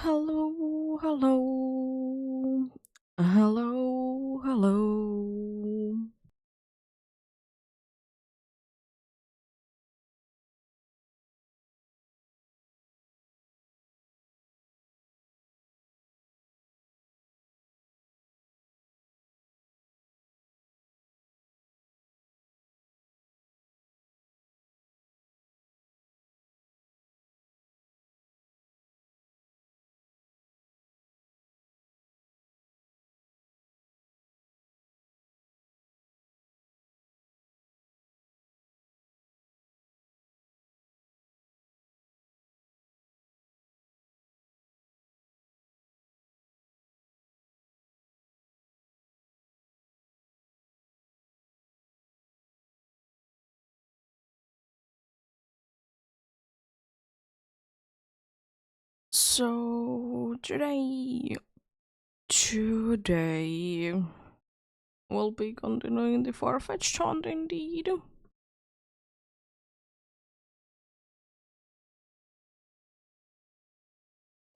Hello, hello, hello, hello. So today we'll be continuing the far-fetched hunt indeed.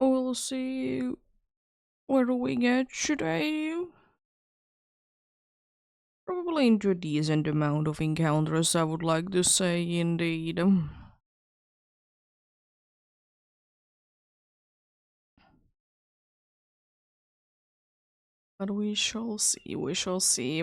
We'll see where do we get today. Probably into a decent amount of encounters, I would like to say, indeed. But we shall see, we shall see.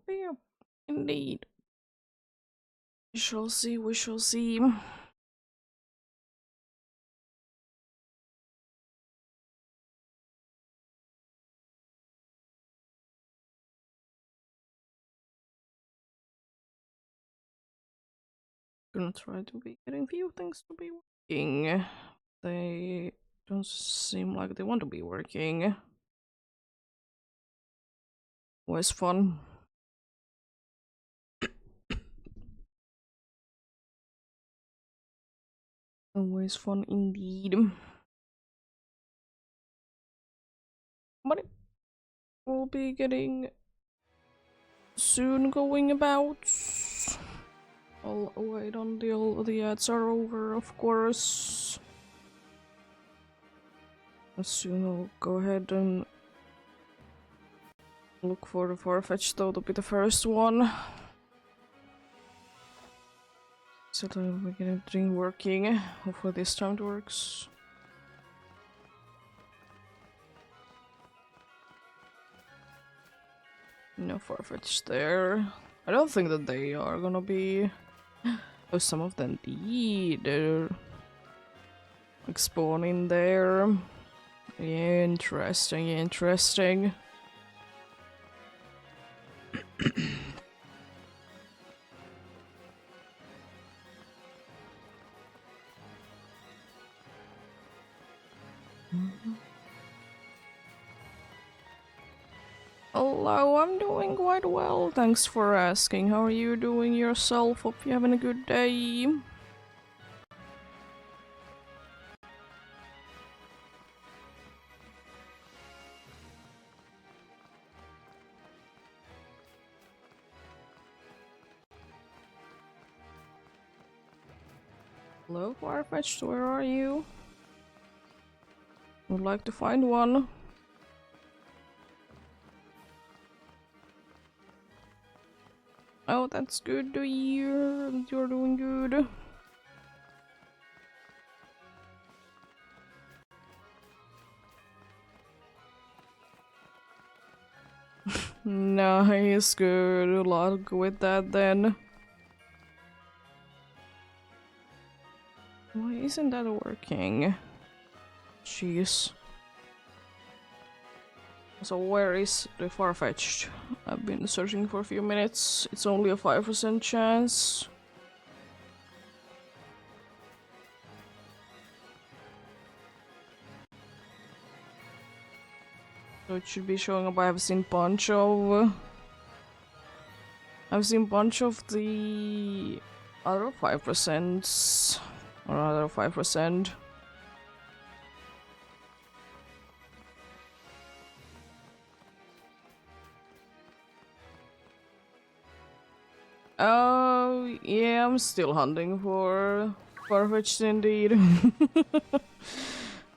Yeah, indeed. We shall see, we shall see. Gonna try to be getting few things to be working. They don't seem like they want to be working. Always fun. Always fun indeed. But it will be getting soon going about. I'll wait until the ads are over, of course. As soon I'll go ahead and look for the Farfetch though to be the first one. So that we get everything working. Hopefully this time it works. No Farfetch there. I don't think that they are gonna be... Oh, some of them did. They're like spawning there. Interesting, interesting. Hello, I'm doing quite well. Thanks for asking. How are you doing yourself? Hope you're having a good day. Hello, Farfetch'd, where are you? Would like to find one. Oh, that's good to hear that you're doing good. Nice, good luck with that then. Why isn't that working? Jeez. So where is the Farfetch'd? I've been searching for a few minutes. It's only a 5% chance. So it should be showing up. I've seen bunch of the other 5% or other 5%. Oh, yeah, I'm still hunting for Farfetch'd indeed.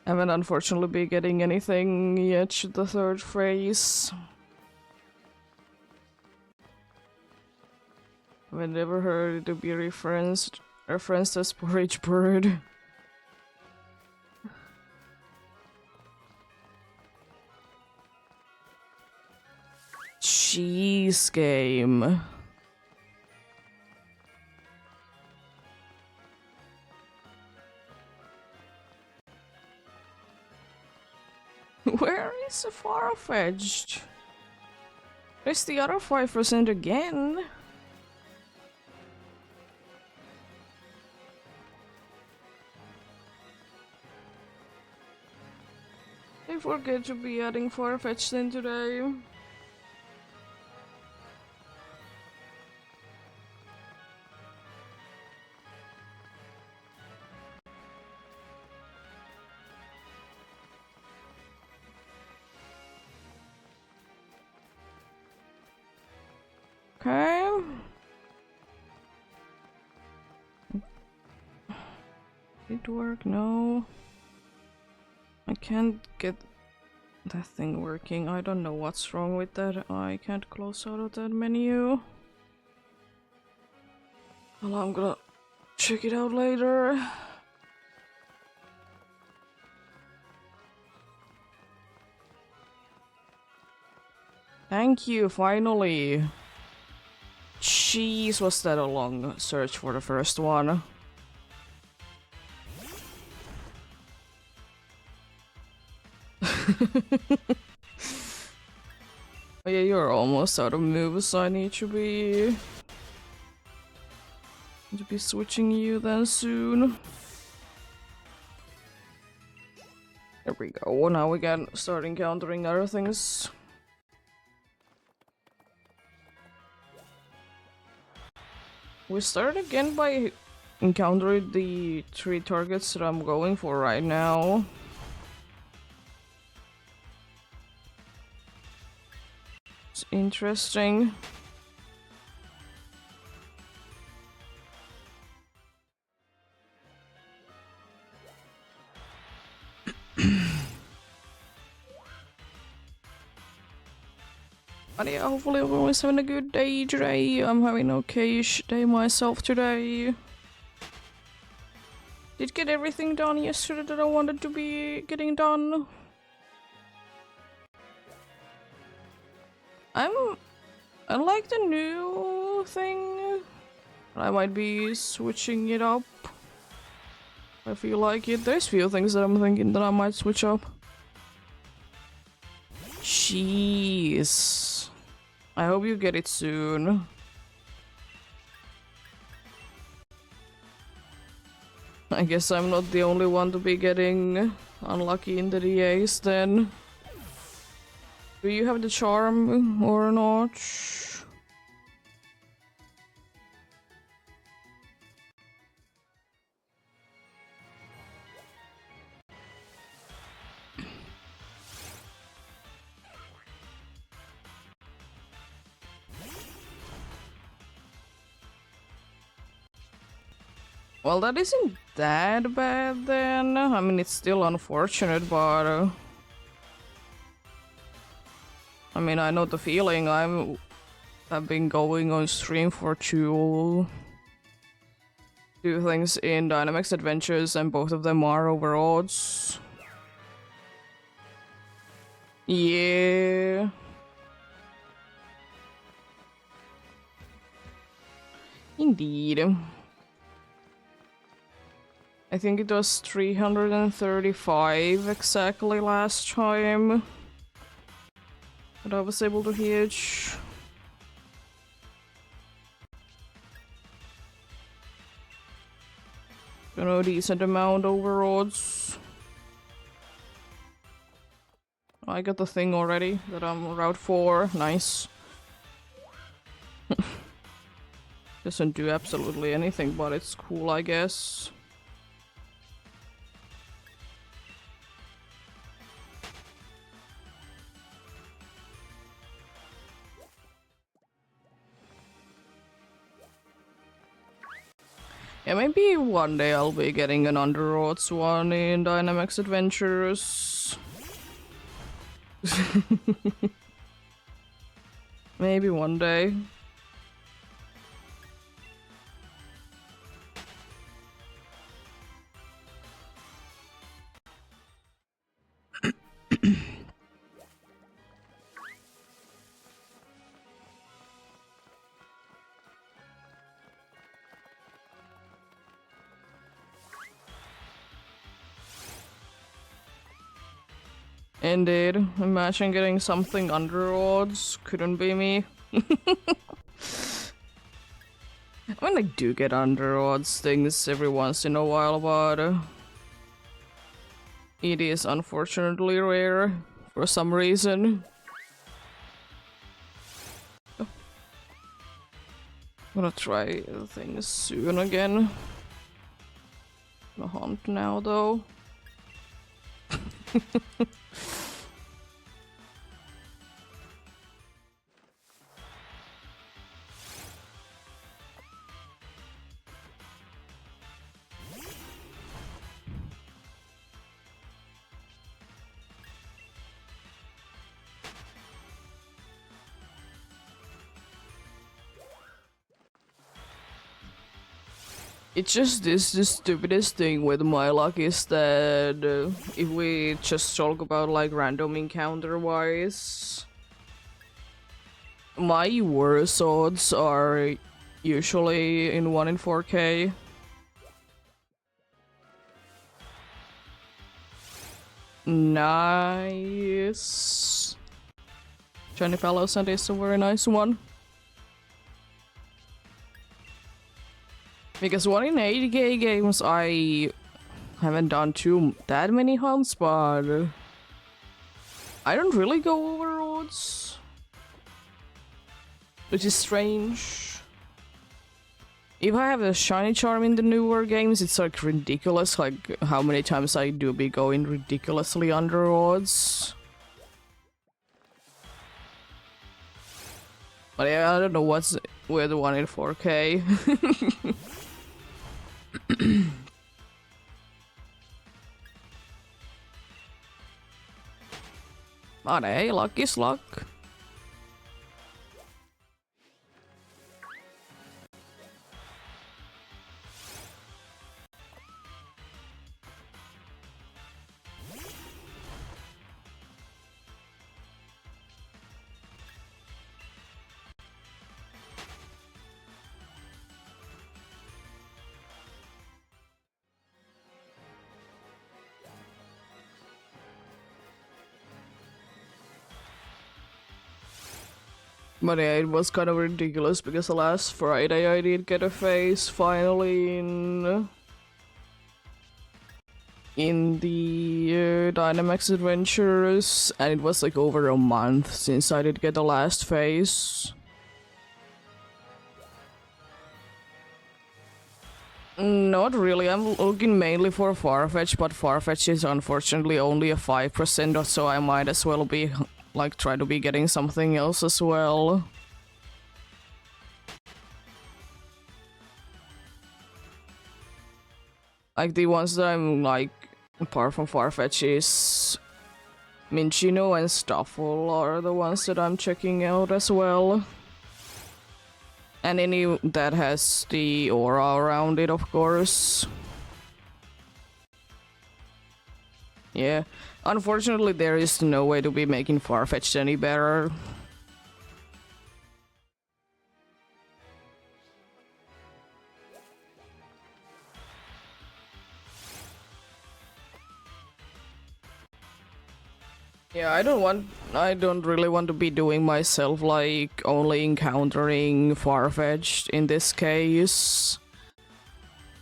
Haven't unfortunately been getting anything yet to the third phase. I've never heard it to be referenced as porridge bird. Cheese game. Where is the Farfetch'd? There's the other 5% again. I forget to be adding Farfetch'd in today. Okay. Did it work? No. I can't get that thing working. I don't know what's wrong with that. I can't close out of that menu. Well, I'm gonna check it out later. Thank you, finally. Jeez, was that a long search for the first one? Oh yeah, you're almost out of moves, so I need to be switching you then soon. There we go. Now we can start encountering other things. We start again by encountering the 3 targets that I'm going for right now. It's interesting. But yeah, hopefully everyone's having a good day today. I'm having an okay-ish day myself today. Did get everything done yesterday that I wanted to be getting done. I like the new thing. I might be switching it up. I feel like it. There's few things that I'm thinking that I might switch up. Jeez. I hope you get it soon. I guess I'm not the only one to be getting unlucky in the DAs then. Do you have the charm or not? Well, that isn't that bad then. I mean, it's still unfortunate, but I mean, I know the feeling. I've been going on stream for two things in Dynamax Adventures, and both of them are over odds. Yeah. Indeed. I think it was 335 exactly last time that I was able to hitch. You know, decent amount over odds. I got the thing already that I'm Route 4. Nice. Doesn't do absolutely anything, but it's cool, I guess. Yeah, maybe one day I'll be getting an Under Odds one in Dynamax Adventures. Maybe one day. Indeed. Imagine getting something under odds. Couldn't be me. I mean, I do get under odds things every once in a while, but it is unfortunately rare for some reason. Oh. I'm gonna try things soon again. I'm a hunt now, though. It's just this the stupidest thing with my luck is that if we just talk about like random encounter wise, my worst odds are usually in 1 in 4K. Nice. Johnny Palosan is a very nice one. Because 1 in 8K games, I haven't done that many hunts, but I don't really go over odds, which is strange. If I have a shiny charm in the newer games, it's like ridiculous, like how many times I do be going ridiculously under odds. But yeah, I don't know what's with the 1 in 4K. But hey, luck is luck. But yeah, it was kind of ridiculous because last Friday I did get a face finally in in the Dynamax Adventures, and it was like over a month since I did get the last phase. Not really, I'm looking mainly for Farfetch, but Farfetch is unfortunately only a 5%, so I might as well be, like, try to be getting something else as well. Like, the ones that I'm, like, apart from Farfetch is Minchino and Stuffle are the ones that I'm checking out as well. And any that has the aura around it, of course. Yeah, unfortunately there is no way to be making Farfetch'd any better. Yeah, I don't really want to be doing myself, like, only encountering Farfetch'd in this case.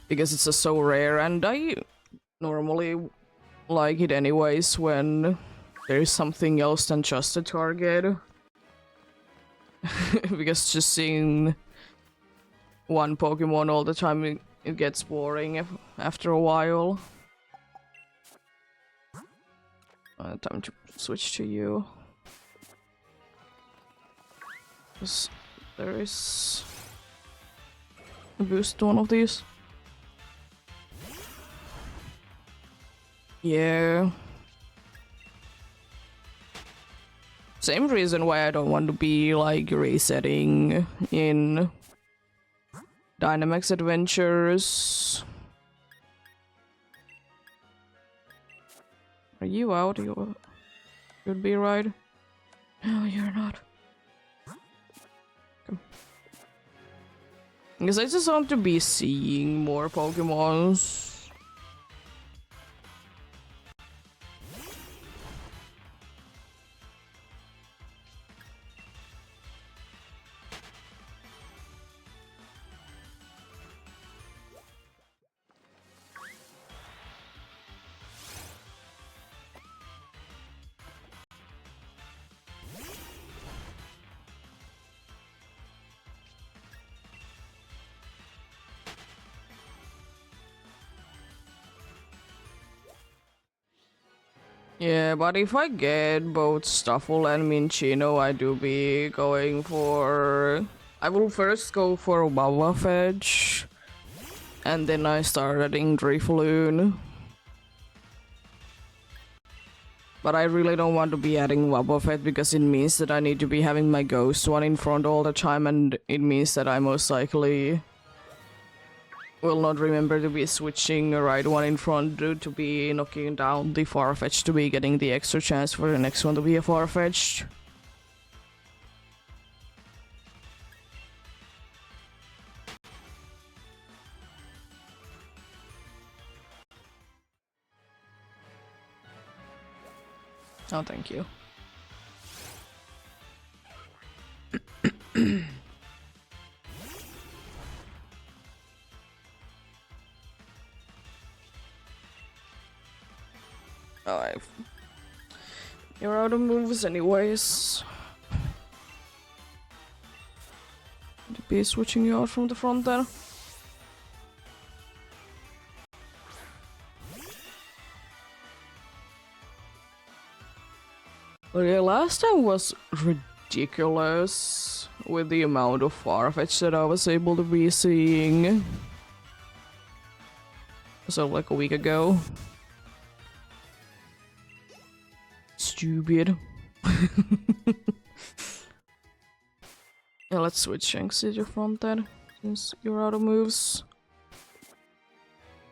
Because it's just so rare, and I normally like it anyways when there's something else than just a target. Because just seeing one Pokemon all the time, it gets boring after a while. Time to switch to you. There is a boost to one of these. Yeah. Same reason why I don't want to be, like, resetting in Dynamax Adventures. Are you out? You should be right. No, you're not. Come. Because I just want to be seeing more Pokemons. Yeah, but if I get both Stuffle and Minchino, I do be going for... I will first go for Wobbuffet, and then I start adding Drifloon. But I really don't want to be adding Wobbuffet because it means that I need to be having my Ghost one in front all the time, and it means that I most likely will not remember to be switching a right one in front to be knocking down the Farfetch to be getting the extra chance for the next one to be a Farfetch. Oh, thank you. Alright. You're out of moves anyways. To be switching you out from the front there. But yeah, last time was ridiculous with the amount of Farfetch that I was able to be seeing. So like a week ago. Stupid. Yeah, let's switch Shanks to your front then, since you're out of moves.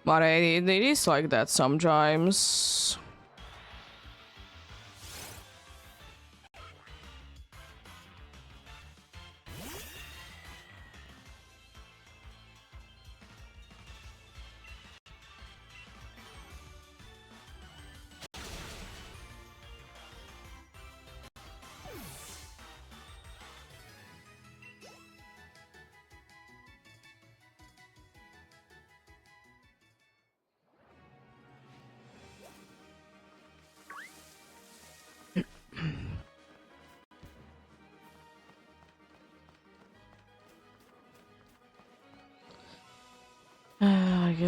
But it is like that sometimes.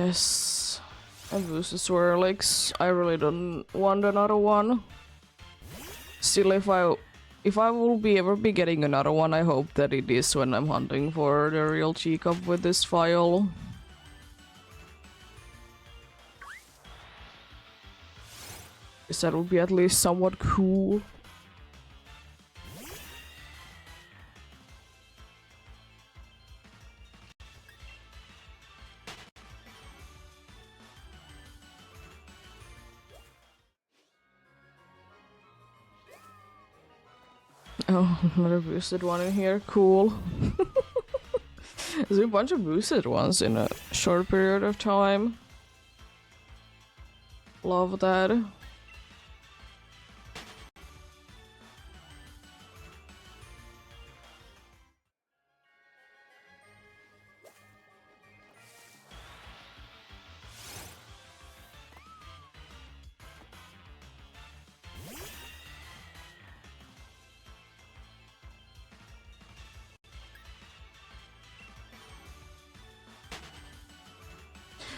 Yes. I boosted Swirlix. I really don't want another one. Still, if I will be ever be getting another one, I hope that it is when I'm hunting for the real G-Cup with this file. Because that would be at least somewhat cool. Oh, another boosted one in here. Cool. There's a bunch of boosted ones in a short period of time. Love that.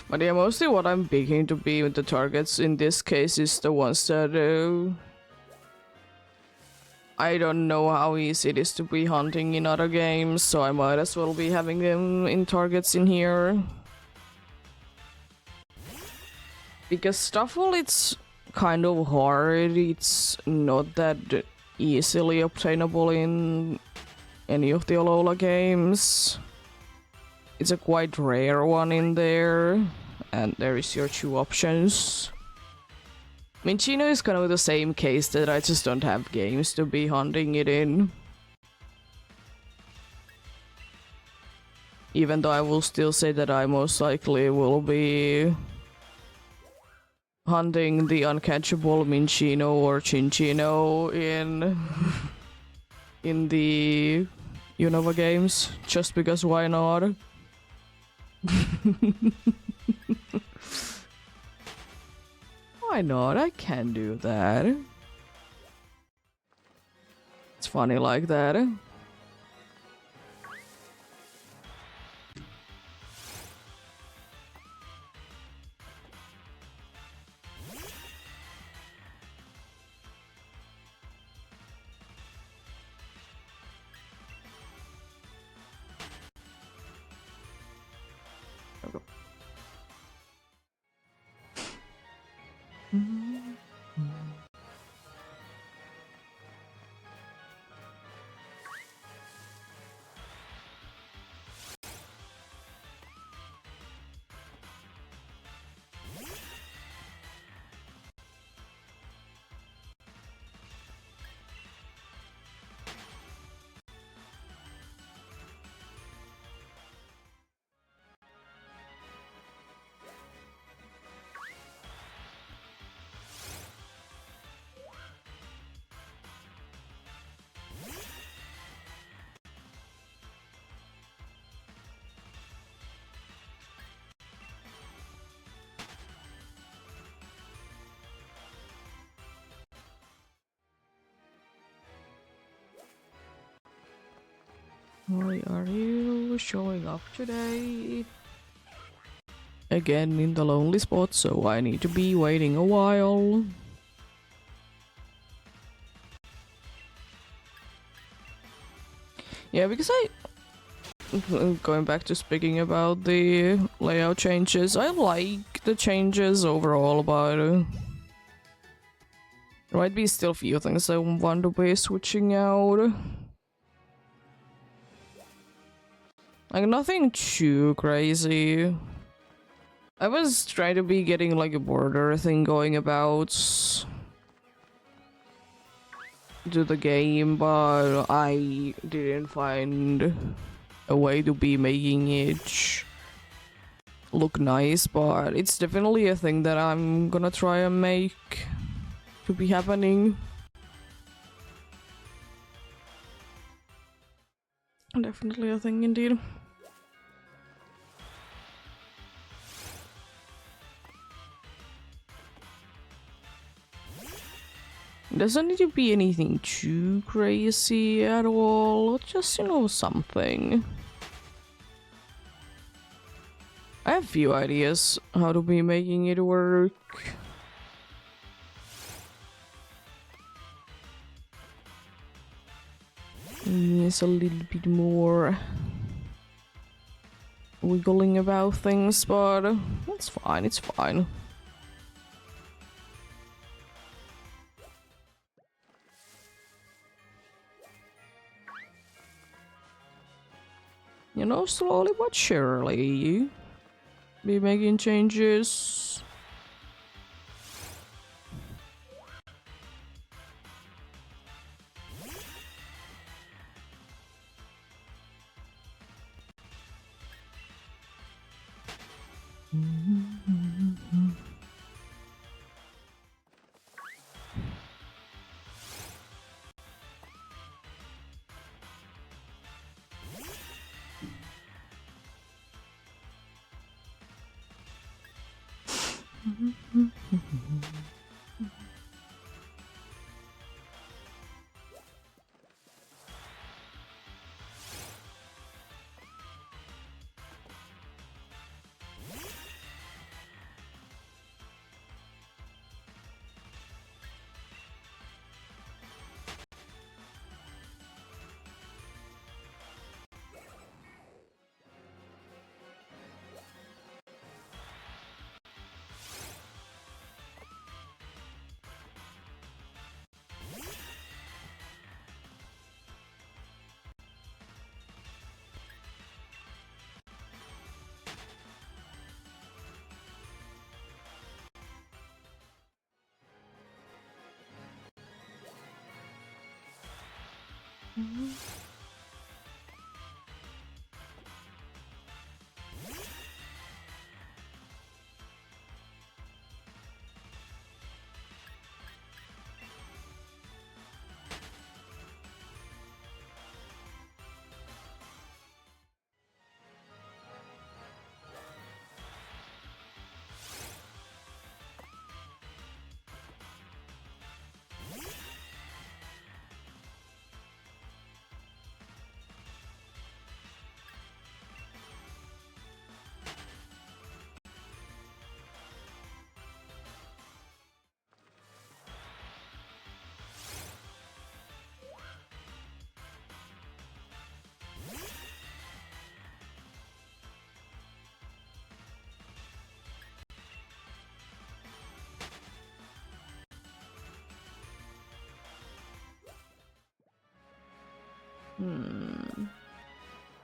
But yeah, mostly what I'm picking to be with the targets in this case is the ones that I don't know how easy it is to be hunting in other games, so I might as well be having them in targets in here. Because Stuffle, it's kind of hard, it's not that easily obtainable in any of the Alola games. It's a quite rare one in there, and there is your two options. Minccino is kind of the same case that I just don't have games to be hunting it in. Even though I will still say that I most likely will be hunting the uncatchable Minccino or Cinccino in the Unova games, just because why not? Why not? I can do that. It's funny like that. Why are you showing up today? Again in the lonely spot, so I need to be waiting a while. Yeah, because going back to speaking about the layout changes, I like the changes overall, but there might be still a few things I want to be switching out. Like, nothing too crazy. I was trying to be getting like a border thing going about to the game, but I didn't find a way to be making it look nice, but it's definitely a thing that I'm gonna try and make to be happening. Definitely a thing indeed. Doesn't need to be anything too crazy at all, just, you know, something. I have few ideas how to be making it work. It's a little bit more wiggling about things, but it's fine, it's fine. You know, slowly but surely, be making changes.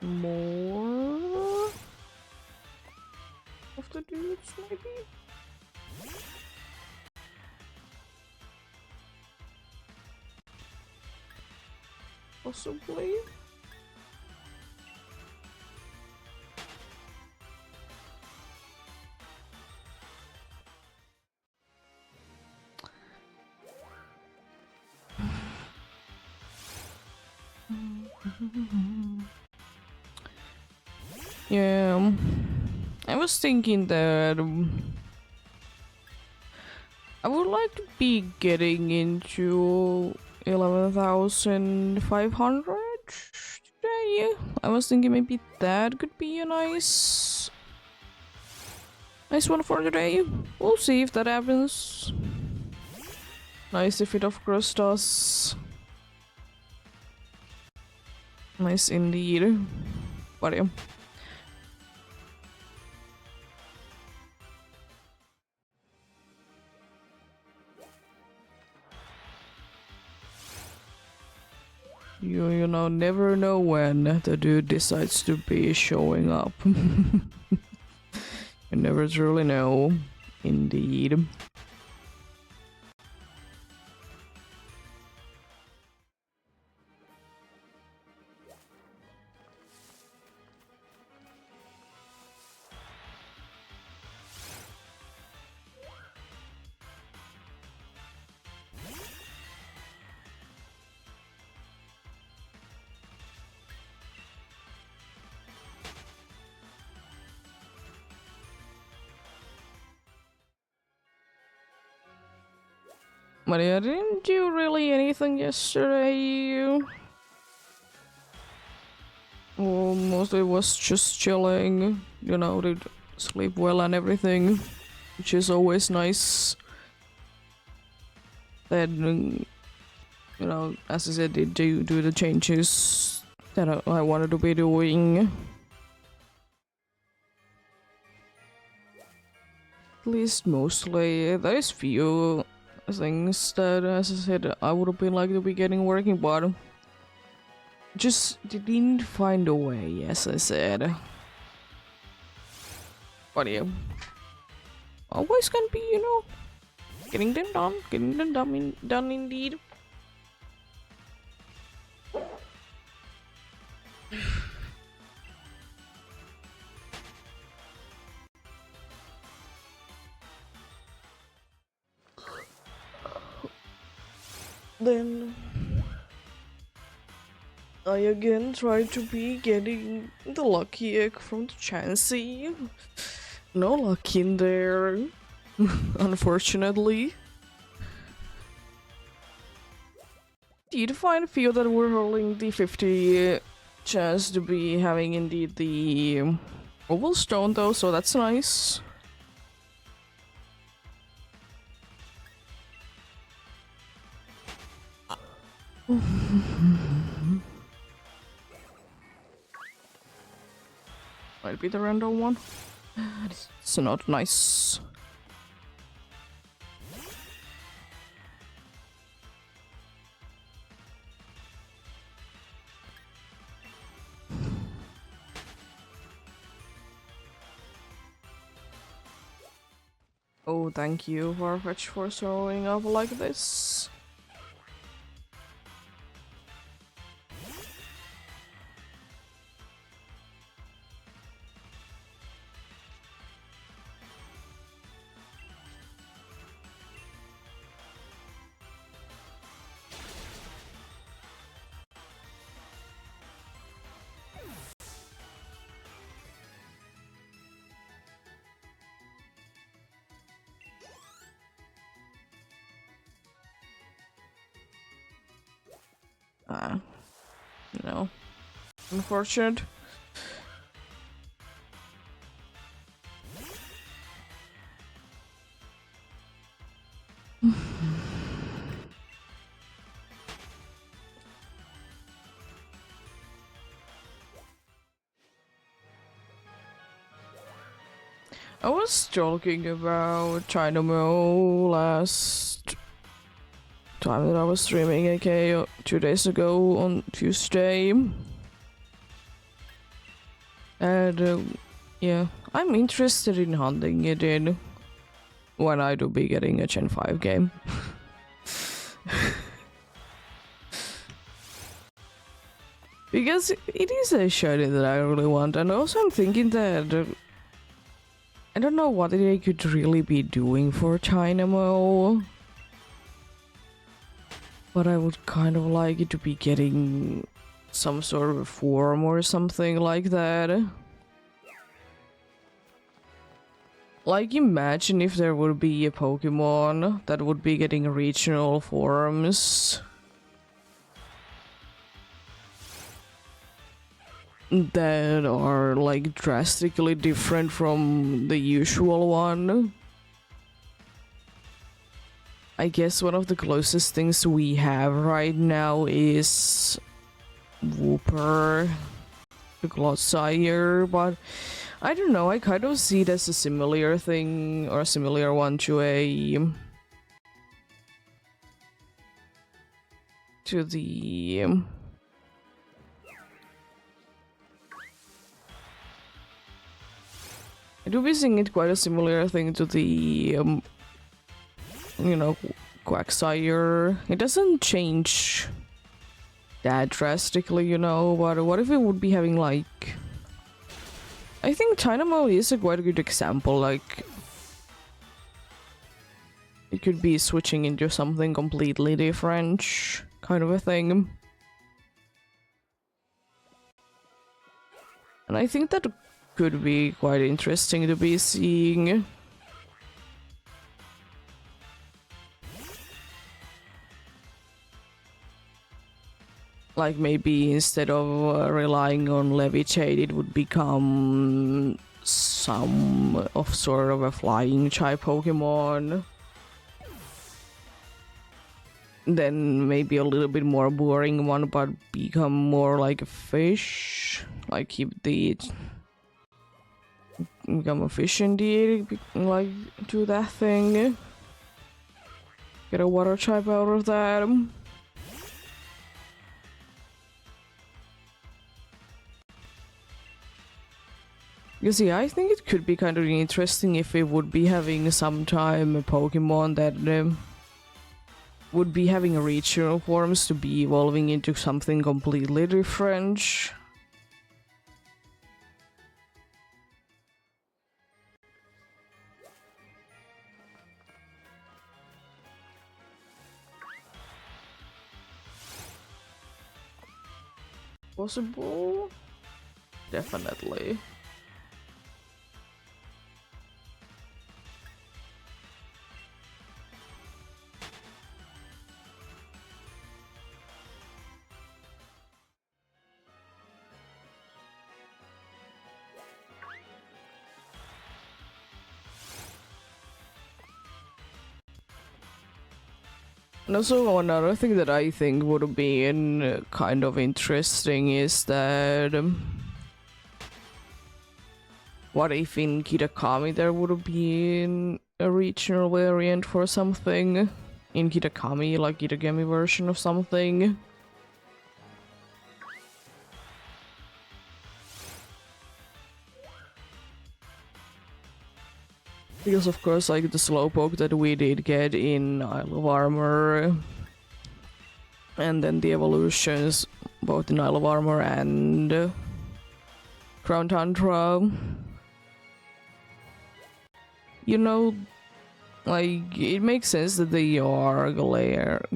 More of the dudes, maybe? Possibly? Yeah, I was thinking that I would like to be getting into 11,500 today. I was thinking maybe that could be a nice one for today. We'll see if that happens. Nice if it of course does. Nice indeed. But yeah. You know, never know when the dude decides to be showing up. You never truly know. Indeed. But yeah, I didn't do really anything yesterday. Well, mostly was just chilling, you know, did sleep well and everything, which is always nice. Then, you know, as I said, did do the changes that I wanted to be doing. At least mostly. There is few things that, as I said, I would have been like to be getting working, but just didn't find a way, as I said. But yeah, always can be, you know, getting them done indeed. Then I again tried to be getting the lucky egg from the Chansey. No luck in there, unfortunately. Did find a few that were holding the 50 chance to be having indeed the oval stone though, so that's nice. Might be the random one. It's not nice. Oh, thank you, Farfetch, for showing up like this. You know, unfortunate. I was talking about Dynamo last time that I was streaming, aka 2 days ago on Tuesday. And yeah, I'm interested in hunting it in when I do be getting a Gen 5 game. Because it is a shiny that I really want, and also I'm thinking that I don't know what they could really be doing for Dynamo, but I would kind of like it to be getting some sort of form or something like that. Like, imagine if there would be a Pokemon that would be getting regional forms that are like drastically different from the usual one. I guess one of the closest things we have right now is Wooper, the Glossire, but I don't know, I kind of see it as a similar thing, or a similar one to the I do be seeing it quite a similar thing to the, you know, Quagsire. It doesn't change that drastically, you know, but what if it would be having like... I think Dynamo is a quite a good example, like... It could be switching into something completely different, kind of a thing. And I think that could be quite interesting to be seeing. Like maybe instead of relying on Levitate, it would become some of sort of a flying type Pokemon. Then maybe a little bit more boring one, but become more like a fish. Like keep the become a fish indeed, like do that thing. Get a water type out of that. Because yeah, I think it could be kind of interesting if it would be having sometime a Pokemon that would be having regional forms to be evolving into something completely different. Possible? Definitely. And also another thing that I think would have been kind of interesting is that what if in Kitakami there would have been a regional variant for something? In Kitakami, like Kitakami version of something? Because of course, like the Slowpoke that we did get in Isle of Armor, and then the evolutions both in Isle of Armor and Crown Tundra. You know, like it makes sense that they are Galarian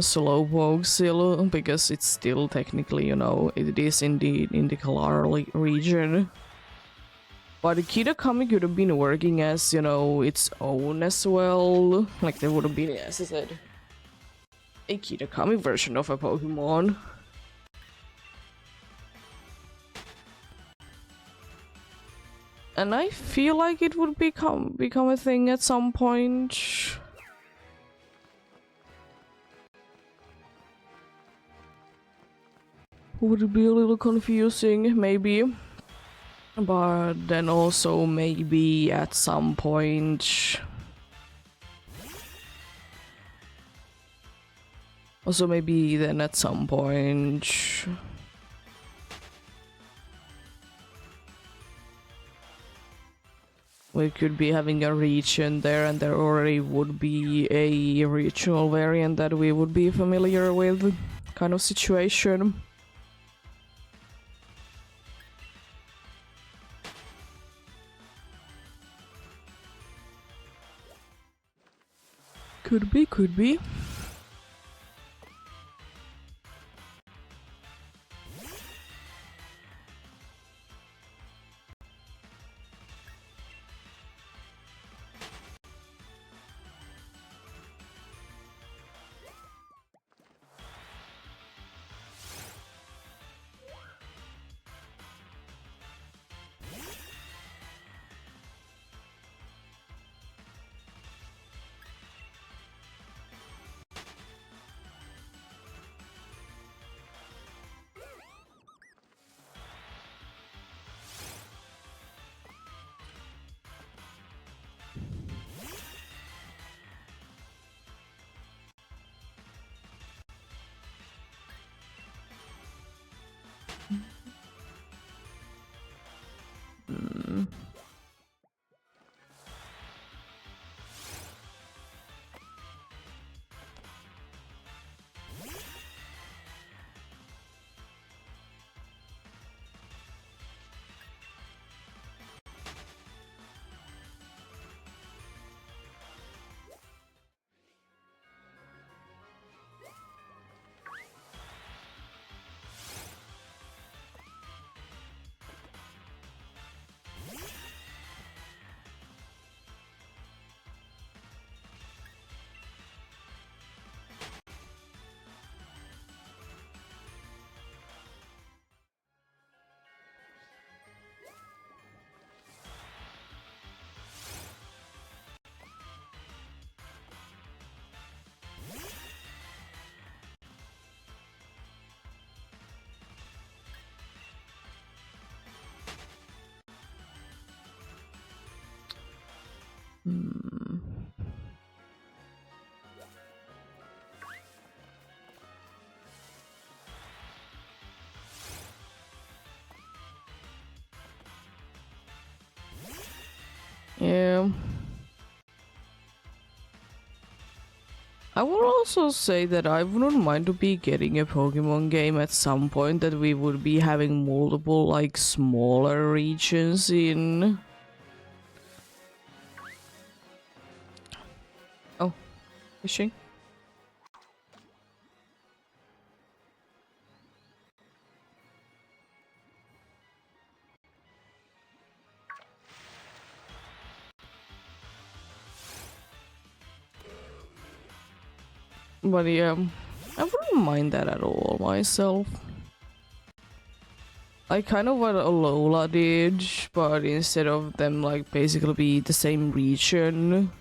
Slowpoke still, because it's still technically, you know, it is indeed in the Galar region. But Kitakami could have been working as, you know, its own as well. Like there would have been, as I said, a Kitakami version of a Pokemon. And I feel like it would become a thing at some point. Would be a little confusing, maybe. But then also maybe at some point... Also maybe then at some point... we could be having a region there, and there already would be a regional variant that we would be familiar with, kind of situation. Could be, could be. Yeah. I will also say that I wouldn't mind to be getting a Pokemon game at some point that we would be having multiple like smaller regions in. Oh, fishing. But yeah, I wouldn't mind that at all myself. I kind of what Alola did, but instead of them like basically be the same region,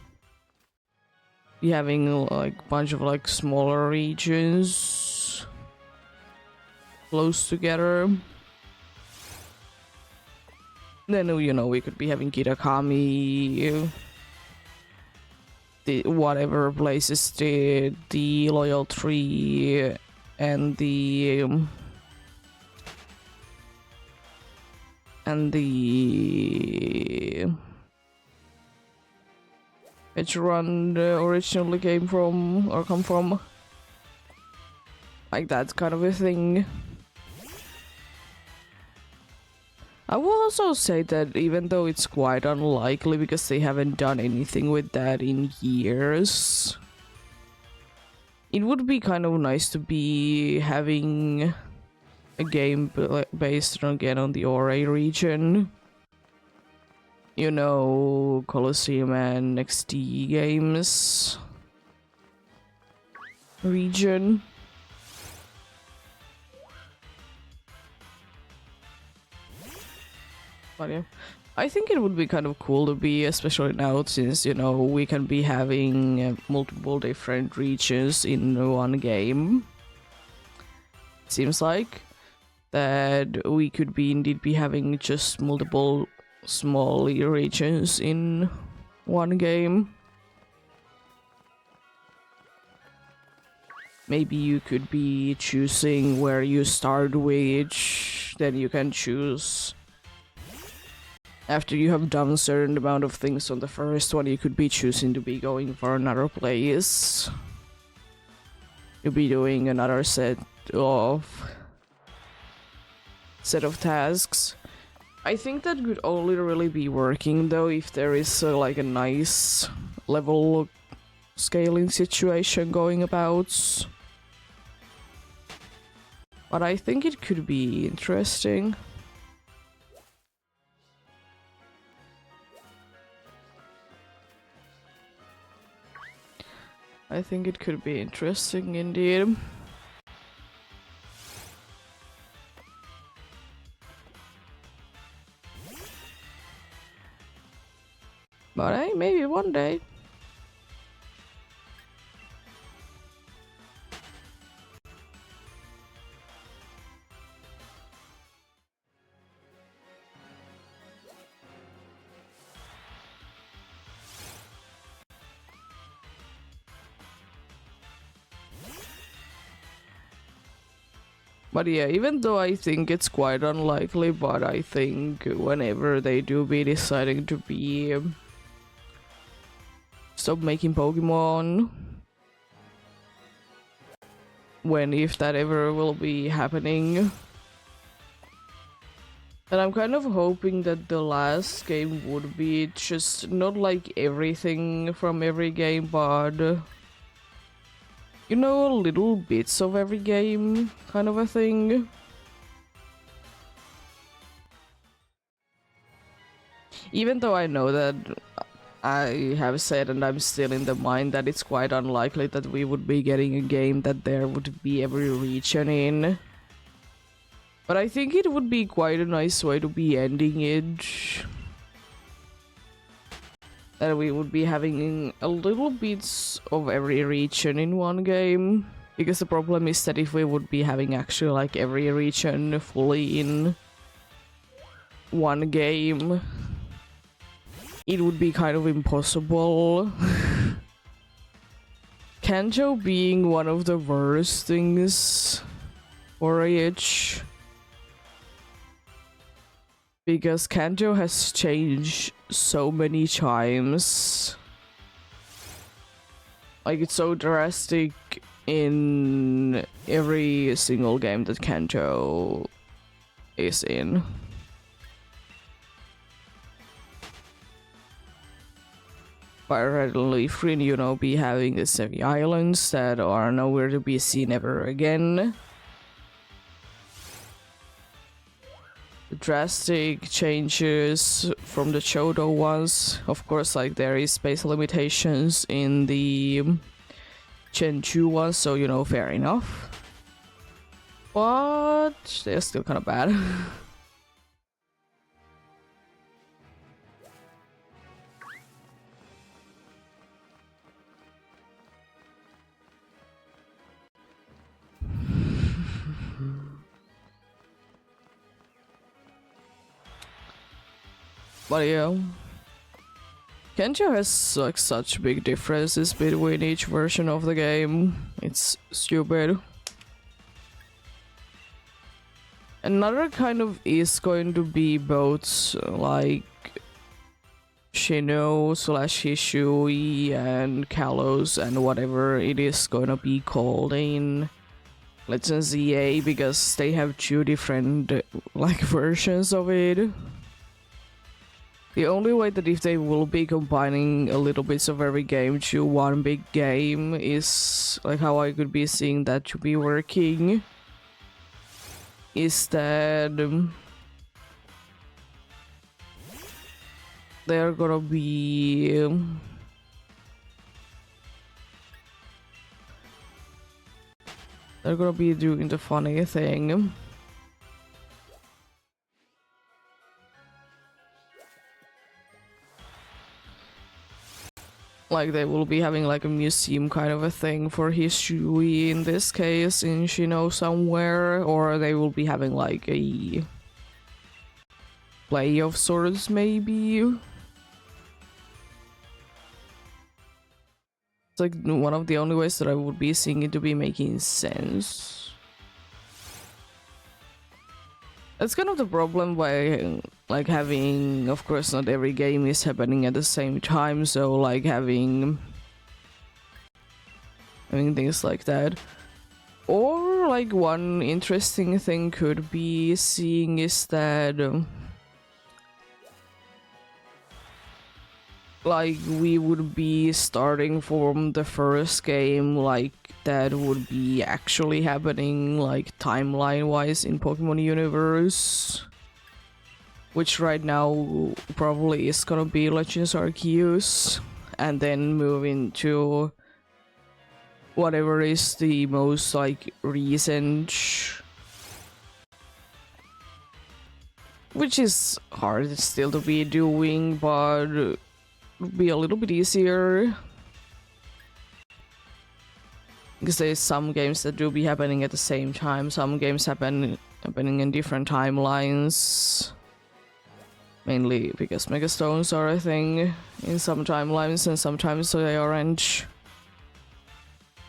be having like a bunch of like smaller regions close together. Then you know we could be having Kitakami, the whatever places the Loyal Tree and the which run originally came from or come from, like that kind of a thing. I will also say that even though it's quite unlikely because they haven't done anything with that in years, it would be kind of nice to be having a game based again on the Ore region. You know, Colosseum and XD games region. But yeah, I think it would be kind of cool to be, especially now since, you know, we can be having multiple different regions in one game. It seems like that we could be indeed be having just multiple small regions in one game. Maybe you could be choosing where you start which, then you can choose after you have done a certain amount of things on the first one, you could be choosing to be going for another place. You'll be doing another set of tasks. I think that could only really be working though if there is like a nice level scaling situation going about. But I think it could be interesting. I think it could be interesting indeed. But hey, maybe one day. But yeah, even though I think it's quite unlikely, but I think whenever they do be deciding to be stop making Pokemon, if that ever will be happening, and I'm kind of hoping that the last game would be just not like everything from every game, but you know, little bits of every game, kind of a thing. Even though I know that I have said and I'm still in the mind that it's quite unlikely that we would be getting a game that there would be every region in. But I think it would be quite a nice way to be ending it. That we would be having a little bits of every region in one game. Because the problem is that if we would be having actually like every region fully in one game, it would be kind of impossible. Kanto being one of the worst things for AH. Because Kanto has changed so many times. Like, it's so drastic in every single game that Kanto is in. Firehead and Leafgreen, you know, be having the semi islands that are nowhere to be seen ever again. The drastic changes from the Chodo ones. Of course, like, there is space limitations in the Chenchu ones, so, you know, fair enough. But they're still kind of bad. But yeah, Kenja has like such big differences between each version of the game. It's stupid. Another kind of is going to be both like Shino slash Hishui and Kalos and whatever it is gonna be called in Legends ZA, because they have two different like versions of it. The only way that if they will be combining a little bits of every game to one big game is like how I could be seeing that to be working is that they're gonna be doing the funny thing. Like, they will be having like a museum kind of a thing for Hisui in this case in Shino somewhere, or they will be having like a play of sorts maybe. It's like one of the only ways that I would be seeing it to be making sense. That's kind of the problem by like having, of course, not every game is happening at the same time, so like having things like that. Or like one interesting thing could be seeing is that like we would be starting from the first game like that would be actually happening like timeline wise in Pokemon universe, which right now probably is gonna be Legends Arceus, and then move into whatever is the most like recent, which is hard still to be doing, but would be a little bit easier. Because there's some games that do be happening at the same time, some games happening in different timelines. Mainly because Megastones are a thing in some timelines and sometimes they aren't.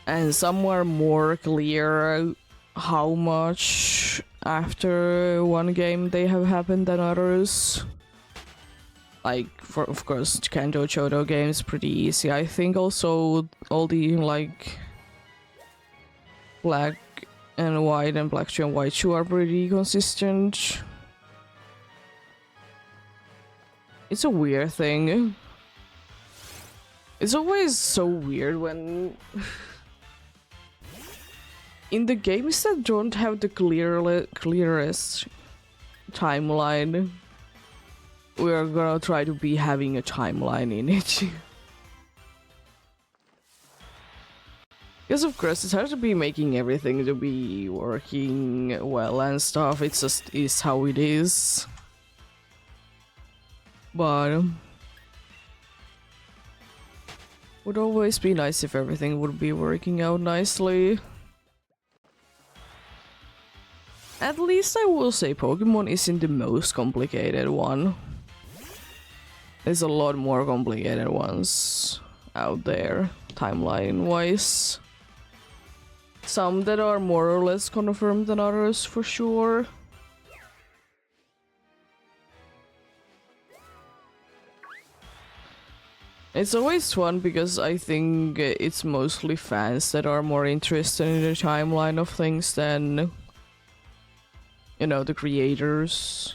And some are more clear how much after one game they have happened than others. Like, for of course, Kanto Chodo games pretty easy. I think also all the like Black and White and Black 2 and White 2 are pretty consistent. It's a weird thing. It's always so weird when in the games that don't have the clearest timeline, we are gonna try to be having a timeline in it. Because of course it's hard to be making everything to be working well and stuff, it's just is how it is. But would always be nice if everything would be working out nicely. At least I will say Pokemon isn't the most complicated one. There's a lot more complicated ones out there, timeline-wise. Some that are more or less confirmed than others, for sure. It's always fun because I think it's mostly fans that are more interested in the timeline of things than, you know, the creators.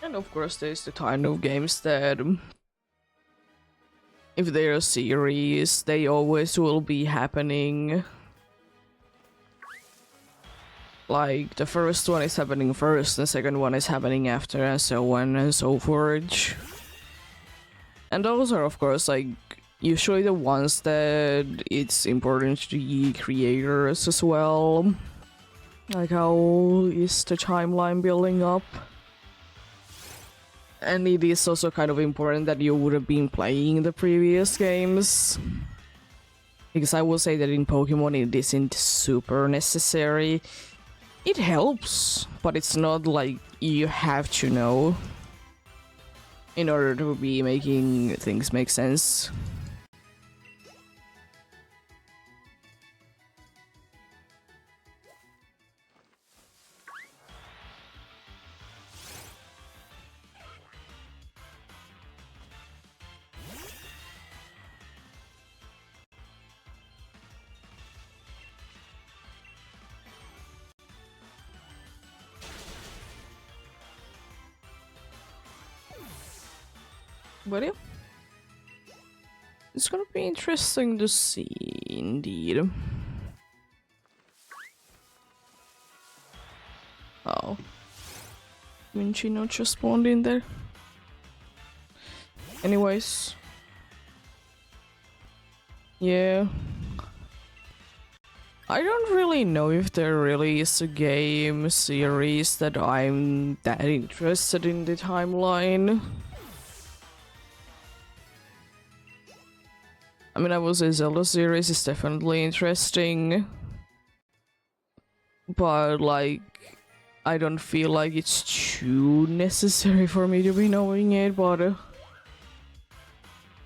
And of course there's the kind of games that, if they're a series, they always will be happening. Like, the first one is happening first, the second one is happening after, and so on and so forth. And those are, of course, like, usually the ones that it's important to the creators as well. Like, how is the timeline building up? And it is also kind of important that you would have been playing the previous games. Because I will say that in Pokemon it isn't super necessary. It helps, but it's not like you have to know in order to be making things make sense. But yeah, it's gonna be interesting to see, indeed. Oh, Minchino just spawned in there. Anyways, yeah, I don't really know if there really is a game series that I'm that interested in the timeline. I mean, I will say Zelda series is definitely interesting, but like, I don't feel like it's too necessary for me to be knowing it, but it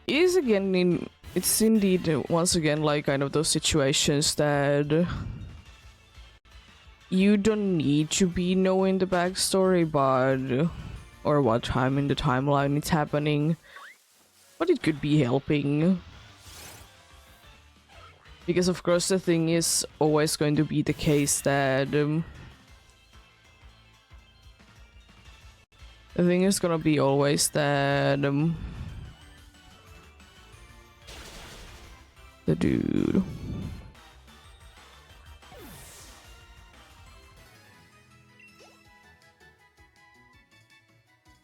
is again it's indeed once again like kind of those situations that you don't need to be knowing the backstory, but or what time in the timeline it's happening, but it could be helping. Because of course the thing is always going to be the case that the thing is gonna be always that the dude.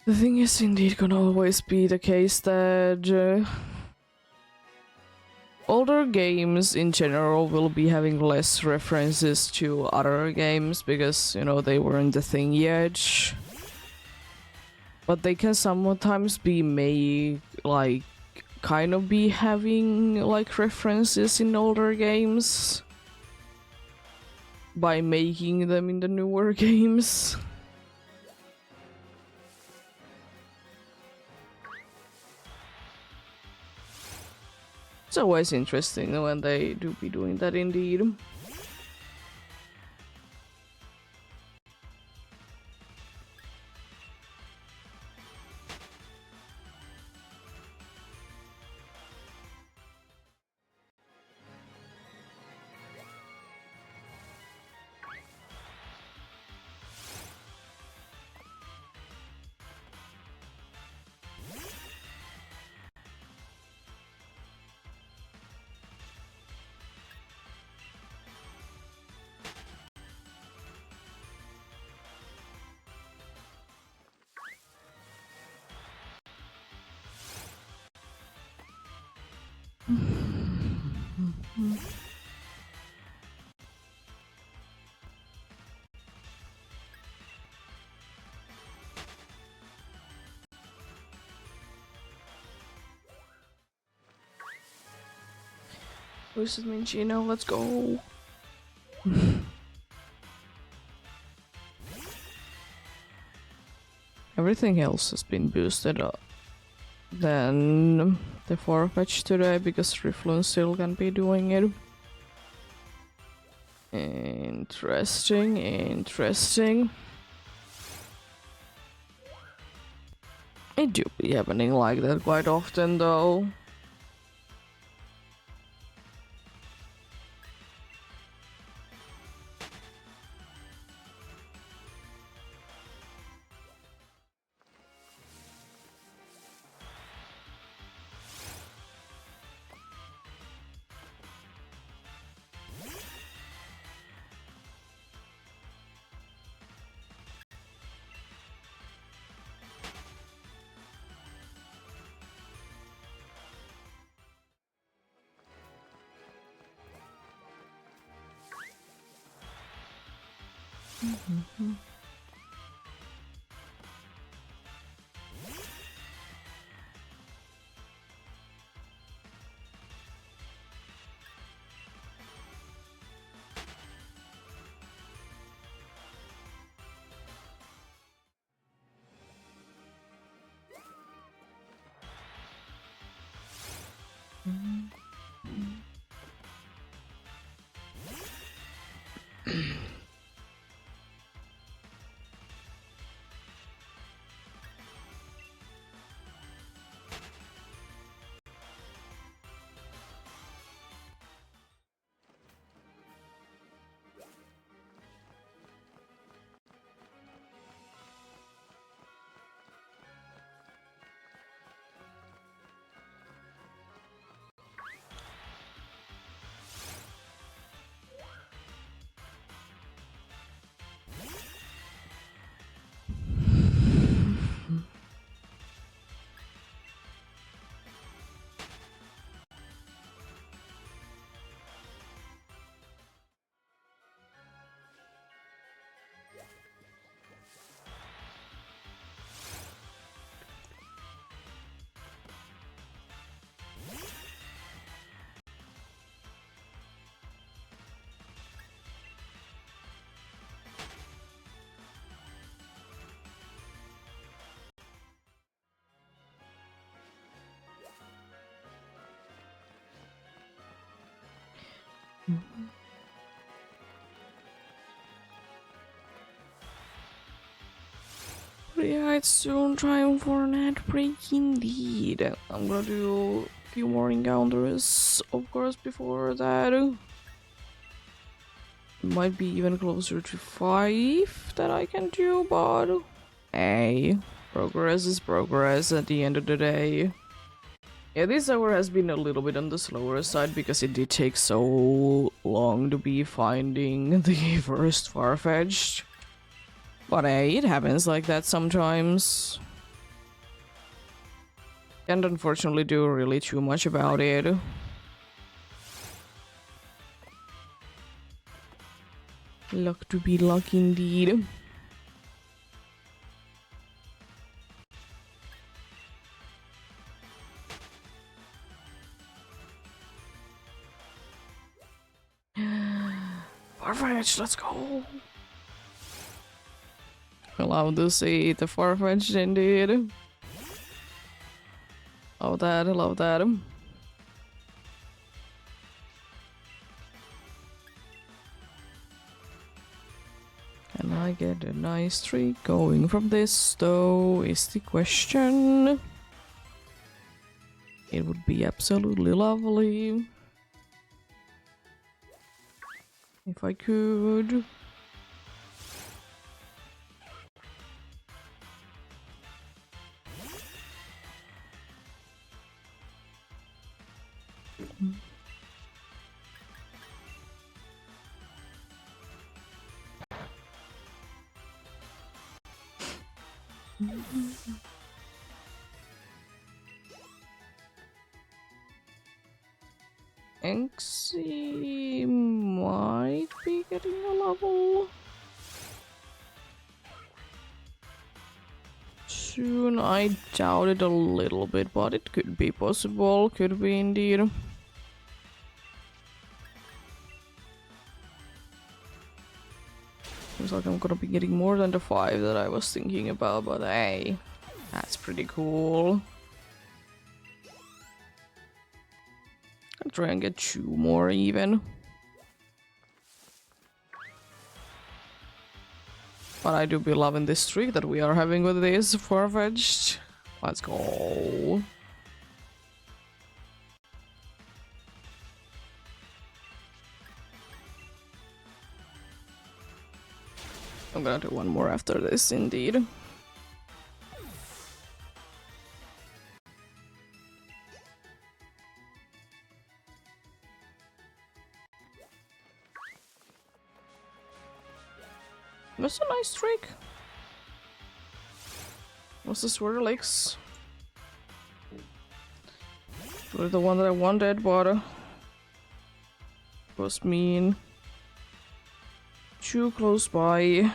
The thing is indeed gonna always be the case that older games in general will be having less references to other games because, you know, they weren't the thing yet. But they can sometimes be made, like, kind of be having, like, references in older games by making them in the newer games. It's always interesting when they do be doing that, indeed. Boosted Minchino, let's go. Everything else has been boosted up. Then the Farfetch today because Riflun still can be doing it. Interesting, interesting. It do be happening like that quite often though. But yeah, it's soon time for an ad break indeed. I'm gonna do a few more encounters, of course, before that. Might be even closer to 5 that I can do, but hey, progress is progress at the end of the day. Yeah, this hour has been a little bit on the slower side because it did take so long to be finding the first Farfetched. But hey, it happens like that sometimes. Can't unfortunately do really too much about it. Luck to be luck indeed. Farfetch, let's go. Allowed to see the Farfetch indeed. Love that, love that. Can I get a nice streak going from this though is the question. It would be absolutely lovely if I could. Anxie might be getting a level soon. I doubt it a little bit, but it could be possible. Could be indeed. Seems like I'm gonna be getting more than the 5 that I was thinking about, but hey, that's pretty cool. I'll try and get 2 more even. But I do be loving this streak that we are having with this Farfetched. Let's go. I'm gonna do one more after this, indeed. That's a nice streak. What's this Swirlix? Really the one that I wanted, but was mean. Too close by.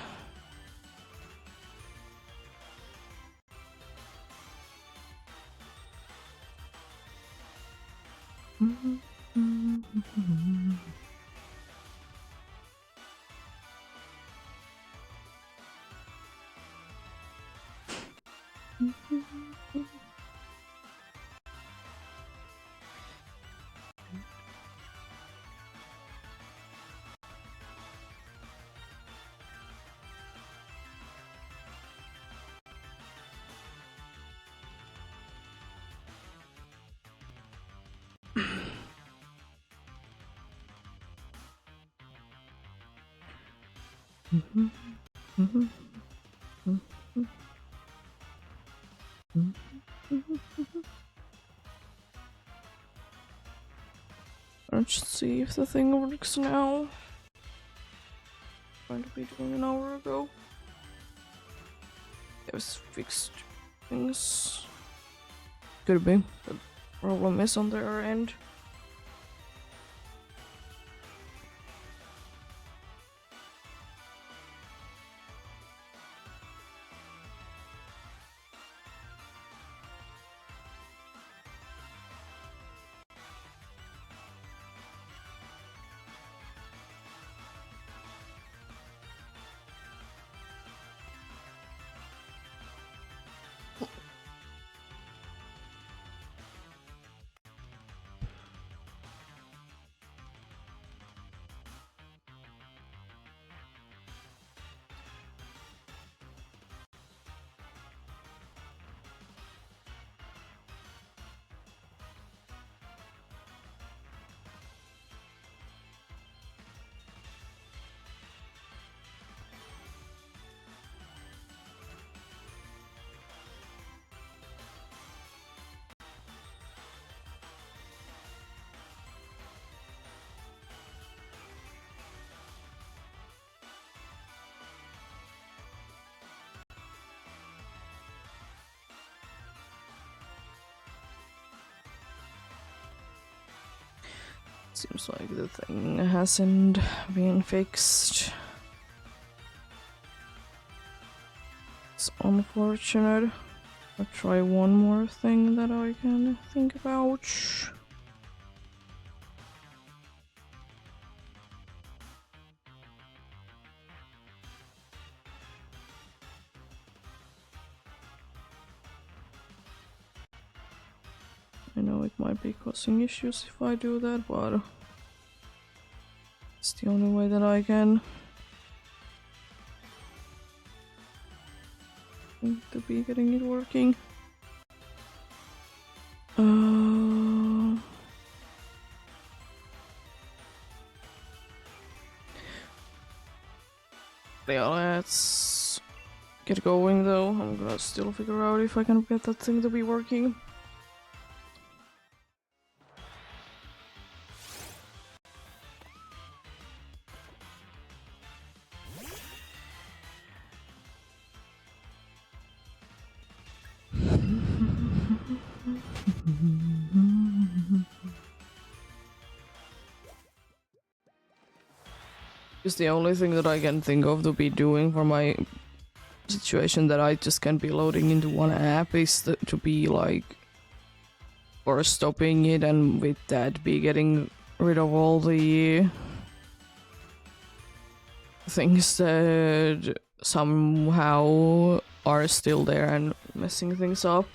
Let's see if the thing works now. Trying to be doing an hour ago. It was fixed things. Could be. The problem is on their end. Seems like the thing hasn't been fixed. It's unfortunate. I'll try one more thing that I can think about. I know it might be causing issues if I do that, but it's the only way that I can think to be getting it working. Yeah, let's get going though. I'm gonna still figure out if I can get that thing to be working. Is the only thing that I can think of to be doing for my situation that I just can't be loading into one app is to be like, or stopping it, and with that be getting rid of all the things that somehow are still there and messing things up.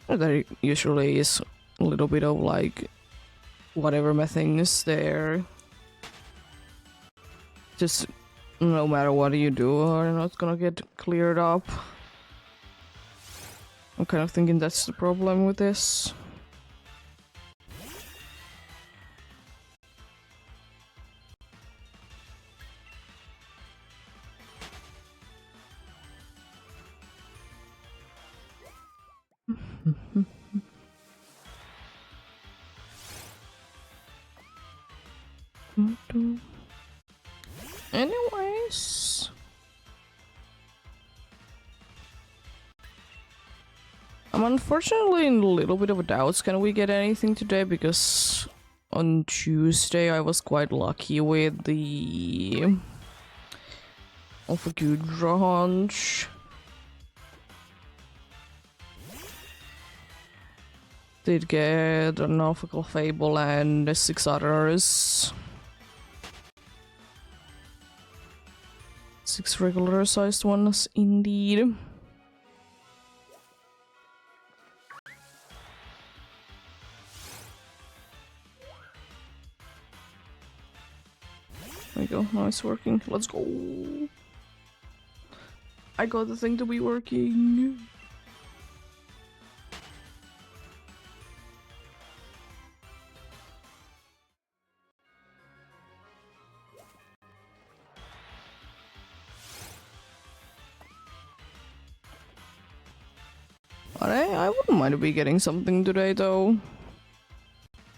There usually is a little bit of like whatever my thing is there. Just no matter what you do, are not gonna get cleared up. I'm kind of thinking that's the problem with this. Anyways, I'm unfortunately in a little bit of a doubt. Can we get anything today? Because on Tuesday I was quite lucky with the Alpha Gudra hunch. Did get an Alpha Fable and 6 others. 6 regular sized ones indeed. There we go, now it's working. Let's go. I got the thing to be working. I wouldn't mind to be getting something today though.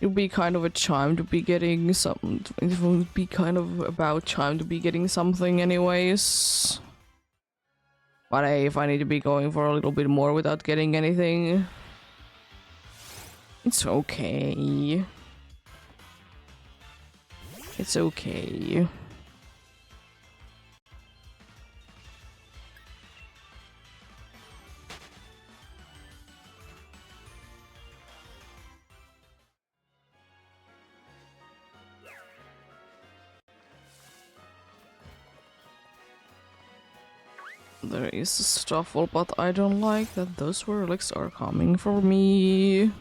It would be kind of a chime to be getting something. It would be kind of about time to be getting something anyways. But hey, if I need to be going for a little bit more without getting anything, it's okay. It's okay. There is a Stuffle, but I don't like that those relics are coming for me.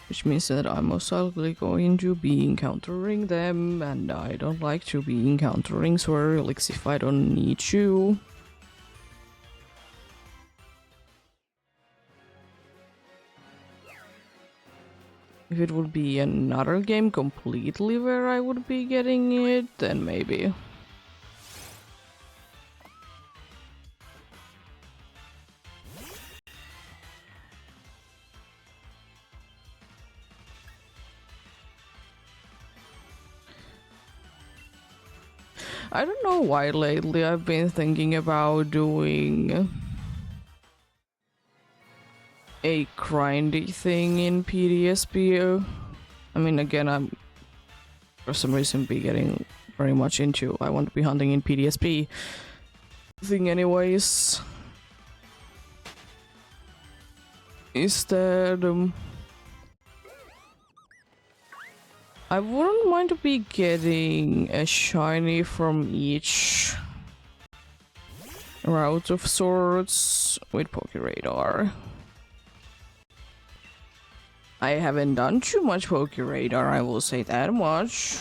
Which means that I'm most likely going to be encountering them, and I don't like to be encountering relics if I don't need to. If it would be another game completely where I would be getting it, then maybe. I don't know why lately I've been thinking about doing a grindy thing in PDSP. I mean, again, I'm for some reason be getting very much into I want to be hunting in PDSP thing anyways. Instead, I wouldn't mind to be getting a shiny from each route of sorts with Pokeradar. I haven't done too much Pokeradar, I will say that much.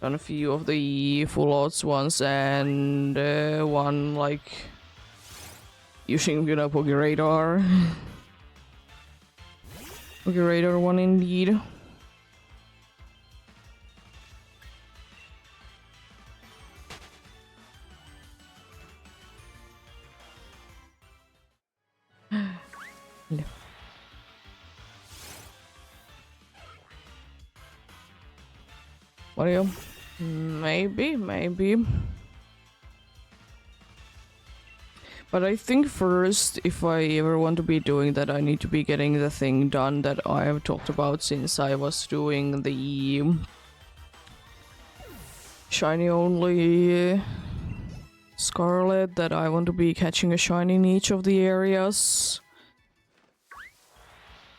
Done a few of the full odds ones and one like using Pokeradar. Pokeradar one indeed. No. What are you? Maybe. But I think first, if I ever want to be doing that, I need to be getting the thing done that I have talked about since I was doing the shiny only Scarlet, that I want to be catching a shiny in each of the areas.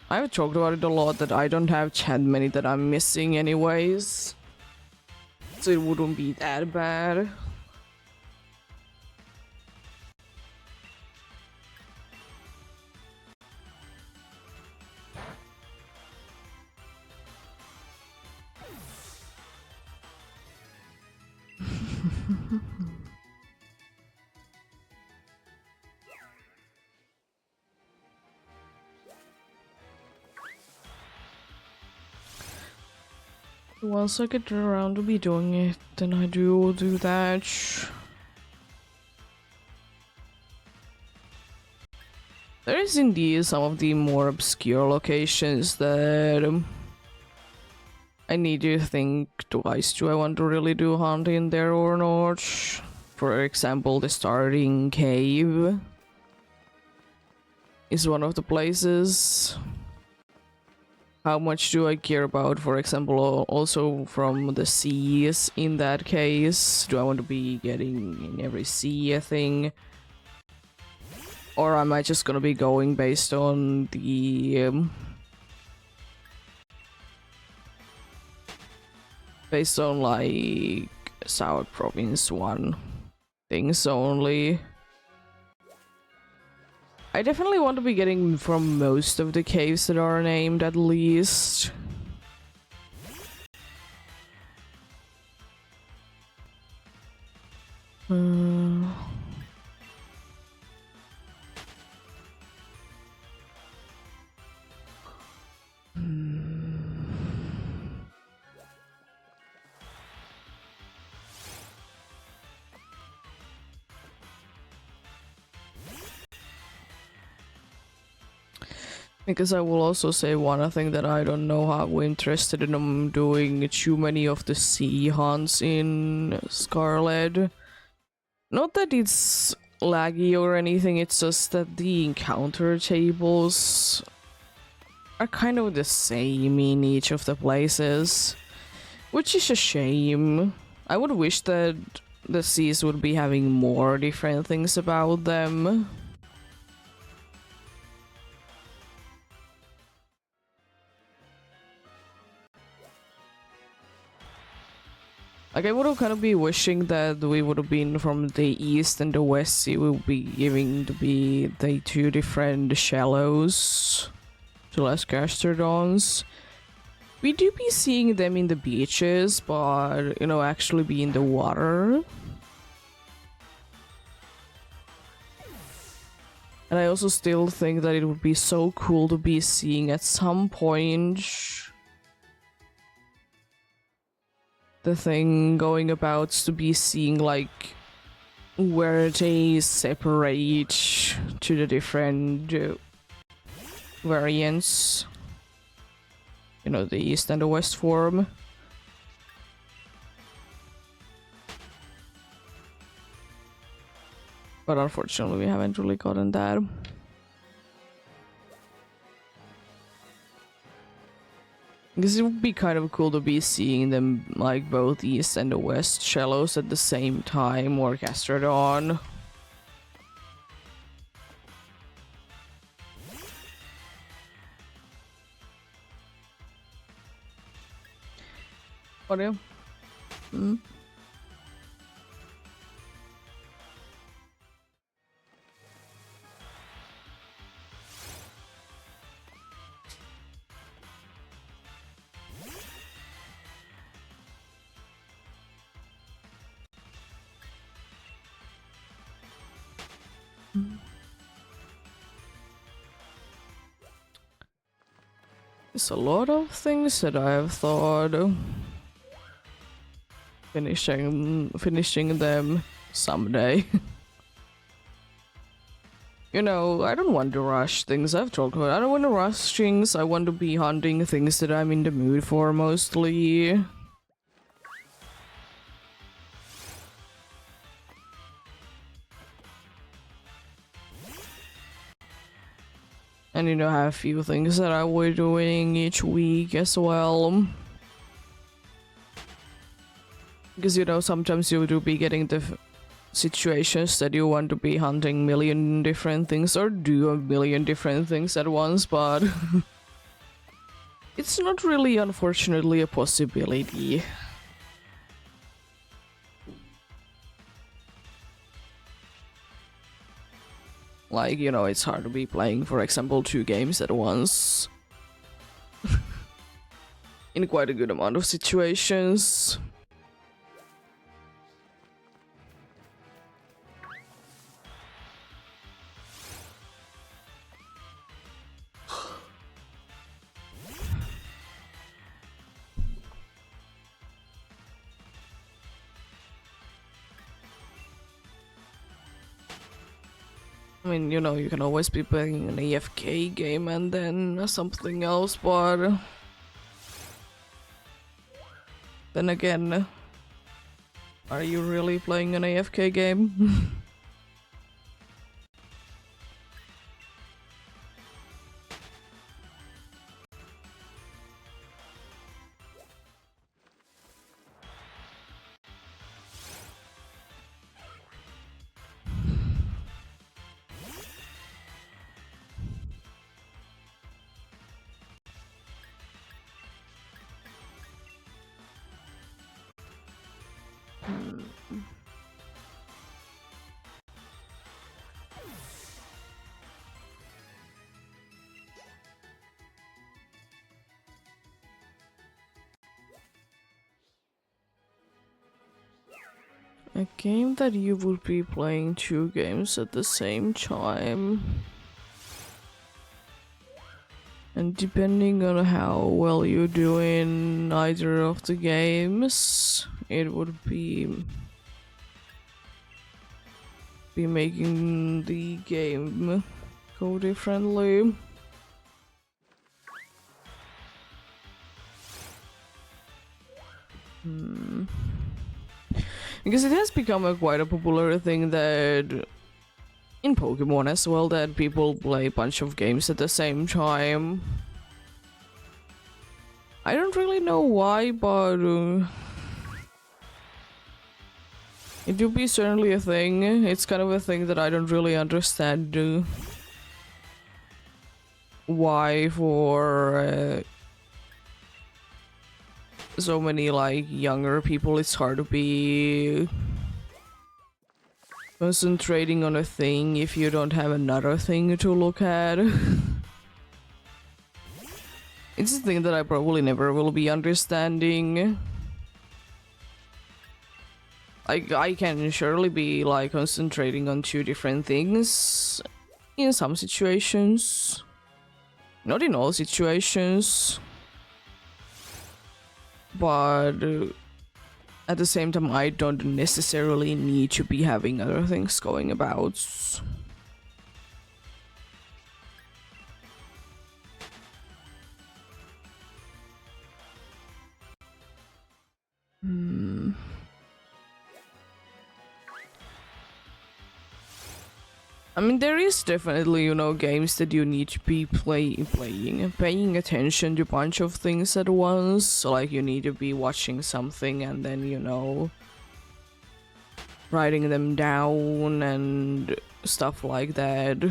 I've talked about it a lot that I don't have that many that I'm missing anyways. So it wouldn't be that bad. Once I get around to be doing it, then I do that. There is indeed some of the more obscure locations that I need to think twice. Do I want to really do hunting there or not? For example, the starting cave is one of the places. How much do I care about, for example, also from the seas in that case? Do I want to be getting in every sea thing? Or am I just gonna be going based on the... based on like South Province 1 things only? I definitely want to be getting from most of the caves that are named, at least. Because I will also say one thing that I don't know how interested in doing too many of the sea hunts in Scarlet. Not that it's laggy or anything, it's just that the encounter tables are kind of the same in each of the places, which is a shame. I would wish that the seas would be having more different things about them. Like, I would have kind of be wishing that we would have been from the east and the west. It would be giving to be the two different shallows to less gastrodons. We do be seeing them in the beaches, but you know, actually be in the water. And I also still think that it would be so cool to be seeing at some point the thing going about to be seeing like where they separate to the different variants, you know, the east and the west form. But unfortunately we haven't really gotten that. Because it would be kind of cool to be seeing them like both east and the west shallows at the same time, or Gastrodon. What do you? There's a lot of things that I have thought finishing them someday. You know, I don't want to rush things. I've talked about it. I don't want to rush things. I want to be hunting things that I'm in the mood for mostly. And have a few things that I will be doing each week as well. Because sometimes you do be getting the situations that you want to be hunting million different things or do a million different things at once, but it's not really, unfortunately, a possibility. Like, it's hard to be playing, for example, 2 games at once. In quite a good amount of situations. I mean, you can always be playing an AFK game and then something else, but then again, are you really playing an AFK game? A game that you would be playing 2 games at the same time. And depending on how well you do in either of the games, it would be making the game go differently. Because it has become quite a popular thing that in Pokemon as well, that people play a bunch of games at the same time. I don't really know why, but it would be certainly a thing. It's kind of a thing that I don't really understand why for so many like younger people it's hard to be concentrating on a thing if you don't have another thing to look at. It's a thing that I probably never will be understanding. I can surely be like concentrating on 2 different things in some situations. Not in all situations. But at the same time, I don't necessarily need to be having other things going about. I mean, there is definitely, games that you need to be paying attention to a bunch of things at once. So, like, you need to be watching something and then, writing them down and stuff like that.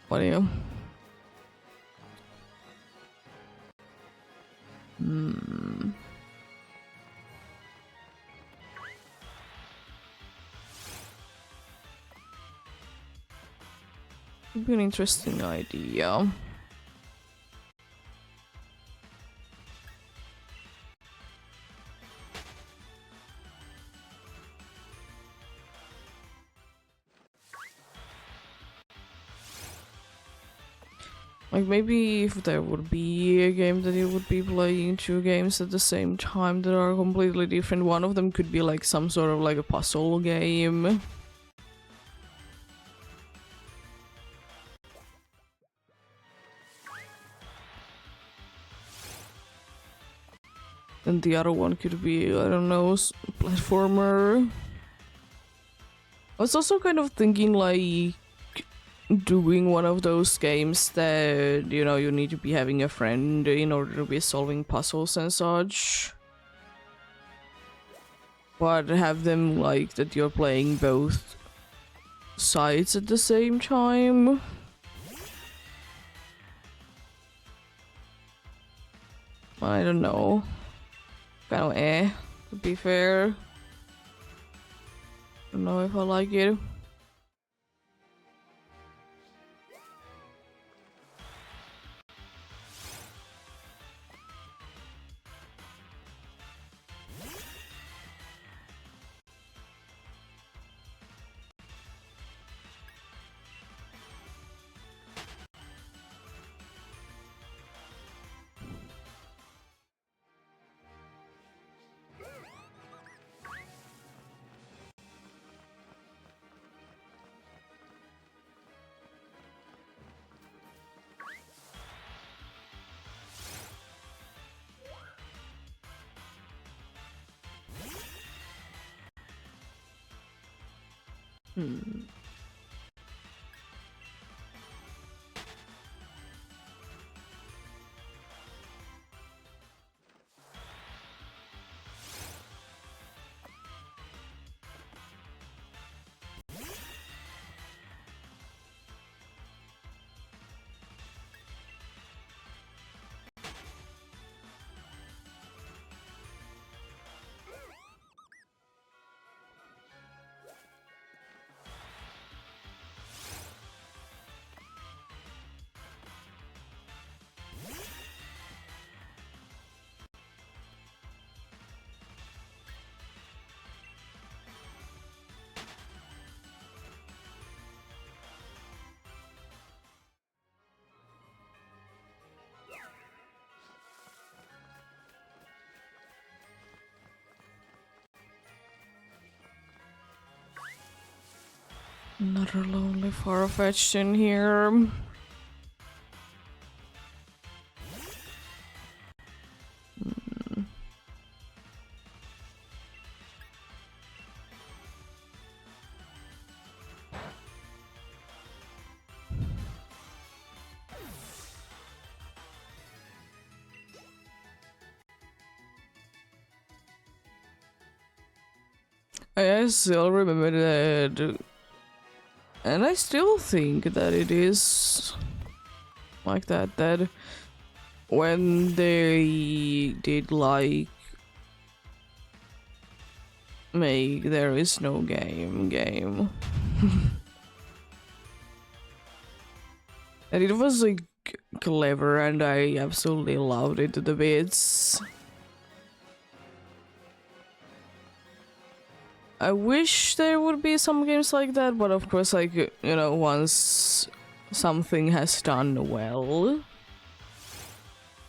What do you? Would be an interesting idea. Like, maybe if there would be a game that you would be playing 2 games at the same time that are completely different, one of them could be like some sort of like a puzzle game. And the other one could be, I don't know, platformer. I was also kind of thinking like doing one of those games that, you know, you need to be having a friend in order to be solving puzzles and such. But have them like that you're playing both sides at the same time. I don't know. Kind of to be fair. Don't know if I like it. Another lonely far-fetched in here. I still remember that, and I still think that it is like that, that when they did like make There Is No game and it was like clever and I absolutely loved it to the bits. I wish there would be some games like that, but of course, like, you know, once something has done well,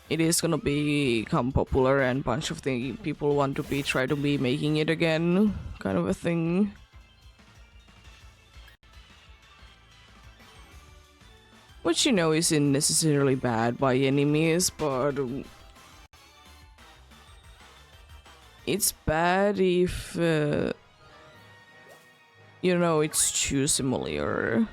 it is gonna become popular and a bunch of the people want to be try to be making it again, kind of a thing. Which, you know, isn't necessarily bad by any means, but it's bad if you know, it's too similar.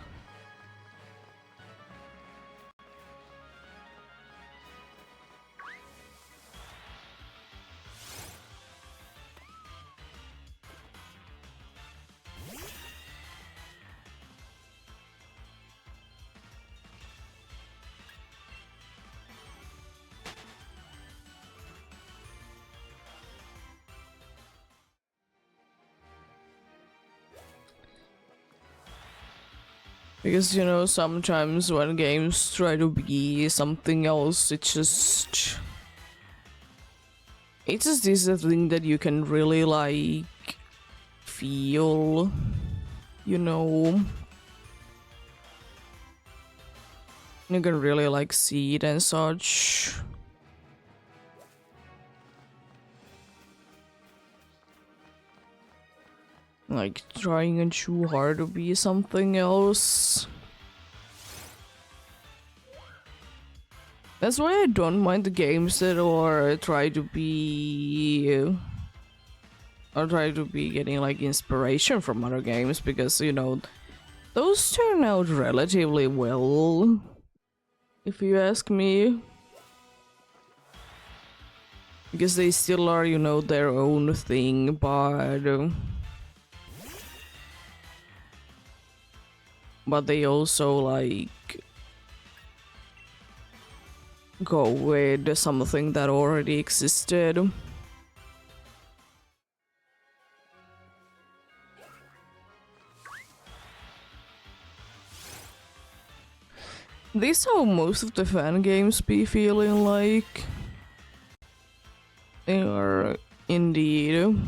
Because, you know, sometimes when games try to be something else, it's just this a thing that you can really like feel, you know. You can really like see it and such. Like trying too hard to be something else. That's why I don't mind the games that are try to be I'll try to be getting like inspiration from other games because, you know, those turn out relatively well, if you ask me. Because they still are, you know, their own thing, but they also like go with something that already existed. This how most of the fan games be feeling like. They are indeed.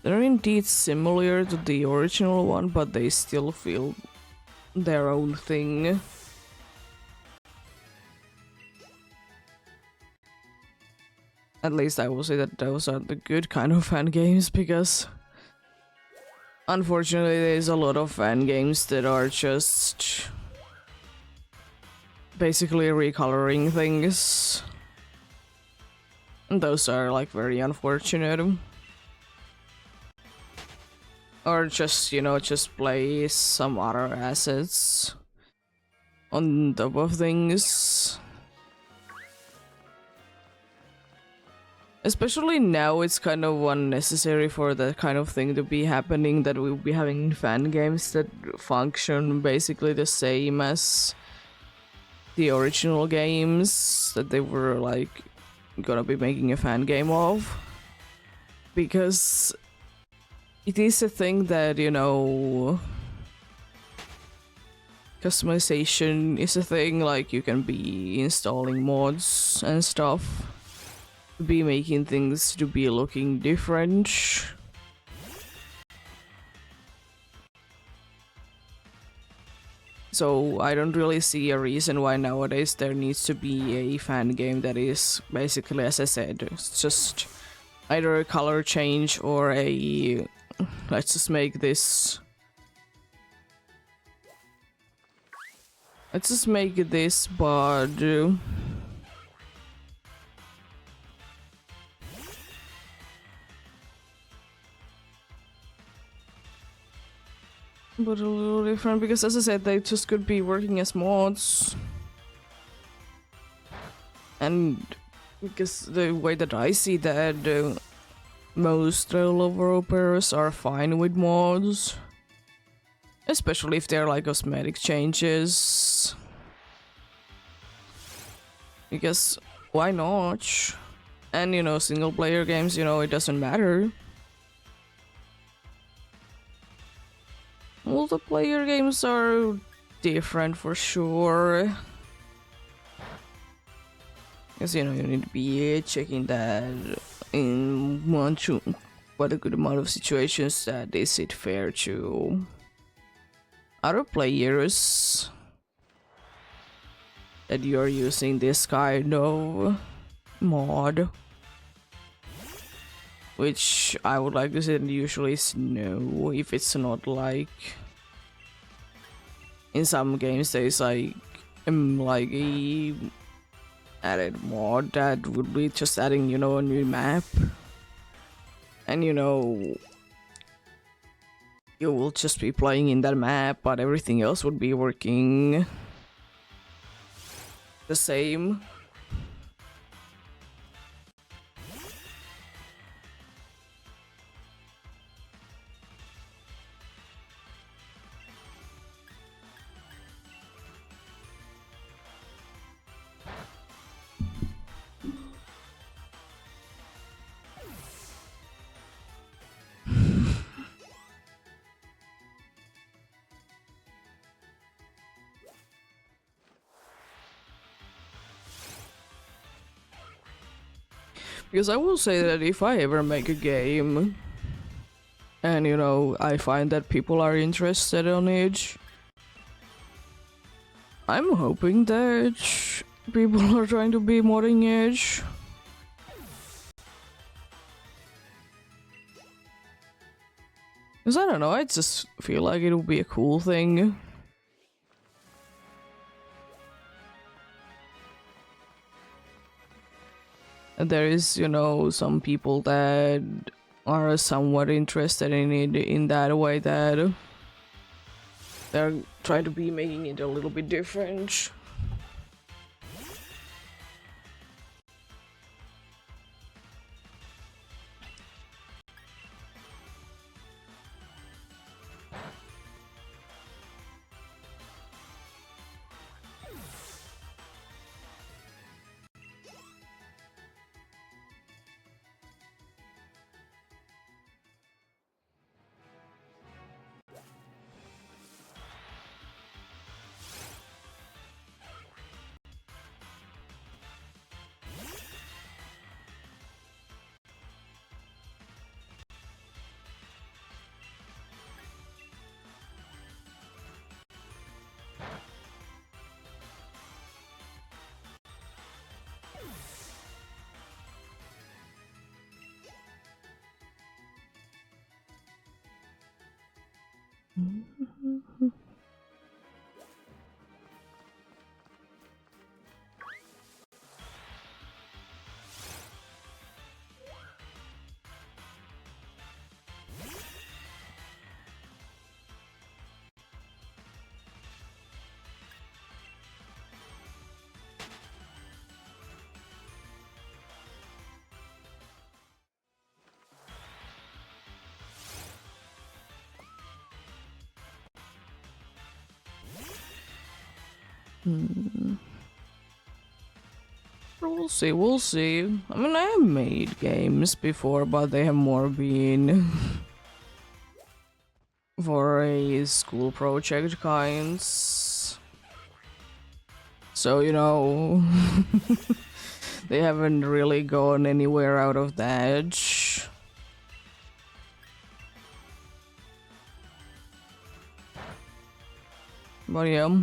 They're indeed similar to the original one, but they still feel their own thing. At least I will say that those are the good kind of fan games, because unfortunately there's a lot of fan games that are just basically recoloring things. And those are like very unfortunate. Or just, you know, just play some other assets on top of things. Especially now, it's kind of unnecessary for that kind of thing to be happening, that we'll be having fan games that function basically the same as the original games that they were like gonna be making a fan game of. Because it is a thing that, you know, customization is a thing, like you can be installing mods and stuff, be making things to be looking different. So I don't really see a reason why nowadays there needs to be a fan game that is basically, as I said, it's just either a color change or a let's just make this but a little different, because as I said, they just could be working as mods. And because the way that I see that, most developers are fine with mods. Especially if they're like cosmetic changes. Because why not? And you know, single player games, you know, it doesn't matter. Multiplayer games are different for sure. Because, you know, you need to be checking that in quite a good amount of situations, that is it fair to other players that you're using this kind of mod. Which I would like to say usually is no, if it's not like in some games there's like a added mod that would be just adding, you know, a new map, and you know, you will just be playing in that map, but everything else would be working the same. Because I will say that if I ever make a game and, you know, I find that people are interested on it, I'm hoping that people are trying to be modding it. Because I don't know, I just feel like it would be a cool thing. there is, you know, some people that are somewhat interested in it in that way, that they're trying to be making it a little bit different. We'll see, we'll see. I mean, I have made games before, but they have more been for a school project kinds. So, you know, they haven't really gone anywhere out of that. But yeah.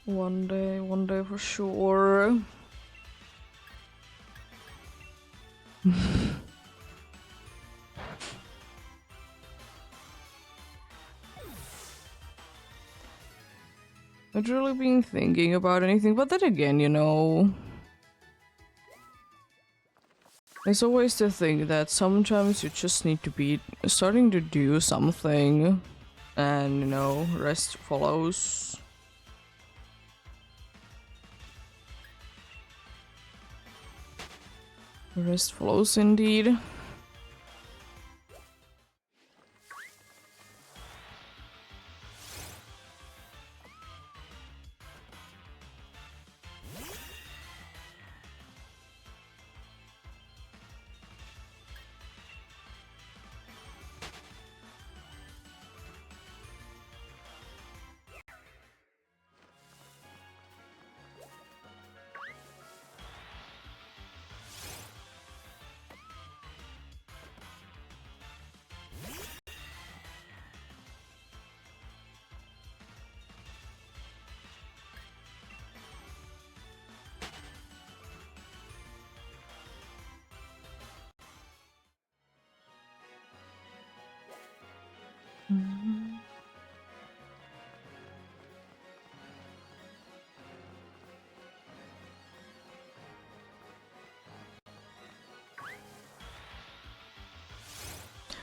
One day for sure. Not really been thinking about anything, but then again, you know, there's always the thing that sometimes you just need to be starting to do something, and you know, rest follows. Rest follows indeed.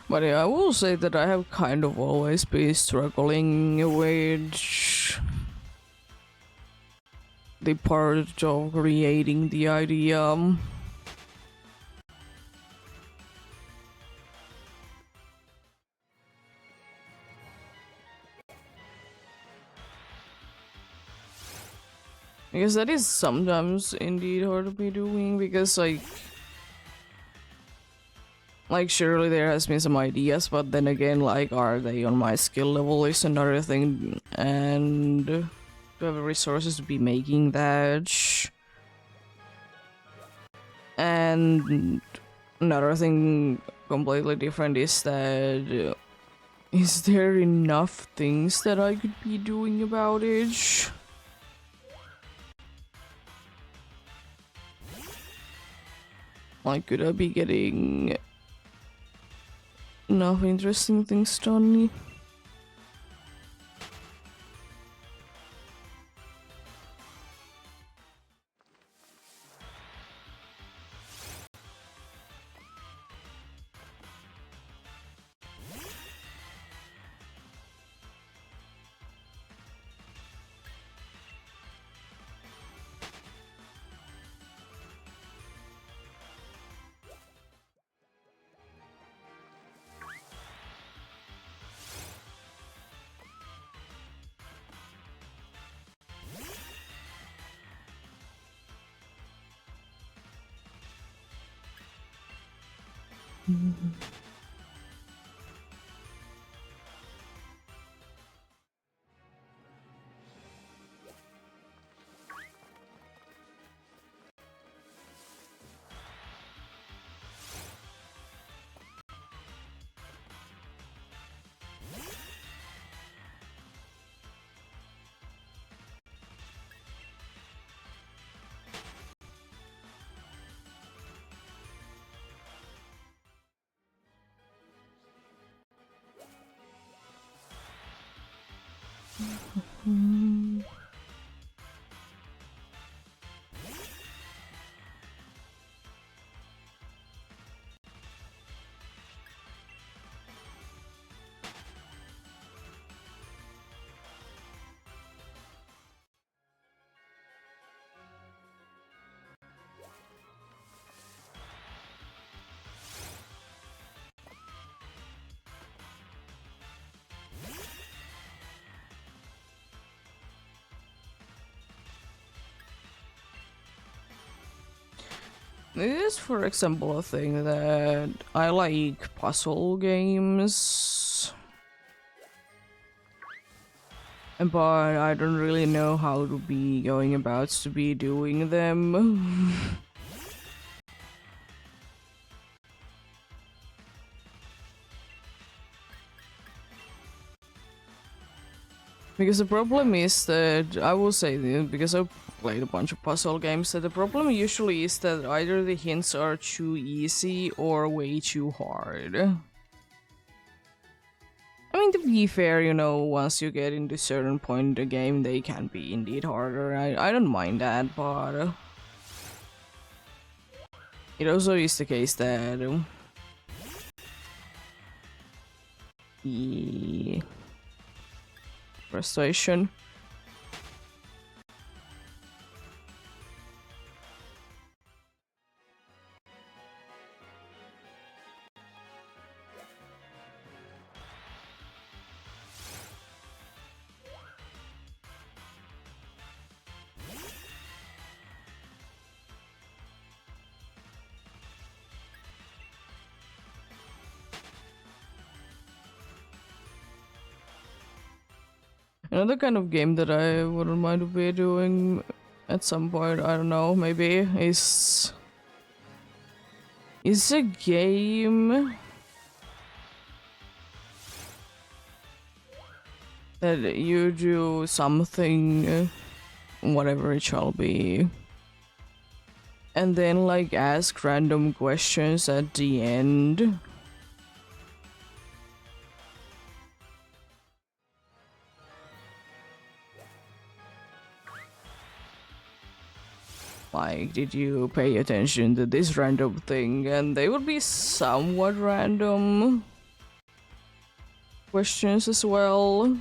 But yeah, I will say that I have kind of always been struggling with the part of creating the idea. Because that is sometimes indeed hard to be doing, because like surely there has been some ideas, but then again, like, are they on my skill level is another thing, and do I have the resources to be making that? And another thing completely different is that is there enough things that I could be doing about it? Like, could I be getting enough interesting things done? This is, for example, a thing that I like puzzle games, but I don't really know how to be going about to be doing them. Because the problem is that, I will say, because I've played a bunch of puzzle games, that the problem usually is that either the hints are too easy or way too hard. I mean, to be fair, you know, once you get into a certain point in the game, they can be indeed harder. I don't mind that, but it also is the case that the frustration. Another kind of game that I wouldn't mind to be doing at some point, I don't know, maybe, is a game that you do something, whatever it shall be, and then like ask random questions at the end. Like, did you pay attention to this random thing? And they would be somewhat random questions as well.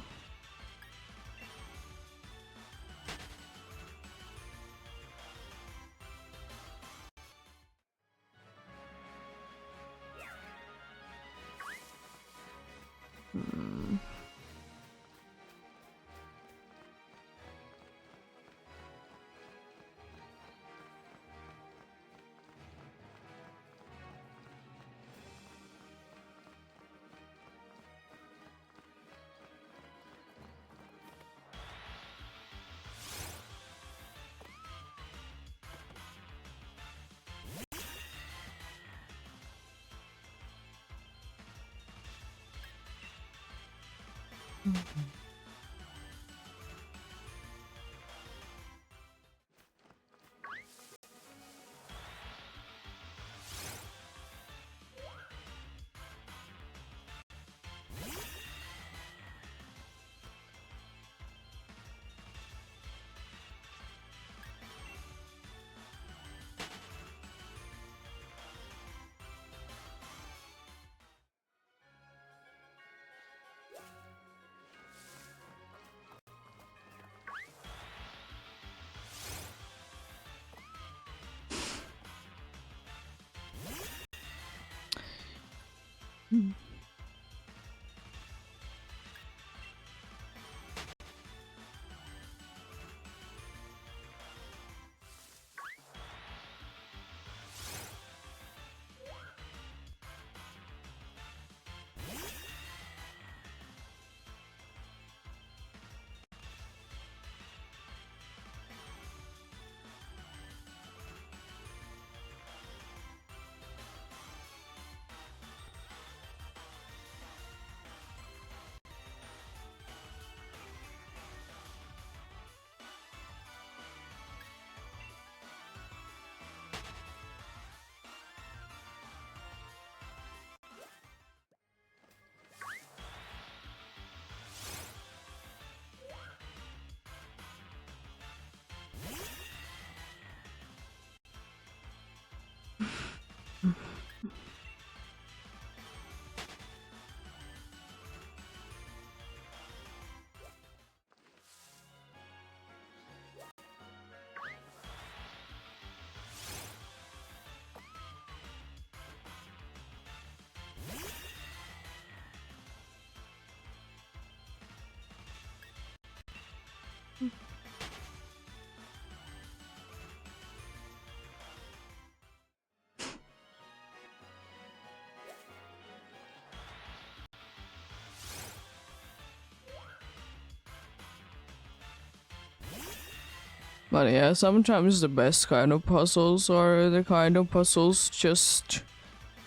But yeah, sometimes the best kind of puzzles are the kind of puzzles just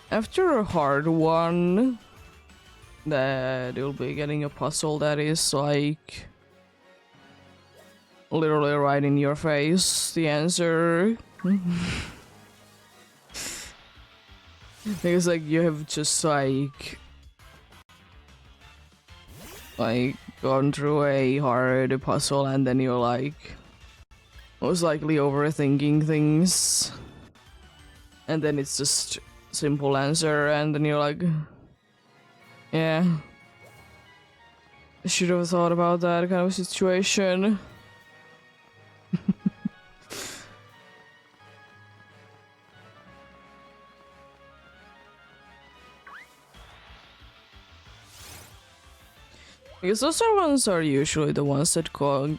after a hard one that you'll be getting a puzzle that is like literally right in your face, the answer. Because like you have just like gone through a hard puzzle and then you're like most likely overthinking things, and then it's just simple answer and then you're like, yeah, I should have thought about that kind of situation. Because those ones are usually the ones that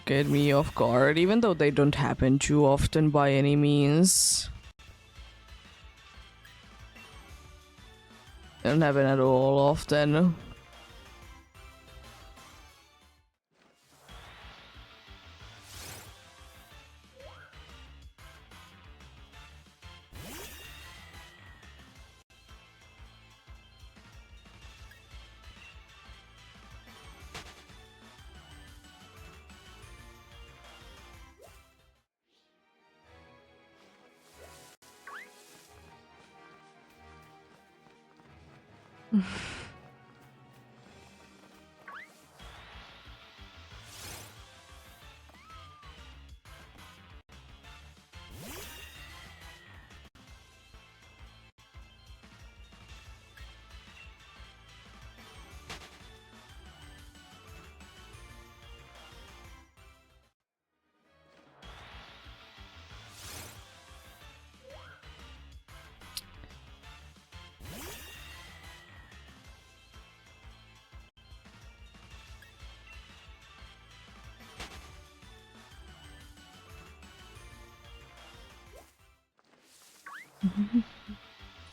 get me off guard, even though they don't happen too often by any means. They don't happen at all often.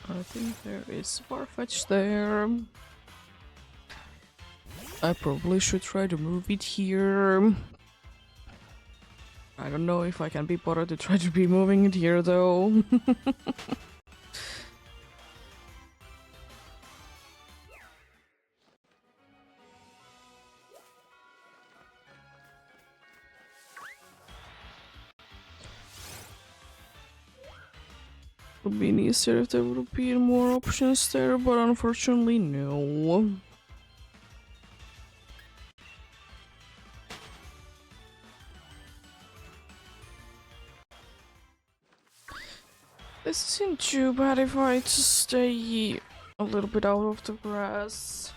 I think there is Farfetch there. I probably should try to move it here. I don't know if I can be bothered to try to be moving it here though. Would be easier if there would be more options there, but unfortunately no. This isn't too bad if I just stay a little bit out of the grass.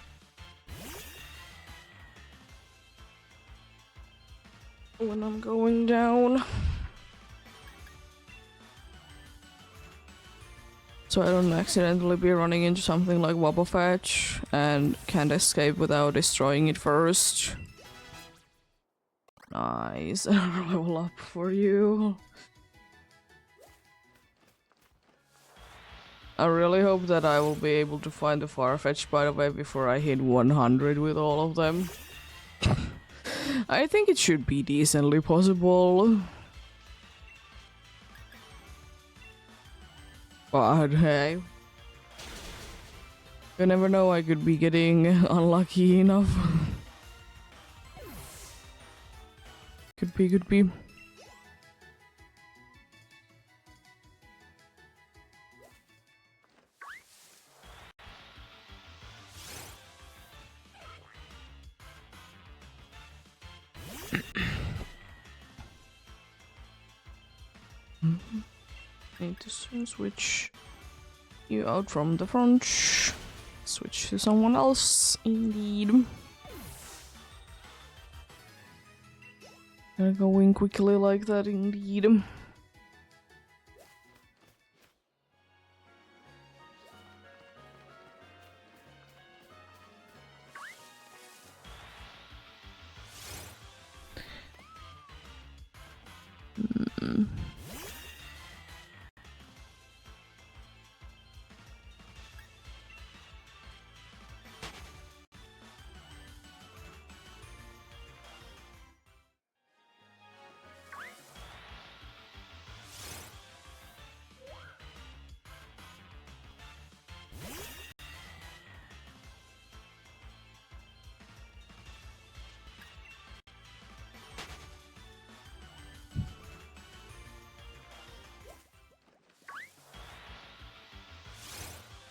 When I'm going down. So I don't accidentally be running into something like Wobbuffetch and can't escape without destroying it first. Nice, level up for you. I really hope that I will be able to find the Farfetch, by the way, before I hit 100 with all of them. I think it should be decently possible. But hey, you never know, I could be getting unlucky enough. Could be. Need to switch you out from the front. Switch to someone else, indeed. Gonna go in quickly like that, indeed.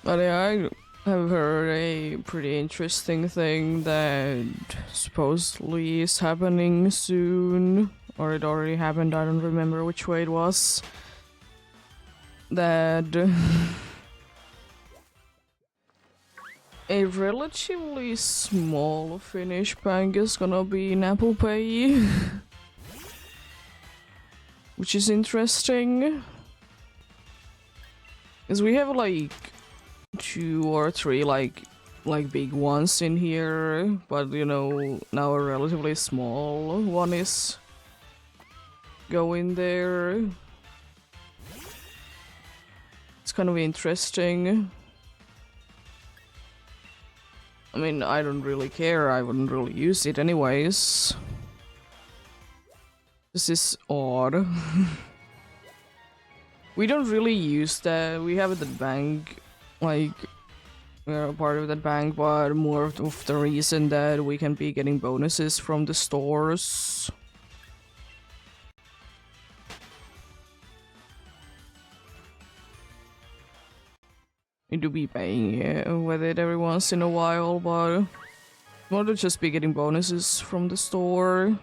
But yeah, I have heard a pretty interesting thing that supposedly is happening soon, or it already happened, I don't remember which way it was. That a relatively small Finnish bank is gonna be in Apple Pay. Which is interesting. Because we have like 2 or 3 like big ones in here, but you know, now a relatively small one is going there. It's kind of interesting. I mean, I don't really care, I wouldn't really use it anyways. This is odd. We don't really use that, we have it at bank, like, we're a part of that bank, but more of the reason that we can be getting bonuses from the stores. We do be paying with it every once in a while, but more to just be getting bonuses from the store.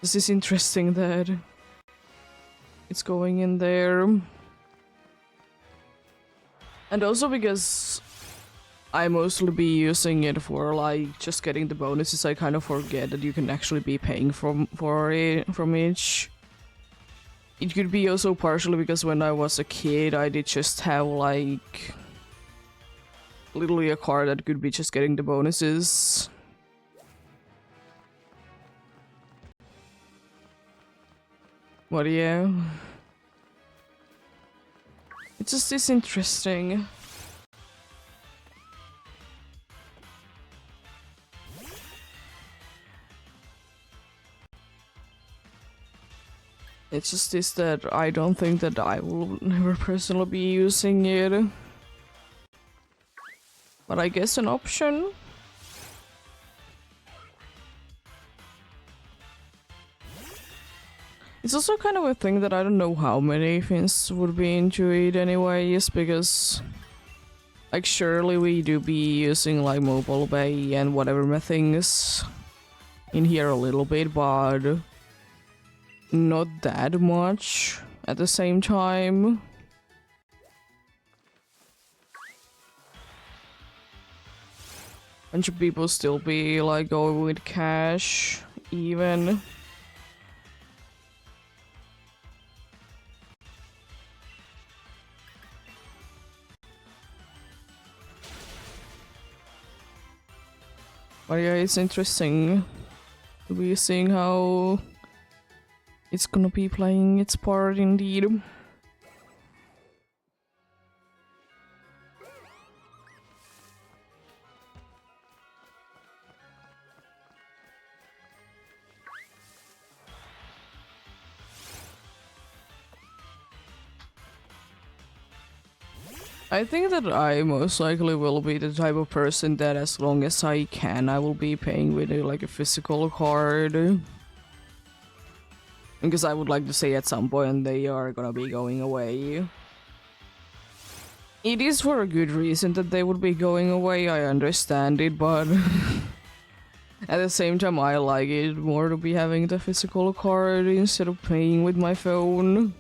This is interesting that it's going in there. And also because I mostly be using it for like just getting the bonuses, I kind of forget that you can actually be paying from each. It could be also partially because when I was a kid I did just have like literally a card that could be just getting the bonuses. But yeah, it just is interesting. It's just this that I don't think that I will never personally be using it. But I guess an option. It's also kind of a thing that I don't know how many Finns would be into it anyways, because like surely we do be using like mobile pay and whatever things in here a little bit, but not that much at the same time. Bunch of people still be like going with cash even. But yeah, it's interesting to be seeing how it's gonna be playing its part indeed. I think that I most likely will be the type of person that as long as I can, I will be paying with like a physical card. Because I would like to say at some point they are gonna be going away. It is for a good reason that they would be going away, I understand it, but at the same time I like it more to be having the physical card instead of paying with my phone.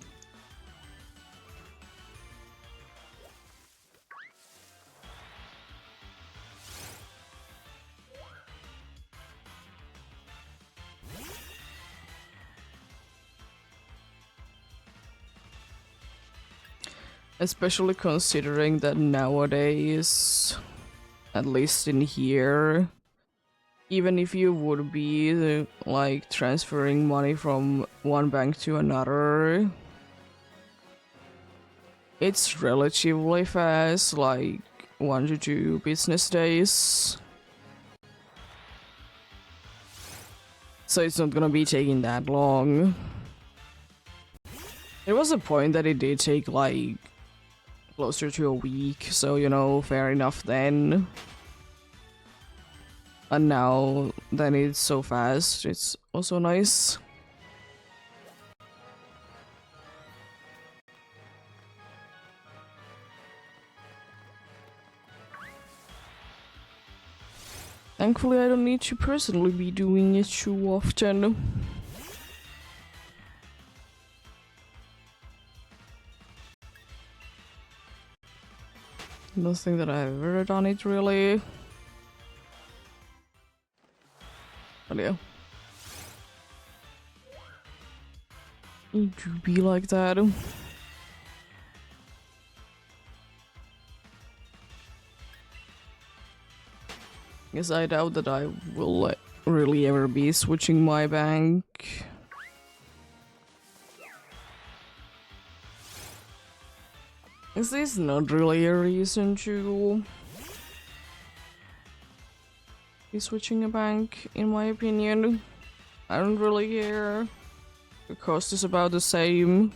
Especially considering that nowadays, at least in here, even if you would be like transferring money from one bank to another, it's relatively fast, like 1 to 2 business days. So it's not gonna be taking that long. There was a point that it did take like closer to a week, so you know, fair enough then. And now that it's so fast, it's also nice. Thankfully, I don't need to personally be doing it too often. Nothing that I've ever done it really. But yeah. It do be like that. Guess I doubt that I will really ever be switching my bank. Is this not really a reason to be switching a bank, in my opinion? I don't really care. The cost is about the same.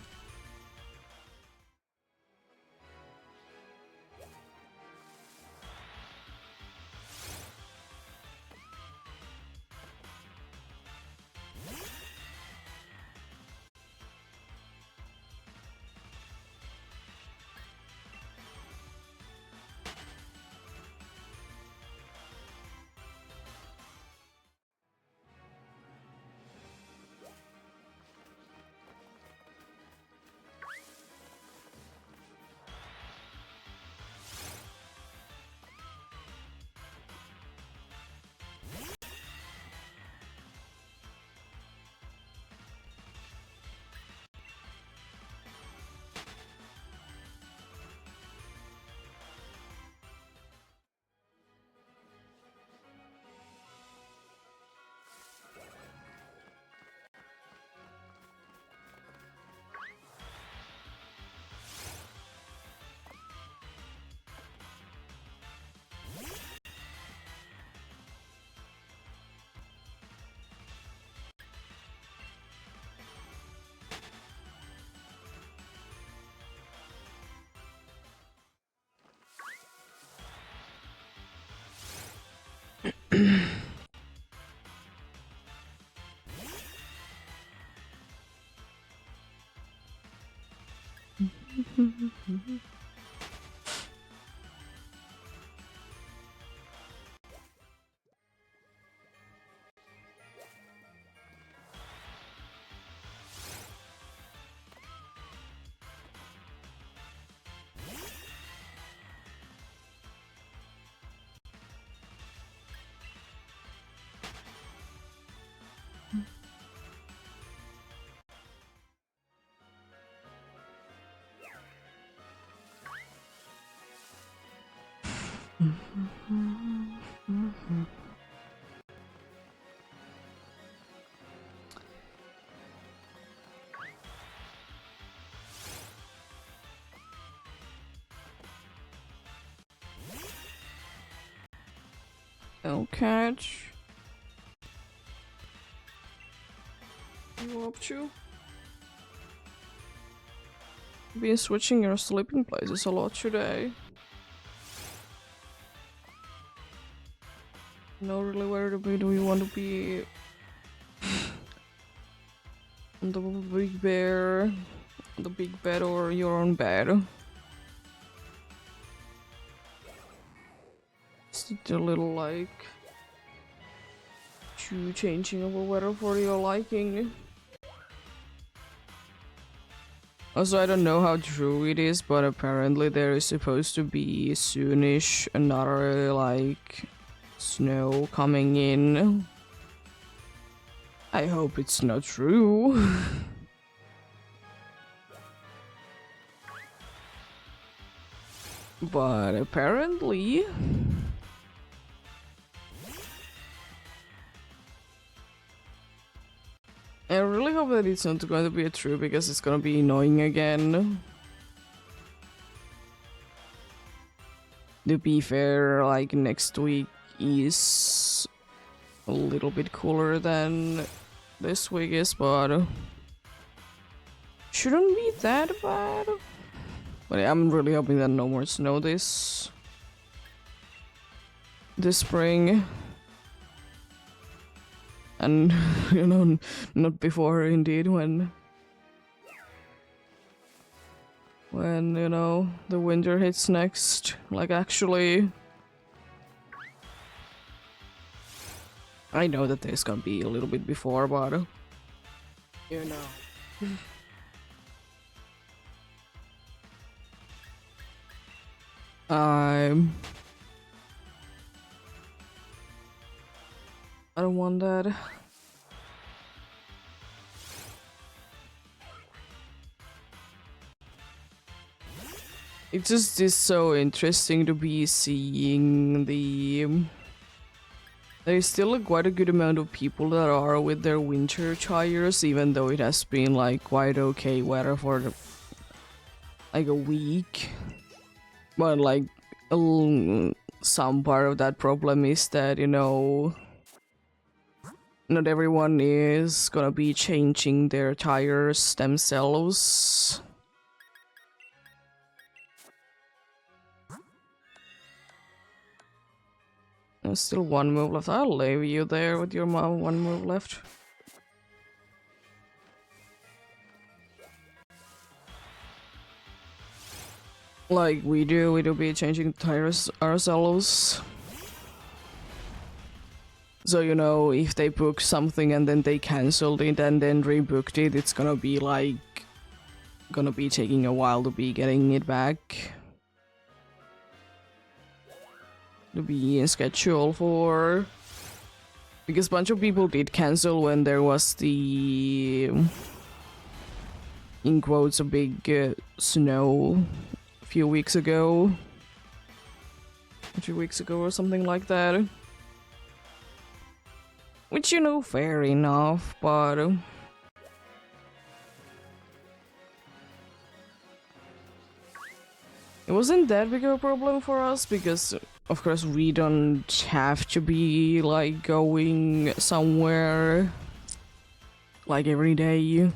No catch. You up to? Been switching your sleeping places a lot today. Know really where to be. Do you want to be on the big bear, the big bed, or your own bed? Is it a little like too changing of a weather for your liking? Also, I don't know how true it is, but apparently there is supposed to be soonish another like snow coming in. I hope it's not true. But apparently really hope that it's not going to be true because it's gonna be annoying again. To be fair, like next week is a little bit cooler than this week is, but shouldn't be that bad. But yeah, I'm really hoping that no more snow this spring. And, you know, not before, indeed, when, you know, the winter hits next. Like, actually, I know that there's gonna be a little bit before, but, you know. I don't want that. It just is so interesting to be seeing there's still quite a good amount of people that are with their winter tires, even though it has been like quite okay weather for like a week. But like some part of that problem is that, you know, not everyone is gonna be changing their tires themselves. There's still one move left. I'll leave you there with your mom. One move left. Like we do be changing tires ourselves. So, you know, if they book something and then they cancelled it and then rebooked it, it's gonna be like gonna be taking a while to be getting it back. To be in schedule for, because a bunch of people did cancel when there was the in quotes a big snow a few weeks ago, 2 weeks ago or something like that, which, you know, fair enough, but it wasn't that big of a problem for us because, of course, we don't have to be like going somewhere like every day.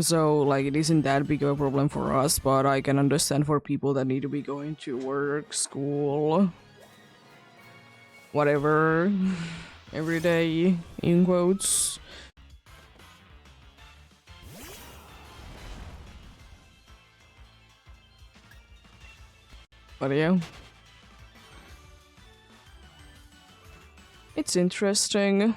So, like, it isn't that big of a problem for us, but I can understand for people that need to be going to work, school, whatever, every day, in quotes. But yeah. It's interesting.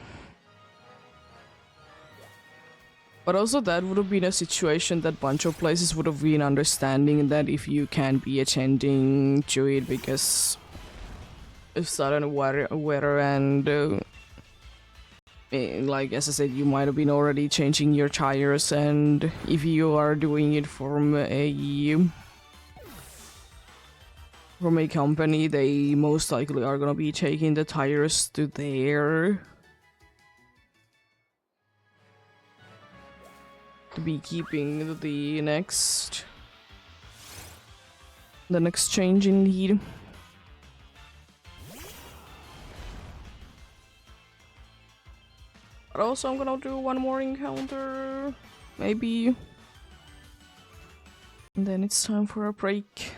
But also that would have been a situation that bunch of places would have been understanding that if you can't be attending to it because of sudden weather and like as I said, you might have been already changing your tires, and if you are doing it from a company, they most likely are gonna be taking the tires to there to be keeping the next change in heat. But also I'm gonna do one more encounter, maybe, and then it's time for a break.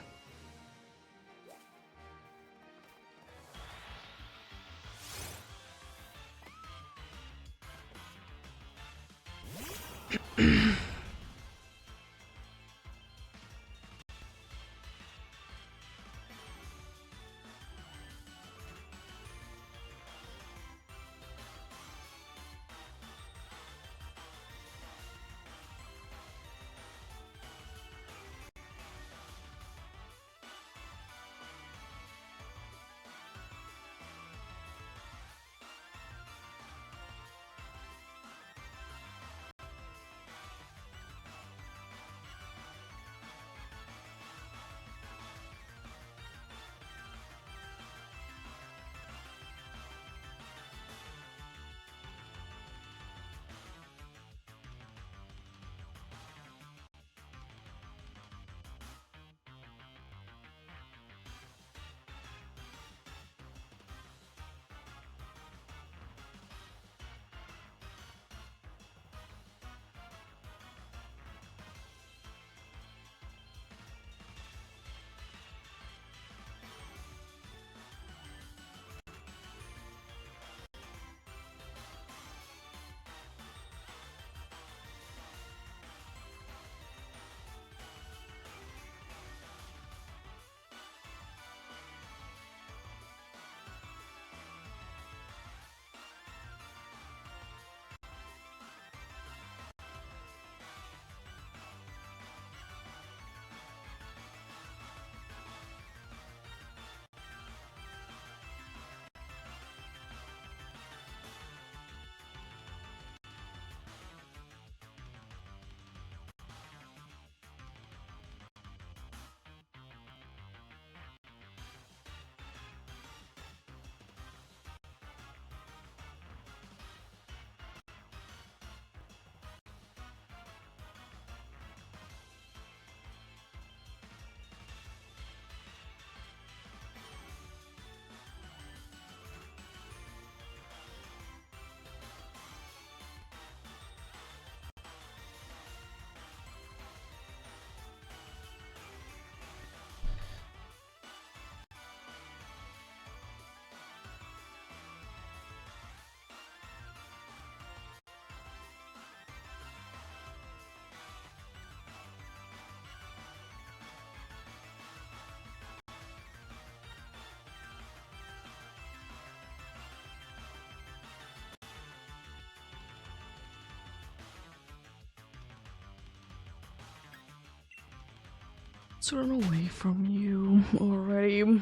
Let's run away from you already.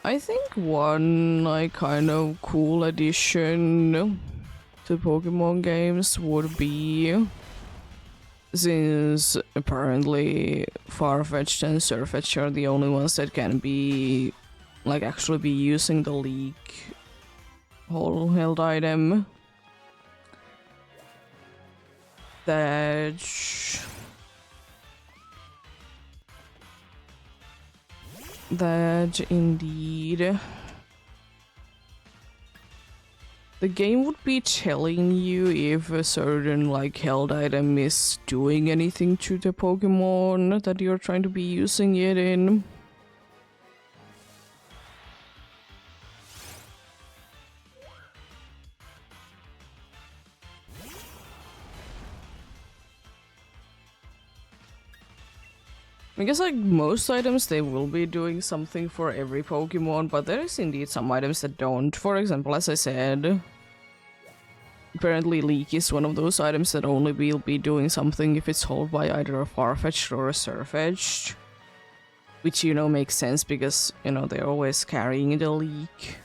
I think one like kind of cool addition to Pokemon games would be, since apparently Farfetch'd and Surfetch'd are the only ones that can be like actually be using the leak whole held item, that indeed the game would be telling you if a certain like held item is doing anything to the Pokemon that you're trying to be using it in. I guess like most items they will be doing something for every Pokemon, but there is indeed some items that don't. For example, as I said, apparently Leak is one of those items that only will be doing something if it's held by either a Farfetch'd or a Surfetch'd. Which, you know, makes sense because, you know, they're always carrying the Leak.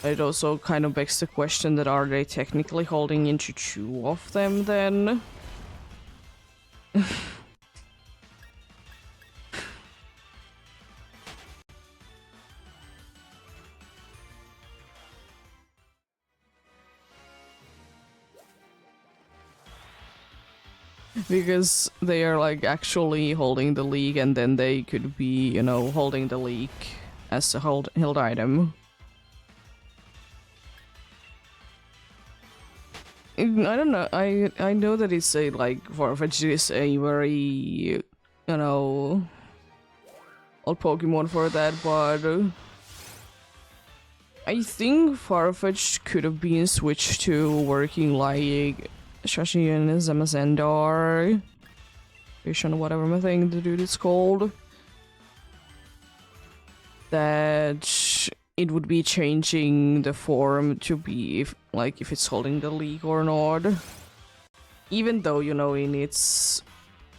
It also kind of begs the question that are they technically holding into two of them then? Because they are like actually holding the leak and then they could be, you know, holding the leak as a held item. I don't know, I know that it's a like Farfetch'd is a very, you know, old Pokemon for that, but I think Farfetch'd could have been switched to working like Shashi and Zamazendar, Vision, whatever my thing the dude is called. That it would be changing the form to be if it's holding the leak or not. Even though, you know, in its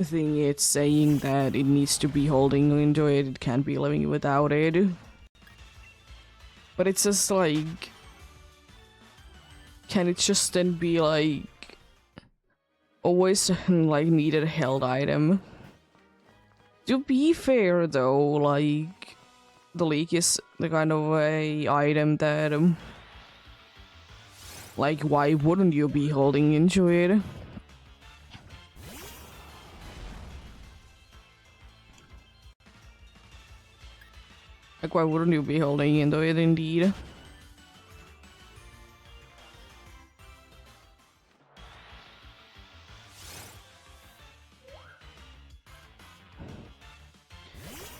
thing it's saying that it needs to be holding into it, it can't be living without it. But it's just like, can it just then be like always like needed held item? To be fair though, like, the leak is the kind of a item that, like, why wouldn't you be holding into it? Like, why wouldn't you be holding into it indeed?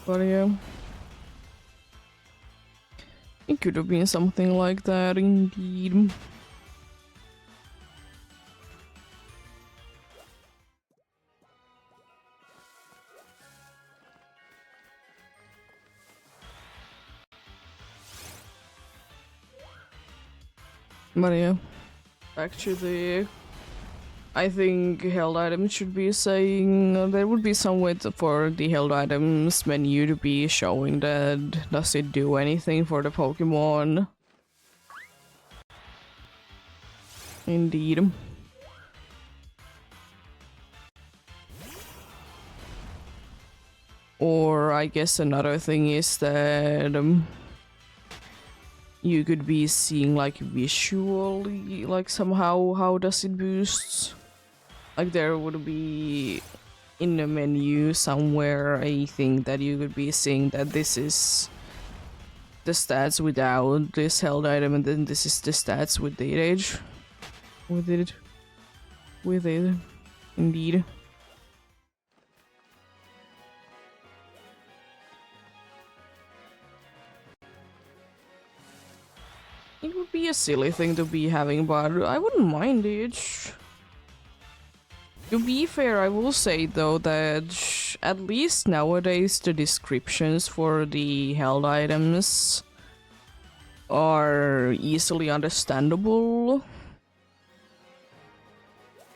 But yeah. It could have been something like that indeed. But yeah, back to the... I think held items should be saying there would be some way for the held items menu to be showing that does it do anything for the Pokemon. Indeed. Or I guess another thing is that you could be seeing like visually, like somehow how does it boost. Like there would be in the menu somewhere a thing that you could be seeing that this is the stats without this held item and then this is the stats with the age. With it. Indeed. It would be a silly thing to be having, but I wouldn't mind it. To be fair, I will say though that at least nowadays the descriptions for the held items are easily understandable.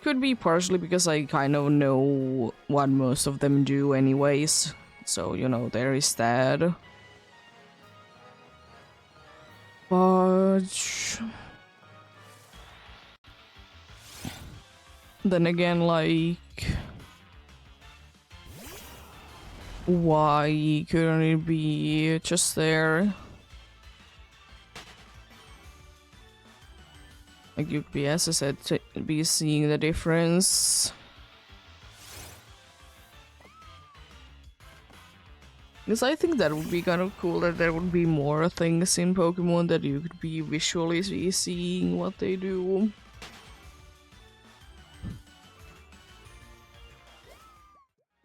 Could be partially because I kind of know what most of them do anyways. So, you know, there is that. But then again, like, why couldn't it be just there? Like, you'd be, as I said, be seeing the difference. Because I think that would be kind of cool that there would be more things in Pokemon that you could be visually seeing what they do.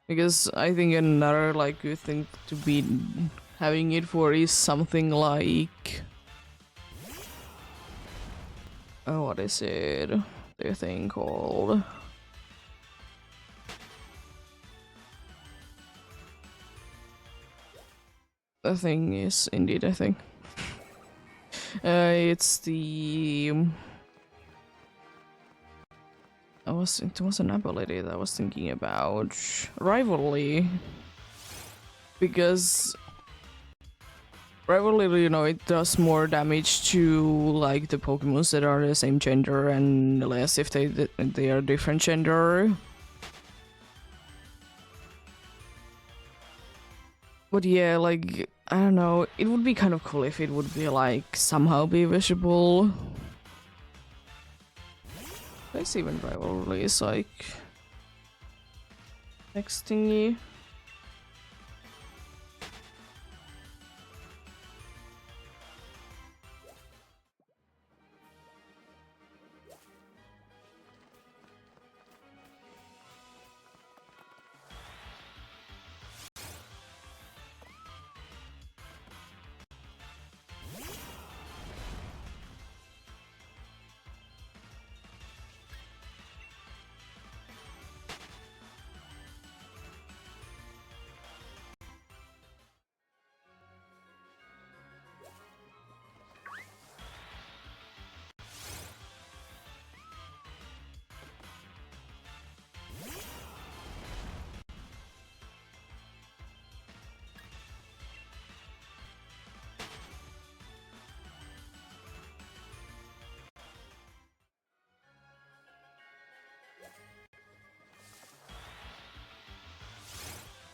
Because I think another like good thing to be having it for is something like... Oh, what is it? The thing called... The thing is indeed a thing. It's the... it was an ability that I was thinking about. Rivalry. Because Rivalry, you know, it does more damage to like the Pokemons that are the same gender and less if they are different gender. But yeah, like, I don't know, it would be kind of cool if it would be like somehow be visible. There's even Rivalry is like next thingy.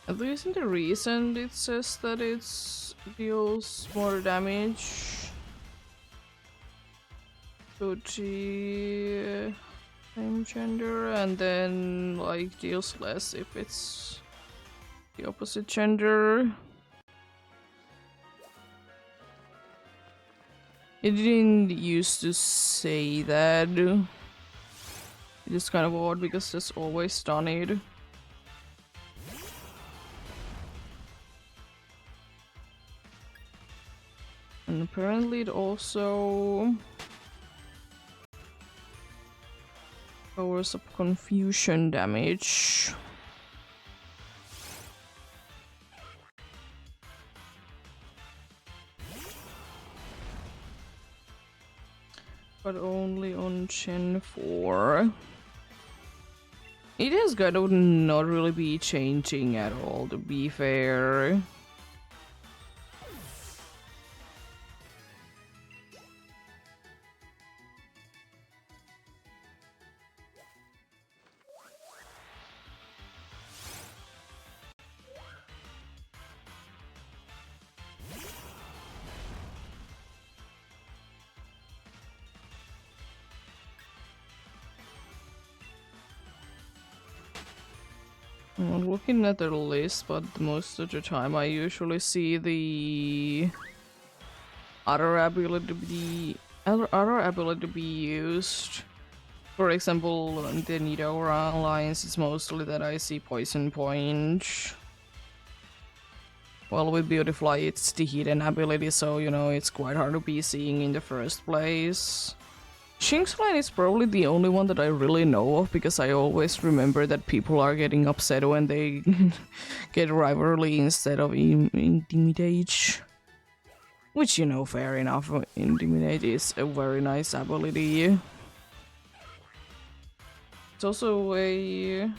At least in the recent, it says that it deals more damage to the same gender, and then like deals less if it's the opposite gender. It didn't used to say that. It is kind of odd because it's always stunned. And apparently it also powers up confusion damage. But only on Gen 4. It is going to not really be changing at all, to be fair. I'm looking at the list, but most of the time I usually see the other ability to be used. For example, the Nidoran Alliance is mostly that I see Poison Point. Well, with Beautifly it's the hidden ability, so you know it's quite hard to be seeing in the first place. Shinx Line is probably the only one that I really know of because I always remember that people are getting upset when they get Rivalry instead of Intimidate. Which, you know, fair enough, Intimidate is a very nice ability. It's also a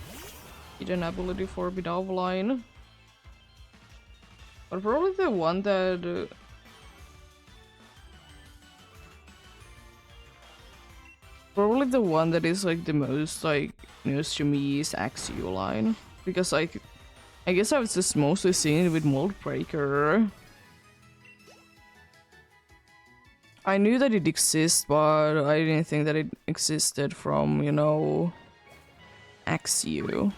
hidden ability for Line. But probably the one that is like the most like news to me is Axio Line, because like I guess I was just mostly seeing it with Mold Breaker. I knew that it exists, but I didn't think that it existed from, you know, Axio.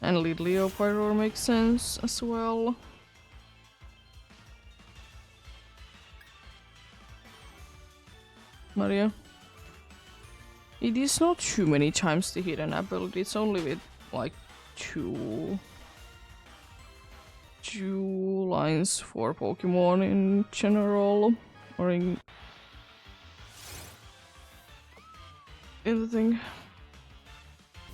And Lidleo Pyro makes sense as well. Maria. It is not too many times the hidden ability, it's only with like two lines for Pokemon in general, or in the thing.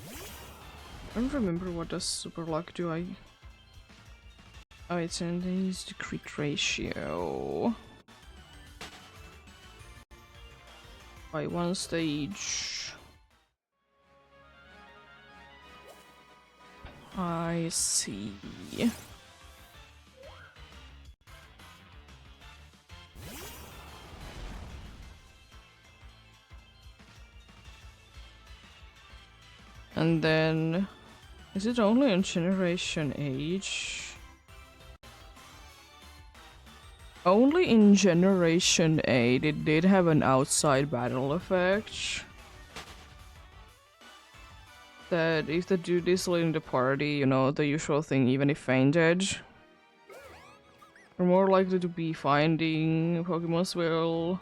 I don't remember what does Super Luck do. Oh, it's the crit ratio. By one stage. I see. And then, is it only on Generation Age? Only in Generation 8 it did have an outside battle effect. That if the dude is leading the party, you know, the usual thing, even if fainted, we're more likely to be finding Pokemon's will.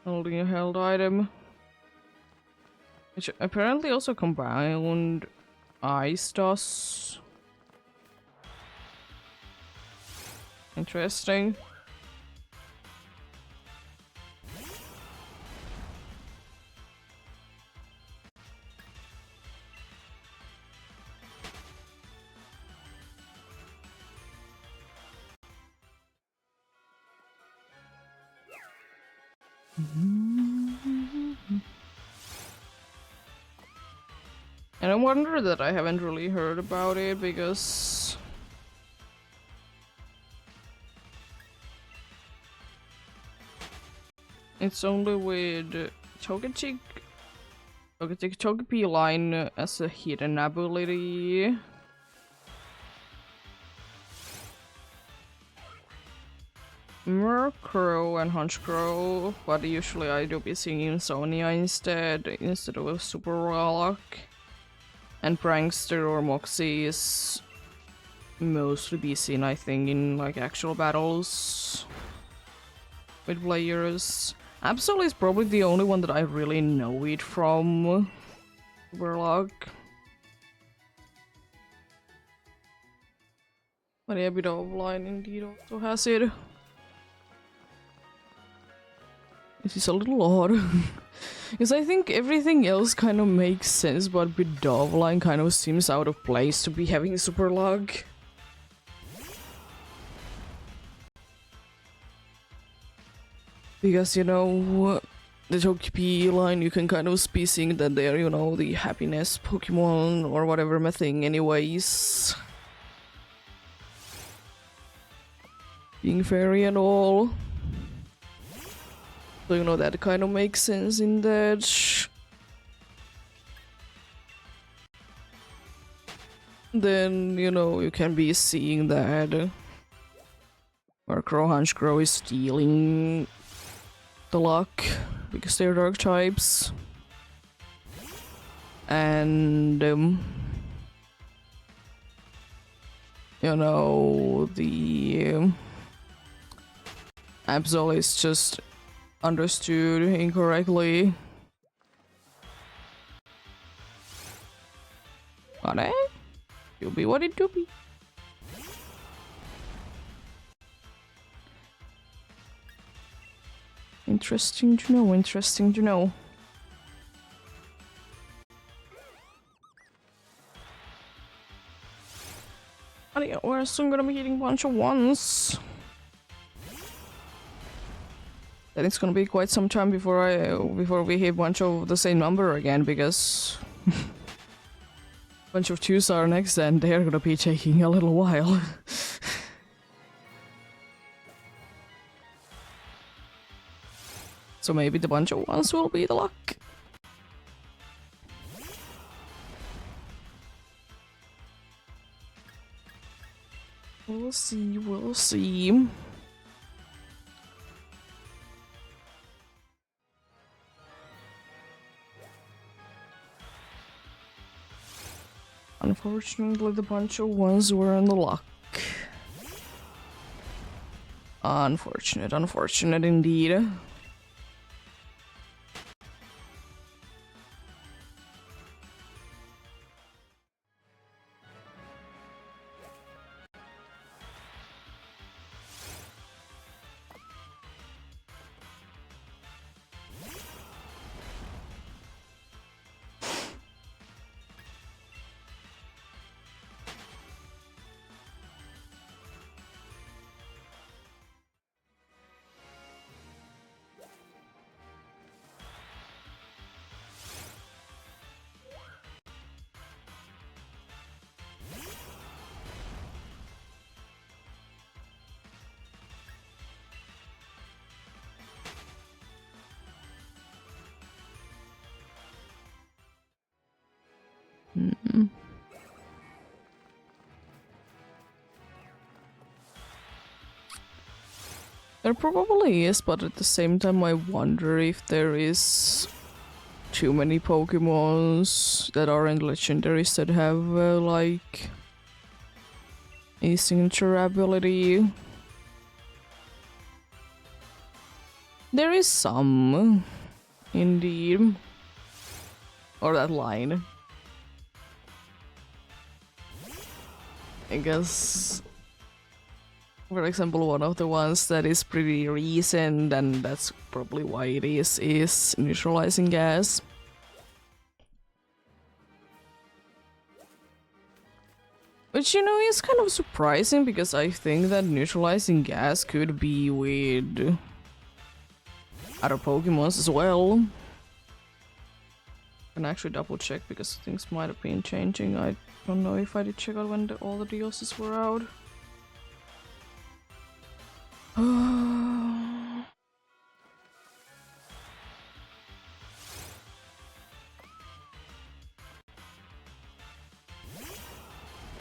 Holding a held item. Which apparently also combined Ice does. Interesting. And I wonder that I haven't really heard about it because It's only with Togetic Togepi line as a hidden ability. Murkrow and Honchkrow, but usually I do be seeing Insomnia instead of a Super Warlock. And Prankster or Moxie is mostly be seen, I think, in like actual battles with players. Absol is probably the only one that I really know it from Warlock. But yeah, bit of line indeed also has it. This is a little odd. Because I think everything else kind of makes sense, but Bidovline kind of seems out of place to be having super luck. Because, you know, the Togepi line, you can kind of be seeing that they're, you know, the happiness Pokemon or whatever my thing anyways. Being fairy and all. So, you know, that kind of makes sense in that. Then, you know, you can be seeing that Murkrow, Honchkrow is stealing the luck because they're dark types. And, you know, the Absol is just understood incorrectly. But it'll be what it do be. Interesting to know, interesting to know. But yeah, we're soon gonna be hitting a bunch of ones. Then it's gonna be quite some time before we hit a bunch of the same number again, because bunch of twos are next and they're gonna be taking a little while. So maybe the bunch of ones will be the luck. We'll see, we'll see. Unfortunately, the bunch of ones were in the luck. Unfortunate, unfortunate indeed. There probably is, but at the same time I wonder if there is too many Pokemons that aren't legendaries that have like a signature ability. There is some, indeed. Or that line. I guess, for example, one of the ones that is pretty recent, and that's probably why it is neutralizing gas. Which, you know, is kind of surprising, because I think that neutralizing gas could be with other Pokemons as well. I can actually double check, because things might have been changing. I don't know if I did check out when all the DLCs were out.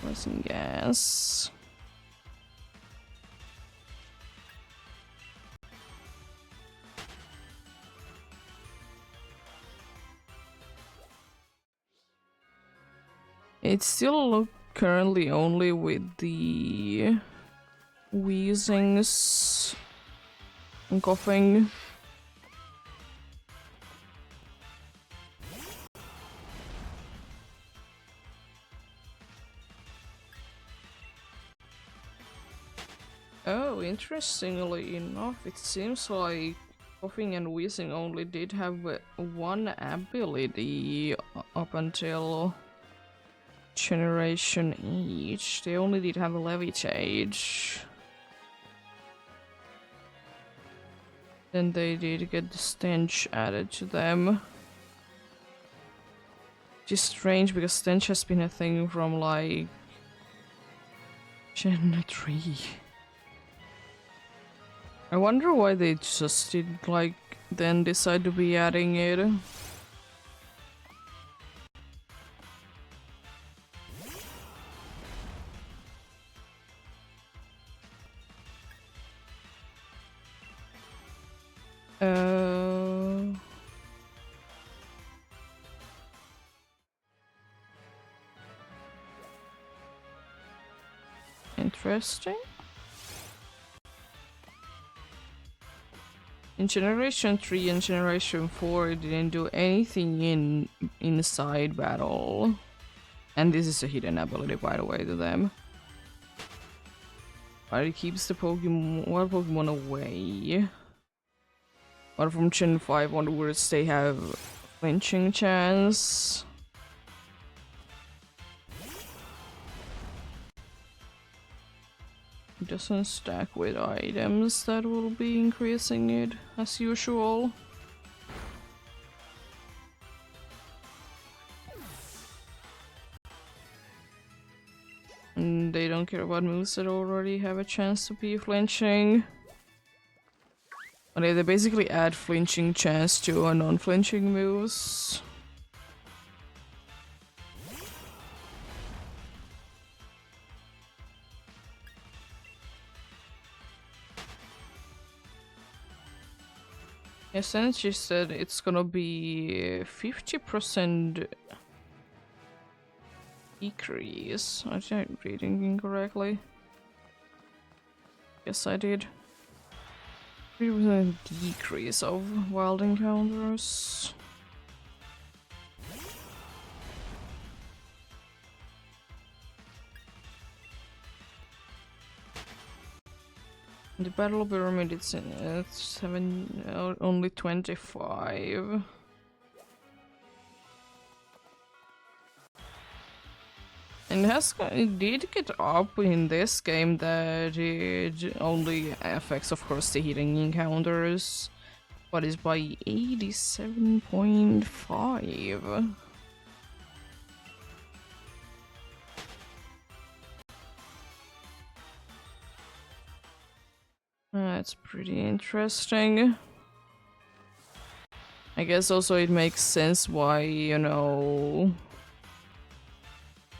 Poison gas. It's still currently only with the wheezings and coughing. Oh, interestingly enough, it seems like coughing and wheezing only did have one ability up until Generation 8. They only did have a levitate. Then they did get the stench added to them. Which is strange because stench has been a thing from like Gen 3. I wonder why they just didn't like then decide to be adding it. Interesting. In Generation 3 and Generation 4, it didn't do anything inside battle. And this is a hidden ability, by the way, to them. But it keeps the Pokemon away. But from Gen 5 onwards, they have flinching chance. It doesn't stack with items that will be increasing it, as usual. And they don't care about moves that already have a chance to be flinching. But they basically add flinching chance to a non-flinching moves. Yes, then she said it's gonna be 50% decrease. Was I reading incorrectly? Yes, I did. 50% decrease of wild encounters. The battle pyramid, it's only 25. And it did get up in this game that it only affects, of course, the hidden encounters, but is by 87.5. That's pretty interesting. I guess also it makes sense why, you know,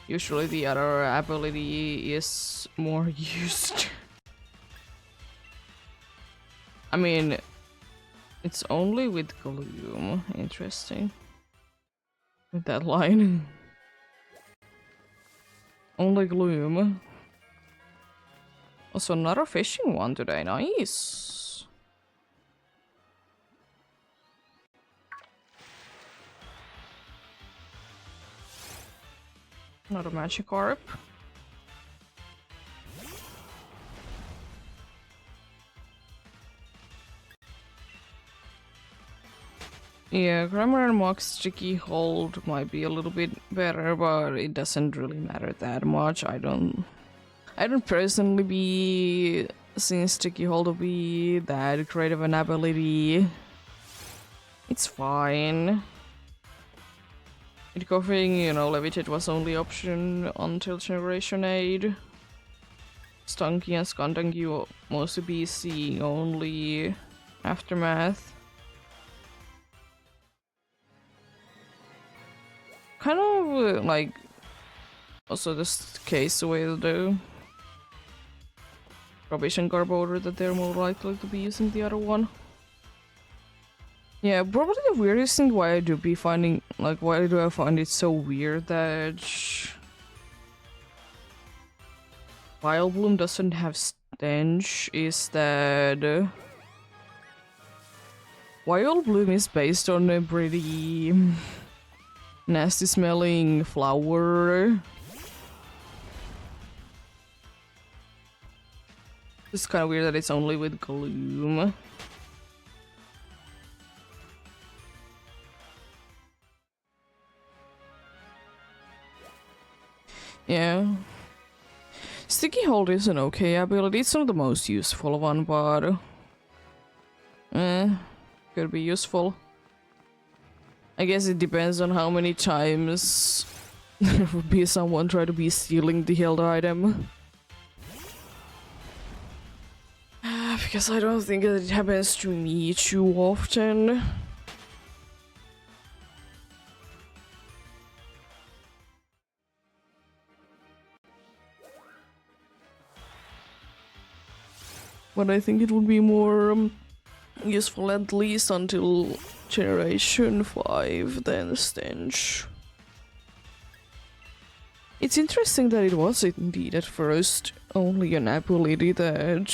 usually the other ability is more used. I mean, it's only with Gloom. Interesting. With that line. Only Gloom. Also, another fishing one today. Nice. Another Magikarp. Yeah, Grammar and Mox Sticky Hold might be a little bit better, but it doesn't really matter that much. I don't personally be seeing Sticky Hold to be that great of an ability. It's fine. It coughing, you know, Levitate was only option until Generation 8. Stunky and Skuntank you mostly be seeing only Aftermath. Kind of like Also, this case with the provision carb order that they're more likely to be using the other one. Yeah, probably the weirdest thing why I do be finding, like, why do I find it so weird that Wild Bloom doesn't have stench is that Wild Bloom is based on a pretty nasty smelling flower. It's kind of weird that it's only with Gloom. Yeah. Sticky Hold is an okay ability. It's not the most useful one, but could be useful. I guess it depends on how many times there would be someone try to be stealing the held item. Because I don't think that it happens to me too often. But I think it would be more useful at least until Generation 5 than Stench. It's interesting that it was indeed at first only an ability that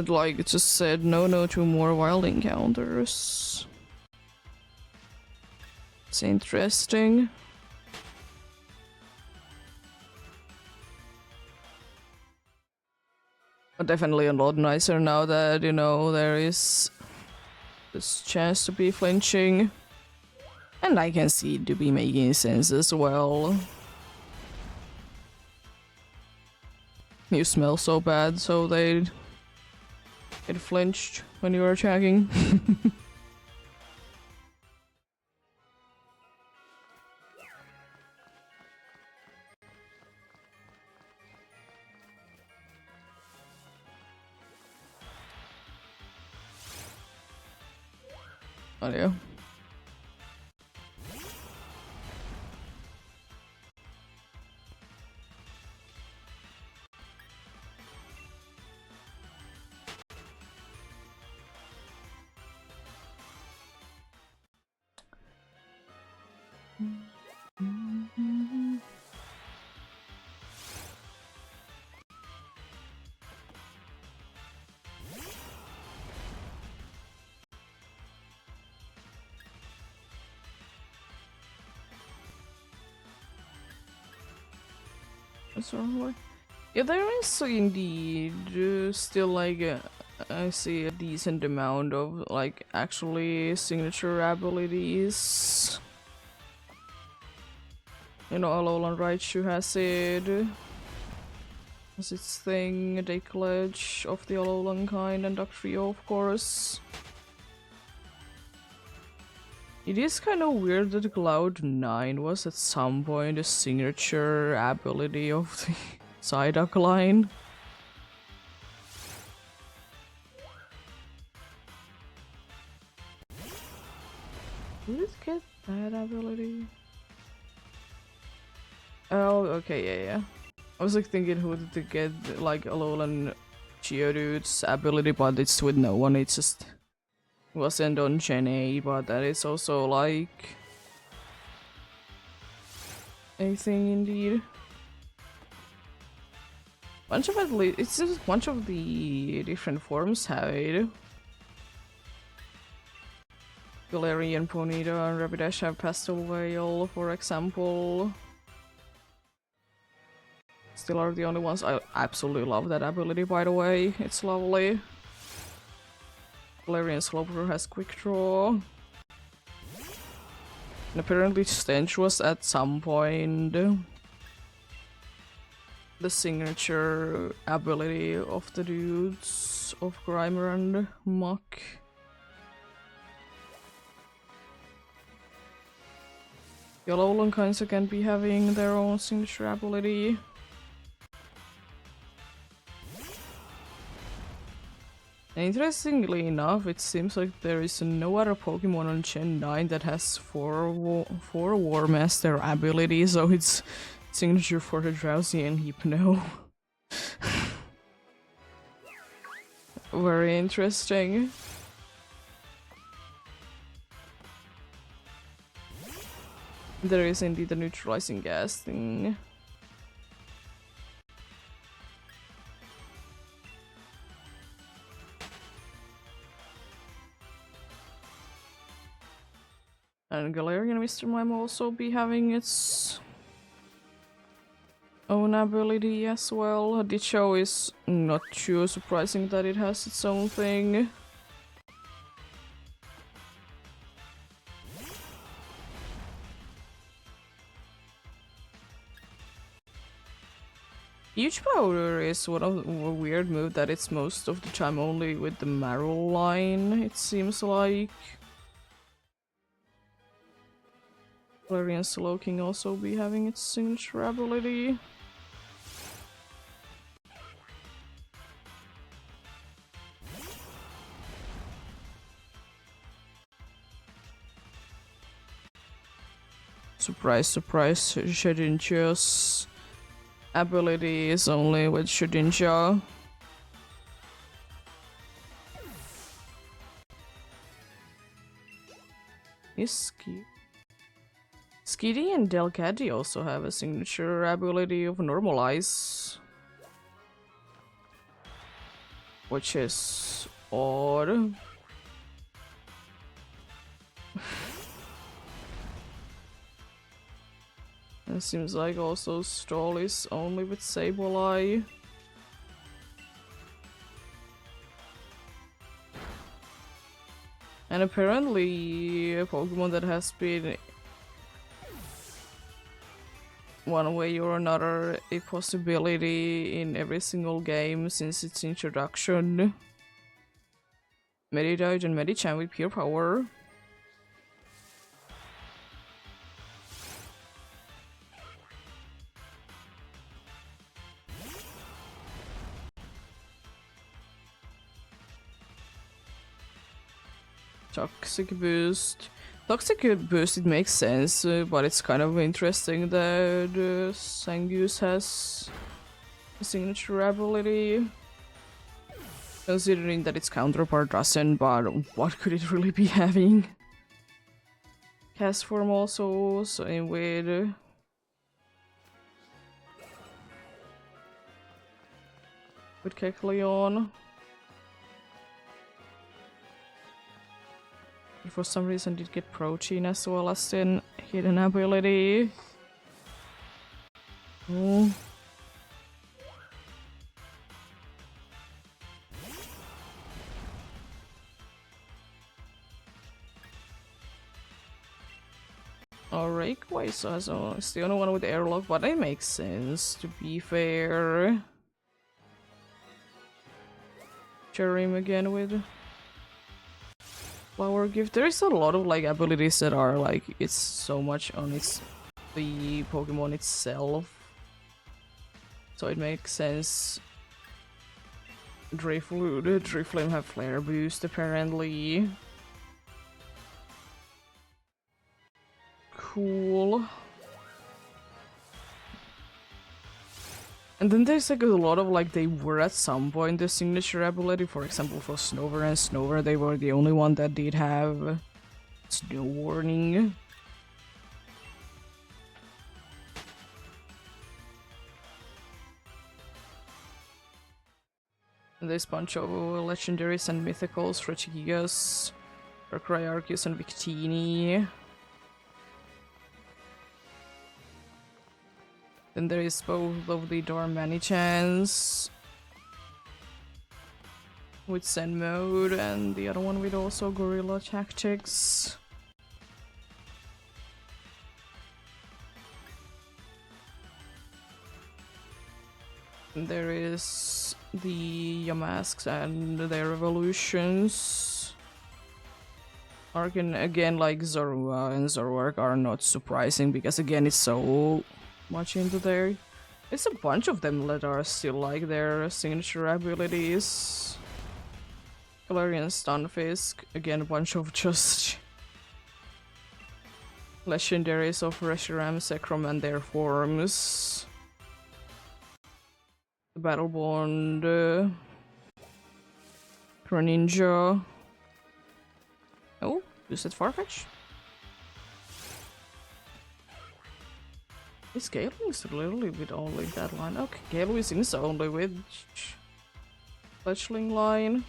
like it just said no to more wild encounters. It's interesting. But definitely a lot nicer now that, you know, there is this chance to be flinching. And I can see it to be making sense as well. You smell so bad, so they get flinched when you are attacking. Oh yeah. What's wrong with? Yeah, there is indeed still like I see a decent amount of like actually signature abilities. You know, Alolan Raichu has it. Has its thing, Decledge of the Alolan kind, and Dugtrio, of course. It is kind of weird that Cloud9 was at some point a signature ability of the Psyduck line. Did it get that ability? Oh, okay, yeah. I was like thinking who did get like Alolan Geodude's ability, but it's with no one, it's just wasn't on Gen 8, but that is also like a thing indeed. Bunch of it's just a bunch of the different forms have it. Galarian, Ponyta, and Rapidash have Pastel Veil, for example. Still are the only ones. I absolutely love that ability, by the way. It's lovely. Galarian Slowpoke has Quick Draw. And apparently Stench was at some point the signature ability of the dudes of Grimer and Muck. The Alolan kinds can be having their own signature ability. Interestingly enough, it seems like there is no other Pokemon on Gen 9 that has four War Master abilities, so it's signature for the Drowsy and Hypno. Very interesting. There is indeed a neutralizing gas thing. And Galarian Mr. Mime will also be having its own ability as well. Ditcho is not too surprising that it has its own thing. Huge Powder is one of a weird move that it's most of the time only with the Marrow line, it seems like. Galarian Slowking also be having its signature ability. Surprise, surprise, Shedinja's ability is only with Shedinja. Is Skitty and Delcatty also have a signature ability of Normalize, which is odd. It seems like also Stall is only with Sableye. And apparently a Pokemon that has been one way or another a possibility in every single game since its introduction. Meditite and Medicham with pure power. Toxic Boost. Toxic Boost, it makes sense, but it's kind of interesting that Zangoose has a signature ability. Considering that its counterpart doesn't, but what could it really be having? Cast form also, same with Kecleon. For some reason did get Protein as well as an hidden ability. Oh. Oh, Rayquaza is the only one with airlock, but it makes sense to be fair. Cherim again with Flower Gift. There is a lot of like abilities that are like it's so much on the Pokemon itself, so it makes sense. Drifloon have Flare Boost apparently. Cool. And then there's like a lot of like they were at some point the signature ability. For example, for Snover and Snover, they were the only one that did have Snow Warning. And there's a bunch of legendaries and mythicals, Regigigas, Arceus, and Victini. Then there is both of the Dormanichans with Zen mode and the other one with also Gorilla Tactics. And there is the Yamasks and their evolutions. Again, like Zorua and Zoroark are not surprising because again it's so much into there. There's a bunch of them that are still like their signature abilities. Galarian Stunfisk. Again, a bunch of just legendaries of Reshiram, Zekrom, and their forms. The Battle Bond. Greninja. Oh, you said Farfetch? Is Galewings literally with only that line? Okay, Galewings is only with Fletchling line.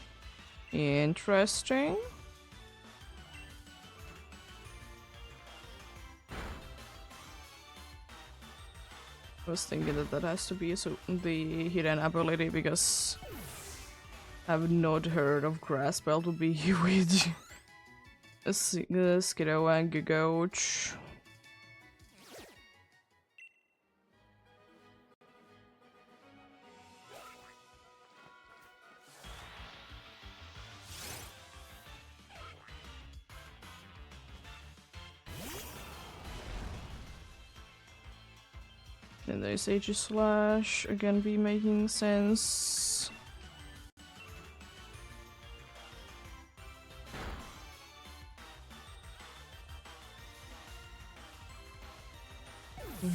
Interesting. I was thinking that that has to be the hidden ability because I've not heard of Grass Belt to be with Skiddo and Gigouch. And there's Aegislash, again be making sense.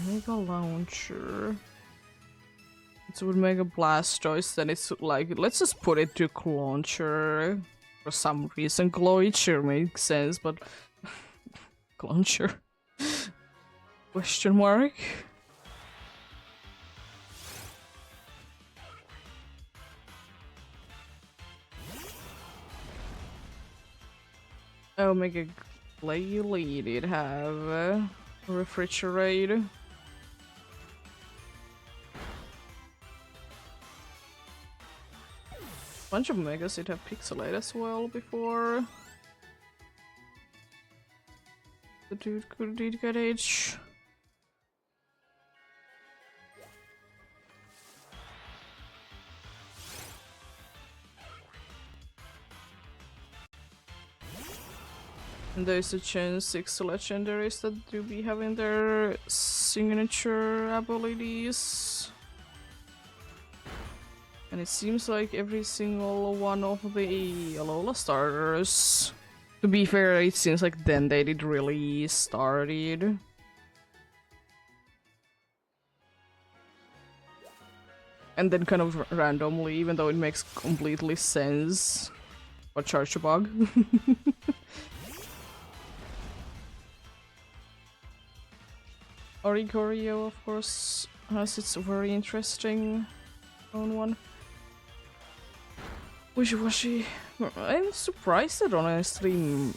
Mega Launcher. It would make a Blastoise, then it's like, let's just put it to Launcher. For some reason, Gloitcher makes sense, but Launcher? Question mark? Omega Glalie did have Refrigerate. Bunch of Megas did have Pixelate as well before. The dude could did get H. And there's a chance 6 legendaries that do be having their signature abilities. And it seems like every single one of the Alola starters. To be fair, it seems like then they did really started. And then kind of randomly, even though it makes completely sense. But Chargebug. Oricorio, of course, has its very interesting own one. Wishy-washy. I'm surprised that honestly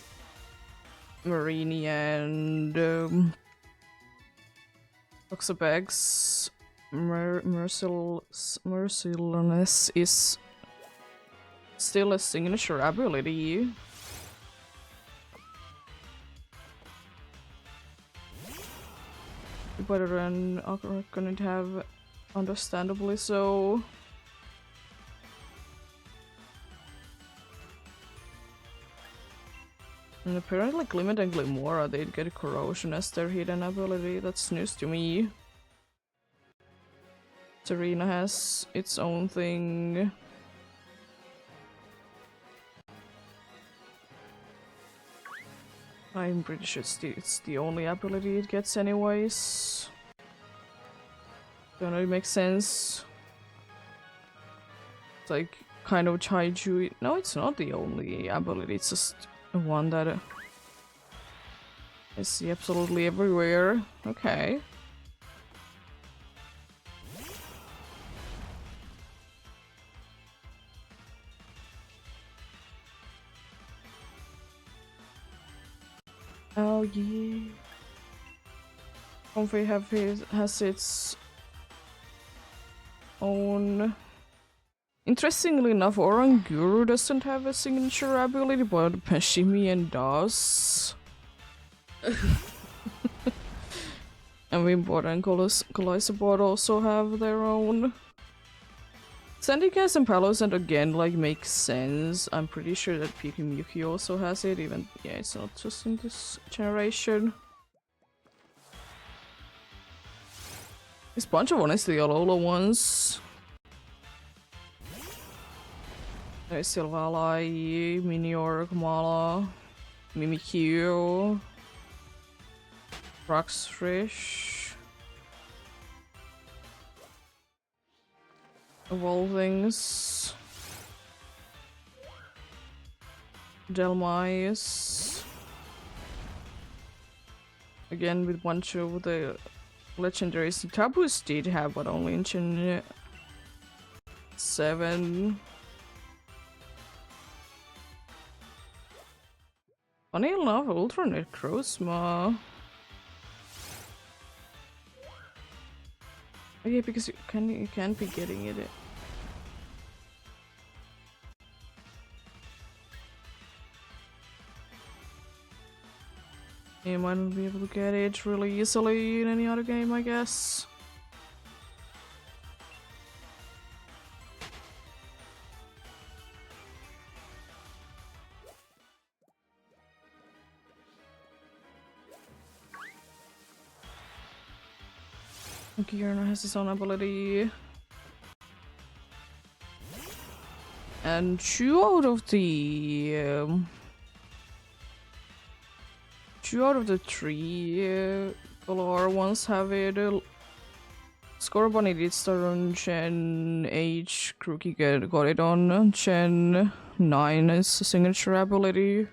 Marini and Toxapex Mercilessness is still a signature ability. Better than gonna have, understandably so. And apparently Clement and Glimora did get Corrosion as their hidden ability. That's news to me. Serena has its own thing. I'm pretty sure it's the only ability it gets anyways. Don't know, it makes sense. It's like kind of Chaiju. No, it's not the only ability, it's just one that I see absolutely everywhere. Okay. Oh yeah. Comfrey has its own. Interestingly enough, Oranguru doesn't have a signature ability, but Pashimian does. And Wimbot and Colisabot also have their own. Sandikas and Palos, and again, like, makes sense. I'm pretty sure that Pikimyuki also has it, even, yeah, it's not just in this generation. There's a bunch of honestly Alola ones. There's Silvalai, Minior, Kamala, Mimikyu, Rockstrish, Evolvings, Delmice. Again with bunch of the legendaries. Tabus did have, but only in Gen 7. Funny enough, Ultra Necrozma. Okay, because you can't be getting it. You might not be able to get it really easily in any other game, I guess. Kierna has his own ability. And 2 out of the 3 Galar ones have it. Scorbunny did start on Gen 8, Crookie got it on Gen 9 as a signature ability.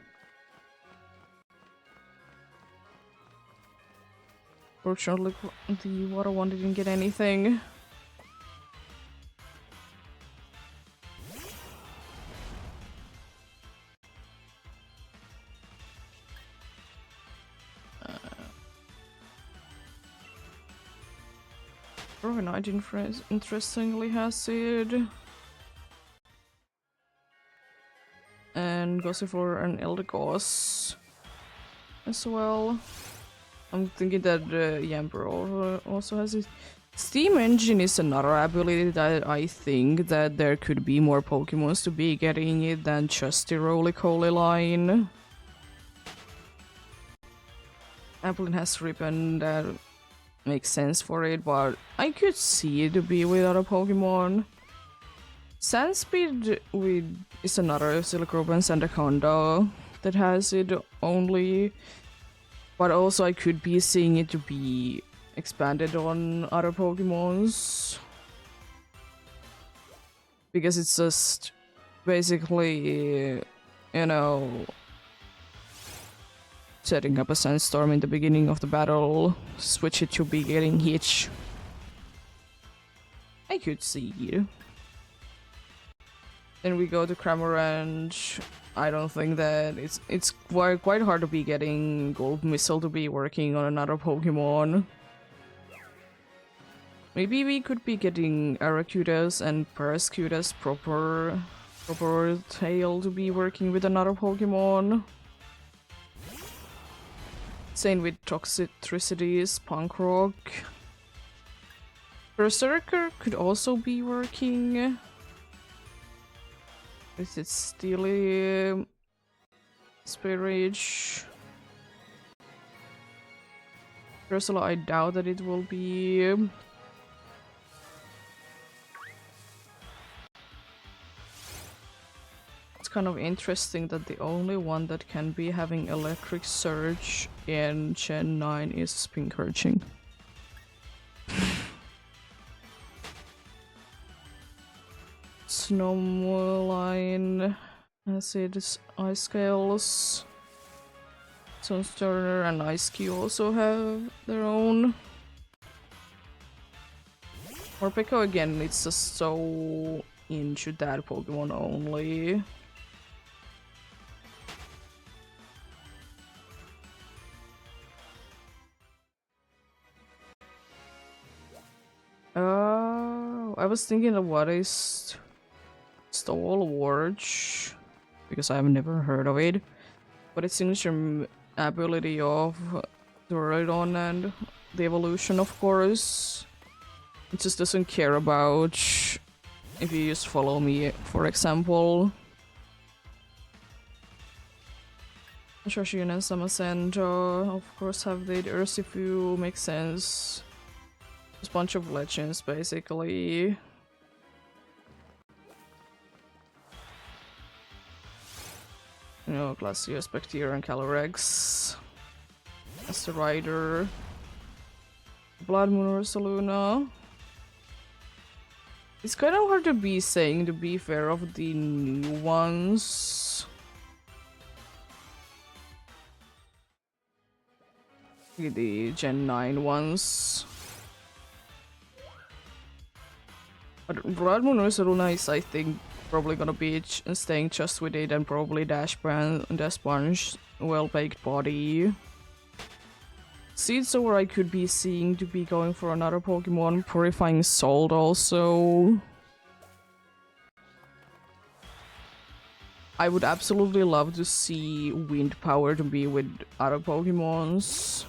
Fortunately, the water one didn't get anything. Knight interestingly has it. And Gossiflor and Eldegoss as well. I'm thinking that Yamper also has it. Steam Engine is another ability that I think that there could be more Pokemons to be getting it than just the Roly-Coly line. Applin has Ribbon, that makes sense for it, but I could see it to be with other Pokemon. Sandspeed is another Silk Robe and Sandaconda that has it only. But also I could be seeing it to be expanded on other Pokemons. Because it's just basically, you know, setting up a Sandstorm in the beginning of the battle, switch it to be getting hit. I could see it. Then we go to Cramorant. I don't think that it's quite hard to be getting Gold Missile to be working on another Pokemon. Maybe we could be getting Arrokudas and Parascudas proper tail to be working with another Pokemon. Same with Toxicities, Punk Rock. Berserker could also be working. Is it Steely Spirit? Ursula, I doubt that it will be. It's kind of interesting that the only one that can be having Electric Surge in Gen 9 is Spinkurching. Snowline, Acid, Ice Scales, Sunstormer and Ice Cube also have their own. Morpeko again, it's just so into that Pokemon only. I was thinking of what is Stalwart, because I've never heard of it, but its signature ability of Doradon and the evolution, of course. It just doesn't care about if you just follow me, for example. Shoshin and Samasend, of course, have the Urshifu, makes sense. Just a bunch of legends, basically. You know, Glacius, Bacteria, and Calyrex. As the rider. Blood Moon or Saluna. It's kind of hard to be saying, to be fair, of the new ones. The Gen 9 ones. But Blood Moon or Saluna is, I think, probably gonna be staying just with it, and probably Dash Sponge, Well-Baked Body. Seed Sower I could be seeing to be going for another Pokemon. Purifying Salt also. I would absolutely love to see Wind Power to be with other Pokemons.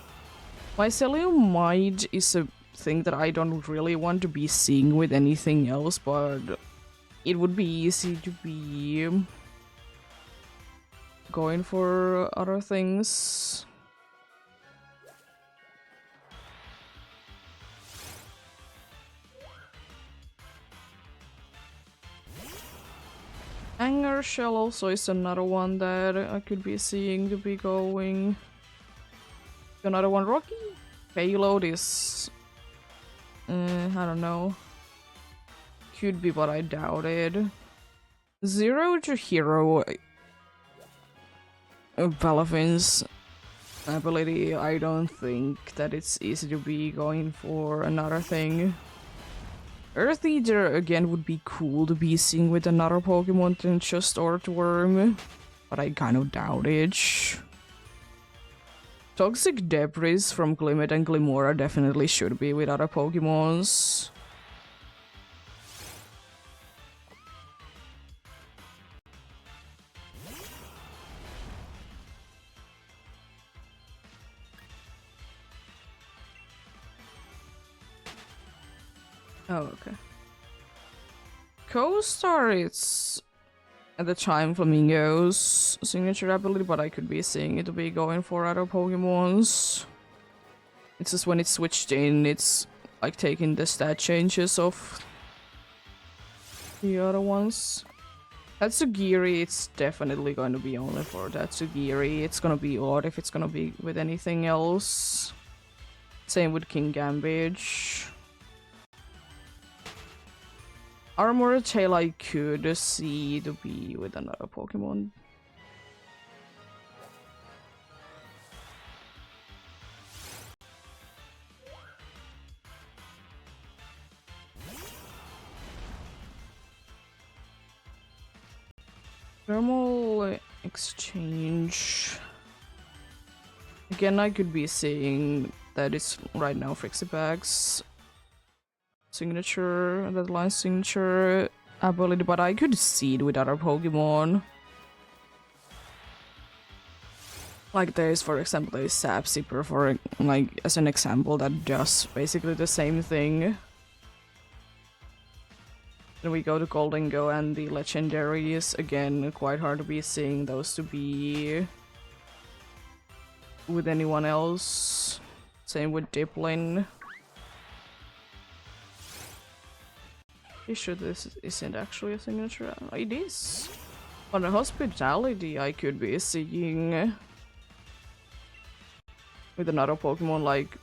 Mycelium Might is a thing that I don't really want to be seeing with anything else, but it would be easy to be going for other things. Anger Shell also is another one that I could be seeing to be going. Another one, Rocky? Payload is... I don't know. Could be, but I doubt it. Zero to Hero. Palafin's ability, I don't think that it's easy to be going for another thing. Earth Eater again would be cool to be seeing with another Pokemon than just Earthworm, but I kind of doubt it. Toxic Debris from Glimmet and Glimora definitely should be with other Pokemons. Oh, okay. Co-Star, it's at the time Flamingo's signature ability, but I could be seeing it to be going for other Pokemons. It's just when it's switched in, it's like taking the stat changes of the other ones. Tatsugiri, it's definitely going to be only for Tatsugiri. It's gonna be odd if it's gonna be with anything else. Same with King Gambage. Armor Tail I could see to be with another Pokemon. Thermal Exchange. Again, I could be seeing that it's right now Frixibags signature, that line signature ability, but I could see it with other Pokemon. Like there's, for example, there's Sap Zipper for like as an example that does basically the same thing. Then we go to Golden Go and the legendaries, again quite hard to be seeing those to be with anyone else. Same with Diplin. Pretty sure this isn't actually a signature. It is. On the Hospitality, I could be seeing with another Pokemon, like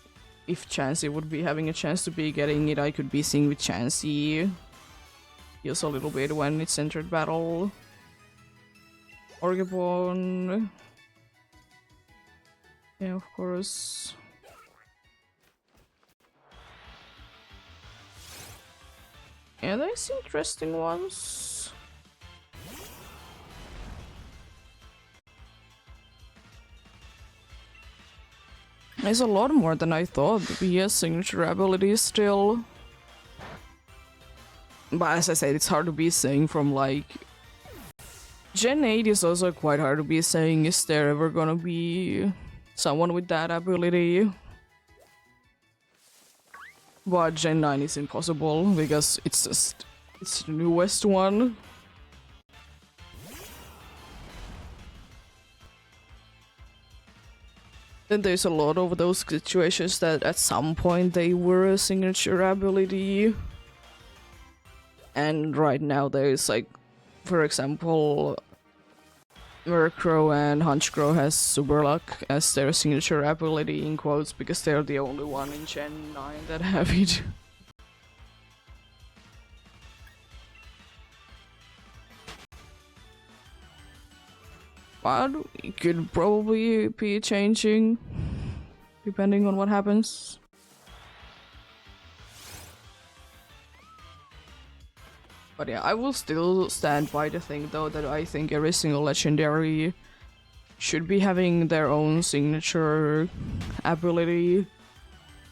if Chansey would be having a chance to be getting it, I could be seeing with Chansey. Heals a little bit when it's entered battle. Orgabon. Yeah, of course. Yeah, there's interesting ones. There's a lot more than I thought to be a signature ability still. But as I said, it's hard to be saying from like... Gen 8 is also quite hard to be saying, is there ever gonna be someone with that ability? But Gen 9 is impossible, because it's just... it's the newest one. Then there's a lot of those situations that at some point they were a signature ability. And right now there's like, for example, Murkrow and Hunchcrow has Super Luck as their signature ability in quotes because they're the only one in Gen 9 that have it. But it could probably be changing depending on what happens. But yeah, I will still stand by the thing though that I think every single legendary should be having their own signature ability.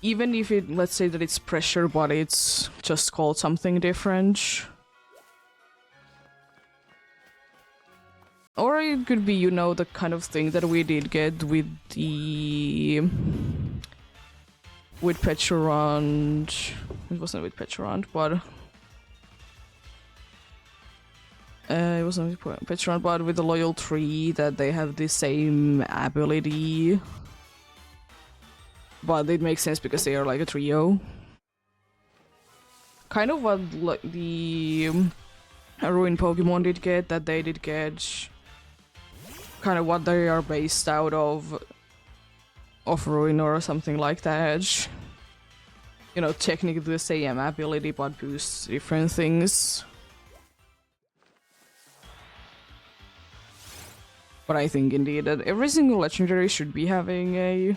Even if it, let's say that it's pressure, but it's just called something different. Or it could be, you know, the kind of thing that we did get with the... with Petrarant. It wasn't with Petrarant, but... it wasn't with Petrarant, but with the Loyal Tree, that they have the same ability. But it makes sense because they are like a trio. Kind of what like the Ruin Pokemon did get, that they did get kind of what they are based out of Ruin or something like that. You know, technically the same ability but boosts different things. But I think indeed that every single legendary should be having a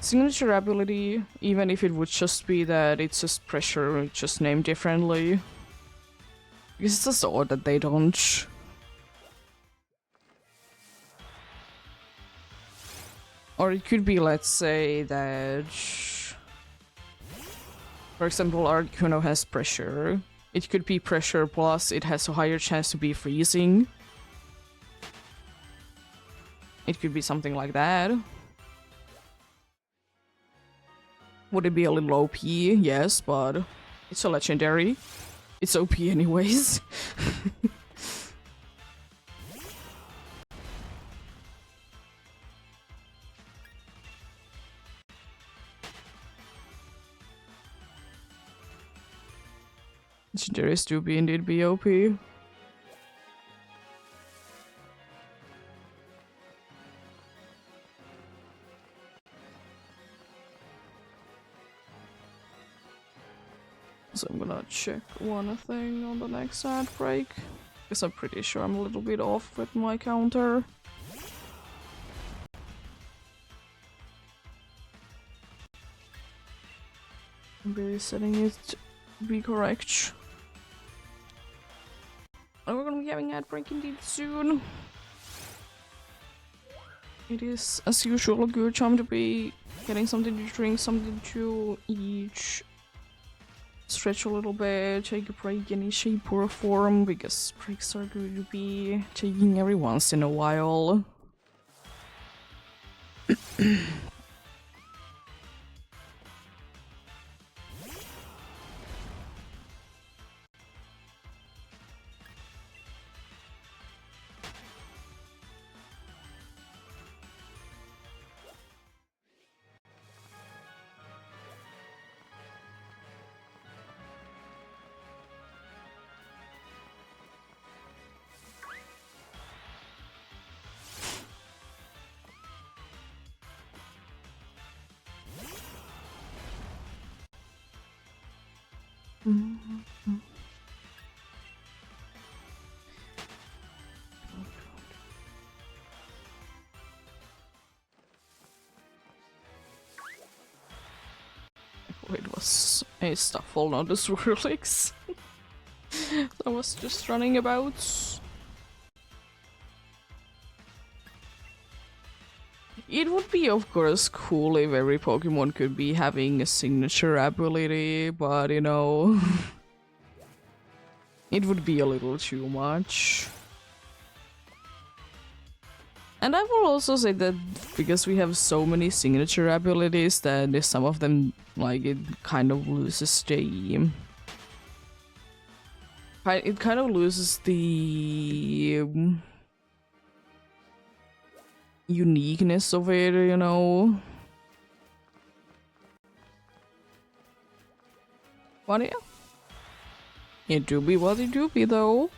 signature ability, even if it would just be that it's just pressure, just named differently. Because it's just odd that they don't. Or it could be, let's say, that... For example, Articuno has pressure. It could be pressure plus it has a higher chance to be freezing. It could be something like that. Would it be a little OP? Yes, but it's a legendary. It's OP anyways. Legendaries do be indeed be OP. So I'm gonna check one thing on the next ad break, because I'm pretty sure I'm a little bit off with my counter. I'm really setting it to be correct. And we're gonna be having ad break indeed soon. It is, as usual, a good time to be getting something to drink, something to eat. Stretch a little bit, take a break in any shape or form, because breaks are good to be taking every once in a while. It was a Stuffle, not a Swirlix. I was just running about. It would be, of course, cool if every Pokemon could be having a signature ability, but you know... it would be a little too much. And I will also say that because we have so many signature abilities that some of them, like, it kind of loses the... it kind of loses the... uniqueness of it, you know? But yeah. It do be what it do be, though.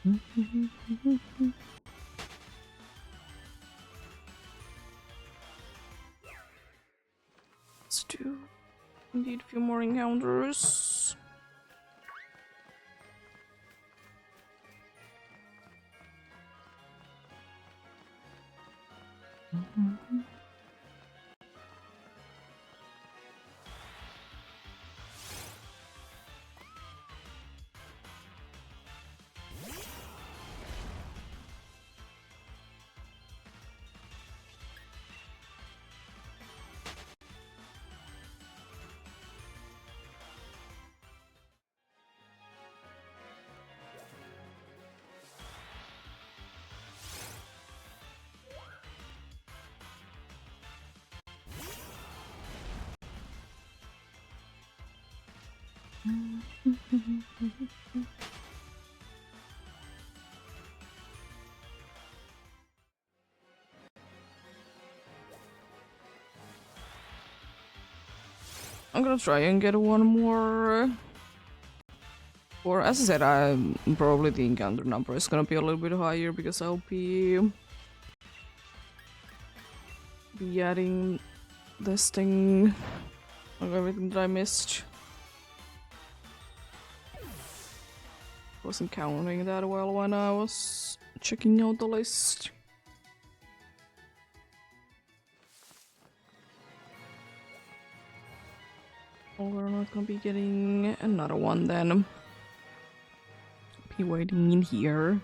Let's do indeed a few more encounters. I'm gonna try and get one more. Or as I said, probably the encounter number is gonna be a little bit higher because I'll be adding this thing of everything that I missed. Wasn't counting that well when I was checking out the list. Oh, we're not gonna be getting another one then. Be waiting in here.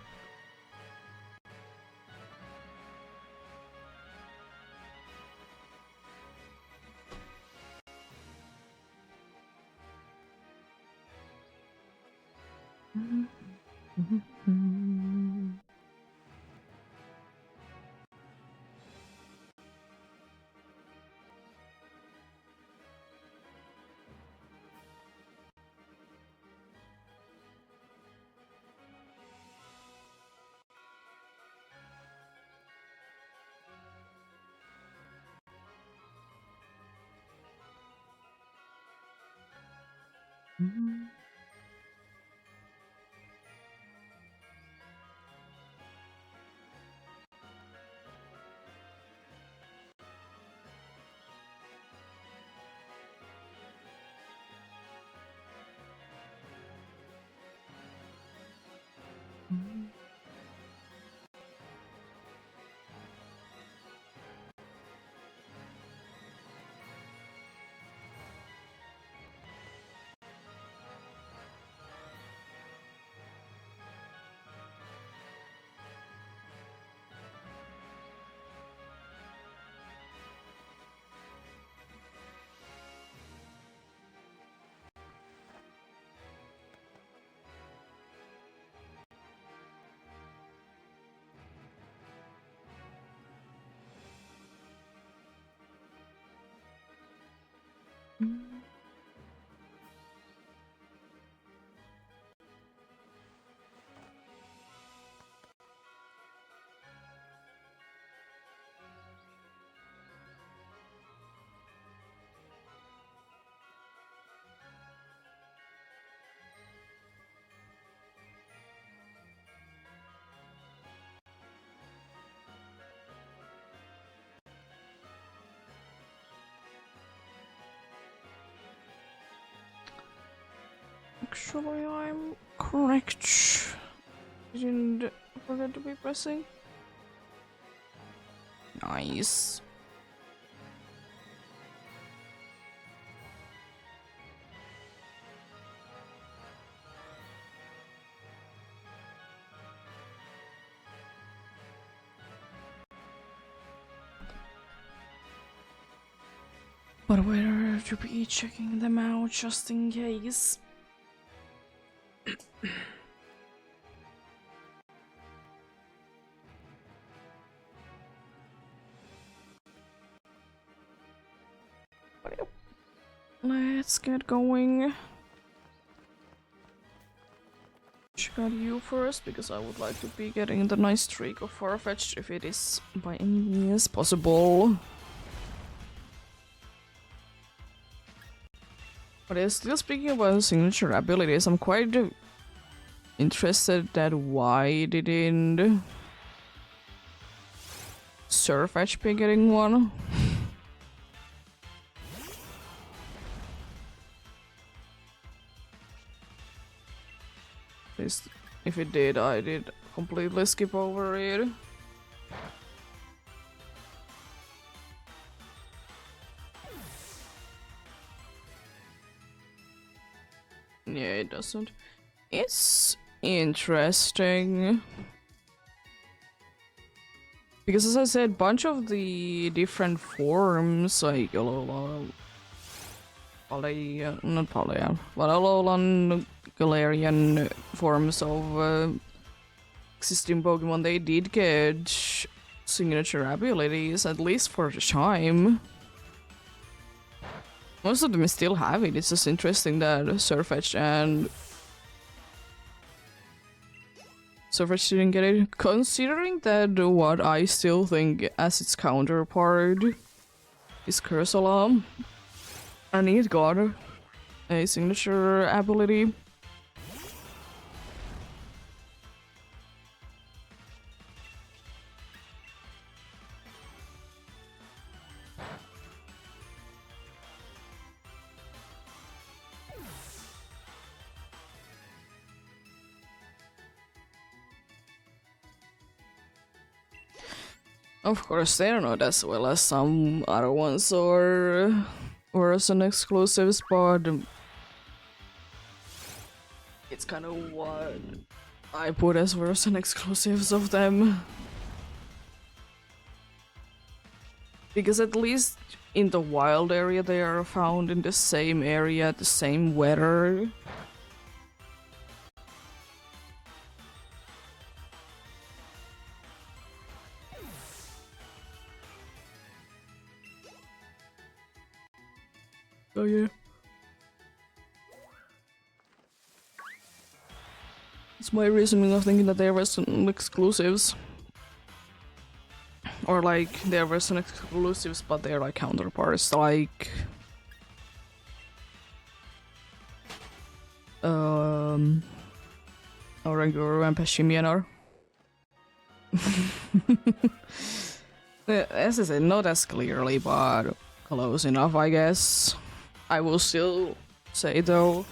Actually, I'm correct. Didn't forget to be pressing. Nice. But better to be checking them out just in case. Let's get going. Check out you first, because I would like to be getting the nice streak of Farfetch'd if it is by any means possible. But still speaking about signature abilities, I'm quite interested that why didn't Surf Edge be getting one? At least if it did, I did completely skip over it. Yeah, it doesn't. It's interesting. Because as I said, bunch of the different forms, like Alolan, not Palea, but Alolan, Galarian forms of existing Pokemon, they did get signature abilities, at least for the time. Most of them still have it. It's just interesting that Surfetch and Surfetch didn't get it. Considering that what I still think as its counterpart is Cursola, and it got a signature ability. Of course, they're not as well as some other ones or as an exclusives, but it's kind of what I put as version exclusives of them. Because at least in the wild area they are found in the same area, the same weather. Oh yeah. It's my reasoning of thinking that they were some exclusives. Or like they were some exclusives but they're like counterparts, like Oranguru and Pashimian. As I said, not as clearly, but close enough, I guess. I will still say, though,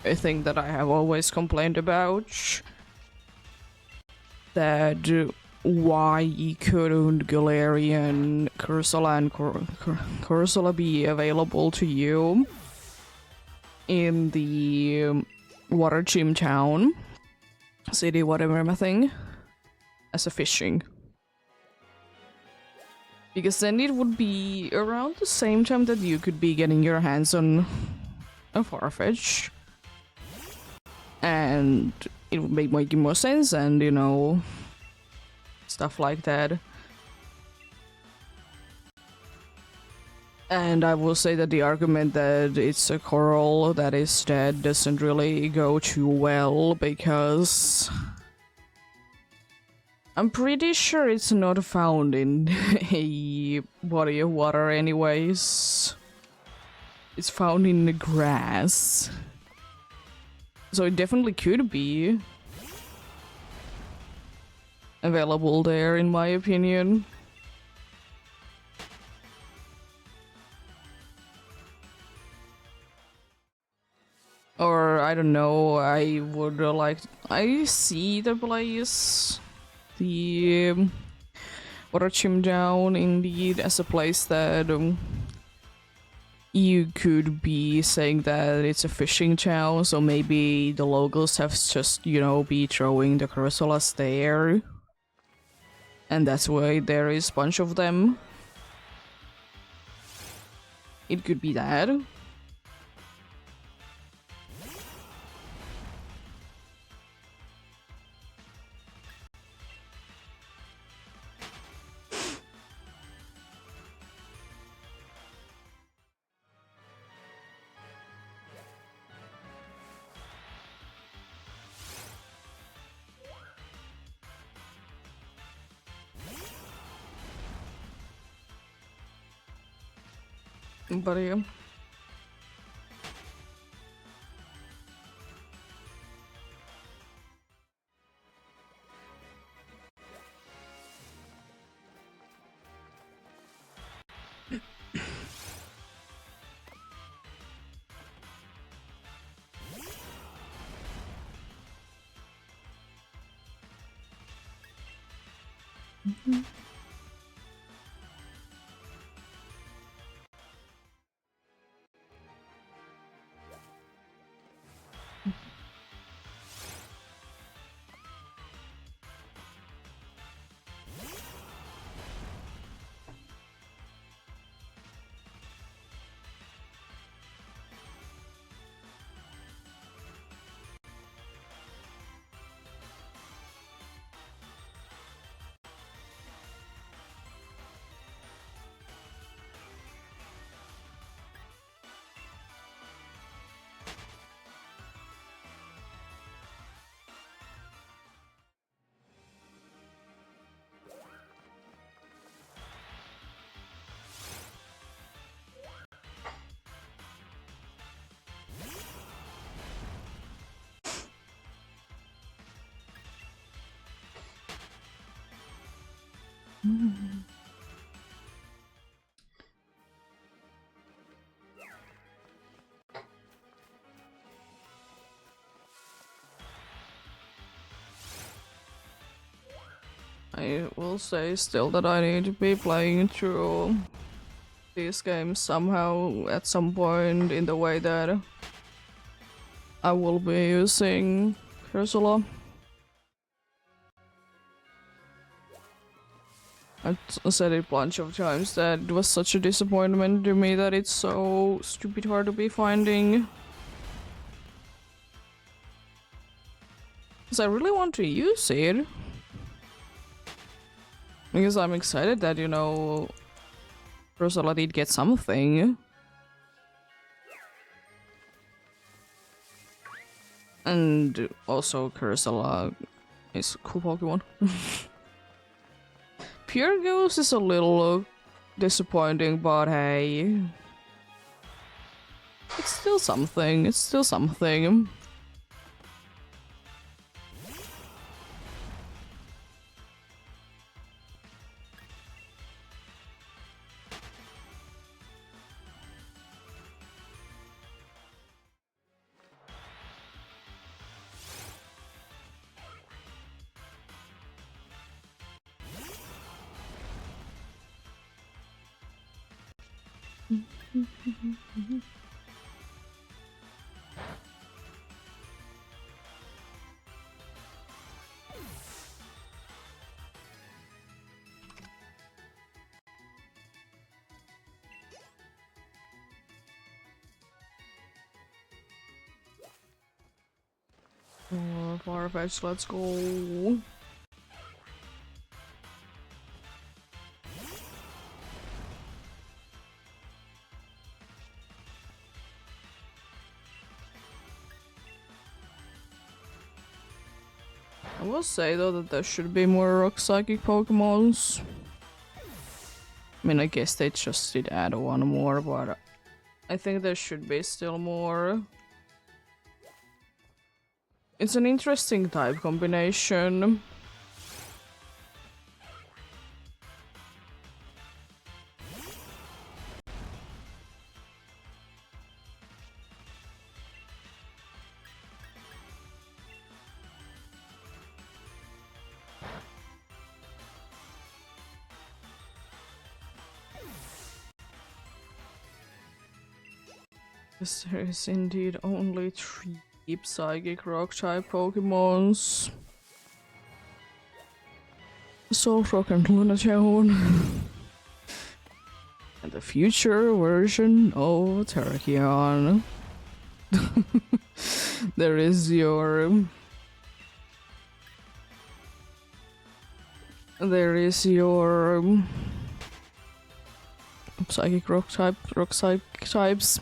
a thing that I have always complained about, that why couldn't Galarian, Cursola, and Cursola be available to you in the Water Gym Town, city, whatever thing, as a fishing? Because then it would be around the same time that you could be getting your hands on a Farfetch. And it would make making more sense and, you know, stuff like that. And I will say that the argument that it's a coral that is dead doesn't really go too well, because I'm pretty sure it's not found in a body of water anyways. It's found in the grass. So it definitely could be available there, in my opinion. Or, I don't know, I would like... I see the place, the Water Chim Down, indeed, as a place that you could be saying that it's a fishing town, so maybe the locals have just, you know, be throwing the Cursolas there. And that's why there is a bunch of them. It could be that. But yeah. I will say still that I need to be playing through these games somehow at some point in the way that I will be using Cursula. I said it a bunch of times that it was such a disappointment to me that it's so stupid hard to be finding. Because I really want to use it. Because I'm excited that, you know, Cursula did get something. And also Cursula is a cool Pokemon. Pure Ghost is a little disappointing, but hey. It's still something, it's still something. More Farfetch, let's go. I will say though that there should be more rock psychic Pokemons. I mean, I guess they just did add one more, but I think there should be still more. It's an interesting type combination. There is indeed only 3 psychic rock type Pokemons. Solrock and Lunatone. And the future version of Terrakion. There is your... There is your... psychic rock types.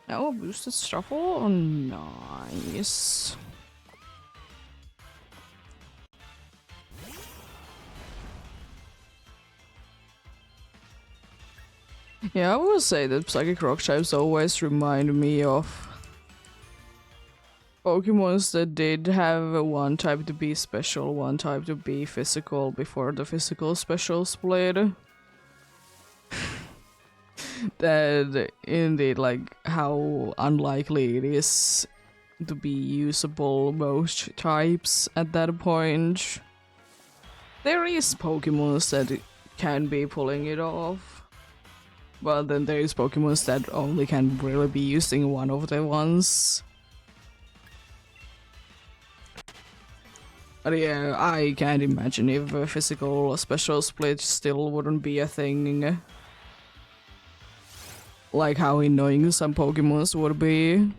Oh, boosted shuffle? Oh, nice. Yeah, I will say that psychic rock types always remind me of Pokemons that did have one type to be special, one type to be physical before the physical special split. That indeed, like, how unlikely it is to be usable most types at that point. There is Pokemons that can be pulling it off, but then there is Pokemons that only can really be using one of the ones. But yeah, I can't imagine if a physical special split still wouldn't be a thing. Like how annoying some Pokemons would be.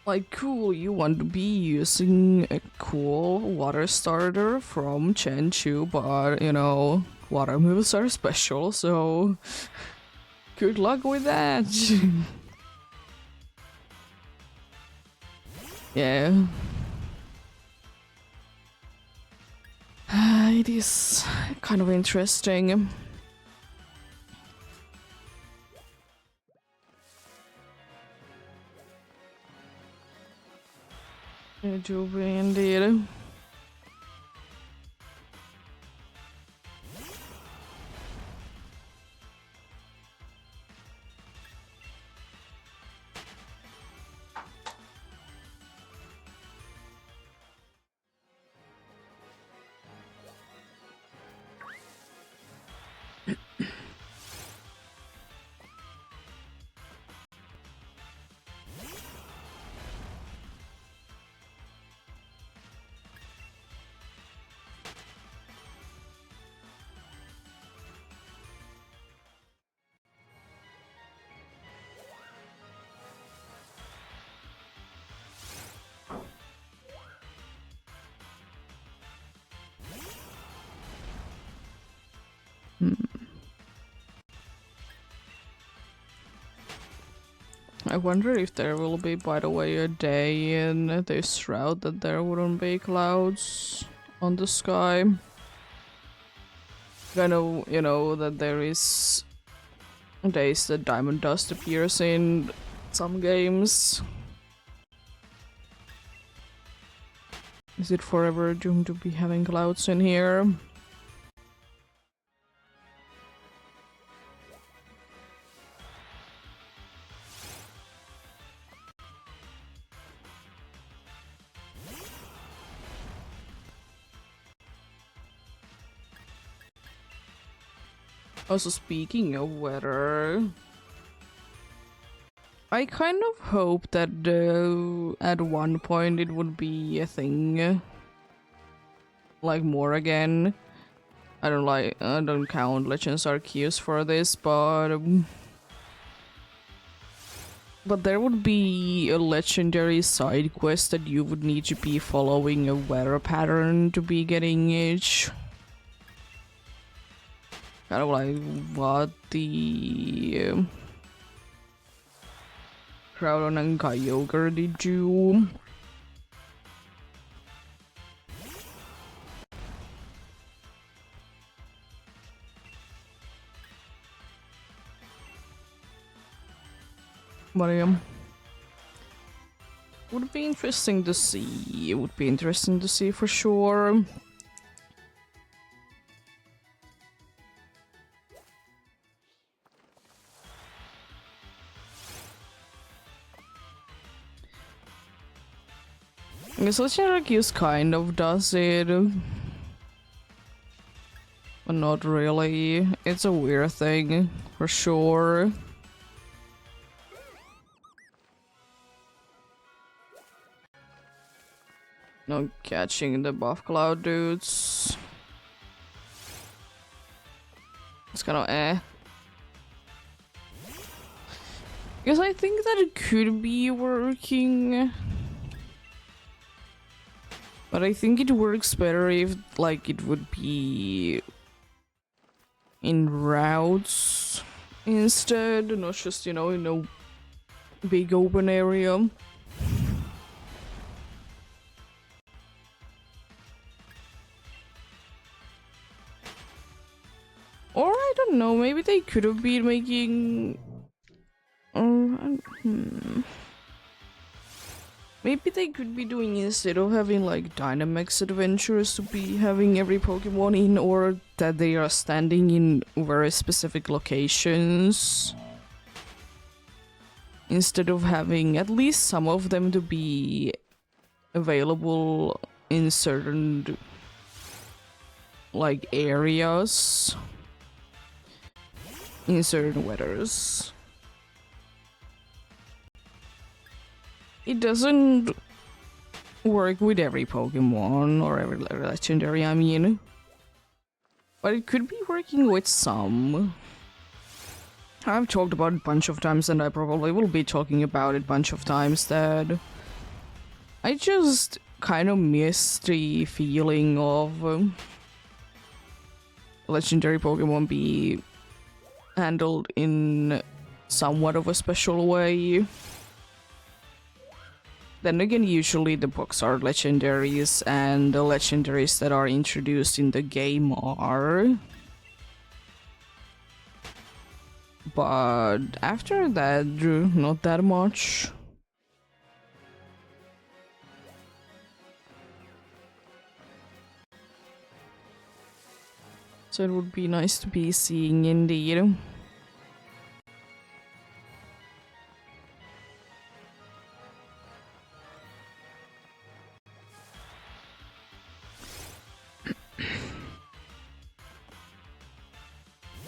Like, cool, you want to be using a cool water starter from Chenchu, but, you know, water moves are special, so good luck with that. Yeah. It is kind of interesting. It do be indeed. I wonder if there will be, by the way, a day in this route that there wouldn't be clouds on the sky. I know, you know, that there is days that diamond dust appears in some games. Is it forever doomed to be having clouds in here? Also, speaking of weather, I kind of hope that at one point it would be a thing, like more again. I don't count Legends Arceus for this, but there would be a legendary side quest that you would need to be following a weather pattern to be getting each. Kind of like what the Crowdon and Kyogre did do. But would be interesting to see. It would be interesting to see for sure. I guess Legendary Arceus kind of does it, but not really. It's a weird thing, for sure. No catching the buff cloud dudes. It's kind of eh. Because I think that it could be working. But I think it works better if, like, it would be in routes instead, not just, you know, in a big open area. Or I don't know, maybe they could have been making... Maybe they could be doing, instead of having like Dynamax adventures, to be having every Pokemon in, or that they are standing in very specific locations. Instead of having at least some of them to be available in certain like areas in certain weathers. It doesn't work with every Pokemon or every legendary, I mean, but it could be working with some. I've talked about it a bunch of times, and I probably will be talking about it a bunch of times, that I just kind of miss the feeling of legendary Pokemon be handled in somewhat of a special way. Then again, usually the books are legendaries, and the legendaries that are introduced in the game are. But after that, not that much. So it would be nice to be seeing indeed.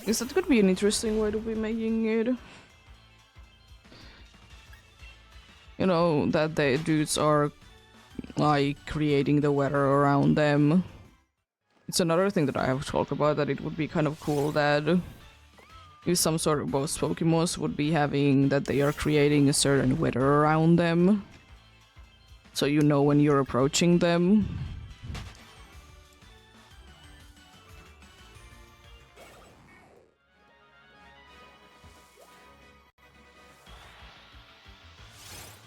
Yes, that could be an interesting way to be making it. You know, that the dudes are like creating the weather around them. It's another thing that I have talked about, that it would be kind of cool that if some sort of both Pokemons would be having that they are creating a certain weather around them. So you know when you're approaching them.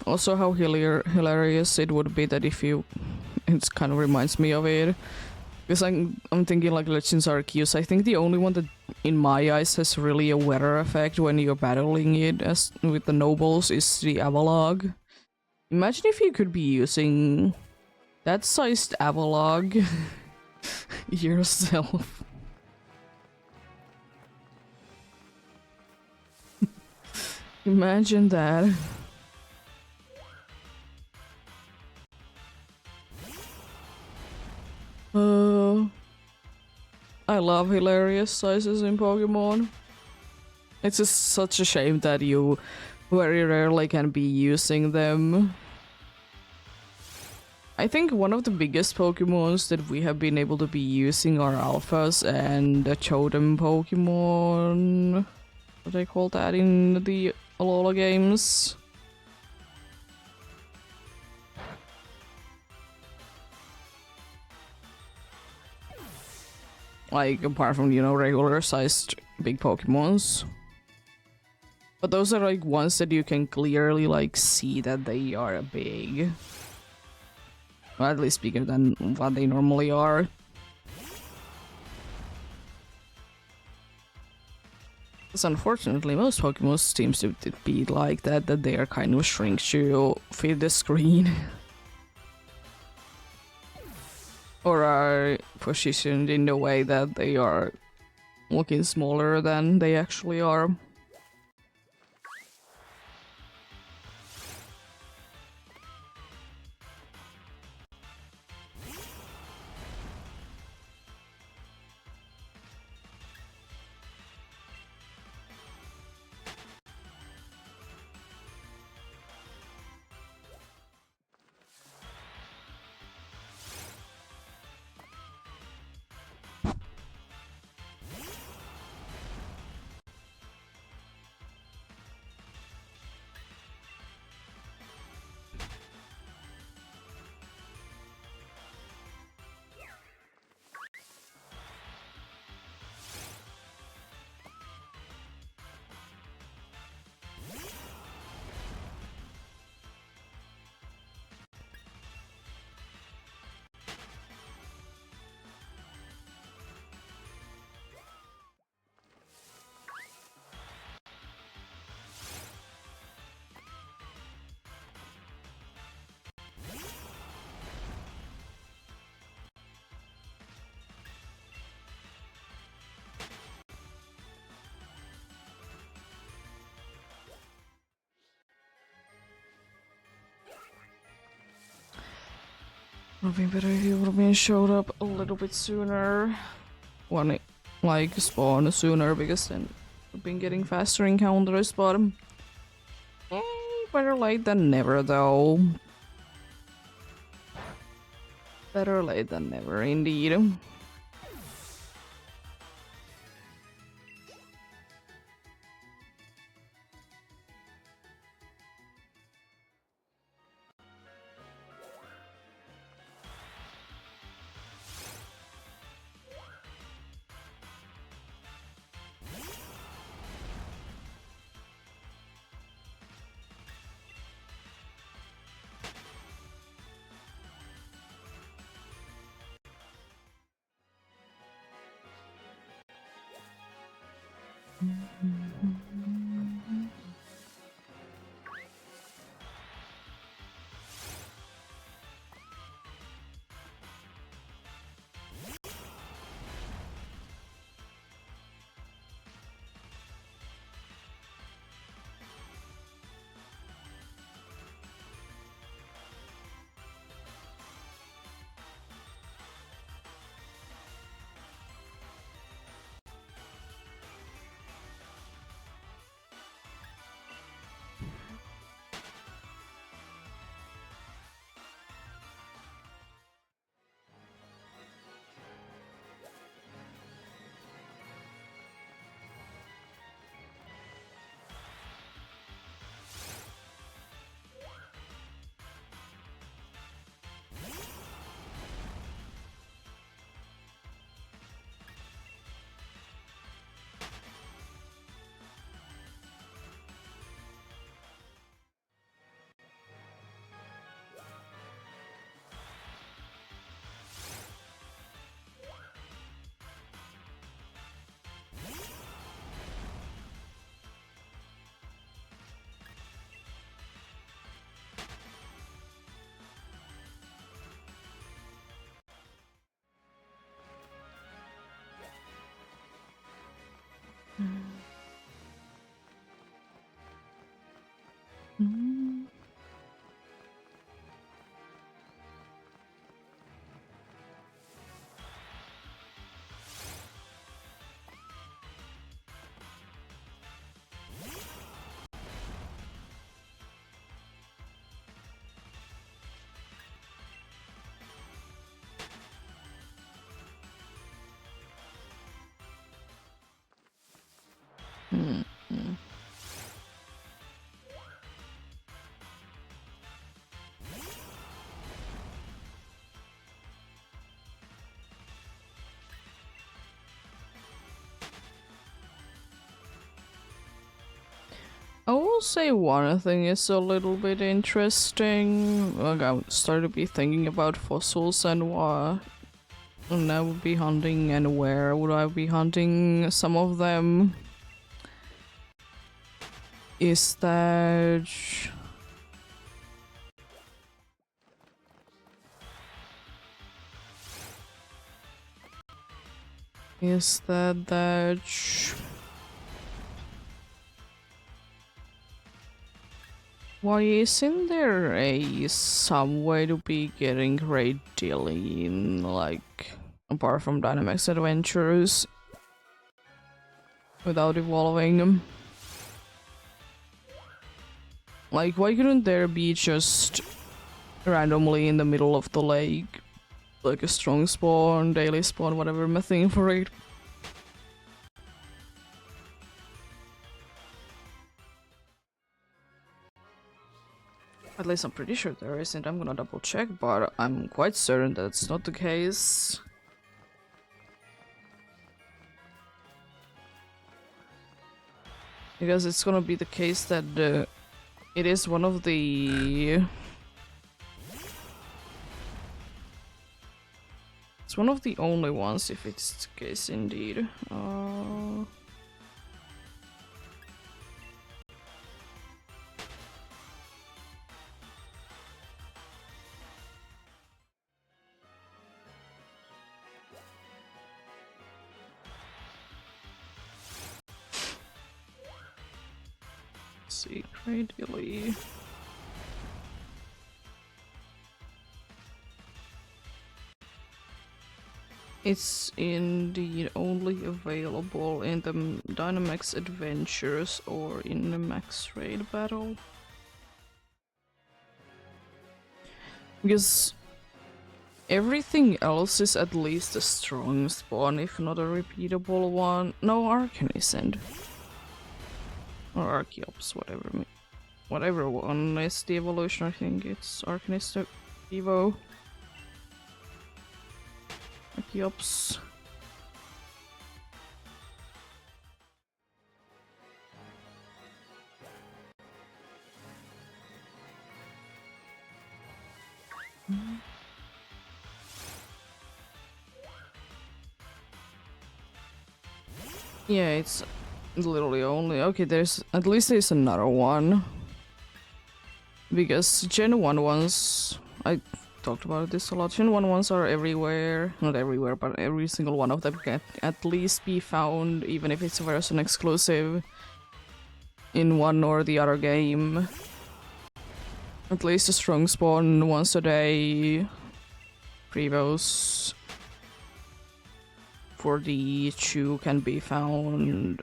Also, how hilarious it would be that if you... It kind of reminds me of it. Because I'm thinking like Legends Arceus. I think the only one that, in my eyes, has really a weather effect when you're battling it as with the nobles is the Avalog. Imagine if you could be using that sized Avalog yourself. Imagine that. I love hilarious sizes in Pokemon. It's just such a shame that you very rarely can be using them. I think one of the biggest Pokemons that we have been able to be using are Alphas and the Totem Pokemon. What do they call that in the Alola games? Like, apart from, you know, regular sized big Pokemons. But those are like ones that you can clearly like see that they are big. Or at least bigger than what they normally are. Because unfortunately most Pokemon seems to be like that, that they are kind of shrink to fit the screen. Or are positioned in the way that they are looking smaller than they actually are. Would have been better if you would have been showed up a little bit sooner. When it, like, spawn sooner, because then we've been getting faster encounters, but better late than never though. Better late than never indeed. I will say one thing is a little bit interesting. Like, I started to be thinking about fossils and what and I would be hunting and where would I be hunting some of them. Is that that why isn't there some way to be getting great dealing, like, apart from Dynamax Adventures, without evolving them? Like, why couldn't there be just randomly in the middle of the lake, like a strong spawn, daily spawn, whatever I'm thinking for it? At least I'm pretty sure there isn't. I'm gonna double check, but I'm quite certain that's not the case. Because it's gonna be the case that it is one of the... It's one of the only ones, if it's the case indeed. Secretly. It's indeed only available in the Dynamax Adventures or in the Max Raid Battle. Because everything else is at least a strong spawn, if not a repeatable one. No, Arcan isn't. Or Archeops, whatever one is the evolution, I think it's Arcanist Evo. Archeops. Yeah, it's literally only... Okay, there's... At least there's another one. Because Gen 1 ones... I talked about this a lot. Gen 1 ones are everywhere. Not everywhere, but every single one of them can at least be found, even if it's a version exclusive, in one or the other game. At least a strong spawn once a day. Prevos for the Chew can be found,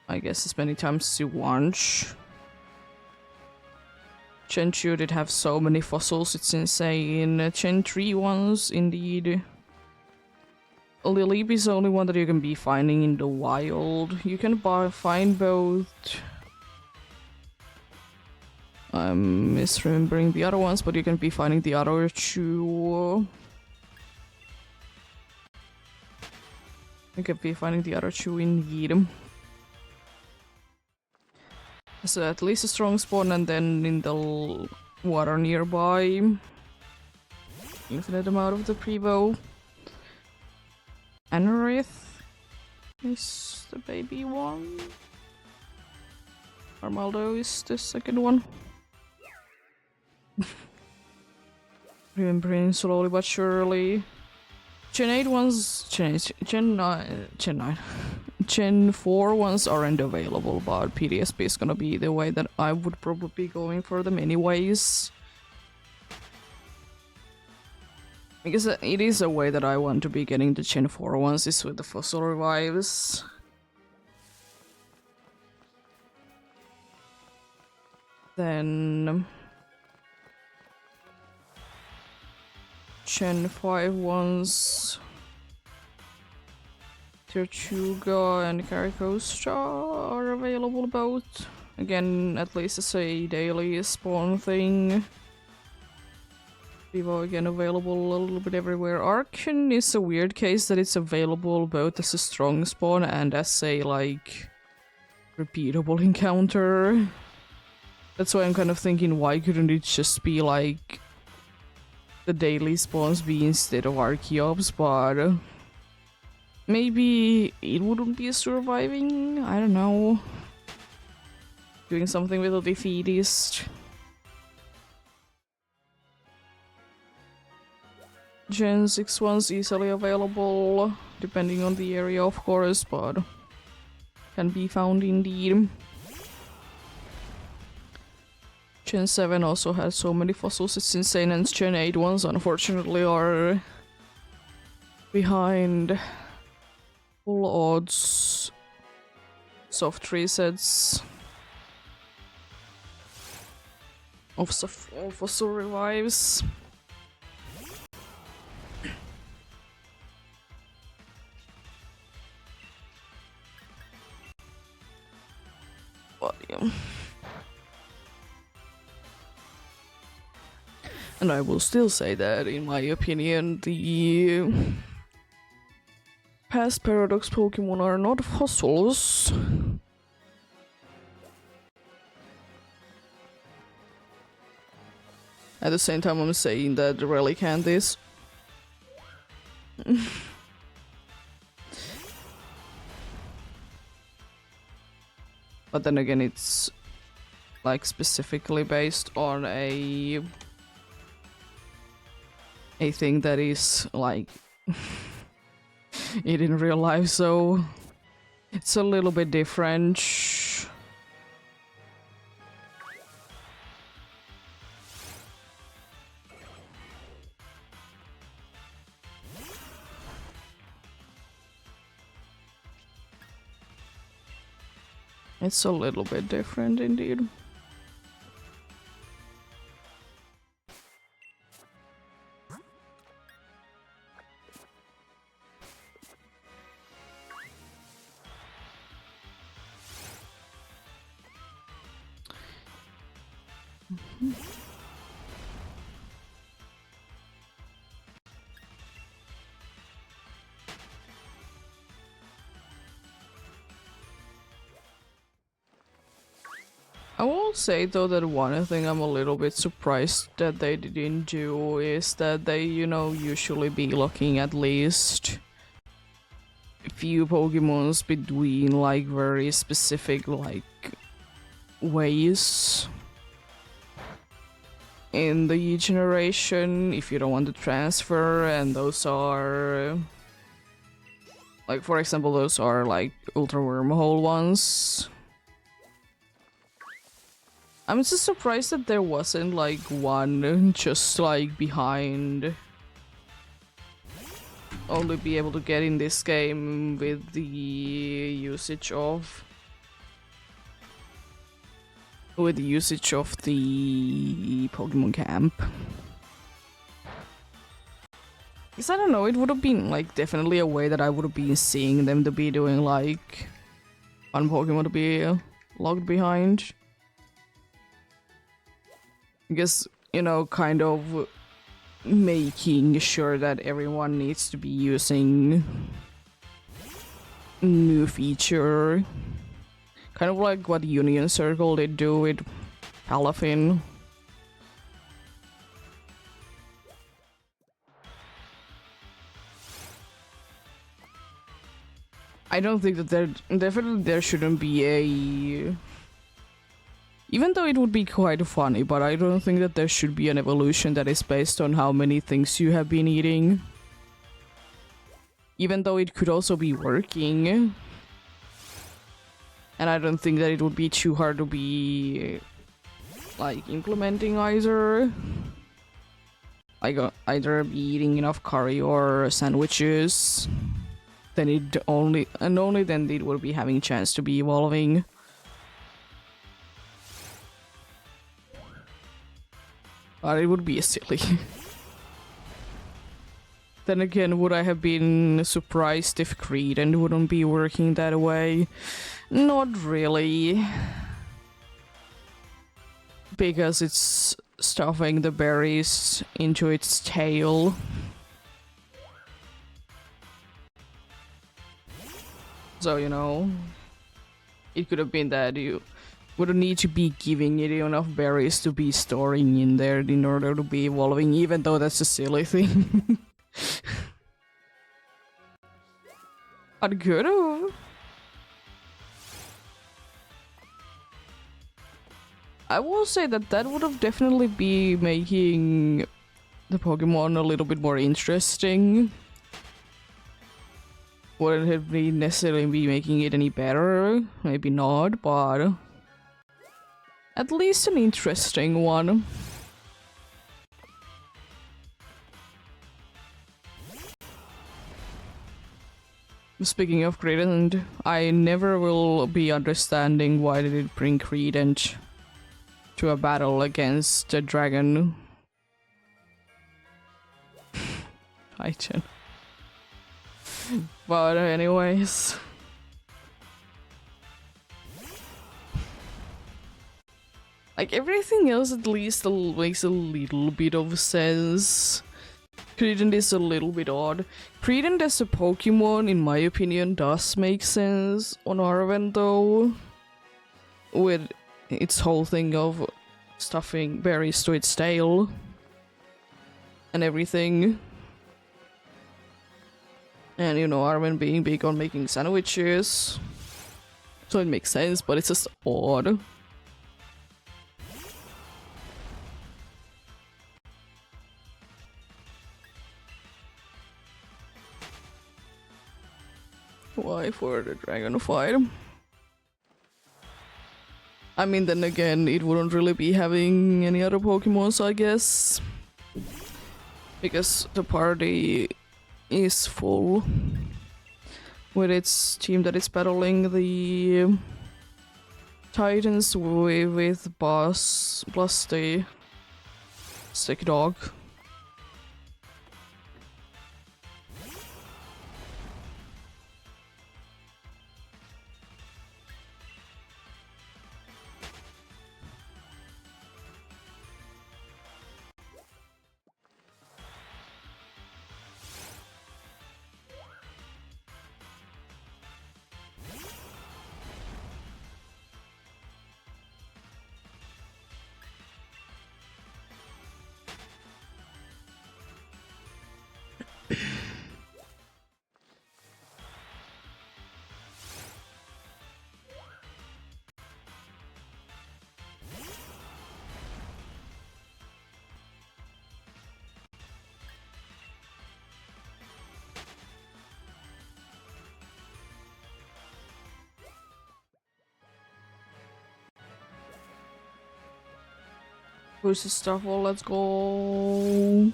I guess, as many times as you want. Gen 2 did have so many fossils, it's insane. Gen 3 ones, indeed. Lileep is the only one that you can be finding in the wild. You can find both... I'm misremembering the other ones, but you can be finding the other two. You can be finding the other two indeed. So at least a strong spawn, and then in the water nearby, infinite amount of the Prevo. Anorith is the baby one. Armaldo is the second one. Remembering slowly but surely. Gen 8 ones, Gen 4 ones aren't available, but PDSP is gonna be the way that I would probably be going for them anyways. Because it is a way that I want to be getting the Gen 4 ones, is with the fossil revives. Then... Gen 5 ones... Tortuga and Caracosta are available both. Again, at least as a daily spawn thing. Vivo again available a little bit everywhere. Arcan is a weird case that it's available both as a strong spawn and as a, like, repeatable encounter. That's why I'm kind of thinking, why couldn't it just be like the daily spawns be instead of Archeops, but maybe it wouldn't be surviving? I don't know. Doing something with the defeatist. Gen 6 ones easily available, depending on the area of course, but can be found indeed. Gen 7 also has so many fossils, it's insane, and Gen 8 ones unfortunately are behind full odds. Soft resets of fossil revives. But yeah. And I will still say that, in my opinion, the past Paradox Pokemon are not fossils. At the same time, I'm saying that the Relicanth is. But then again, it's like specifically based on a thing that is like it in real life, so it's a little bit different. It's a little bit different indeed. I will say though that one thing I'm a little bit surprised that they didn't do is that they, you know, usually be looking at least a few Pokemons between like very specific like ways in the generation if you don't want to transfer, and those are like, for example, those are like Ultra Wormhole ones. I'm just surprised that there wasn't like one just like behind. Only be able to get in this game with the usage of the Pokemon Camp. Because I don't know, it would have been like definitely a way that I would have been seeing them to be doing like one Pokemon to be logged behind. I guess, you know, kind of making sure that everyone needs to be using new feature. Kind of like what Union Circle did do with Palafin. I don't think that there shouldn't be a... Even though it would be quite funny, but I don't think that there should be an evolution that is based on how many things you have been eating. Even though it could also be working. And I don't think that it would be too hard to be like implementing either. Like either be eating enough curry or sandwiches. Then it only then it would be having a chance to be evolving. But it would be silly. Then again, would I have been surprised if Creedent wouldn't be working that way? Not really. Because it's stuffing the berries into its tail. So, you know, it could have been that you would need to be giving it enough berries to be storing in there in order to be evolving, even though that's a silly thing. But could have. I will say that that would have definitely be making the Pokemon a little bit more interesting. Wouldn't it be necessarily be making it any better? Maybe not, but at least an interesting one. Speaking of Creedent, I never will be understanding why did it bring Creedent to a battle against a dragon. Titan. But anyways. Like everything else at least makes a little bit of sense. Creedent is a little bit odd. Creedent as a Pokemon, in my opinion, does make sense on Arven though. With its whole thing of stuffing berries to its tail. And everything. And you know, Arven being big on making sandwiches. So it makes sense, but it's just odd. Why for the dragon fight? I mean, then again, it wouldn't really be having any other Pokemons, I guess. Because the party is full with its team that is battling the Titans with boss plus the sick dog. Who's the stuff? Well, let's go.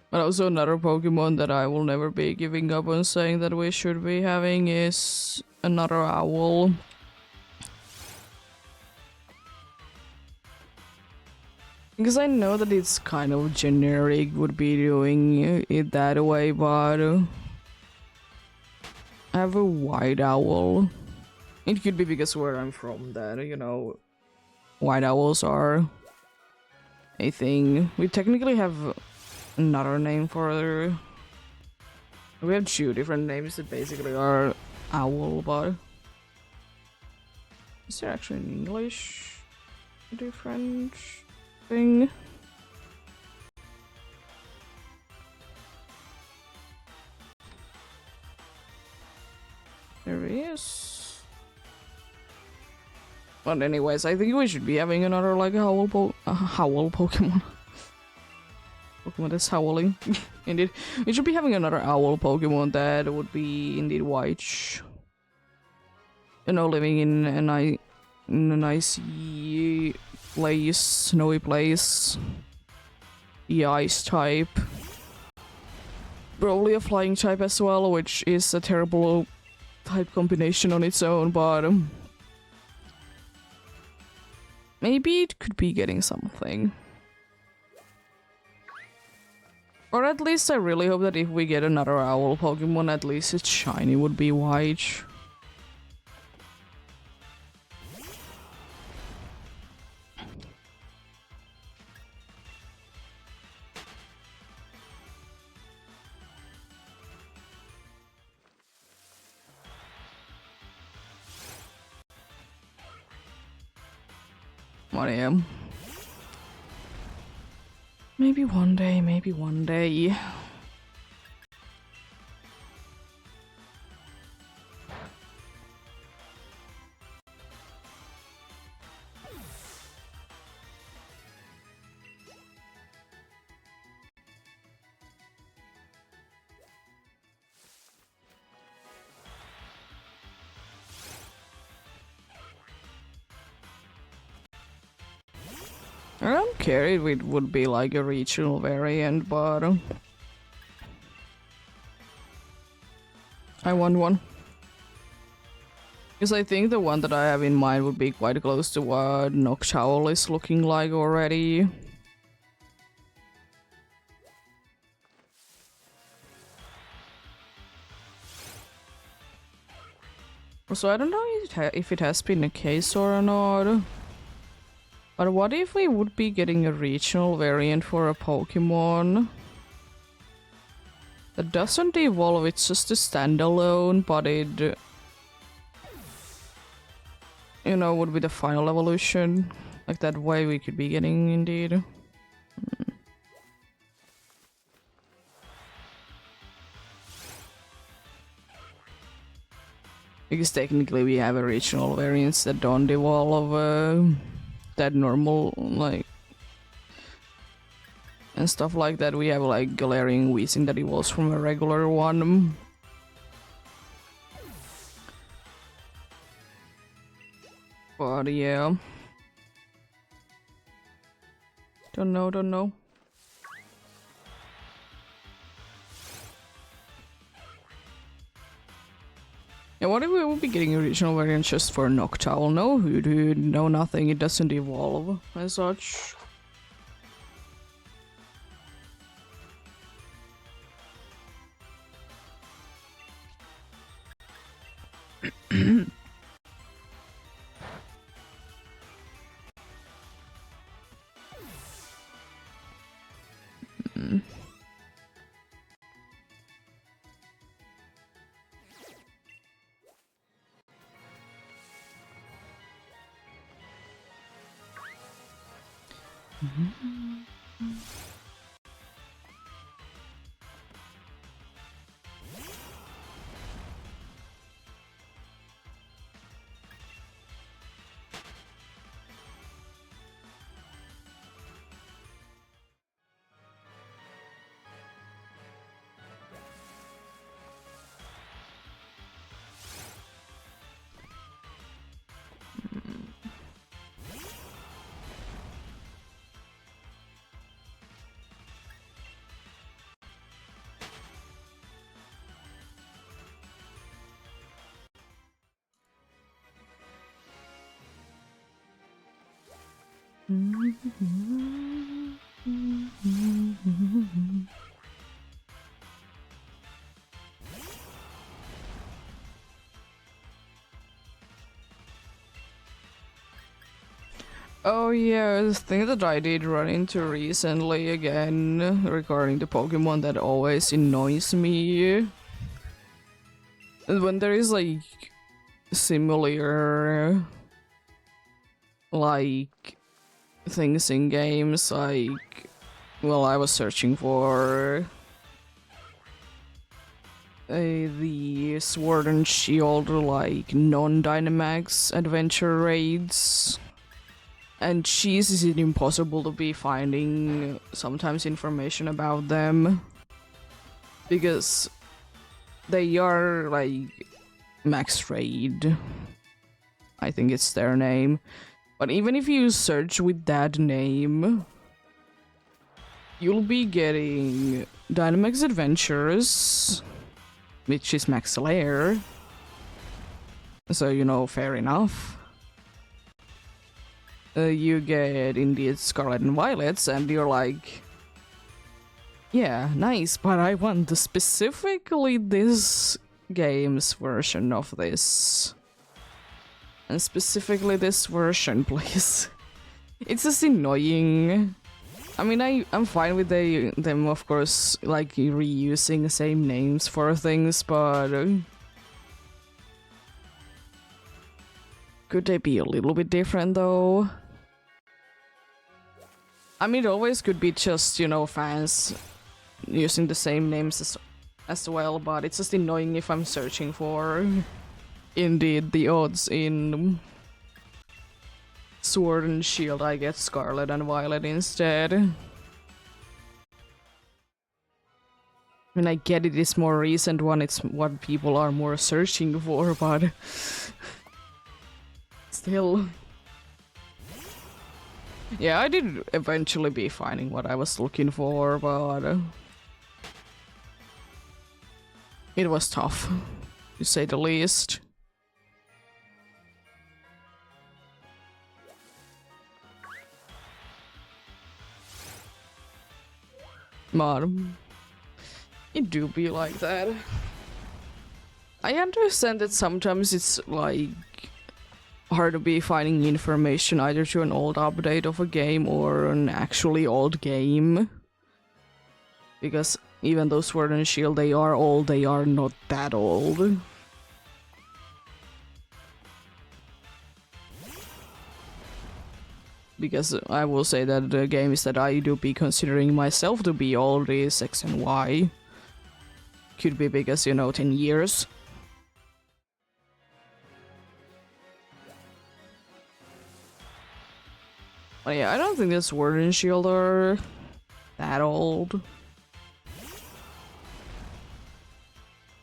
But also another Pokemon that I will never be giving up on saying that we should be having is another owl. Because I know that it's kind of generic, would be doing it that way, but I have a white owl. It could be because where I'm from that, you know, white owls are a thing. We technically have another name for it. We have two different names that basically are owl, but is there actually in English a different thing? There is. But anyways, I think we should be having another like howl Pokemon. Pokemon that's howling. Indeed. We should be having another owl Pokemon that would be indeed white. You know, living in a nice place, snowy place. The ice type. Probably a flying type as well, which is a terrible type combination on its own, but maybe it could be getting something. Or at least I really hope that if we get another owl Pokemon, at least its shiny would be white. What I am. Maybe one day, maybe one day. I don't care if it would be like a regional variant, but I want one. Because I think the one that I have in mind would be quite close to what Noctowl is looking like already. So I don't know if it has been a case or not. But what if we would be getting a regional variant for a Pokemon that doesn't evolve, it's just a standalone, but it, you know, would be the final evolution. Like that way we could be getting indeed. Because technically we have a regional variants that don't evolve that normal, like, and stuff like that. We have like Galarian Weezing that evolves from a regular one. But yeah. Don't know. Yeah, what if we would be getting a regional variant just for Noctowl? No Hoodoo, no nothing, it doesn't evolve as such. Oh yeah, the thing that I did run into recently again regarding the Pokemon that always annoys me. And when there is like similar like things in games, like, well, I was searching for the Sword and Shield like non-Dynamax adventure raids. And jeez, is it impossible to be finding sometimes information about them. Because they are like max raid. I think it's their name. But even if you search with that name, you'll be getting Dynamax Adventures, which is max layer. So, you know, fair enough. You get indeed Scarlet and Violets, and you're like, yeah, nice, but I want specifically this game's version of this. And specifically this version, please. It's just annoying. I mean, I'm fine with them, of course, like reusing the same names for things, but could they be a little bit different though? I mean, it always could be just, you know, fans using the same names as well, but it's just annoying if I'm searching for, indeed, the odds in Sword and Shield, I get Scarlet and Violet instead. I mean, I get it is more recent one, it's what people are more searching for, but still. Yeah, I did eventually be finding what I was looking for, but it was tough, to say the least. But it do be like that. I understand that sometimes it's like hard to be finding information either through an old update of a game or an actually old game. Because even though Sword and Shield, they are old, they are not that old. Because I will say that the games that I do be considering myself to be old is X and Y. Could be because, you know, 10 years. But yeah, I don't think the Sword and Shield are that old.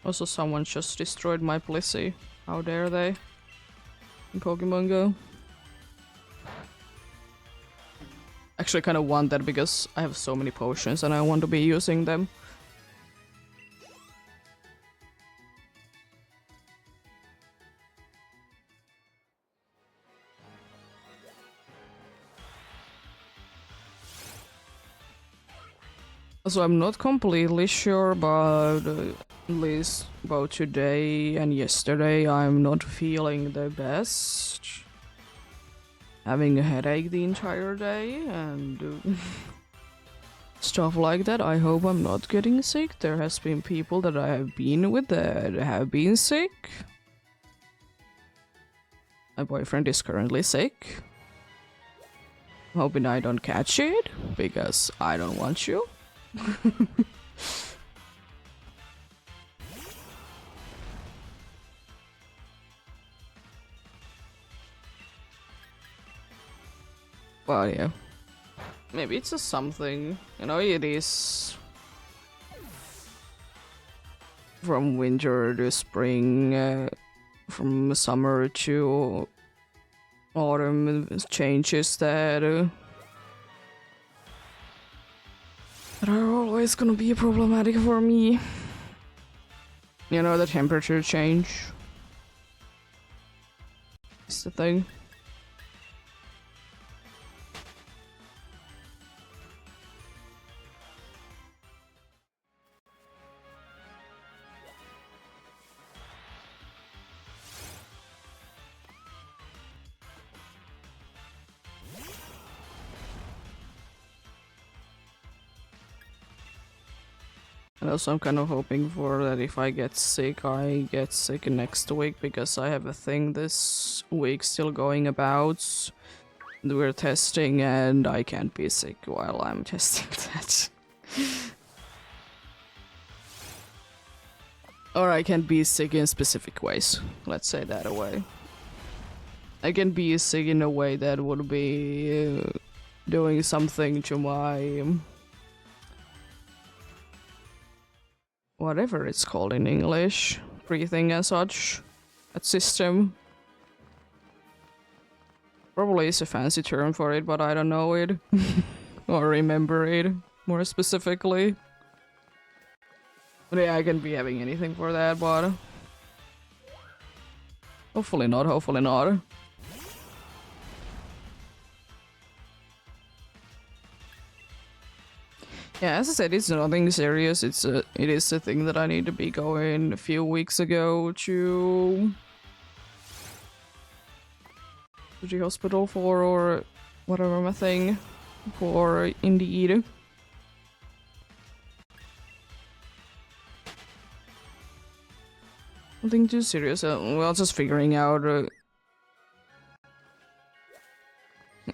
Also, someone just destroyed my Blissey. How dare they? In Pokemon Go. Actually, I kind of want that because I have so many potions and I want to be using them. So I'm not completely sure, but at least about today and yesterday I'm not feeling the best. Having a headache the entire day and stuff like that. I hope I'm not getting sick. There has been people that I have been with that have been sick. My boyfriend is currently sick. Hoping I don't catch it, because I don't want you. But yeah, maybe it's just something, you know, it is from winter to spring, from summer to autumn, changes that are always gonna be problematic for me. You know, the temperature change is the thing. And also I'm kind of hoping for that if I get sick next week, because I have a thing this week still going about. We're testing and I can't be sick while I'm testing that. Or I can be sick in specific ways, let's say that away. I can be sick in a way that would be doing something to my whatever it's called in English, breathing and such, that system. Probably is a fancy term for it, but I don't know it or remember it more specifically. But yeah, I can be having anything for that, but hopefully not, hopefully not. Yeah, as I said, it's nothing serious. It is a thing that I need to be going a few weeks ago to the hospital for, or whatever my thing for, indeed. Nothing too serious. Well, just figuring out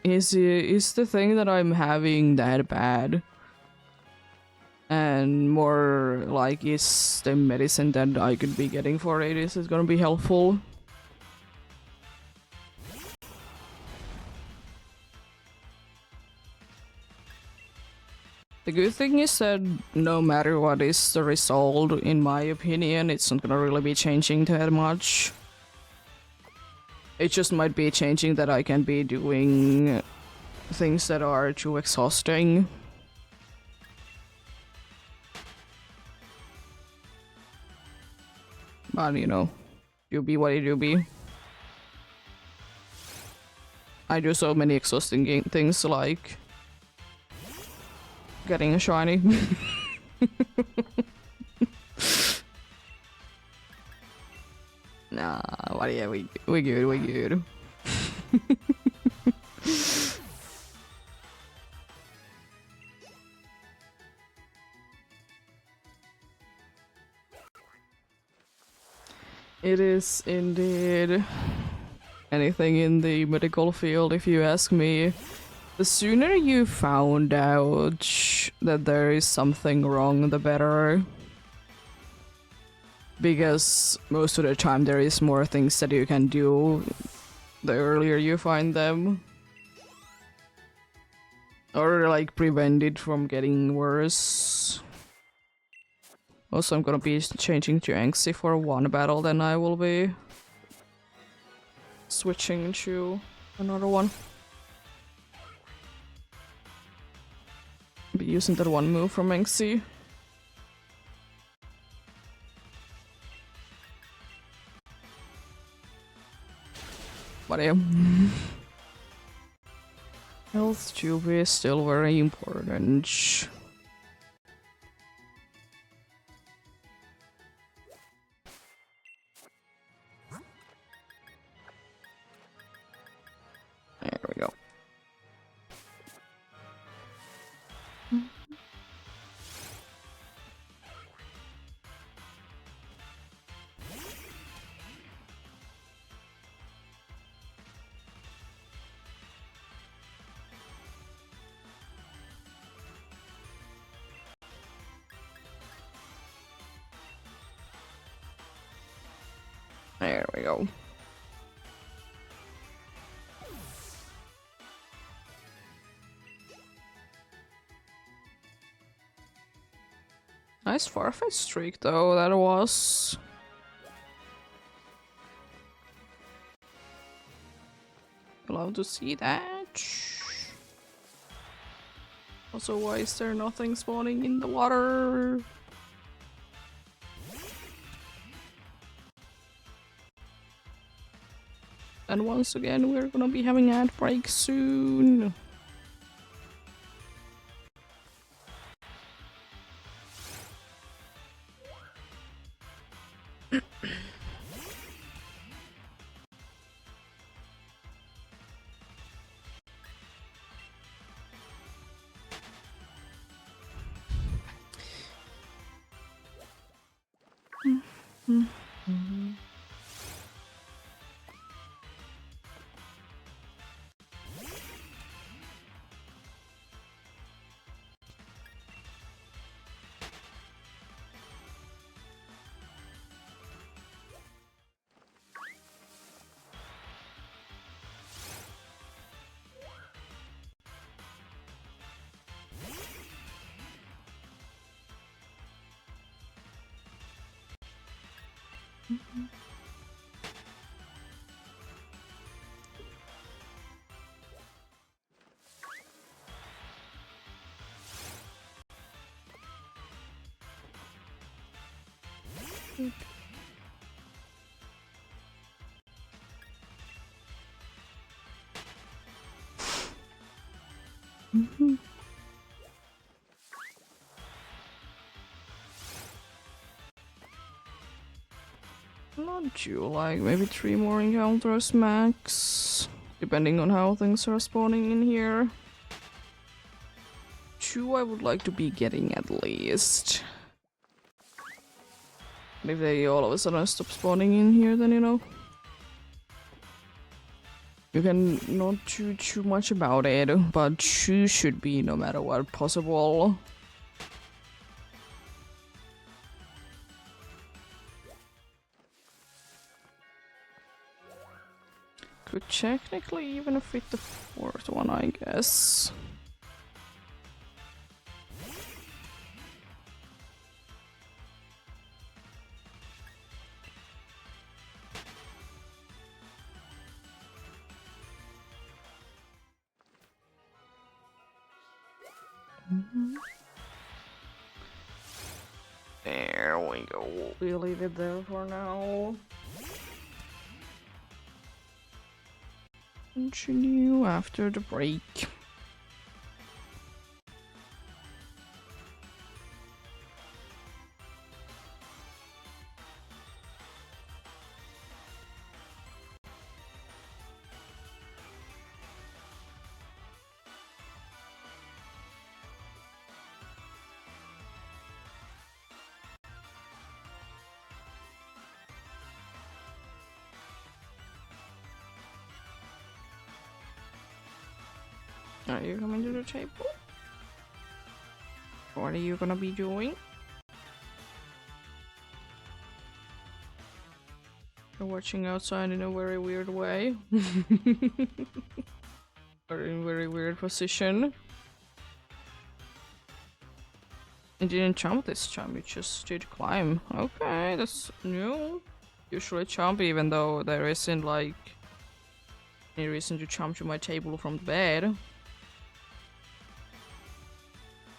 is the thing that I'm having that bad? And more like, is the medicine that I could be getting for it, is it gonna be helpful? The good thing is that no matter what is the result, in my opinion, it's not gonna really be changing that much. It just might be changing that I can be doing things that are too exhausting. But, you know, you be what you be. I do so many exhausting things like getting a shiny. Nah, what, yeah, we good, we good. It is indeed anything in the medical field, if you ask me. The sooner you found out that there is something wrong, the better. Because most of the time there is more things that you can do the earlier you find them. Or like prevent it from getting worse. Also, I'm gonna be changing to Anxi for one battle, then I will be switching to another one. Be using that one move from Anxi. But yeah. Health tube is still very important. There we go. There we go. Nice Farfetch streak though, that was. Love to see that. Also, why is there nothing spawning in the water? And once again, we're gonna be having ad break soon. Not too, like maybe 3 more encounters max, depending on how things are spawning in here. 2 I would like to be getting at least. And if they all of a sudden stop spawning in here, then you know. You can not do too much about it, but 2 should be no matter what possible. Could technically even fit the 4th one, I guess. There we go. We'll leave it there for now. Continue after the break. Are you coming to the table? What are you gonna be doing? You're watching outside in a very weird way. Or in a very weird position. You didn't jump this time, you just did climb. Okay, that's new. Usually jump even though there isn't like any reason to jump to my table from the bed.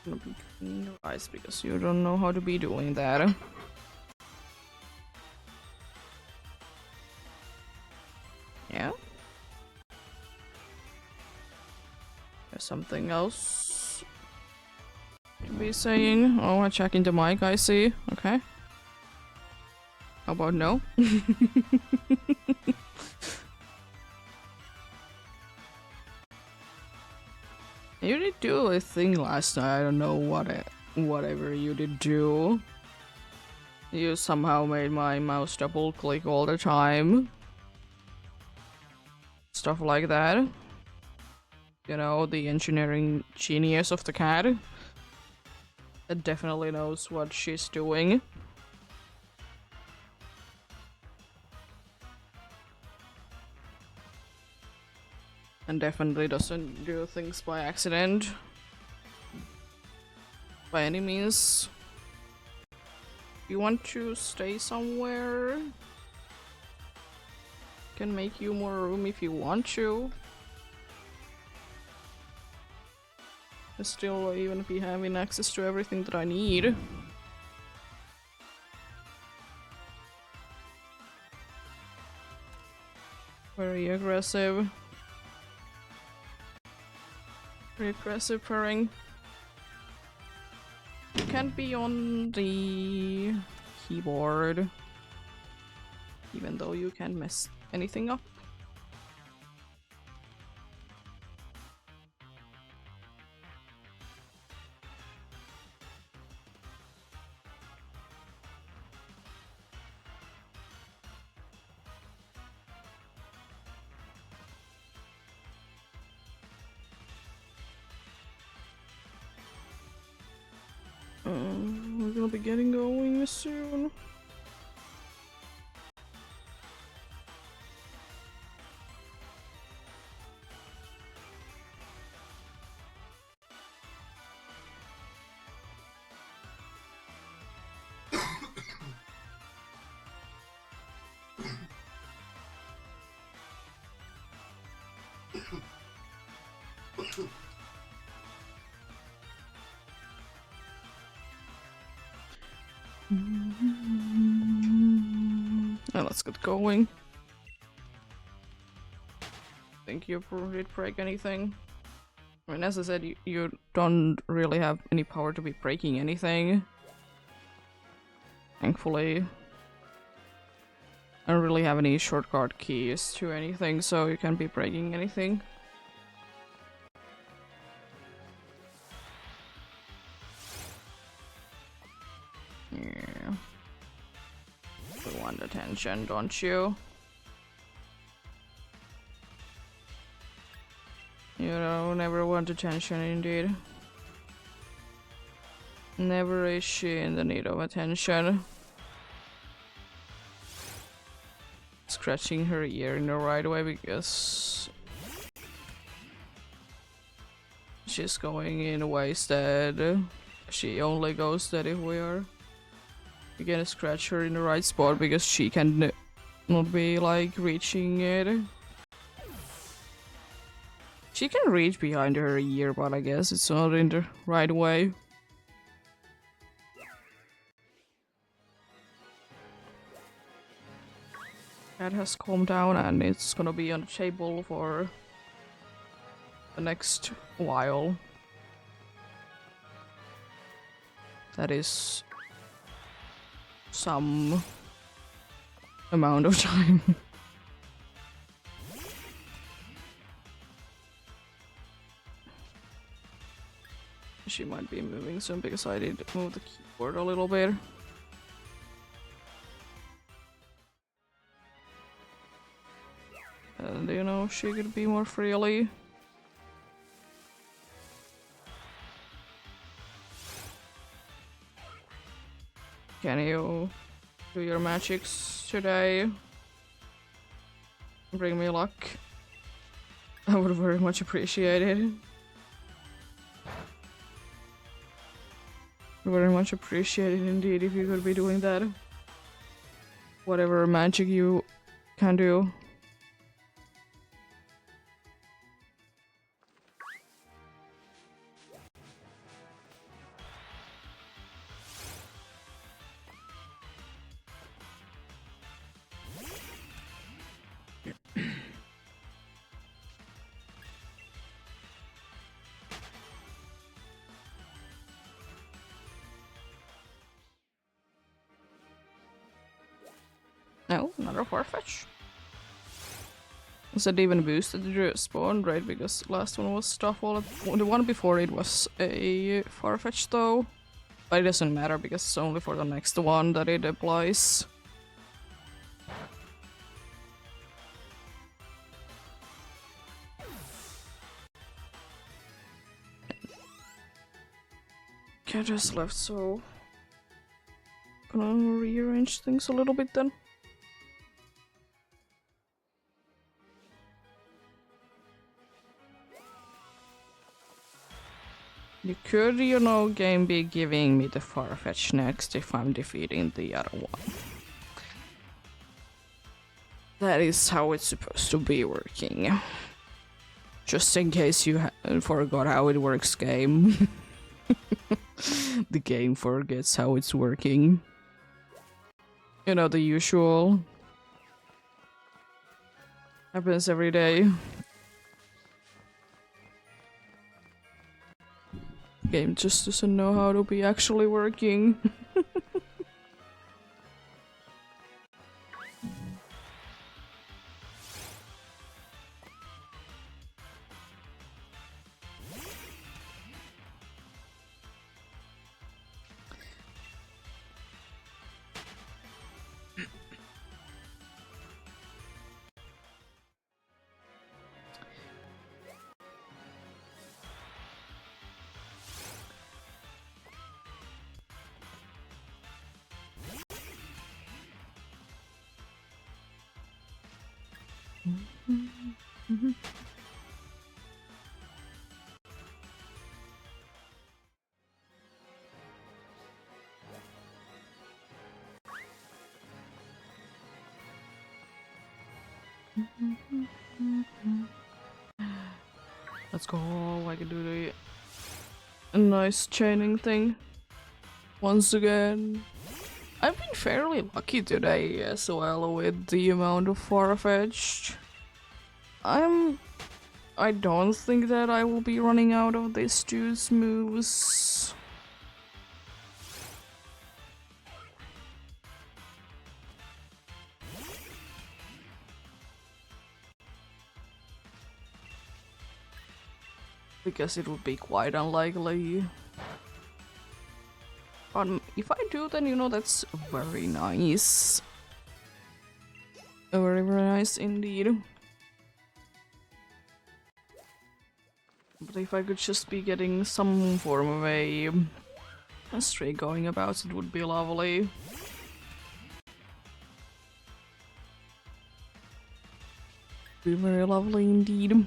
Gonna be cleaning your eyes because you don't know how to be doing that. Yeah? There's something else to be saying. Oh, I check into mic, I see. Okay. How about no? You did do a thing last night. I don't know whatever you did do. You somehow made my mouse double click all the time. Stuff like that. You know, the engineering genius of the cat. That definitely knows what she's doing. And definitely doesn't do things by accident. By any means. You want to stay somewhere? Can make you more room if you want to. I still even be having access to everything that I need. Very aggressive. Very aggressive purring. You can't be on the keyboard. Even though you can't mess anything up. We're gonna be getting going soon. Now let's get going. Think you did break anything? I mean, as I said, you don't really have any power to be breaking anything. Thankfully. I don't really have any shortcut keys to anything, so you can't be breaking anything. Yeah. You want attention, don't you? You don't never want attention, indeed. Never is she in the need of attention. Scratching her ear in the right way because she's going in ways that she only goes that if we are gonna scratch her in the right spot because she can not be like reaching it. She can reach behind her ear, but I guess it's not in the right way. Cat has calmed down and it's gonna be on the table for the next while. That is some amount of time. She might be moving soon because I did move the keyboard a little bit. And you know, she could be more freely. Can you do your magics today? Bring me luck. I would very much appreciate it. Very much appreciate it indeed if you could be doing that. Whatever magic you can do. No, another Farfetch. Is it even boosted the spawn rate because last one was stuff all the one before it was a Farfetch though. But it doesn't matter because it's only for the next one that it applies. Okay, just left, so gonna rearrange things a little bit then. You could, you know, game be giving me the Farfetch next if I'm defeating the other one. That is how it's supposed to be working. Just in case you forgot how it works, game. The game forgets how it's working. You know, the usual. Happens every day. Game just doesn't know how to be actually working. Let's go. I can do the nice chaining thing once again. I've been fairly lucky today as well with the amount of Farfetched. I don't think that I will be running out of this dude's moves. Because it would be quite unlikely. But if I do, then you know that's very nice. Very, very nice indeed. But if I could just be getting some form of a streak going about, it would be lovely. Be very lovely indeed.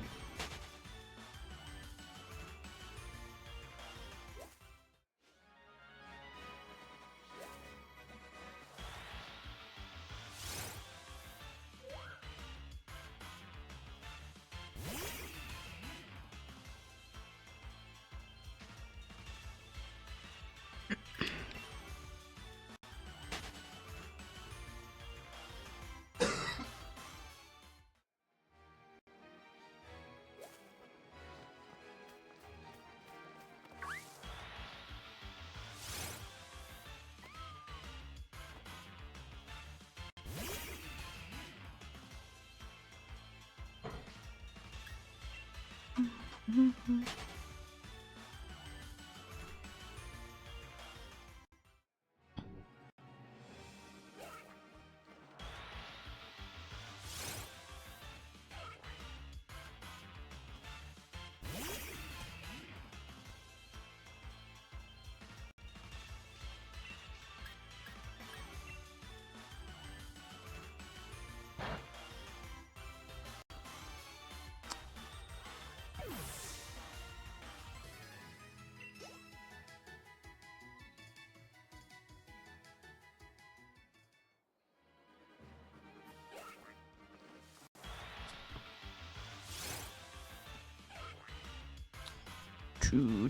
Oh,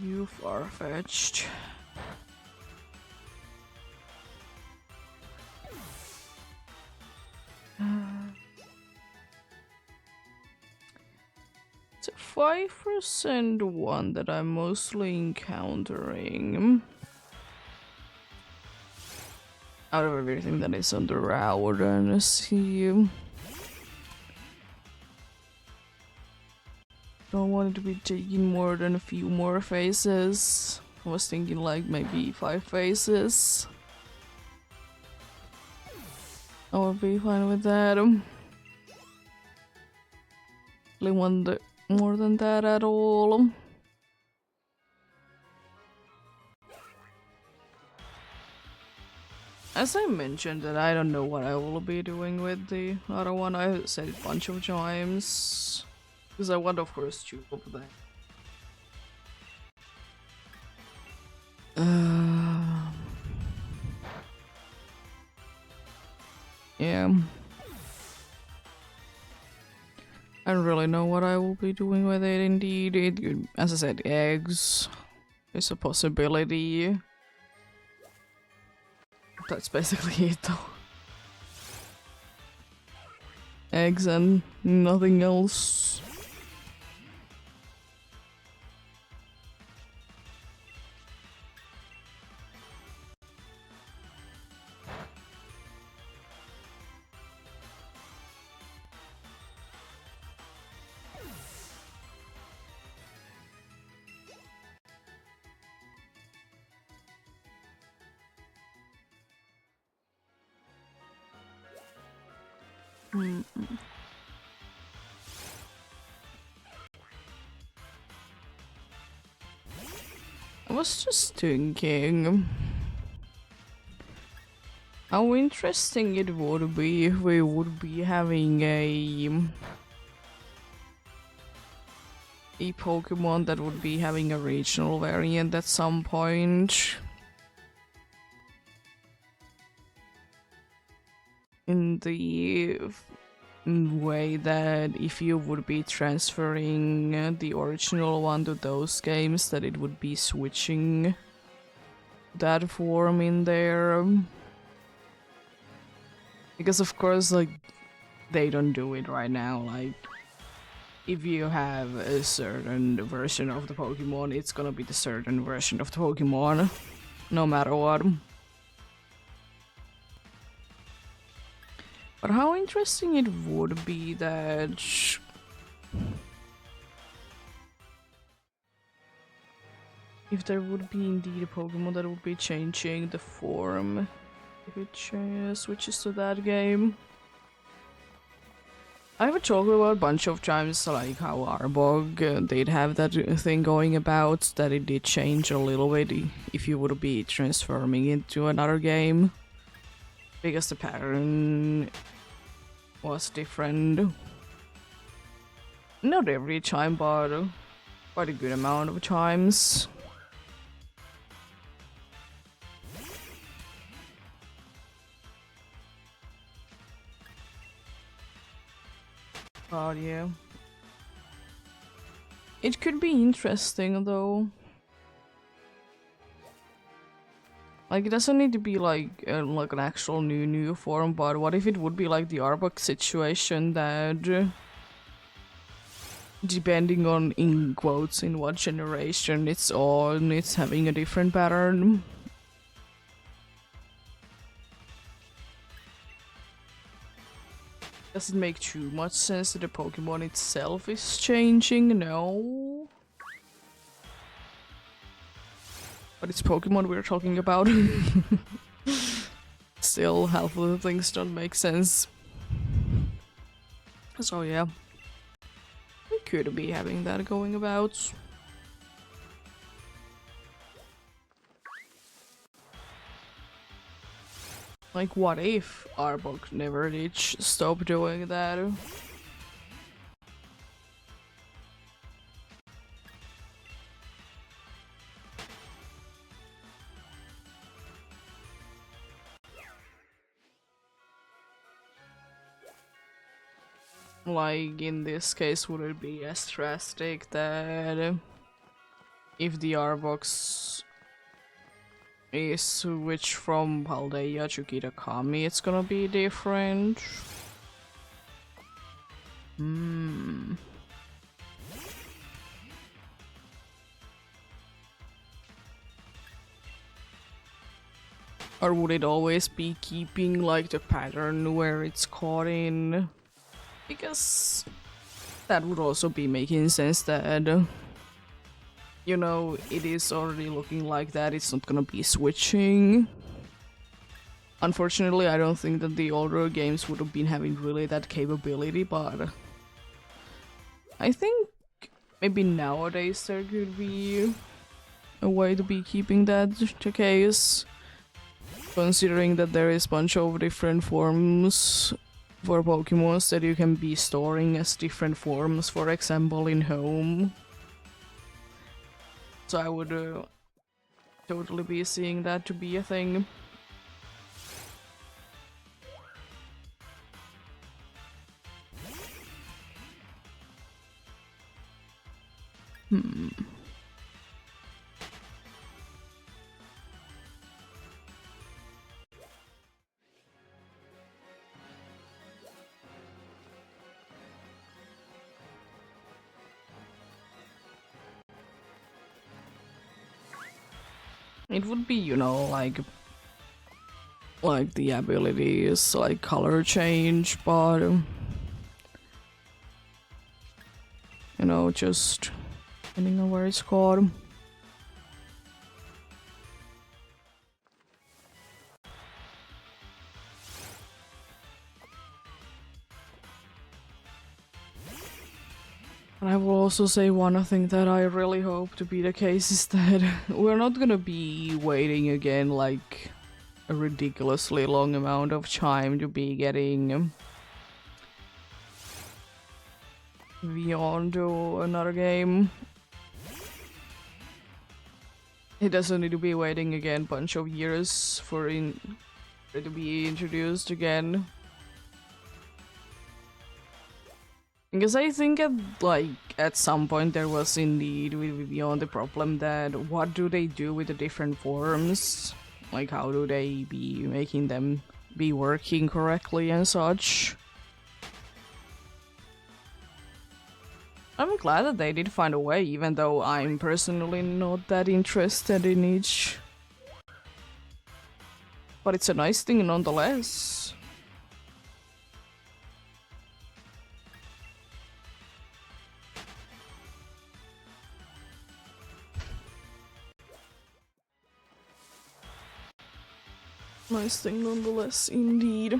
you far-fetched. It's a 5% one that I'm mostly encountering. Out of everything that is on the route, and see. Don't want it to be taking more than a few more phases. I was thinking like maybe 5 phases. I would be fine with that. Really want more than that at all. As I mentioned that I don't know what I will be doing with the other one. I said it a bunch of times. Because I want of course to open that. Yeah. I don't really know what I will be doing with it indeed. As I said, eggs is a possibility. That's basically it though. Eggs and nothing else. I was just thinking how interesting it would be if we would be having a Pokemon that would be having a regional variant at some point. In the way that if you would be transferring the original one to those games, that it would be switching that form in there. Because of course, like, they don't do it right now. Like, if you have a certain version of the Pokemon, it's gonna be the certain version of the Pokemon, no matter what. But how interesting it would be that if there would be indeed a Pokemon that would be changing the form if it switches to that game. I've talked about a bunch of times like how Arbok did have that thing going about that it did change a little bit if you would be transforming into another game. Because the pattern was different. Not every time, but quite a good amount of times. But yeah. It could be interesting though. Like, it doesn't need to be like an actual new form, but what if it would be like the Arbok situation that depending on, in quotes, in what generation it's on, it's having a different pattern. Does it make too much sense that the Pokemon itself is changing? No. But it's Pokemon we're talking about. Still, half of the things don't make sense. So yeah. We could be having that going about. Like, what if Arbok never did stop doing that? Like, in this case, would it be as drastic that if the R-Box is switched from Paldea to Kitakami, it's gonna be different? Or would it always be keeping like the pattern where it's caught in? Because that would also be making sense that, you know, it is already looking like that, it's not gonna be switching. Unfortunately, I don't think that the older games would have been having really that capability, but I think maybe nowadays there could be a way to be keeping that the case. Considering that there is a bunch of different forms for Pokemons that you can be storing as different forms, for example, in home. So I would totally be seeing that to be a thing. It would be, you know, like the abilities, like color change, but you know, just depending on where it's called. And I will also say one thing that I really hope to be the case is that we're not gonna be waiting again like a ridiculously long amount of time to be getting beyond to another game. It doesn't need to be waiting again a bunch of years for it to be introduced again. Because I think at some point there was indeed with Beyond the problem that what do they do with the different forms? Like how do they be making them be working correctly and such? I'm glad that they did find a way, even though I'm personally not that interested in each. But it's a nice thing nonetheless. Nice thing nonetheless, indeed.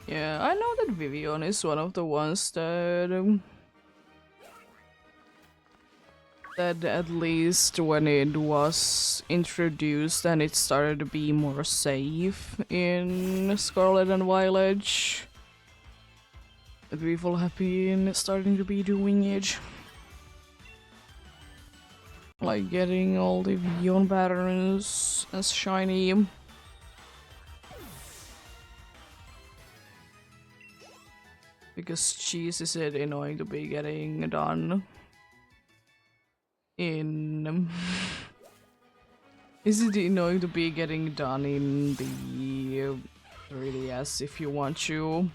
Yeah, I know that Vivian is one of the ones that at least when it was introduced and it started to be more safe in Scarlet and Violet, that people have been starting to be doing it. Like getting all the Vivian patterns as shiny. Because cheese is it annoying to be getting done in is it annoying to be getting done in the 3DS if you want to?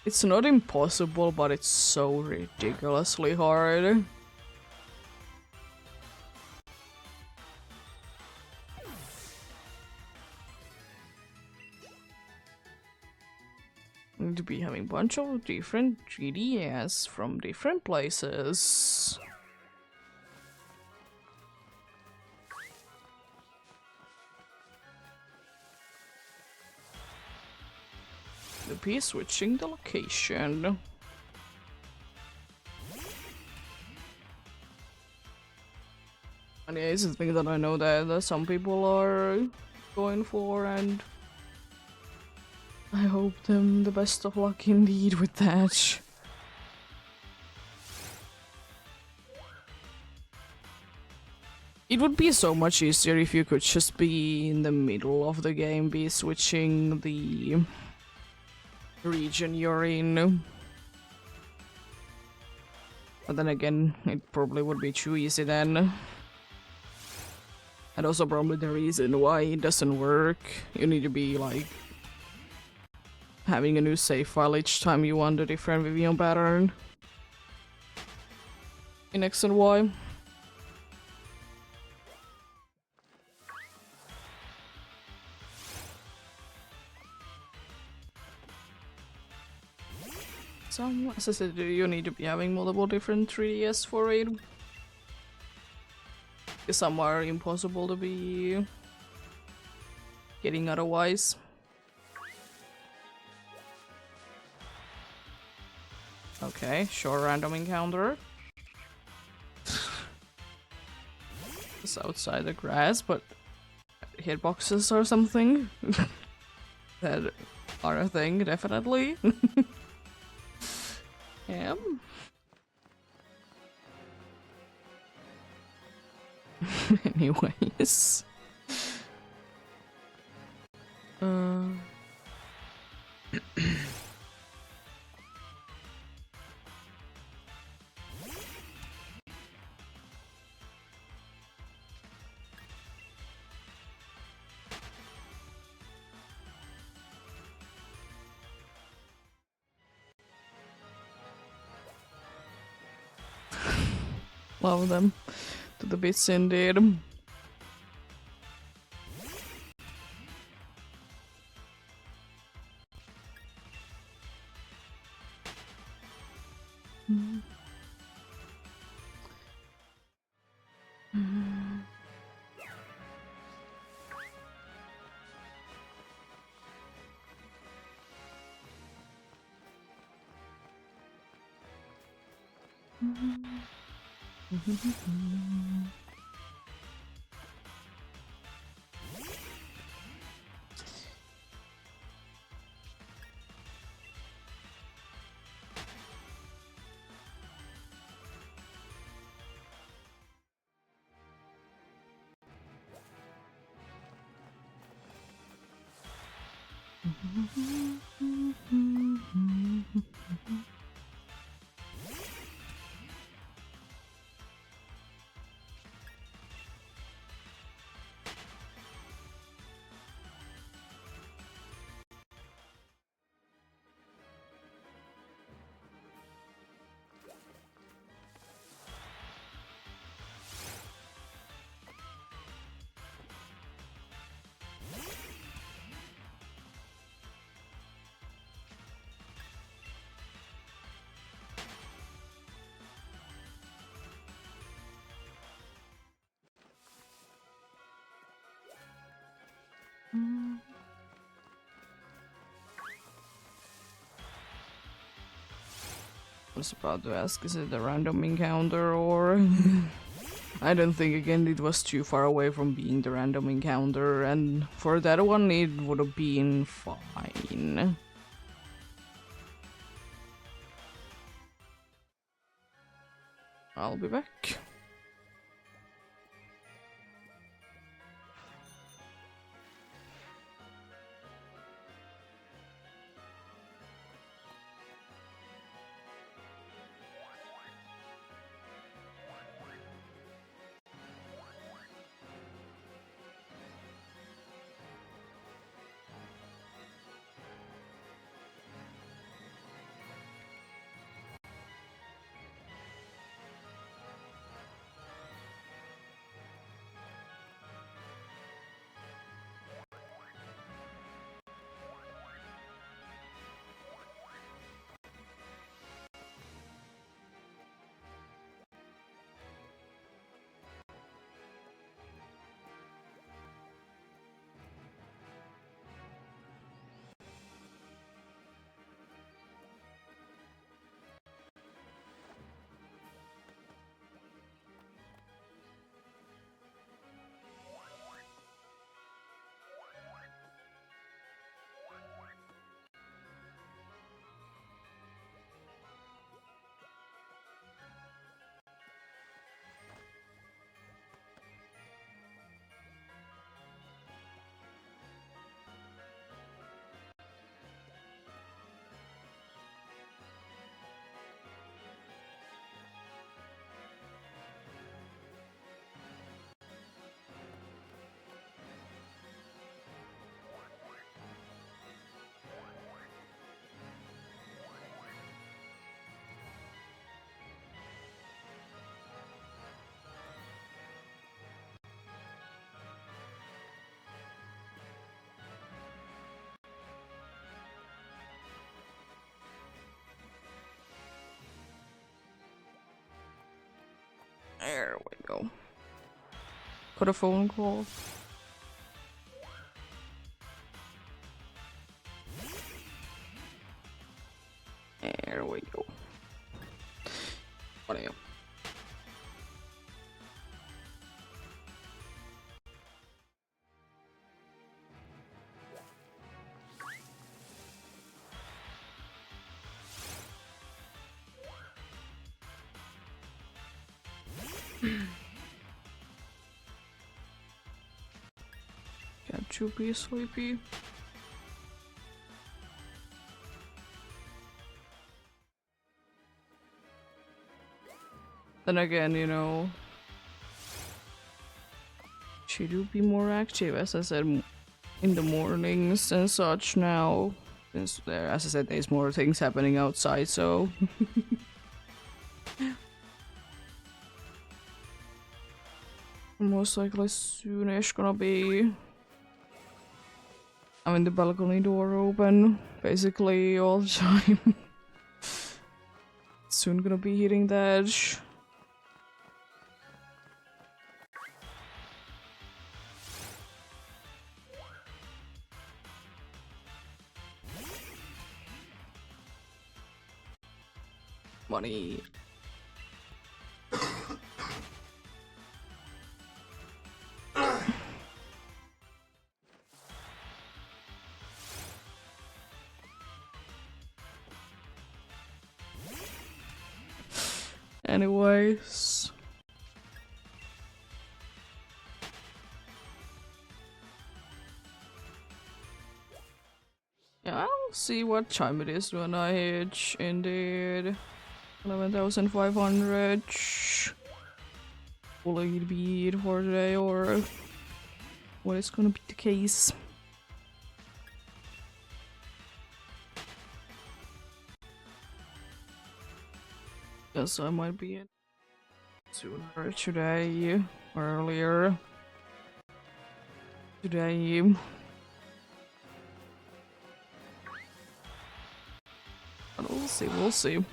It's not impossible, but it's so ridiculously hard. Need to be having a bunch of different 3DS from different places. To be switching the location. And yeah, it's a thing that I know that some people are going for, and I hope them the best of luck indeed with that. It would be so much easier if you could just be in the middle of the game, be switching the region you're in. But then again, it probably would be too easy then. And also probably the reason why it doesn't work. You need to be like having a new save file each time you want a different video pattern in X and Y. So, as I said, you need to be having multiple different 3DS for it. Some are impossible to be getting otherwise. Okay, sure, random encounter. It's outside the grass, but hitboxes or something that are a thing, definitely. Yeah. Anyways. Love them to the bits indeed. I was about to ask, is it a random encounter or... I don't think, again, it was too far away from being the random encounter, and for that one it would have been fine. I'll be back. There we go. Got a phone call. There we go. What are you? Can't you be sleepy? Then again, you know, she do be more active, as I said, in the mornings and such now. Since there, as I said, there's more things happening outside, so. Most likely soonish gonna be. I mean, the balcony door open basically all the time. Soon gonna be hitting the edge. Money. Anyways. Yeah, I'll see what time it is when I hit. Indeed. 11,500. Will it be it for today or what is gonna be the case? Yes, I might be in sooner today, earlier today. But we'll see, we'll see.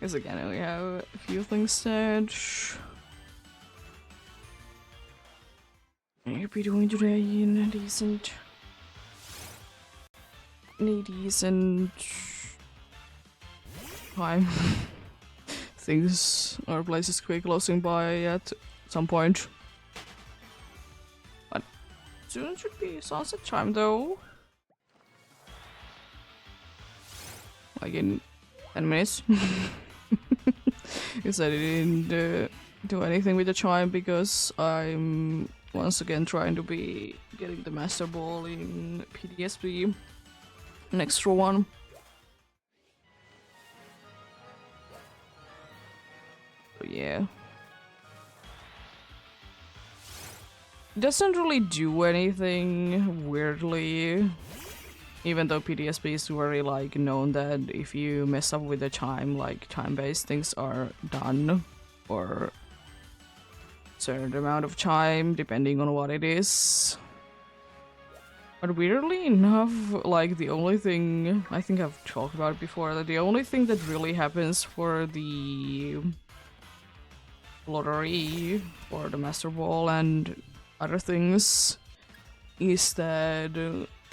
Because again, we have a few things said. I'll be doing today in a decent time. Things or places quick closing by at some point. But soon should be sunset time though. Like in 10 minutes. Because I didn't do anything with the chime because I'm once again trying to be getting the master ball in PTSD. An extra one. So yeah. It doesn't really do anything weirdly. Even though PTSD is very like known that if you mess up with the chime, like time-based things are done or certain amount of chime depending on what it is. But weirdly enough, like the only thing I think I've talked about it before, that the only thing that really happens for the lottery or the master ball and other things is that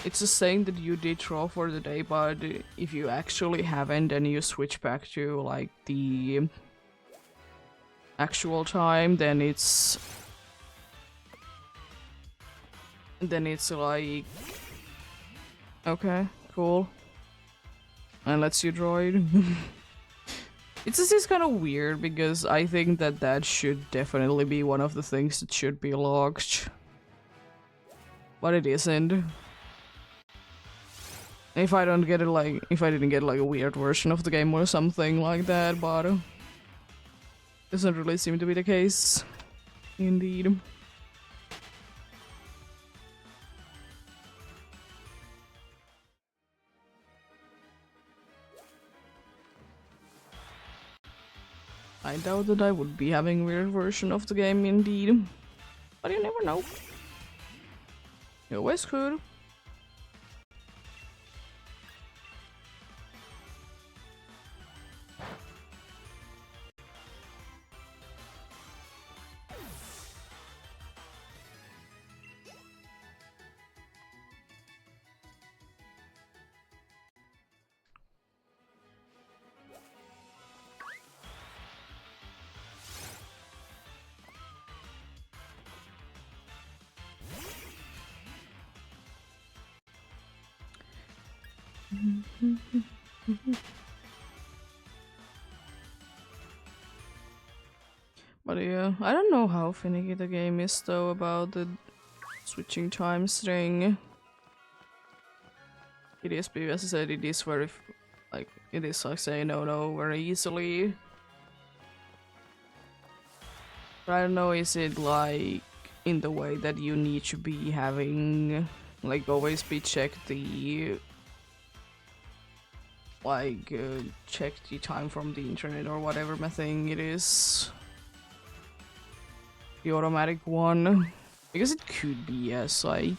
it's a saying that you did draw for the day, but if you actually haven't and you switch back to like the actual time, then it's like okay, cool, and lets you droid. It's just kind of weird because I think that that should definitely be one of the things that should be logged, but it isn't. If I don't get it, like if I didn't get like a weird version of the game or something like that, but doesn't really seem to be the case. Indeed. I doubt that I would be having a weird version of the game indeed. But you never know. You always could. But yeah, I don't know how finicky the game is though about the switching times thing. It is, because I said, it is very, like, it is like say no very easily. But I don't know, is it like in the way that you need to be having, like, always be check the, like, check the time from the internet or whatever my thing it is. The automatic one. Because it could be, yes, like,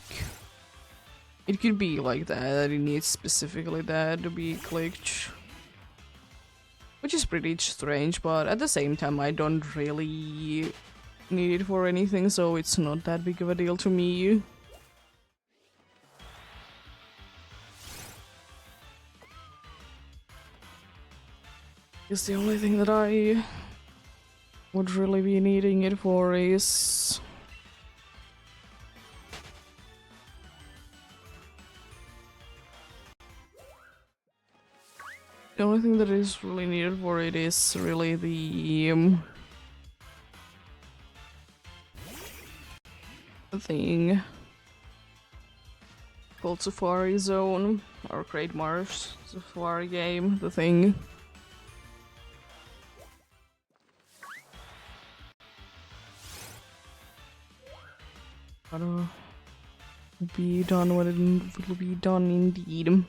it could be like that it needs specifically that to be clicked. Which is pretty strange, but at the same time I don't really need it for anything, so it's not that big of a deal to me. Because the only thing that I would really be needing it for is... The only thing that is really needed for it is really the thing called Safari Zone, or Great Marsh Safari game, the thing. But be done when it will be done indeed.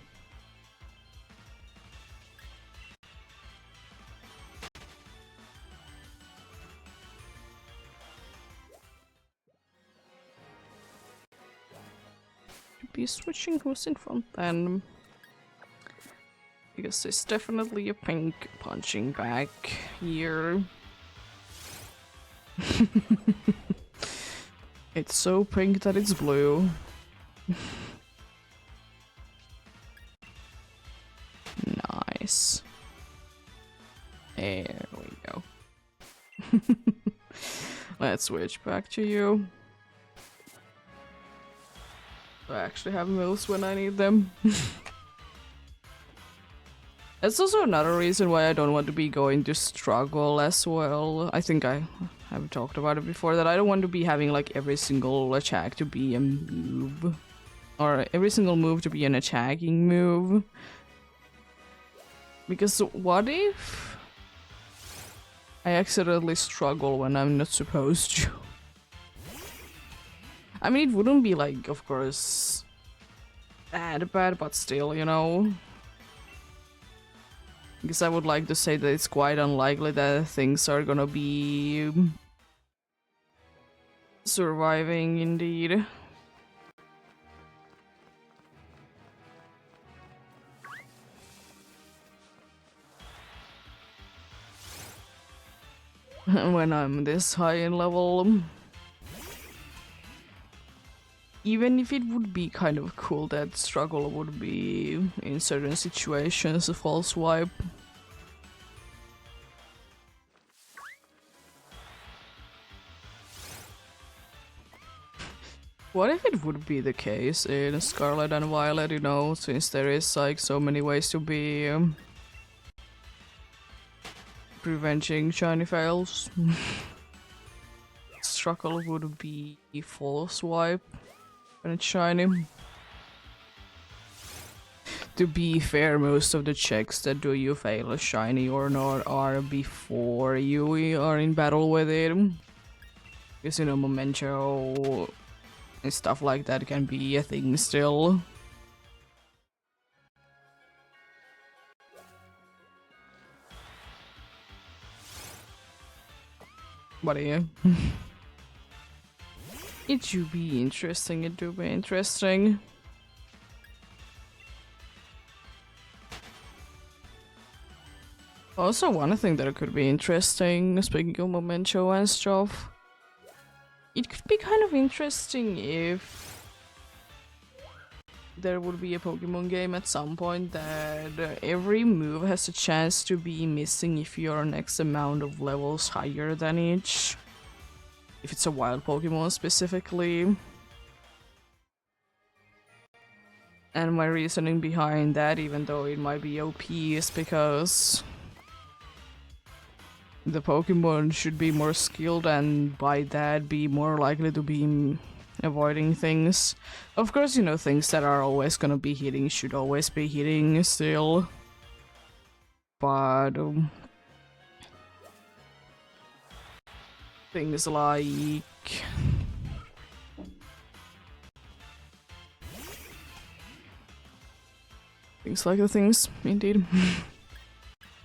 Be switching who's in front then, because there's definitely a pink punching bag here. It's so pink that it's blue. Nice. There we go. Let's switch back to you. I actually have moves when I need them. That's also another reason why I don't want to be going to struggle as well. I think I have talked about it before, that I don't want to be having like every single attack to be a move. Or every single move to be an attacking move. Because what if I accidentally struggle when I'm not supposed to? I mean, it wouldn't be like, of course, that bad, but still, you know. Because I would like to say that it's quite unlikely that things are gonna be surviving indeed. When I'm this high in level. Even if it would be kind of cool that struggle would be, in certain situations, a false swipe. What if it would be the case in Scarlet and Violet, you know, since there is like so many ways to be preventing shiny fails. Struggle would be false swipe when it's shiny. To be fair, most of the checks that do you fail a shiny or not are before you are in battle with it. Because, you know, memento and stuff like that can be a thing still. But yeah. It should be interesting, it do be interesting. Also, one thing that could be interesting, speaking of memento and stuff, it could be kind of interesting if there would be a Pokemon game at some point that every move has a chance to be missing if you're an X amount of levels higher than each. If it's a wild Pokemon specifically. And my reasoning behind that, even though it might be OP, is because the Pokemon should be more skilled and by that be more likely to be avoiding things. Of course, you know, things that are always gonna be hitting should always be hitting still. But things like the things, indeed.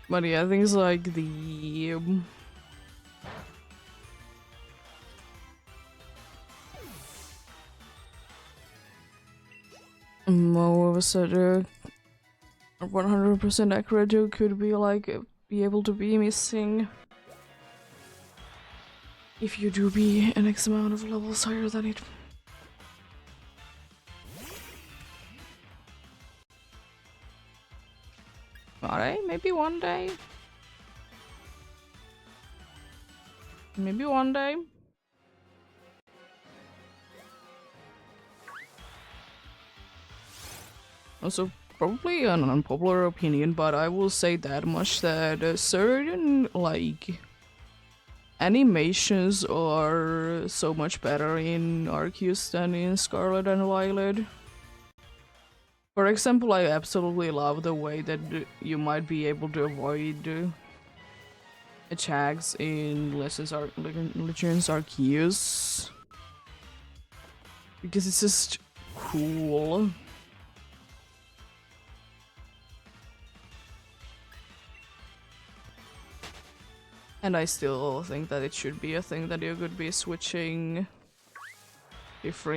But yeah, things like the what was it? 100% accurate joke could be like be able to be missing if you do be an X amount of levels higher than it. Alright, maybe one day. Maybe one day. Also, probably an unpopular opinion, but I will say that much that certain, like, animations are so much better in Arceus than in Scarlet and Violet. For example, I absolutely love the way that you might be able to avoid attacks in Legends Arceus. Because it's just cool. And I still think that it should be a thing that you could be switching between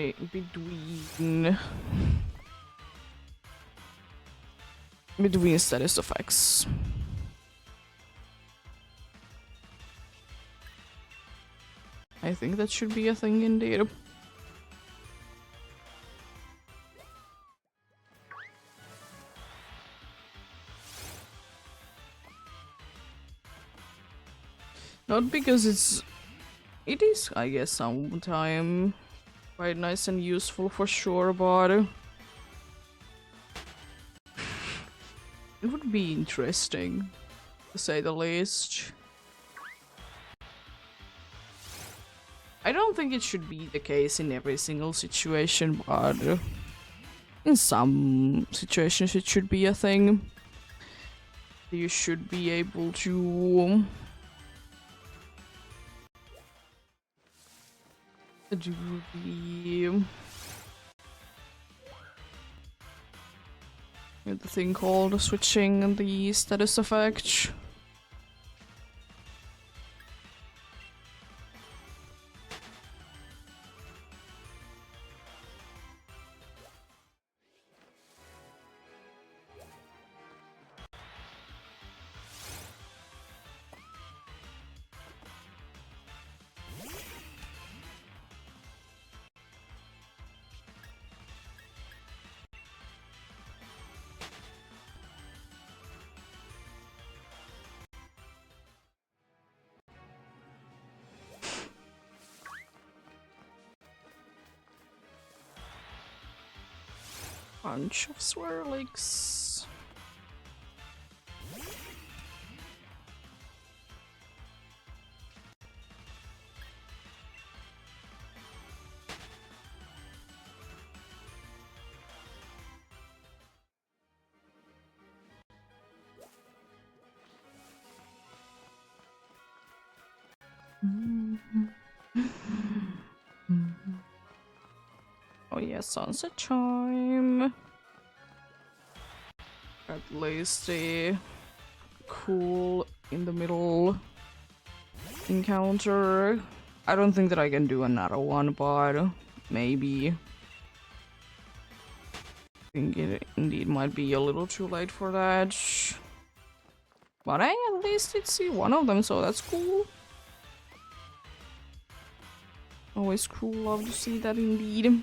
status effects. I think that should be a thing indeed. Not because it is, I guess, sometime quite nice and useful for sure, but it would be interesting, to say the least. I don't think it should be the case in every single situation, but in some situations it should be a thing. You should be able to do the thing called switching the status effect. Bunch of swirlix. Oh yeah, sunset chime. At least a cool in the middle encounter. I don't think that I can do another one, but maybe. I think it indeed might be a little too late for that. But I at least did see one of them, so that's cool. Always cool, love to see that indeed.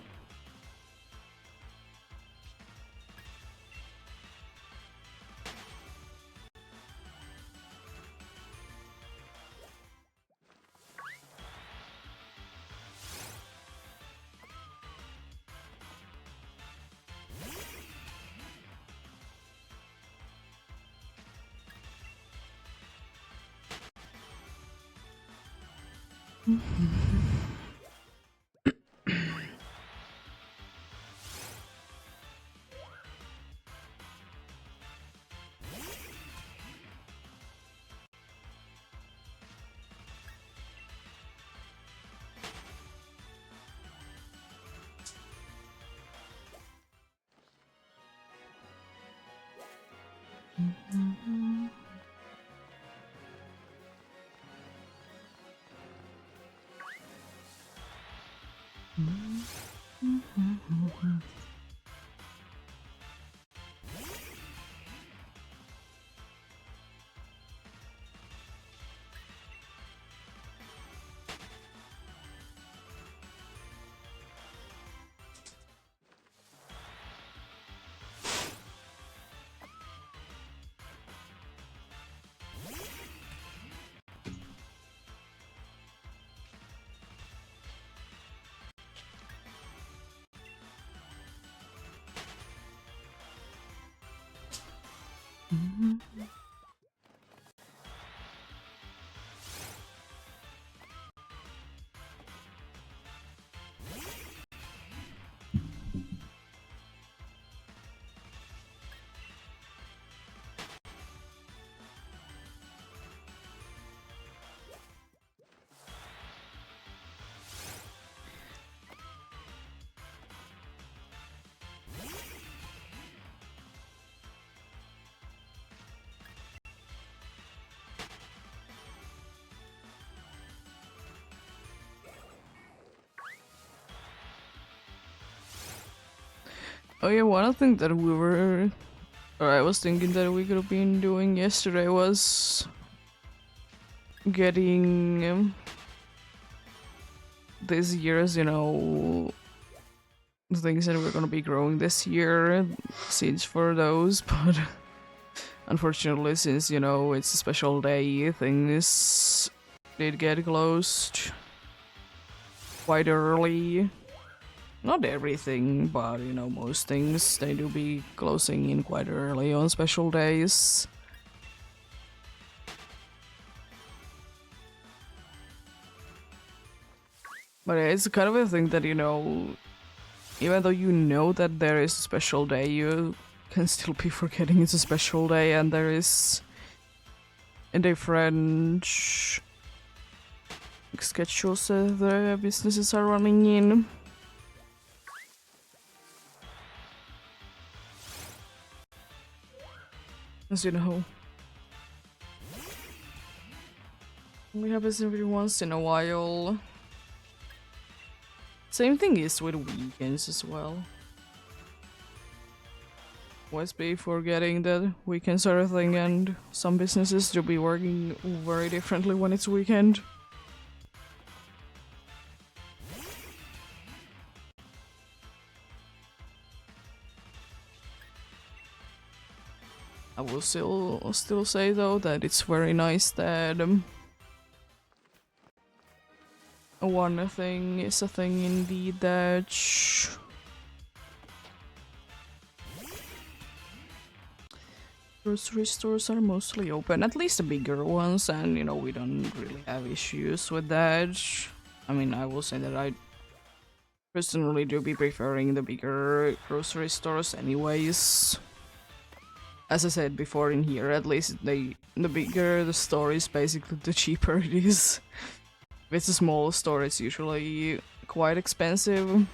Oh yeah, one thing that we were, or I was thinking that we could have been doing yesterday was getting this year's, you know, things that we're gonna be growing this year, seeds for those, but unfortunately, since, you know, it's a special day, things did get closed quite early. Not everything, but, you know, most things, they do be closing in quite early on special days. But it's kind of a thing that, you know, even though you know that there is a special day, you can still be forgetting it's a special day and there is a different schedules that the businesses are running in. As you know. Only happens every once in a while. Same thing is with weekends as well. Always be forgetting that weekends are a thing and some businesses do be working very differently when it's weekend. I will still say though that it's very nice that one thing is a thing indeed that grocery stores are mostly open, at least the bigger ones, and you know, we don't really have issues with that. I mean, I will say that I personally do be preferring the bigger grocery stores anyways. As I said before in here, at least the bigger the store is, basically the cheaper it is. If it's a small store, it's usually quite expensive.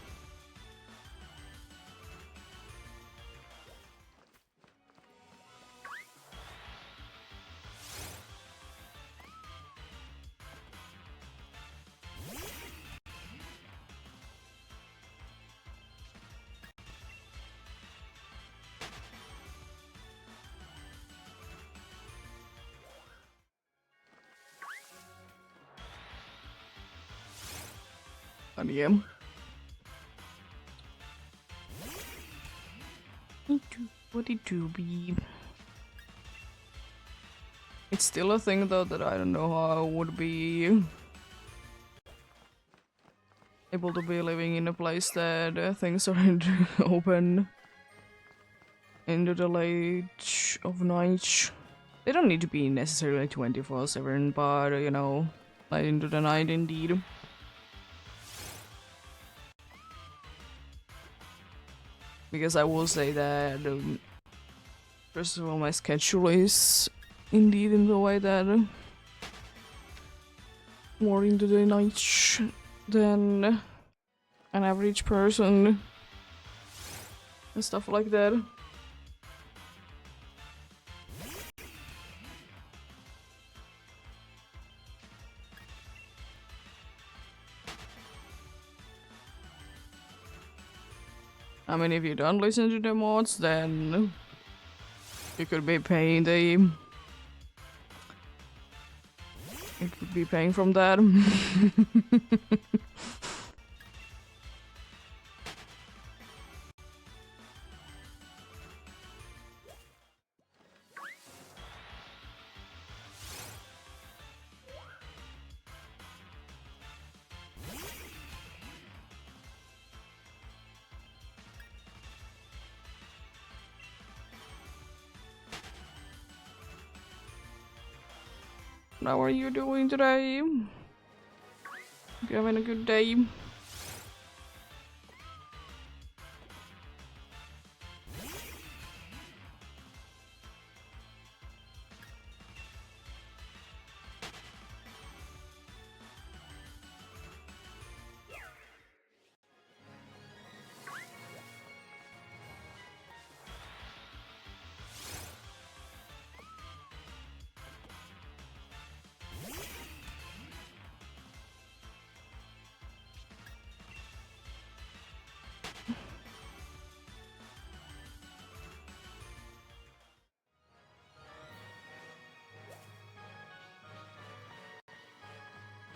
But yeah. What it do be? It's still a thing though that I don't know how I would be able to be living in a place that things aren't open into the late of night. They don't need to be necessarily 24/7, but you know, Light into the night, indeed. Because I will say that, first of all, my schedule is indeed in the way that more into the night than an average person and stuff like that. I mean, if you don't listen to the mods, then you could be paying the... You could be paying from that. How are you doing today? You having a good day?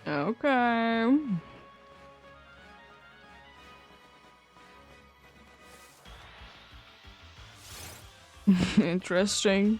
Okay. Interesting.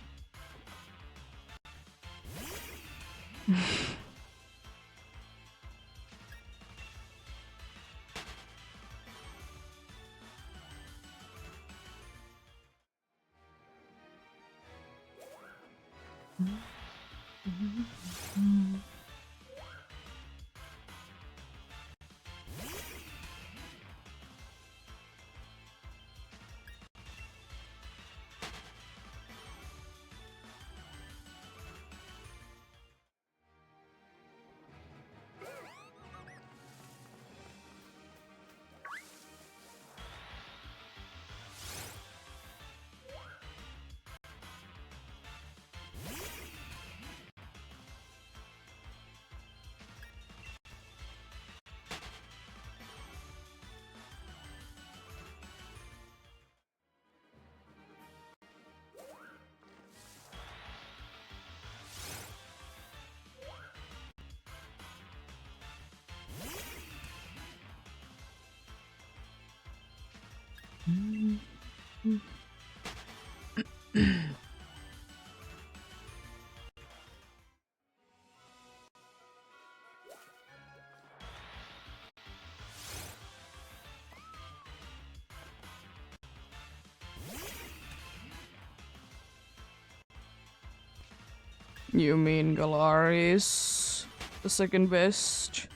You mean Galar is the second best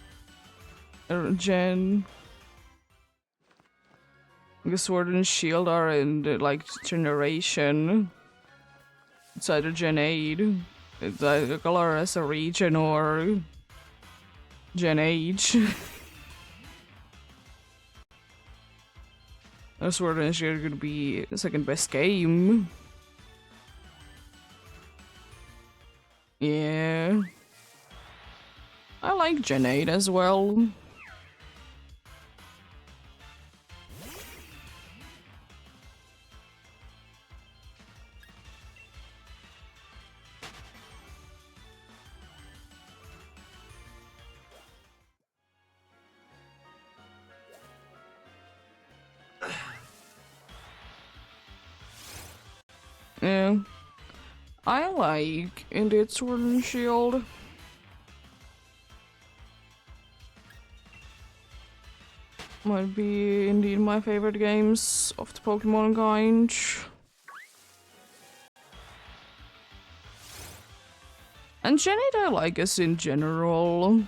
gen? The Sword and Shield are in the like generation. It's either Gen 8. It's either Galar as a region or Gen H. The Sword and Shield could be the second best game. Yeah. I like Gen 8 as well. Yeah. I like indeed Sword and Shield. Might be indeed my favorite games of the Pokemon kind. And Janet I like as in general.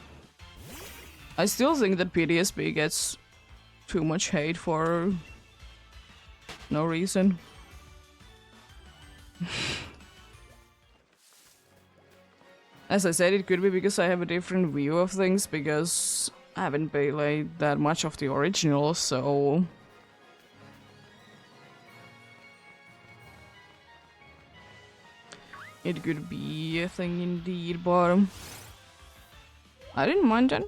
I still think that PTSB gets too much hate for no reason. As I said, it could be because I have a different view of things, because I haven't played that much of the original, so... It could be a thing indeed, but... I didn't mind then.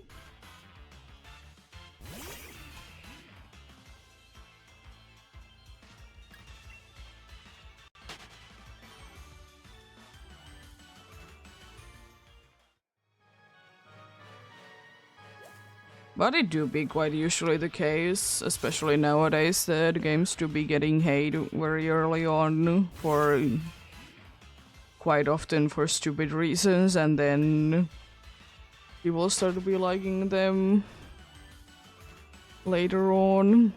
But it do be quite usually the case, especially nowadays, that games do be getting hate very early on for quite often for stupid reasons, and then people start to be liking them later on.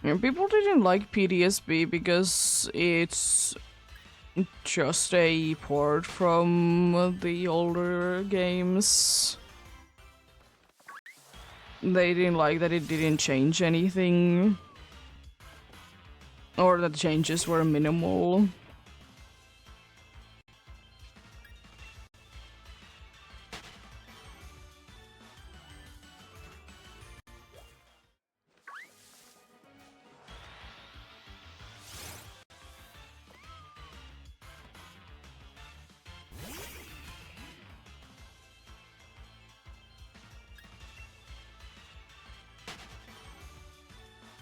And people didn't like PTSB because it's just a port from the older games. They didn't like that it didn't change anything, or that the changes were minimal.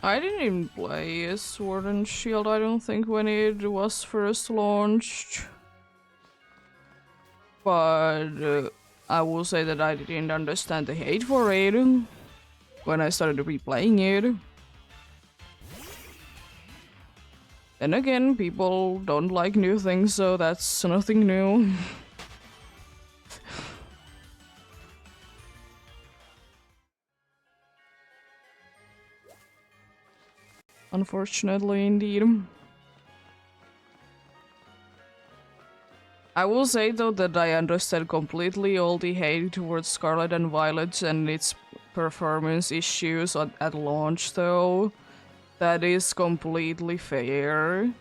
I didn't even play Sword and Shield, I don't think, when it was first launched. But I will say that I didn't understand the hate for it when I started replaying it. Then again, people don't like new things, so that's nothing new. Unfortunately, indeed. I will say though that I understand completely all the hate towards Scarlet and Violet and its performance issues at launch though. That is completely fair.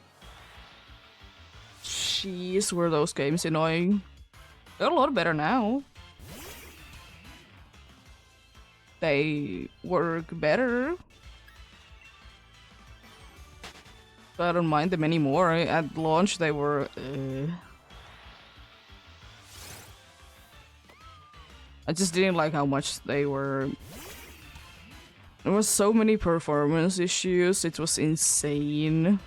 Jeez, were those games annoying. They're a lot better now. They work better. But I don't mind them anymore. At launch they were... I just didn't like how much they were... There was so many performance issues, it was insane.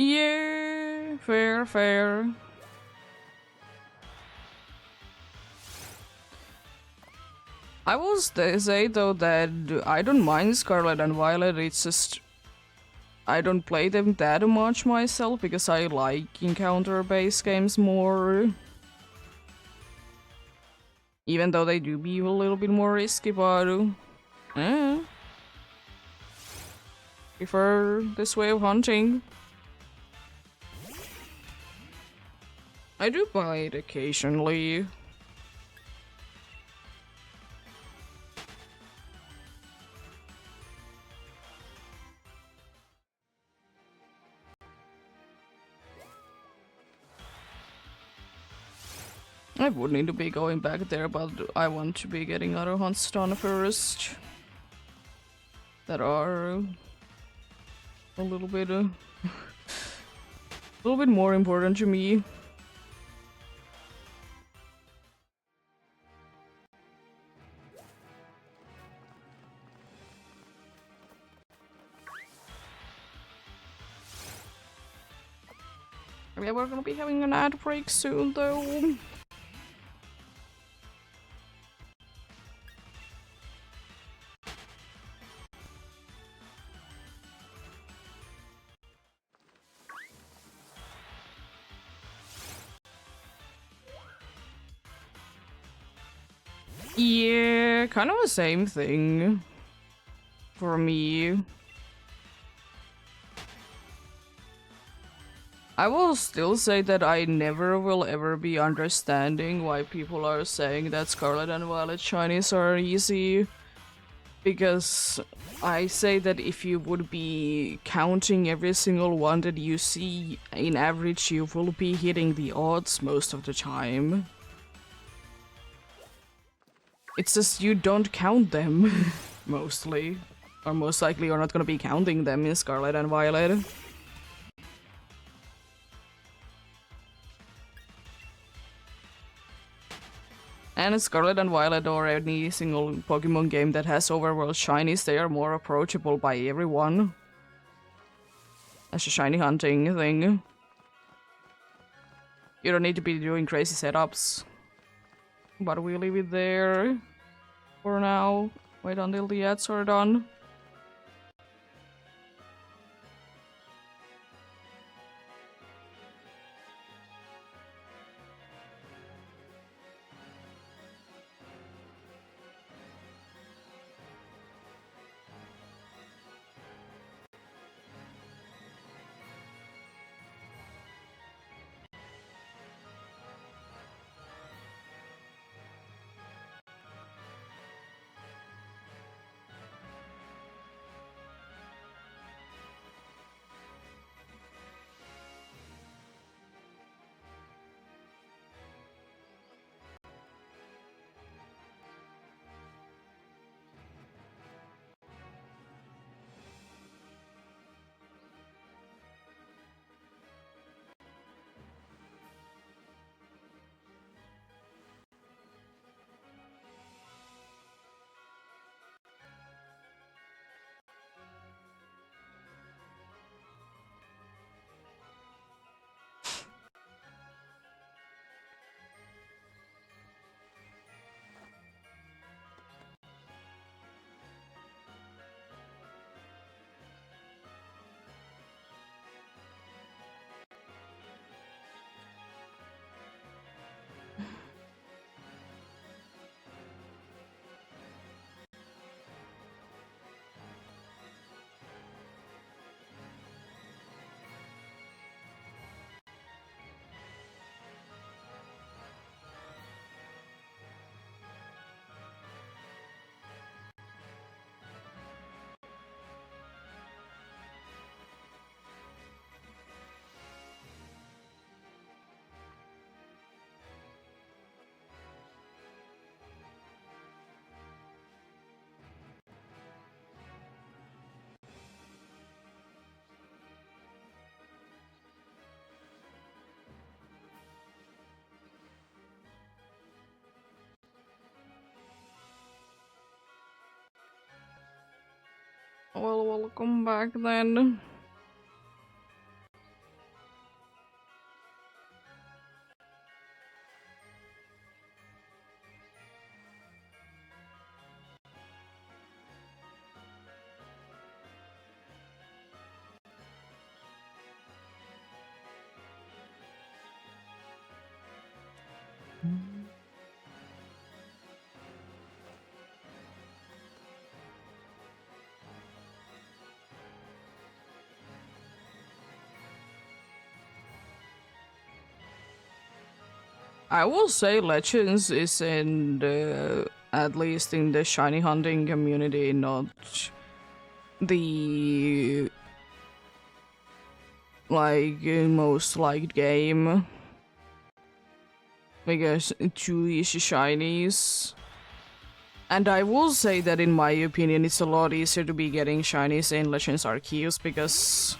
Yeah, fair. I will say though that I don't mind Scarlet and Violet, it's just I don't play them that much myself because I like encounter-based games more. Even though they do be a little bit more risky, but prefer this way of hunting. I do buy it occasionally. I would need to be going back there, but I want to be getting other hunts done first. That are a little bit more important to me. Yeah, we're gonna be having an ad break soon, though. Yeah, kind of the same thing for me. I will still say that I never will ever be understanding why people are saying that Scarlet and Violet shinies are easy. Because I say that if you would be counting every single one that you see, in average you will be hitting the odds most of the time. It's just you don't count them, mostly. Or most likely you're not gonna be counting them in Scarlet and Violet. And Scarlet and Violet or any single Pokemon game that has overworld shinies, they are more approachable by everyone. As a shiny hunting thing. You don't need to be doing crazy setups. But we'll leave it there for now. Wait until the ads are done. Well, welcome back then. I will say Legends is in the, at least in the shiny hunting community, not the like most liked game. because Jewish shinies. And I will say that in my opinion it's a lot easier to be getting shinies in Legends Arceus because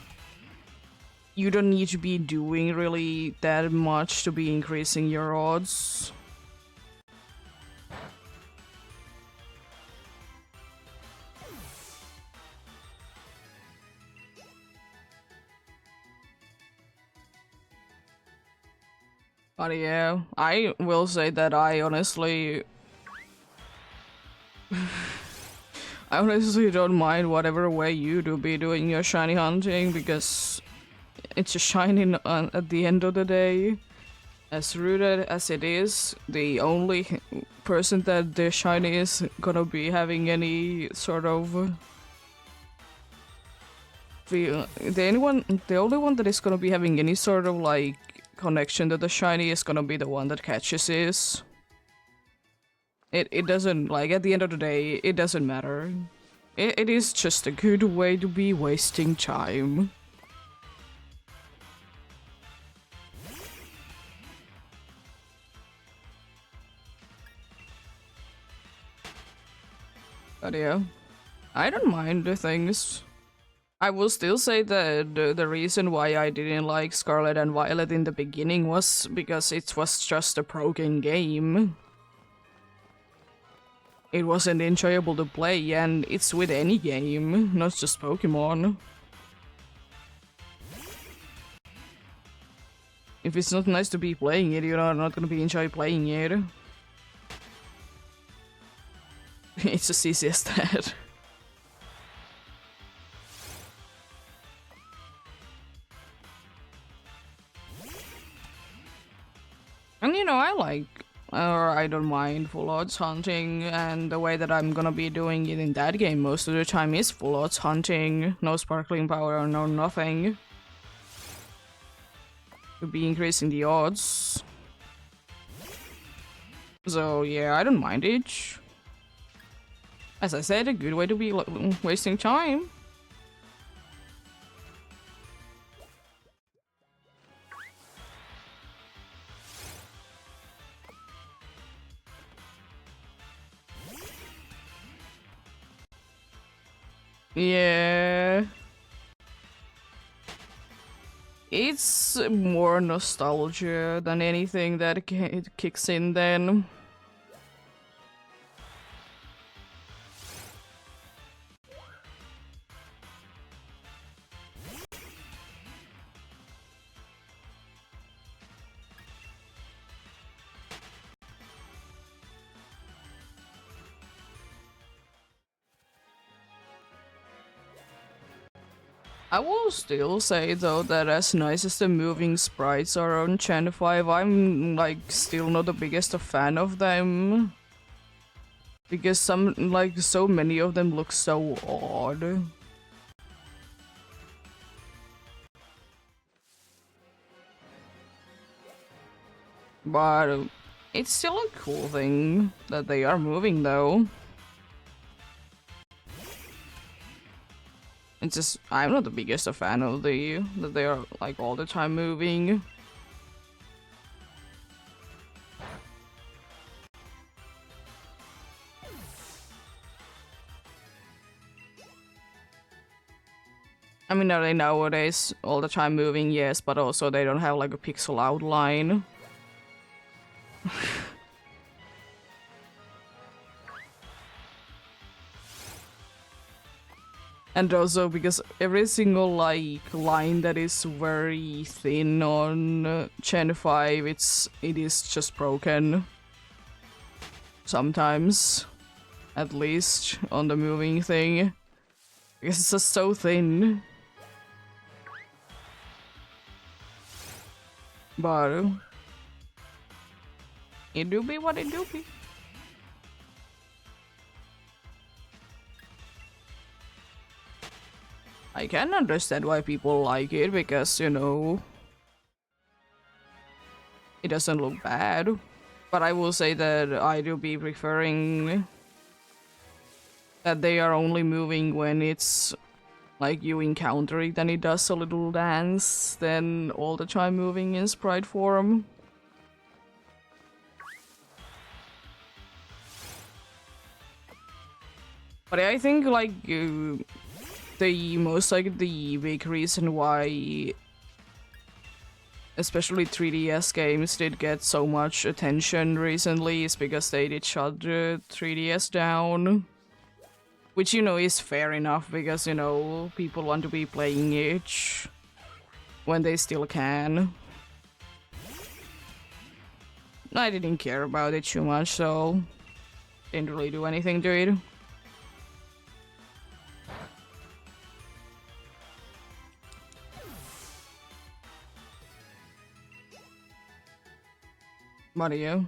you don't need to be doing really that much to be increasing your odds. But yeah, I will say that I honestly don't mind whatever way you do be doing your shiny hunting because it's a shiny at the end of the day. As rude as it is, the only person that the shiny is gonna be having any sort of the only one that is gonna be having any sort of like connection to the shiny is gonna be the one that catches it. It doesn't, like, at the end of the day, it doesn't matter. It is just a good way to be wasting time. But yeah, I don't mind the things. I will still say that the reason why I didn't like Scarlet and Violet in the beginning was because it was just a broken game. It wasn't enjoyable to play, and it's with any game, not just Pokemon. If it's not nice to be playing it, you're not gonna be enjoy playing it. It's as easy as that. And you know, I don't mind full odds hunting, and the way that I'm gonna be doing it in that game most of the time is full odds hunting, no sparkling power, no nothing. To be increasing the odds. So yeah, I don't mind it. As I said, a good way to be wasting time. Yeah. It's more nostalgia than anything that it kicks in then. I will still say though that as nice as the moving sprites are on Gen 5, I'm like still not the biggest of fan of them. Because so many of them look so odd. But it's still a cool thing that they are moving though. It's just, I'm not the biggest of fan of that they are like all the time moving. I mean, are they nowadays all the time moving? Yes, but also they don't have like a pixel outline. And also because every single like line that is very thin on Gen 5, it is just broken. Sometimes, at least on the moving thing, because it's just so thin. But it do be what it do be. I can understand why people like it because, you know, it doesn't look bad. But I will say that I do be preferring that they are only moving when it's like you encounter it and it does a little dance than all the time moving in sprite form. But I think like the most like the big reason why especially 3DS games did get so much attention recently is because they did shut the 3DS down. Which, you know, is fair enough because, you know, people want to be playing it when they still can. I didn't care about it too much, so didn't really do anything to it. Mario.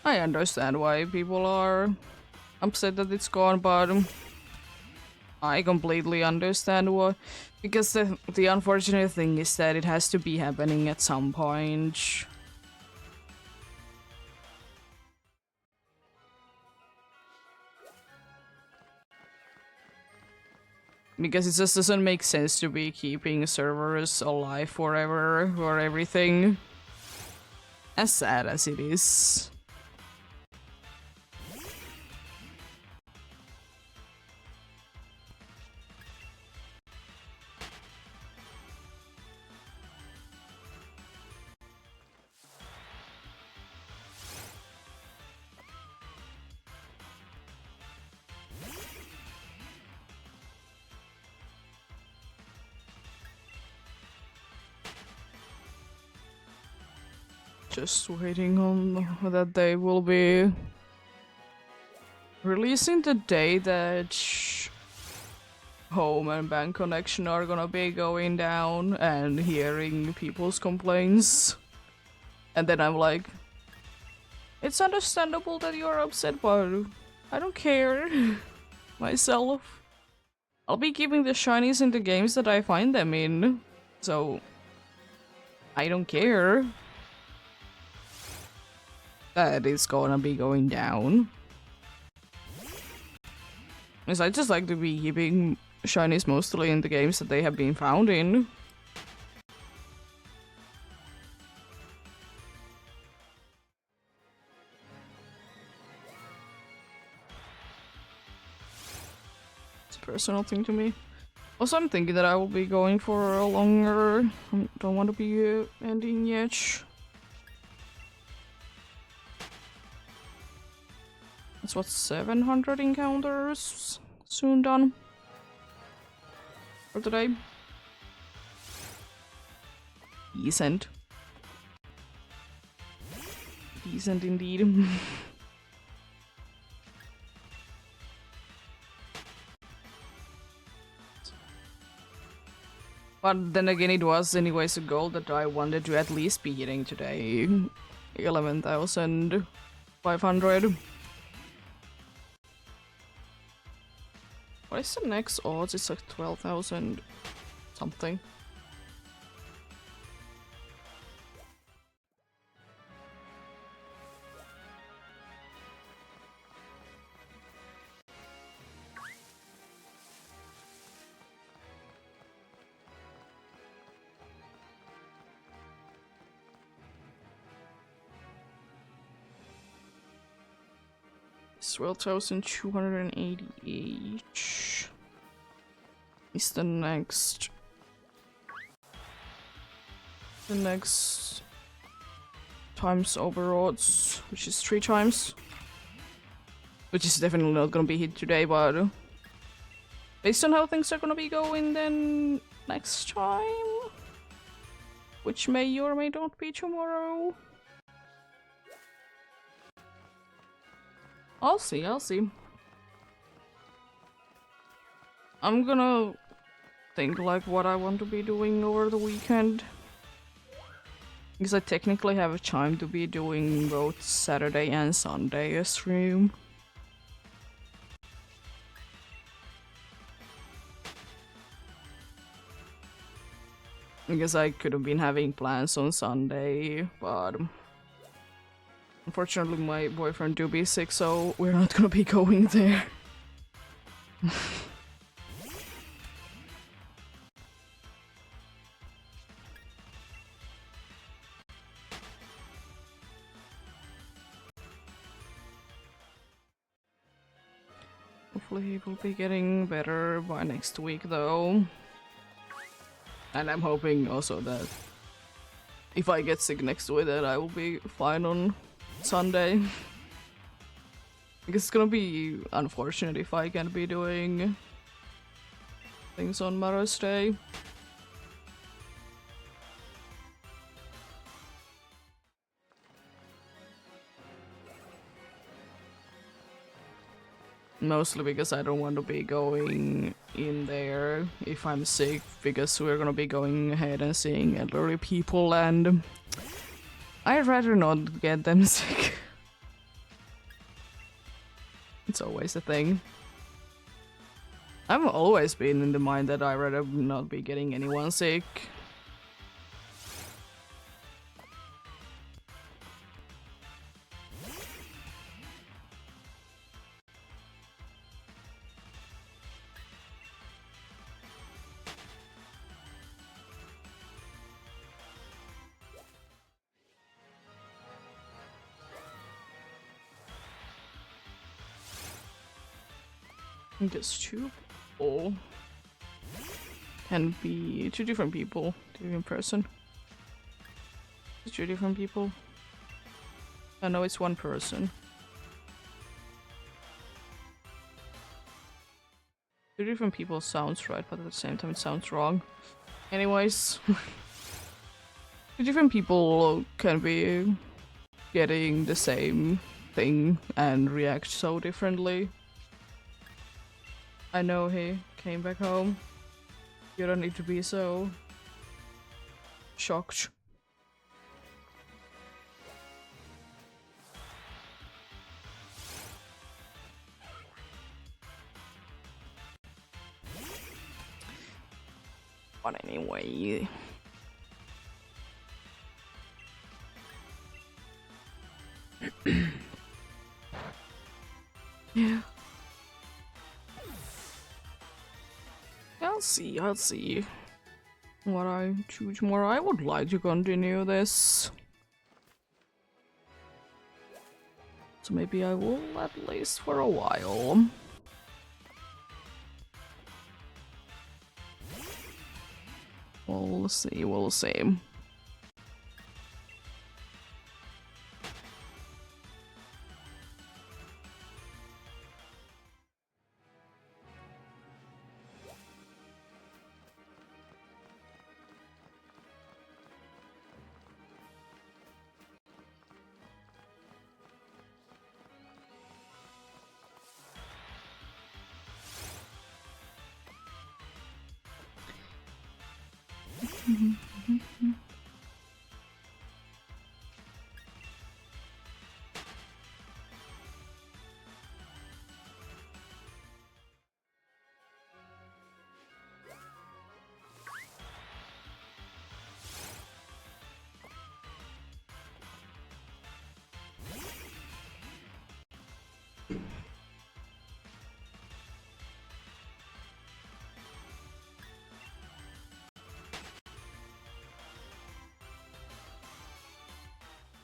I understand why people are upset that it's gone, but I completely understand why. Because the unfortunate thing is that it has to be happening at some point. Because it just doesn't make sense to be keeping servers alive forever or everything. As sad as it is. Just waiting on that they will be releasing the day that home and bank connection are gonna be going down and hearing people's complaints. And then I'm like, it's understandable that you're upset, but I don't care myself. I'll be keeping the shinies in the games that I find them in, so I don't care that it's gonna be going down. Because I just like to be keeping shinies mostly in the games that they have been found in. It's a personal thing to me. Also, I'm thinking that I will be going for a longer... I don't want to be ending yet. That's what, 700 encounters soon done for today. Decent. Decent indeed. But then again, it was anyways a goal that I wanted to at least be hitting today. 11,500. What is the next odds? It's like 12,000 something. It's 12,288 is the next times over odds, which is 3 times, which is definitely not gonna be hit today, but based on how things are gonna be going, then next time, which may or may not be tomorrow. I'll see. I'm gonna think like what I want to be doing over the weekend. Because I technically have a time to be doing both Saturday and Sunday a stream. Because I could have been having plans on Sunday, but unfortunately my boyfriend do be sick, so we're not gonna be going there. Hopefully he will be getting better by next week though. And I'm hoping also that if I get sick next week that I will be fine on Sunday. Because it's gonna be unfortunate if I can't be doing things on Mother's Day. Mostly because I don't want to be going in there if I'm sick, because we're gonna be going ahead and seeing elderly people and I'd rather not get them sick. It's always a thing. I've always been in the mind that I'd rather not be getting anyone sick. Because two people can be two different people, in person. Two different people. I know it's one person. Two different people sounds right, but at the same time it sounds wrong. Anyways, two different people can be getting the same thing and react so differently. I know he came back home. You don't need to be so shocked. But anyway. Yeah. I'll see what I choose more. I would like to continue this. So maybe I will at least for a while. We'll see, we'll see.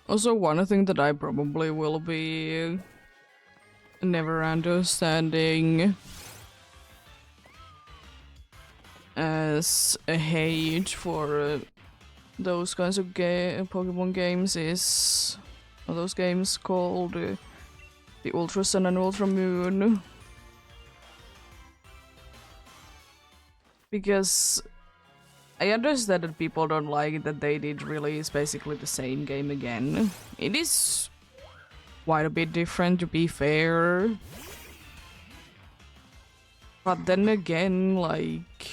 Also, one thing that I probably will be never understanding as a hate for those kinds of Pokemon games is those games called the Ultra Sun and Ultra Moon. Because I understand that people don't like it that they did release basically the same game again. It is quite a bit different, to be fair. But then again, like,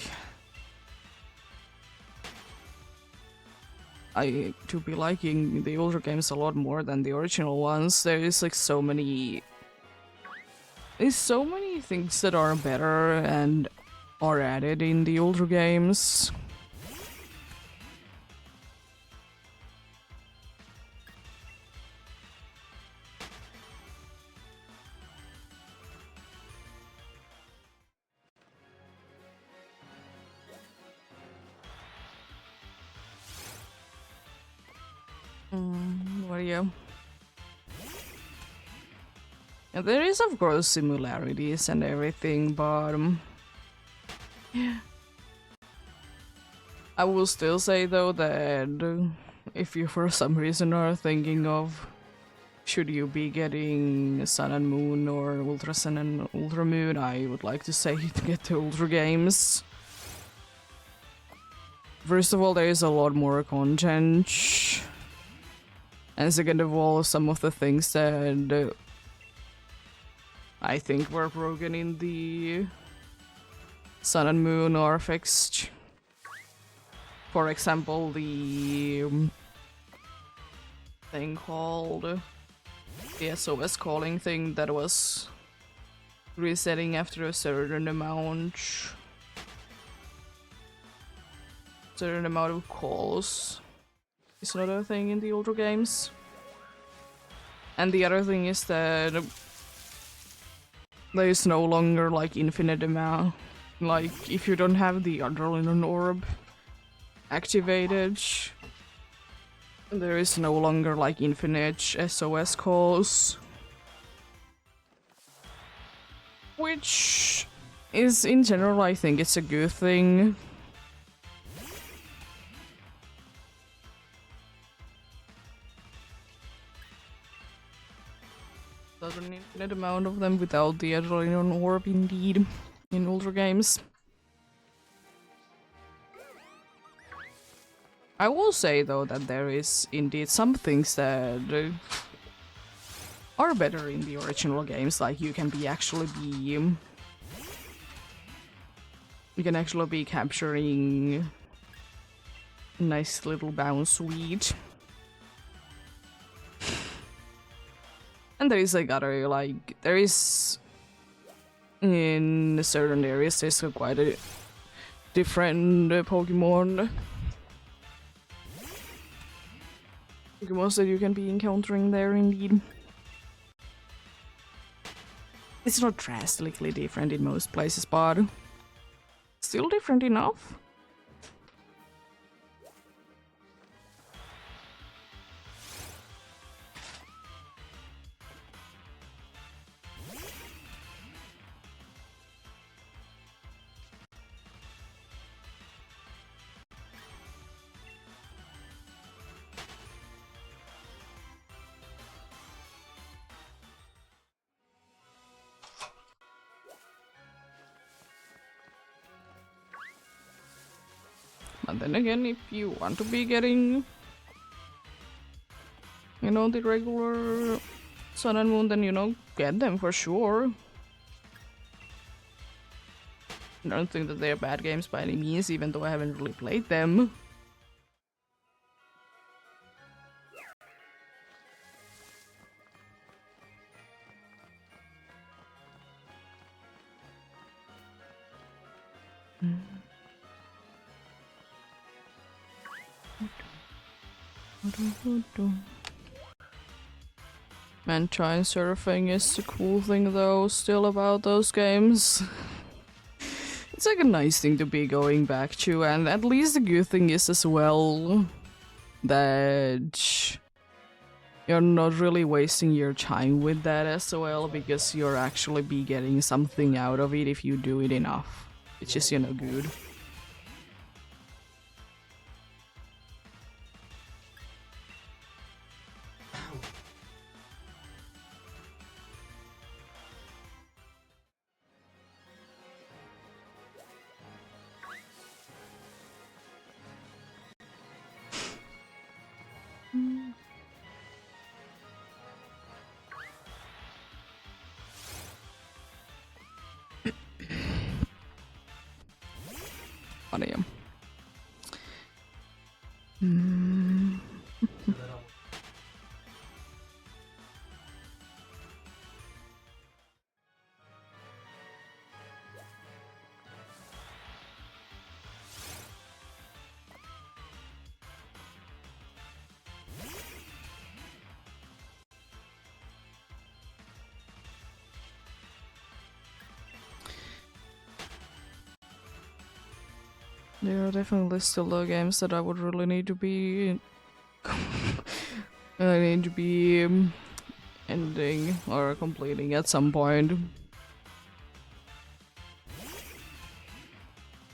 I to be liking the older games a lot more than the original ones. There is like so many... There's so many things that are better and are added in the older games. What are you? And there is of course similarities and everything, but I will still say though that if you for some reason are thinking of should you be getting Sun and Moon or Ultra Sun and Ultra Moon, I would like to say to get the Ultra games. First of all, there is a lot more content. And second of all, some of the things that I think were broken in the Sun and Moon are fixed. For example, the thing called the SOS calling thing that was resetting after a certain amount of calls is another thing in the older games. And the other thing is that there is no longer like infinite amount, like if you don't have the adrenaline orb activated, there is no longer like infinite SOS calls, which is in general I think it's a good thing. There's an infinite amount of them without the adrenaline orb indeed in older games. I will say though that there is indeed some things that are better in the original games, like you can actually be capturing a nice little bounce weed. And there is like other, like, there is in certain areas there's quite a different Pokemons that you can be encountering there indeed. It's not drastically different in most places, but still different enough. But then again, if you want to be getting, you know, the regular Sun and Moon, then, you know, get them for sure. I don't think that they're bad games by any means, even though I haven't really played them. Man, giant surfing is the cool thing though, still about those games. It's like a nice thing to be going back to, and at least the good thing is as well that you're not really wasting your time with that as well, because you're actually be getting something out of it if you do it enough. It's just, you know, good. Funny. There are definitely still games that I would really need to be ending or completing at some point.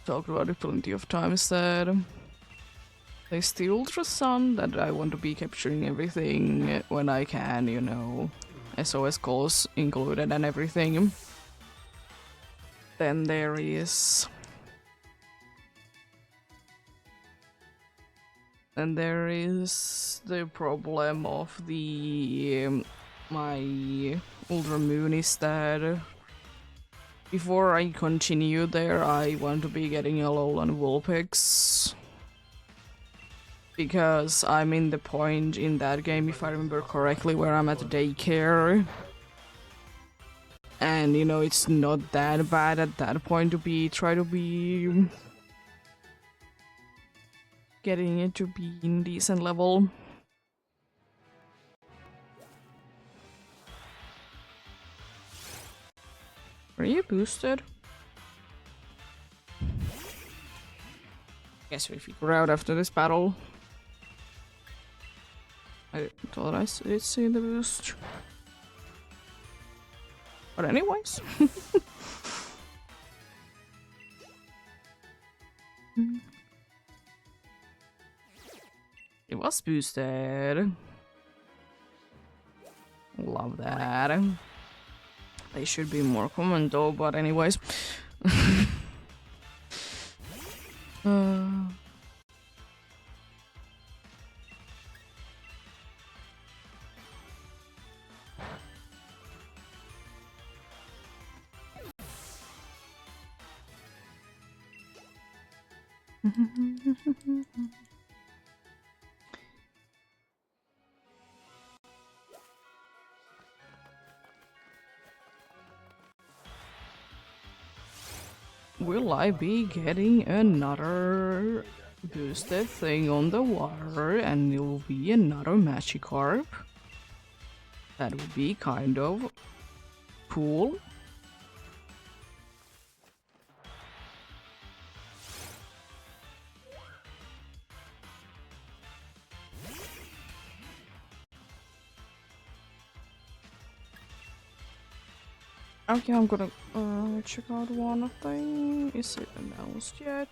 Talked about it plenty of times that there's the Ultra Sun that I want to be capturing everything when I can, you know, SOS calls included and everything. Then there is the problem of the my Ultra Moon is that before I continue there, I want to be getting a Lowland Vulpix. Because I'm in the point in that game, if I remember correctly, where I'm at daycare. And, you know, it's not that bad at that point to try to be getting it to be in decent level. Are you boosted? Guess we figure out after this battle. I thought I did see the boost. But anyways. It was boosted. Love that. They should be more common though, but anyways. Will I be getting another boosted thing on the water and it will be another Magikarp? That would be kind of cool. Okay, I'm gonna check out one thing. Is it announced yet?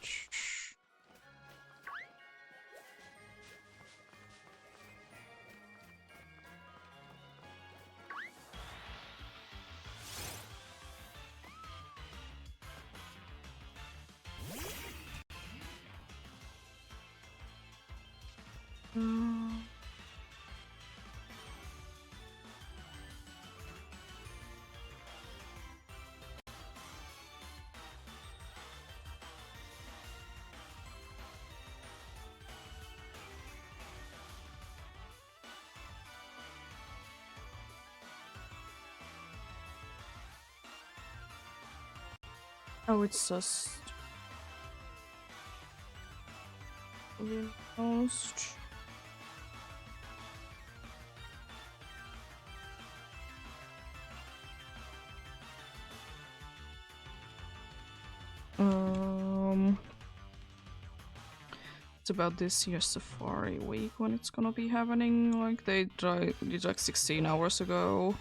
Oh, it's just almost. It's about this year's Safari Week when it's gonna be happening. Like they did like 16 hours ago.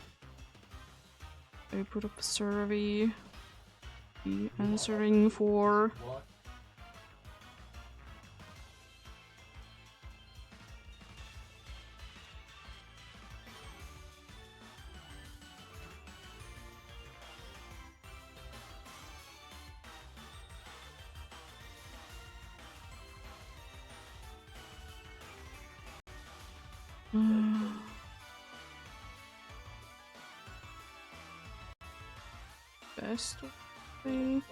They put up a survey. Be answering for. Best, I think.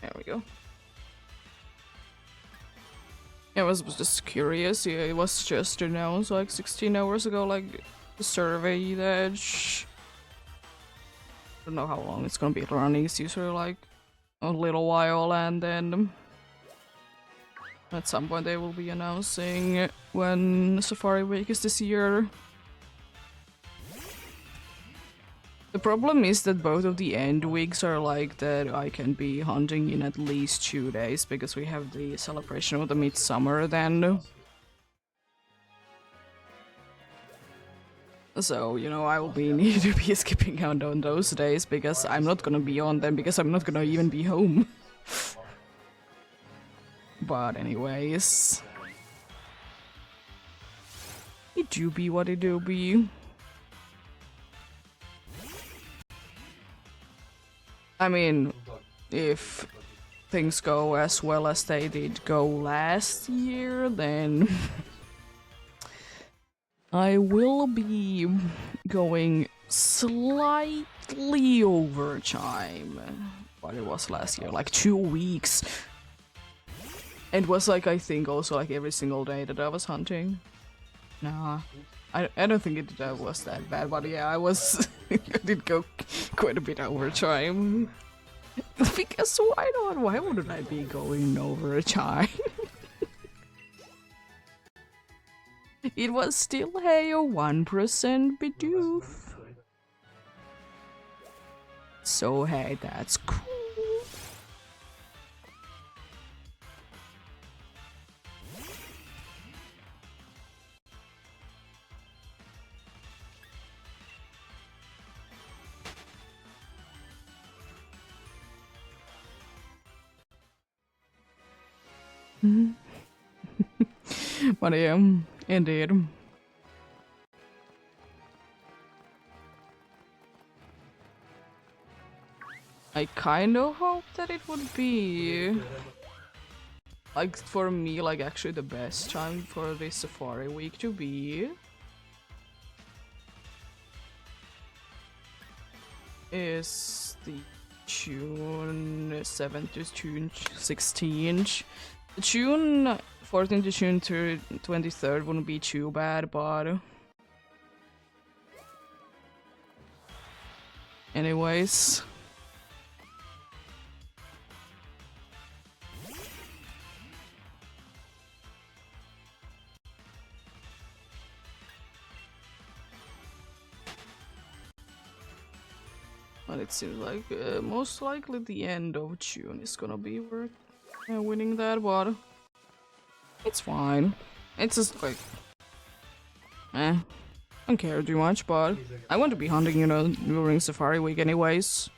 There we go. I was just curious. Yeah, it was just announced like 16 hours ago, like the survey that I don't know how long it's gonna be running. It's usually like a little while, and then at some point they will be announcing when Safari Week is this year. The problem is that both of the end weeks are like that I can be hunting in at least 2 days because we have the celebration of the midsummer then. So, you know, I will be need to be skipping out on those days because I'm not gonna be on them because I'm not gonna even be home. But anyways, it do be what it do be. I mean, if things go as well as they did go last year, then I will be going slightly over time. What it was last year, like 2 weeks. It was like, I think also like every single day that I was hunting. Nah, I don't think it was that bad, but yeah, I was I did go quite a bit over time. Because why not? Why wouldn't I be going over time? It was still hey a 1% Bidoof. So hey, that's cool. But yeah, indeed. I kind of hope that it would be like for me, like actually the best time for this Safari Week to be is the June 7th to June 16th. June 14th to June 23rd wouldn't be too bad, but anyways. But it seems like most likely the end of June is gonna be worth winning that, but it's fine. It's just like, I don't care too much, but I want to be hunting, you know, during Safari Week anyways.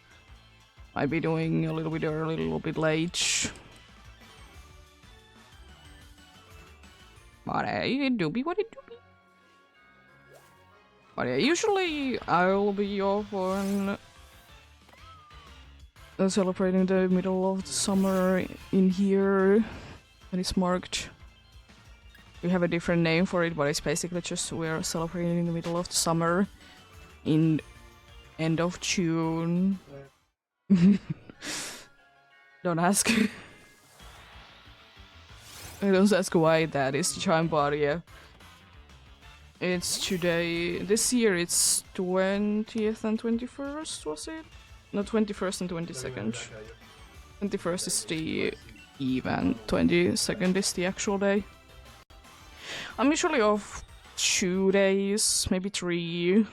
Might be doing a little bit early, a little bit late. But it do be what it do be. But yeah, usually I'll be off on celebrating the middle of the summer in here. And it's marked. We have a different name for it, but it's basically just we're celebrating in the middle of the summer in end of June. Don't ask. Don't ask why that is the time, but yeah. It's today. This year it's 20th and 21st, was it? No, 21st and 22nd. 21st is the eve and 22nd is the actual day. I'm usually off 2 days, maybe 3.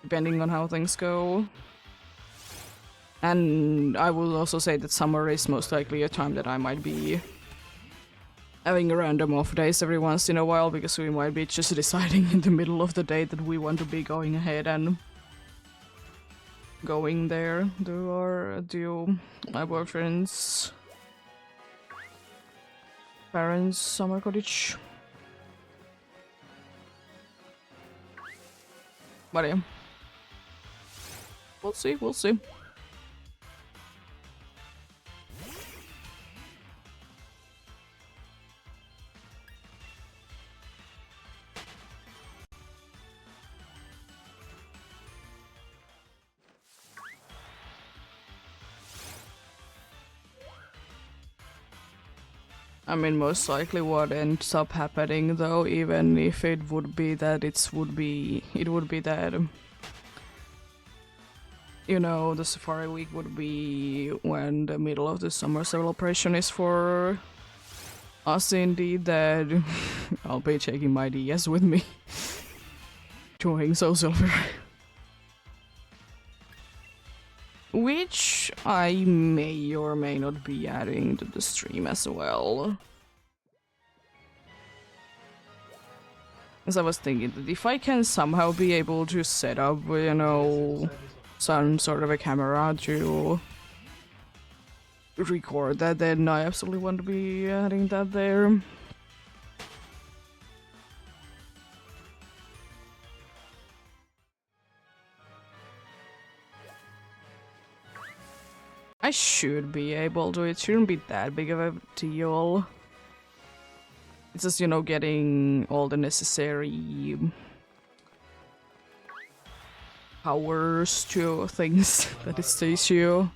Depending on how things go. And I will also say that summer is most likely a time that I might be having random off days every once in a while, because we might be just deciding in the middle of the day that we want to be going ahead and going there to my boyfriend's parents' summer cottage. But yeah, we'll see, we'll see. I mean, most likely what ends up happening though, even if it would be that it would be that, you know, the Safari Week would be when the middle of the summer celebration is for us indeed, that I'll be taking my DS with me. Doing so silver. Which I may or may not be adding to the stream as well. As I was thinking that if I can somehow be able to set up, you know, some sort of a camera to record that, then I absolutely want to be adding that there. I should be able to, it shouldn't be that big of a deal. It's just, you know, getting all the necessary powers to things that is the issue.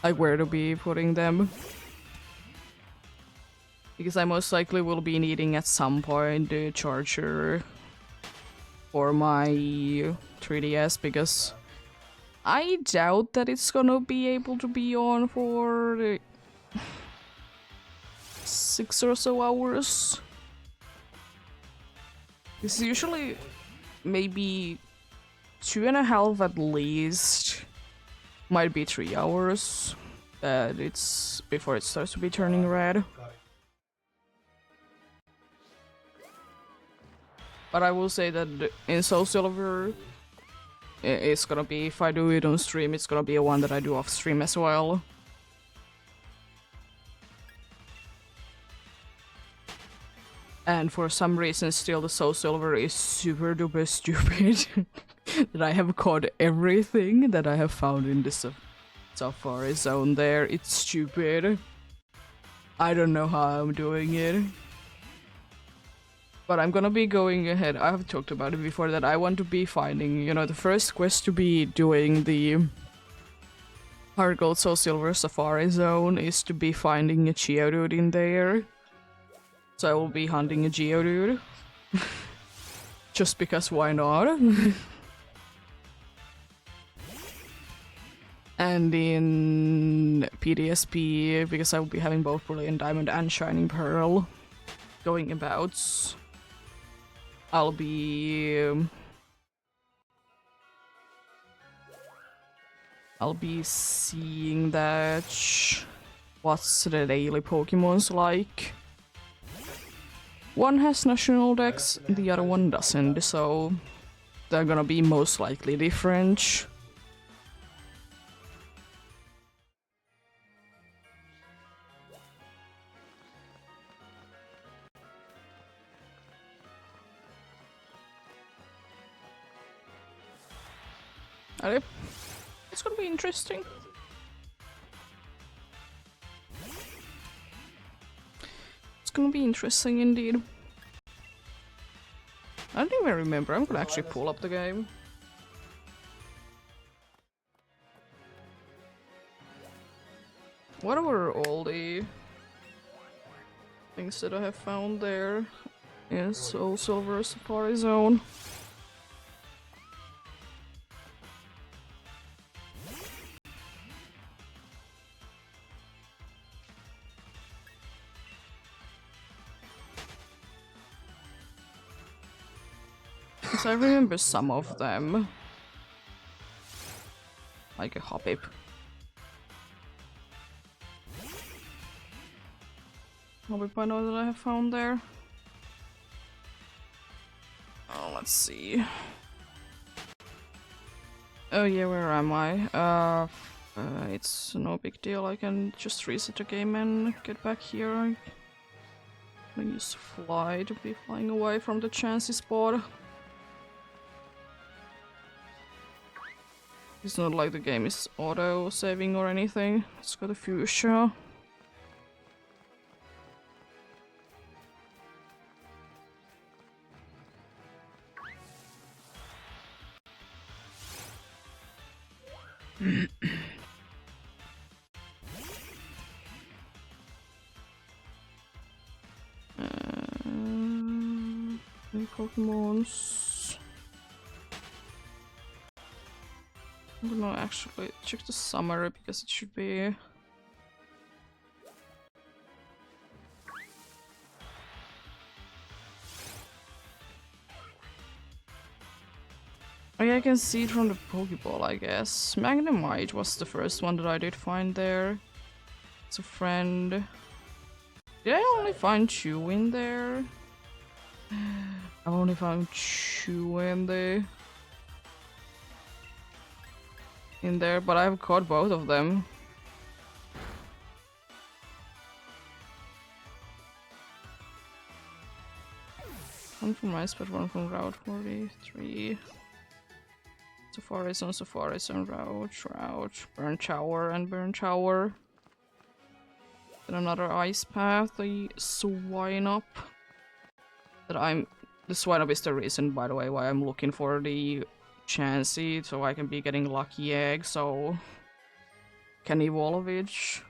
Like where to be putting them. Because I most likely will be needing at some point the charger for my 3DS, because I doubt that it's gonna be able to be on for 6 or so hours. It's usually maybe 2.5 at least, might be 3 hours that it's before it starts to be turning red. But I will say that in Soul Silver, it's gonna be, if I do it on stream, it's gonna be a one that I do off stream as well. And for some reason still the Soul Silver is super duper stupid. That I have caught everything that I have found in this Safari Zone there. It's stupid. I don't know how I'm doing it. But I'm gonna be going ahead. I have talked about it before that I want to be finding, you know, the first quest to be doing the Heart Gold Soul Silver Safari Zone is to be finding a Geodude in there. So I will be hunting a Geodude. Just because why not? And in PDSP, because I will be having both Brilliant Diamond and Shining Pearl going about, I'll be seeing that what's the daily Pokemons like. One has national decks, the other one doesn't, so they're gonna be most likely different. It's gonna be interesting. It's gonna be interesting indeed. I don't even remember. I'm gonna actually pull up the game. What were all the things that I have found there in Soul Silver Safari Zone? Because I remember some of them. Like a Hoppip. Hoppip I know that I have found there. Oh, let's see. Oh yeah, where am I? It's no big deal, I can just reset the game and get back here. I'm gonna use fly to be flying away from the chancy spot. It's not like the game is auto-saving or anything. It's got a fuchsia. New Pokemons. I don't know, actually, check the summary because it should be. Oh yeah, I can see it from the Pokeball, I guess. Magnemite was the first one that I did find there. It's a friend. Did I only find Chew in there? I've only found Chew in there, but I've caught both of them. One from Ice, but one from Route 43. Safari Zone, Route, Burn Shower, and Burn Shower. Then another ice path, the Swine Up. The Swine Up is the reason, by the way, why I'm looking for the Chansey, so I can be getting lucky eggs, so can Evolvage.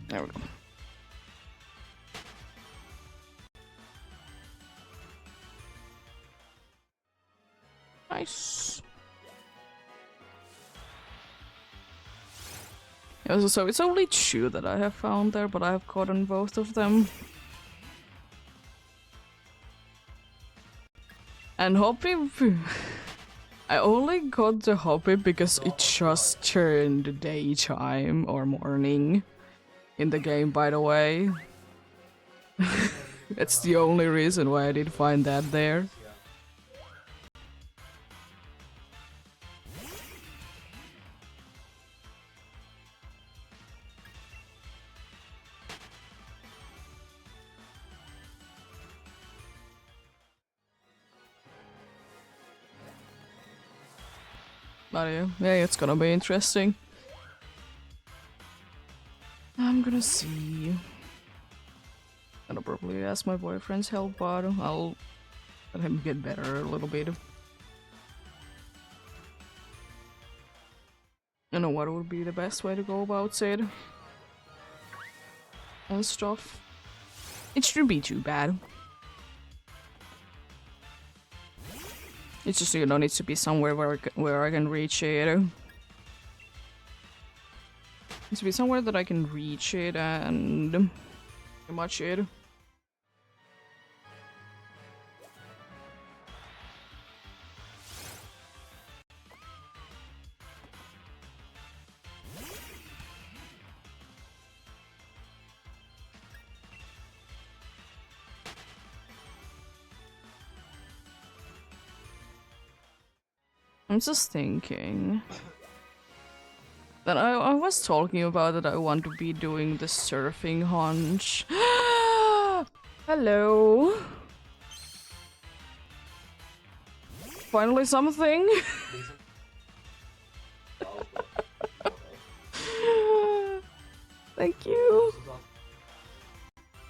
There we go. Nice. Yeah, so it's only two that I have found there, but I have caught on both of them. And Hoppy, I only got the Hoppy because it just turned daytime or morning in the game, by the way. That's the only reason why I did find that there. But yeah, it's gonna be interesting. I'm gonna see. I'll probably ask my boyfriend's help, but I'll let him get better a little bit. I know what would be the best way to go about it. And stuff. It shouldn't be too bad. It's just, you know, needs to be somewhere where I can reach it. It needs to be somewhere that I can reach it and pretty much it. I'm just thinking that I was talking about that I want to be doing the surfing hunch. Hello. Finally something. Thank you.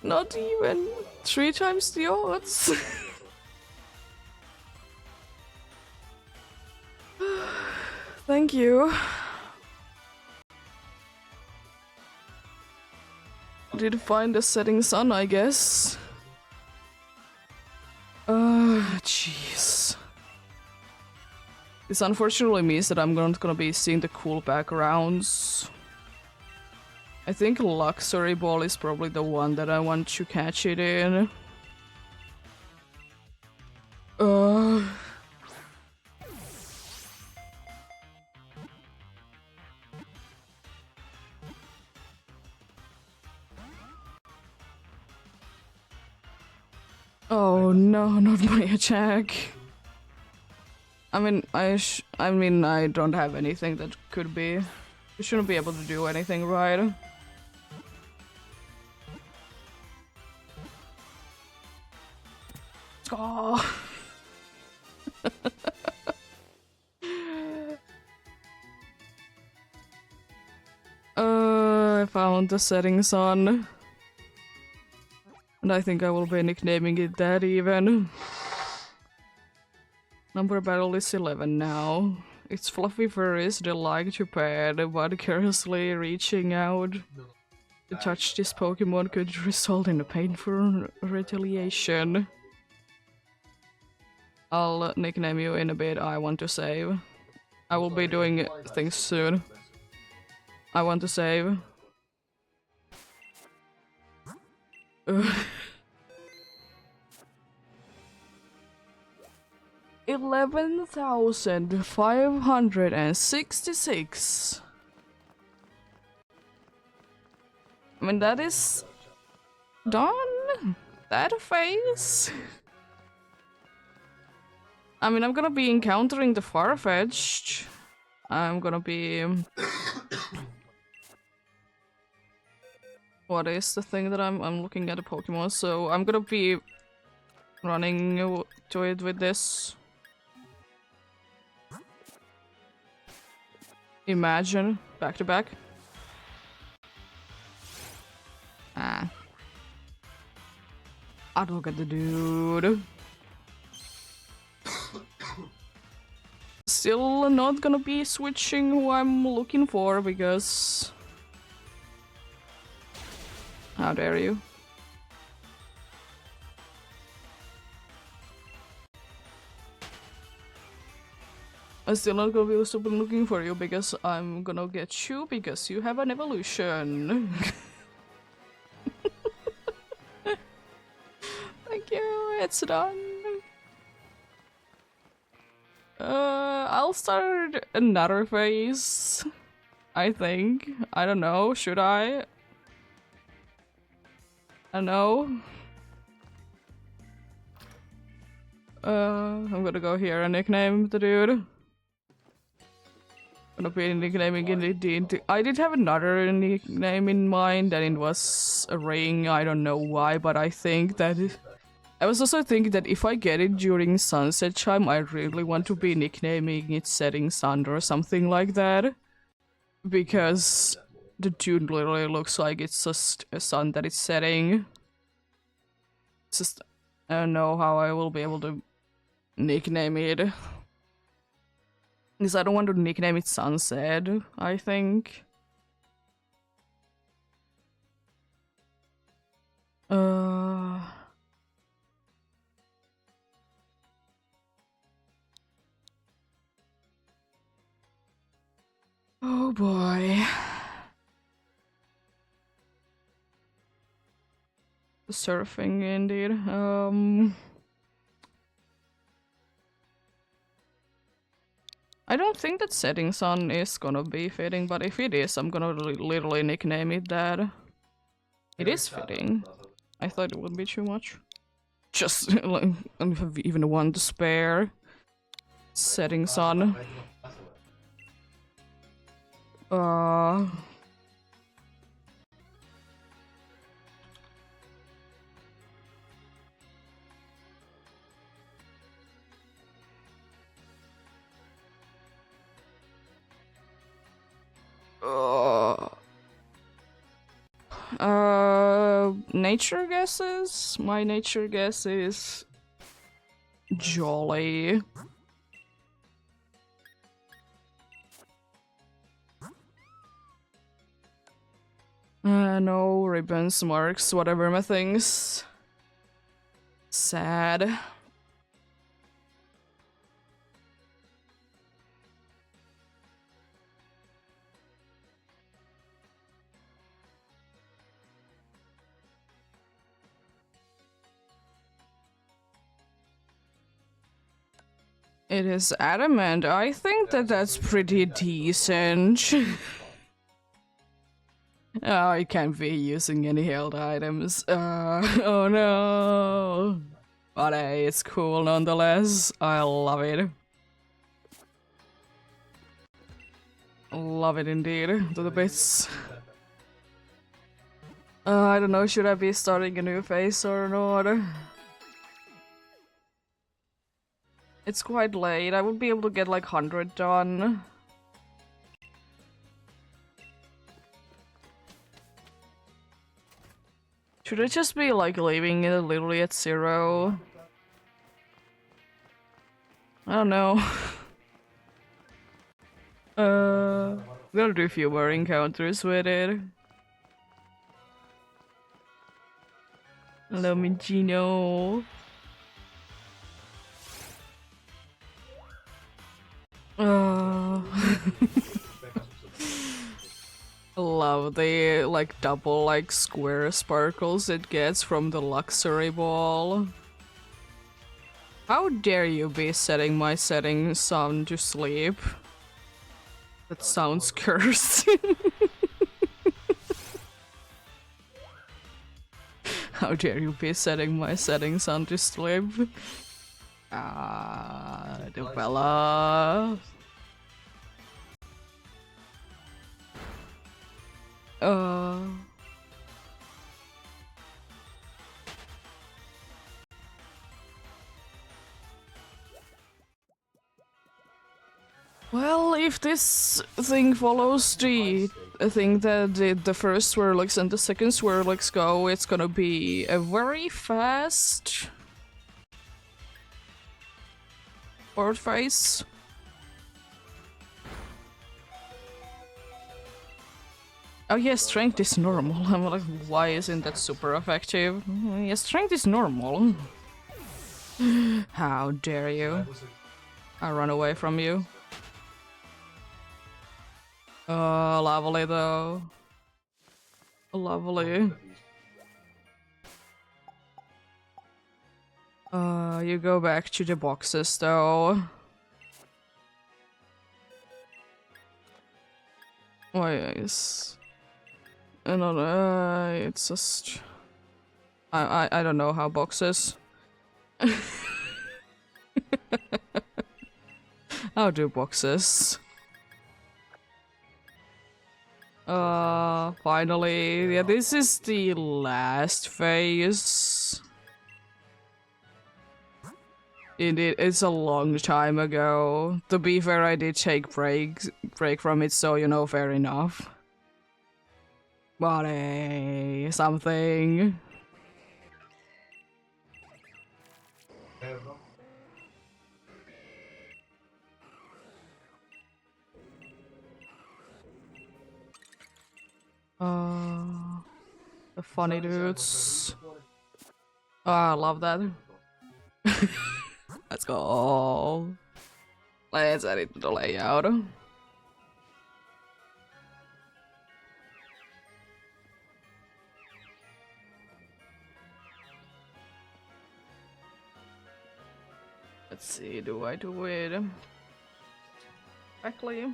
Not even 3 times the odds. Thank you. Did find the setting sun, I guess. Jeez. This unfortunately means that I'm not gonna be seeing the cool backgrounds. I think Luxury Ball is probably the one that I want to catch it in. Oh no, not my attack. I mean, I don't have anything that could be. You shouldn't be able to do anything, right? Oh. I found the setting sun. And I think I will be nicknaming it that even. Number battle is 11 now. Its fluffy fur is delight to pet, but carelessly reaching out to touch this Pokemon could result in a painful retaliation. I'll nickname you in a bit. I want to save. I will be doing things soon. I want to save. 11,566. I mean, that is done. That phase. I mean, I'm gonna be encountering the Farfetch'd. I'm gonna be... What is the thing that I'm looking at a Pokemon? So I'm gonna be running to it with this. Imagine back to back. Ah. I look at the dude. Still not gonna be switching who I'm looking for because... How dare you? I'm still not gonna be stupid looking for you because I'm gonna get you because you have an evolution. Thank you, it's done. I'll start another phase. I think. I don't know, should I? I don't know. I'm gonna go here and nickname the dude. Gonna be nicknaming it. I did have another nickname in mind, and it was a ring. I don't know why, but I think that I was also thinking that if I get it during sunset time, I really want to be nicknaming it Setting Sun or something like that, because the dude literally looks like it's just a sun that is setting. It's just I don't know how I will be able to nickname it. Because I don't want to nickname it Sunset, I think. Oh boy. Surfing indeed. I don't think that Setting Sun is gonna be fitting, but if it is, I'm gonna literally nickname it that. It is fitting. I thought it would be too much. Just like, I don't have even one to spare. Setting Sun. Nature guesses? My nature guess is Jolly. No ribbons, marks, whatever my things. Sad. It is adamant. I think that that's pretty decent. Oh, I can't be using any held items. Oh no. But hey, it's cool nonetheless. I love it. Love it indeed. To the bits. I don't know, should I be starting a new phase or not? It's quite late. I would be able to get like 100 done. Should I just be like leaving it literally at 0? I don't know. We'll do a few more encounters with it. Hello, Minchino. I love the like double like square sparkles it gets from the luxury ball. How dare you be setting my setting sun to sleep? That sounds cursed. How dare you be setting my setting sun to sleep? Ah, the fella. Well, if this thing follows the thing that the first Swirlix and the second Swirlix go, it's gonna be a very fast board phase. Oh yeah, strength is normal. I'm like, why isn't that super effective? Yeah, strength is normal. How dare you? I run away from you. Lovely though. Lovely. You go back to the boxes though. Oh yes. No, it's just... I don't know how boxes. How do boxes? Finally, yeah, this is the last phase. Indeed, it's a long time ago. To be fair, I did take break from it, so you know, fair enough. But something. The funny dudes. Oh, I love that. Let's go. Let's edit the layout. Let's see, do I do it correctly?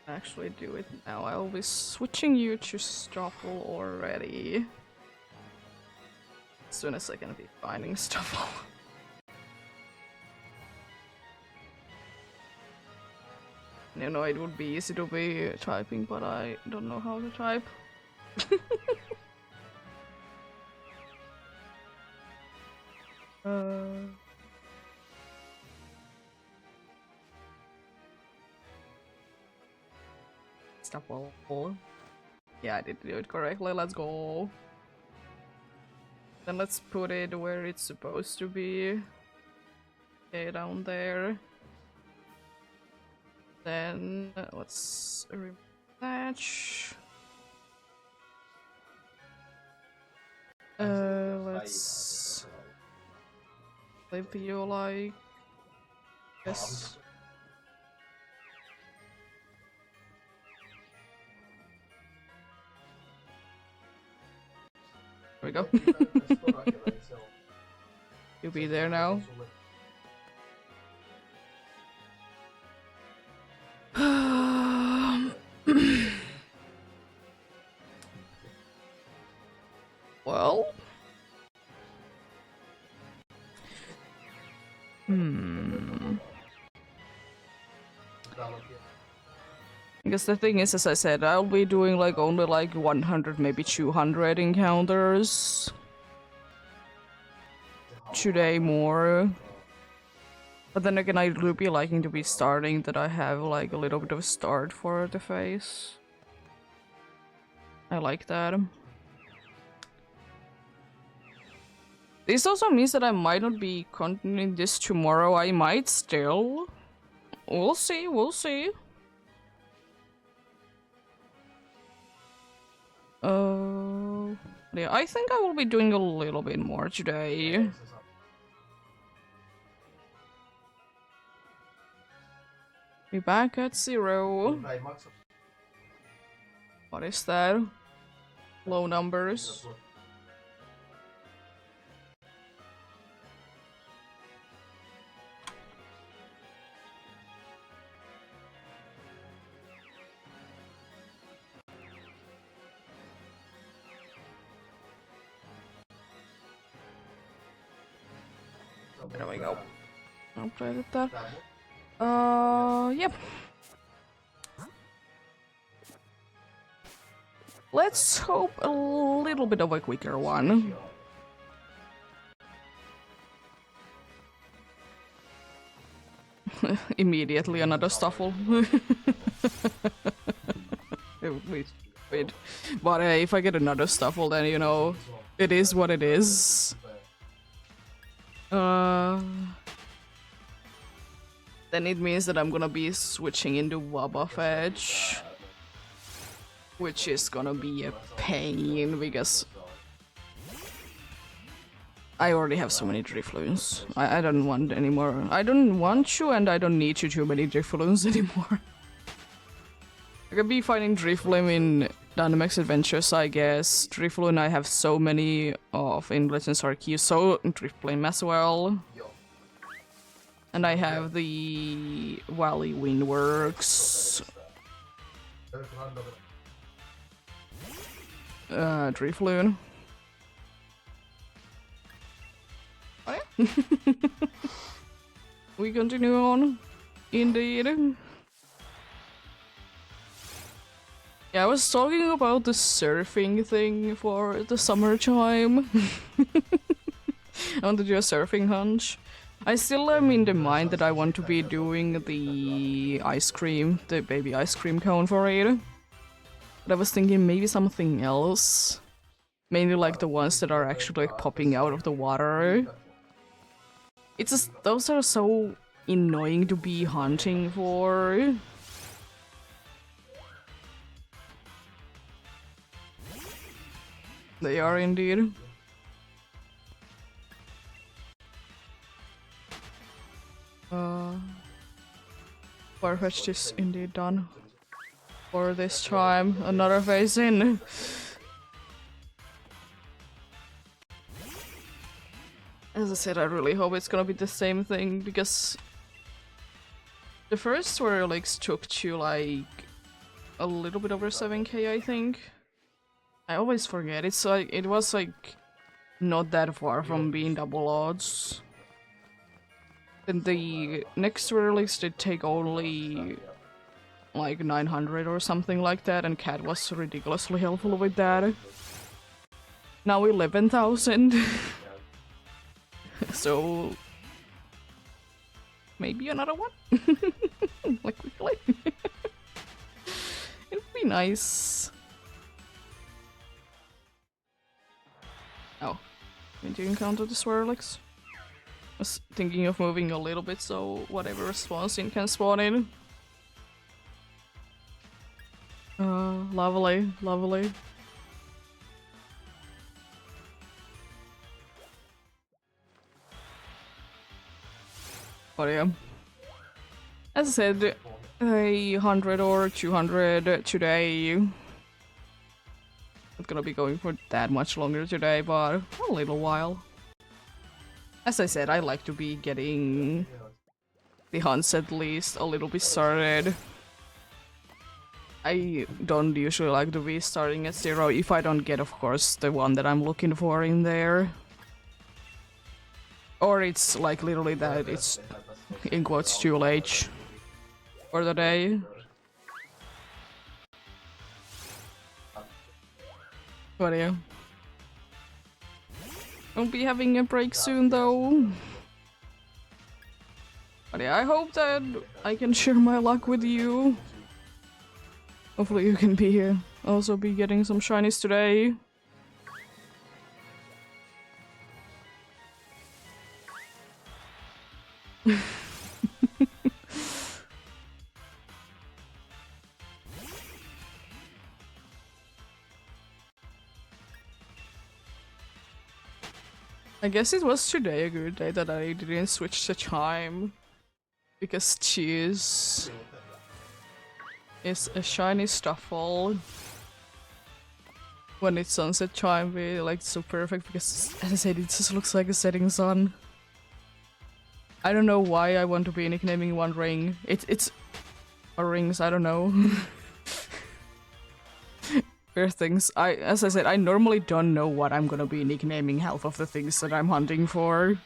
Actually do it now. I'll be switching you to Stoffel already. As soon as I can be finding Stoffel. You know, it would be easy to be typing, but I don't know how to type. Stoffel. Yeah, I did do it correctly. Let's go. Then let's put it where it's supposed to be. Okay, down there. Then let's rematch. Let's leave you like this. There we go. You'll be there now. Well, because the thing is, as I said, I'll be doing like only like 100, maybe 200 encounters today more. But then again, I do be liking to be starting that I have like a little bit of a start for the face. I like that. This also means that I might not be continuing this tomorrow. I might still. We'll see, we'll see. Yeah, I think I will be doing a little bit more today. Be back at 0. What is that? Low numbers. There we go. Upgraded that. Yep. Let's hope a little bit of a quicker one. Immediately another Stuffle. Wait. But if I get another Stuffle, then you know, it is what it is. Then it means that I'm gonna be switching into Wobbuffet, which is gonna be a pain because I already have so many Drifloons. I don't want any more. I don't want you and I don't need you too many Drifloons anymore. I could be finding Drifloon in Dynamax Adventures, I guess. Drifloon I have so many of in Legends Arceus, so Drifloon as well. And I have the Valley Windworks. Drifloon. Oh yeah. We continue on. Indeed. Yeah, I was talking about the surfing thing for the summertime. I want to do a surfing hunch. I still am in the mind that I want to be doing the ice cream, the baby ice cream cone for it. But I was thinking maybe something else. Mainly like the ones that are actually like popping out of the water. It's just, those are so annoying to be hunting for. They are indeed. Farfetch'd is indeed done. For this time, another phase in. As I said, I really hope it's gonna be the same thing, because the first Swirl Leaks took to like a little bit over 7k, I think. I always forget, it's like, it was like not that far from being double odds. Then the next release did take only like 900 or something like that, and Cat was ridiculously helpful with that. Now 11,000. So maybe another one? Like quickly. It'd be nice. Oh, did you encounter the Swirlix? I was thinking of moving a little bit so whatever response in can spawn in. Lovely, lovely. But yeah. As I said, 100 or 200 today. Not gonna be going for that much longer today, but a little while. As I said, I like to be getting the hunts at least a little bit started. I don't usually like to be starting at 0 if I don't get, of course, the one that I'm looking for in there. Or it's like literally that it's in quotes too late for the day. But yeah. I'll be having a break soon though. But yeah, I hope that I can share my luck with you. Hopefully you can be here. Also be getting some shinies today. I guess it was today a good day that I didn't switch the chime. Because cheese is a shiny stuffle. When it's sunset chime, we like so perfect because, as I said, it just looks like a setting sun. I don't know why I want to be nicknaming one ring. It's or rings, I don't know. Weird things. As I said, I normally don't know what I'm gonna be nicknaming half of the things that I'm hunting for.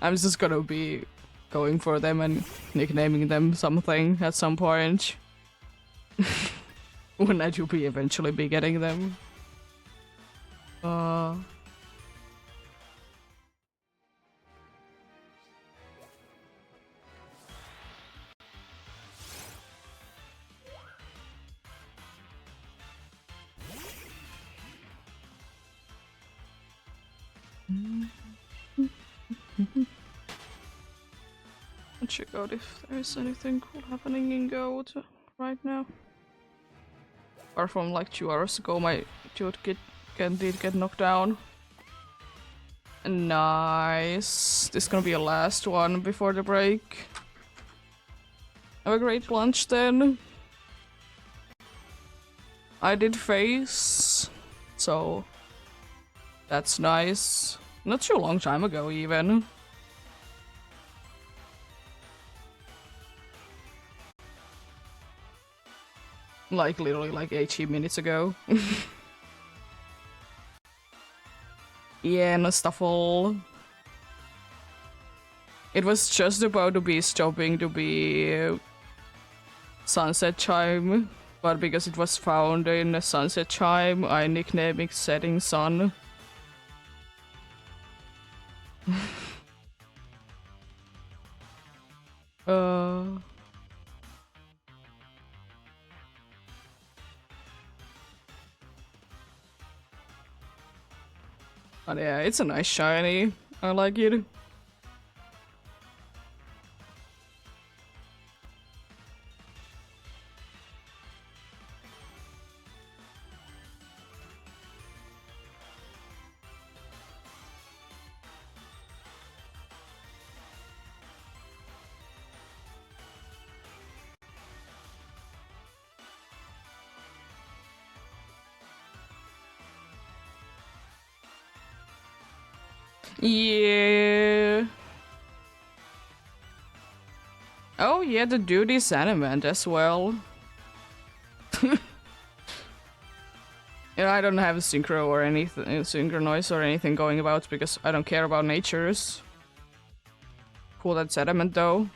I'm just gonna be going for them and nicknaming them something at some point. When I do be eventually be getting them. Check out if there's anything cool happening in Goat right now. Apart from like 2 hours ago, my dude did get knocked down. Nice. This is gonna be a last one before the break. Have a great lunch then. I did face, so that's nice. Not too long time ago even. Like literally like 18 minutes ago. Yeah, no stuffle. It was just about to be stopping to be sunset chime, but because it was found in a sunset chime, I nicknamed it setting sun. But yeah, it's a nice shiny. I like it. Yeah. Oh yeah, the dude is animate as well. Yeah, I don't have a synchro or anything, synchro noise or anything going about because I don't care about natures. Cool, that's adamant though.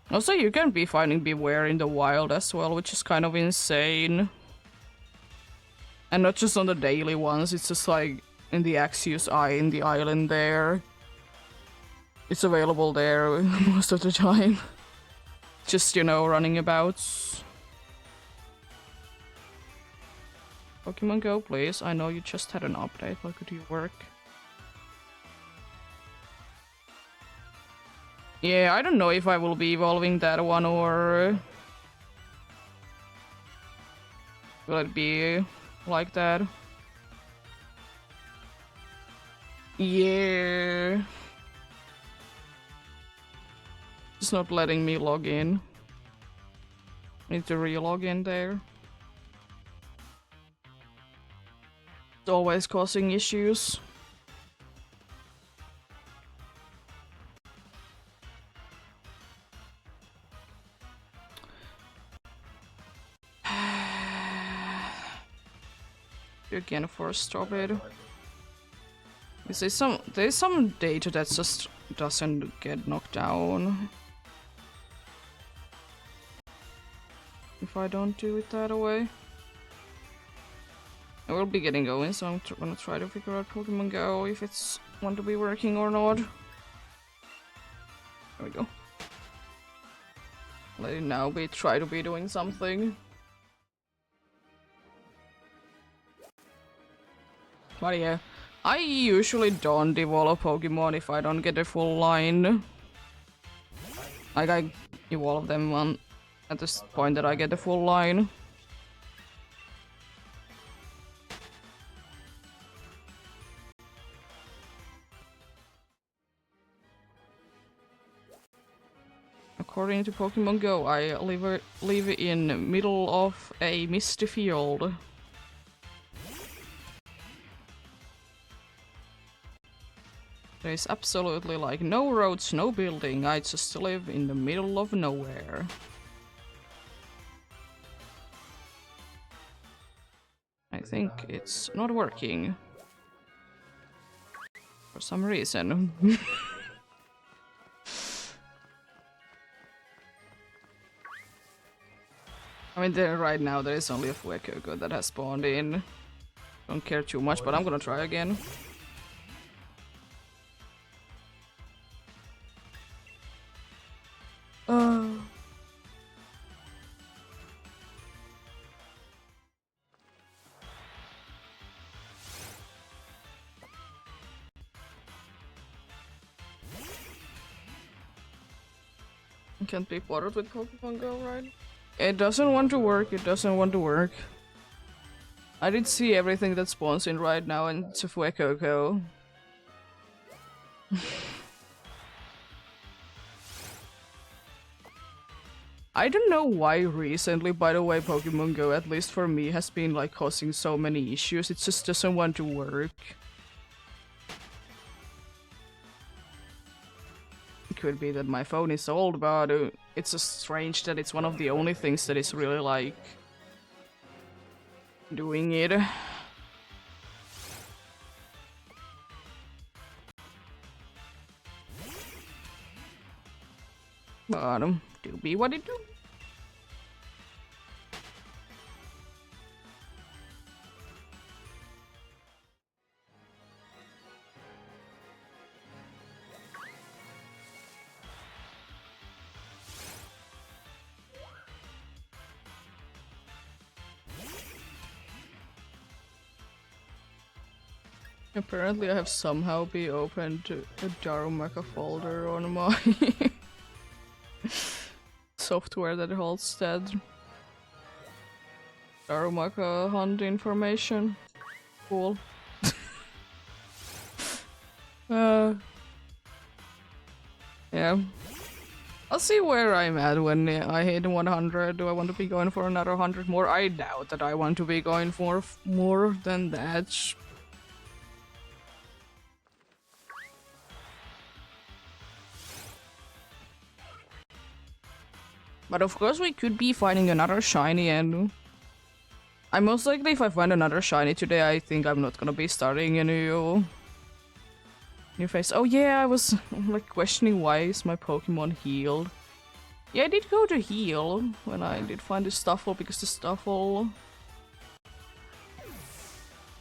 Also, you can be finding Beware in the wild as well, which is kind of insane. And not just on the daily ones, it's just like in the Axios Eye in the island there. It's available there most of the time. Just, you know, running about. Pokemon Go, please. I know you just had an update. How could you work? Yeah, I don't know if I will be evolving that one or will it be like that? Yeah. It's not letting me log in. Need to re-log in there. It's always causing issues. Again for stop it. There's some data that just doesn't get knocked down. If I don't do it that way. I will be getting going, so I'm gonna try to figure out Pokemon Go if it's want to be working or not. There we go. Let it now be try to be doing something. But yeah, I usually don't develop Pokemon if I don't get a full line. Like I evolve them on at this point that I get the full line. According to Pokemon Go, I live in middle of a misty field. There is absolutely like no roads, no building. I just live in the middle of nowhere. I think it's not working. For some reason. I mean, right now there is only a Fuecoco that has spawned in. Don't care too much, but I'm gonna try again. Can't be bothered with Pokemon Go, right? It doesn't want to work, it doesn't want to work. I did see everything that spawns in right now in Fuecoco. I don't know why recently, by the way, Pokemon Go, at least for me, has been like causing so many issues. It just doesn't want to work. It could be that my phone is old, but it's just strange that it's one of the only things that is really like doing it. But do be what it do. Apparently I have somehow be opened a Darumaka folder on my software that holds that Darumaka hunt information. Cool. Yeah. I'll see where I'm at when I hit 100. Do I want to be going for another 100 more? I doubt that I want to be going for more than that. But of course we could be finding another shiny, and I most likely, if I find another shiny today, I think I'm not gonna be starting a new phase. Oh yeah, I was like questioning why is my Pokemon healed. Yeah, I did go to heal when I did find the Stuffle, because the Stuffle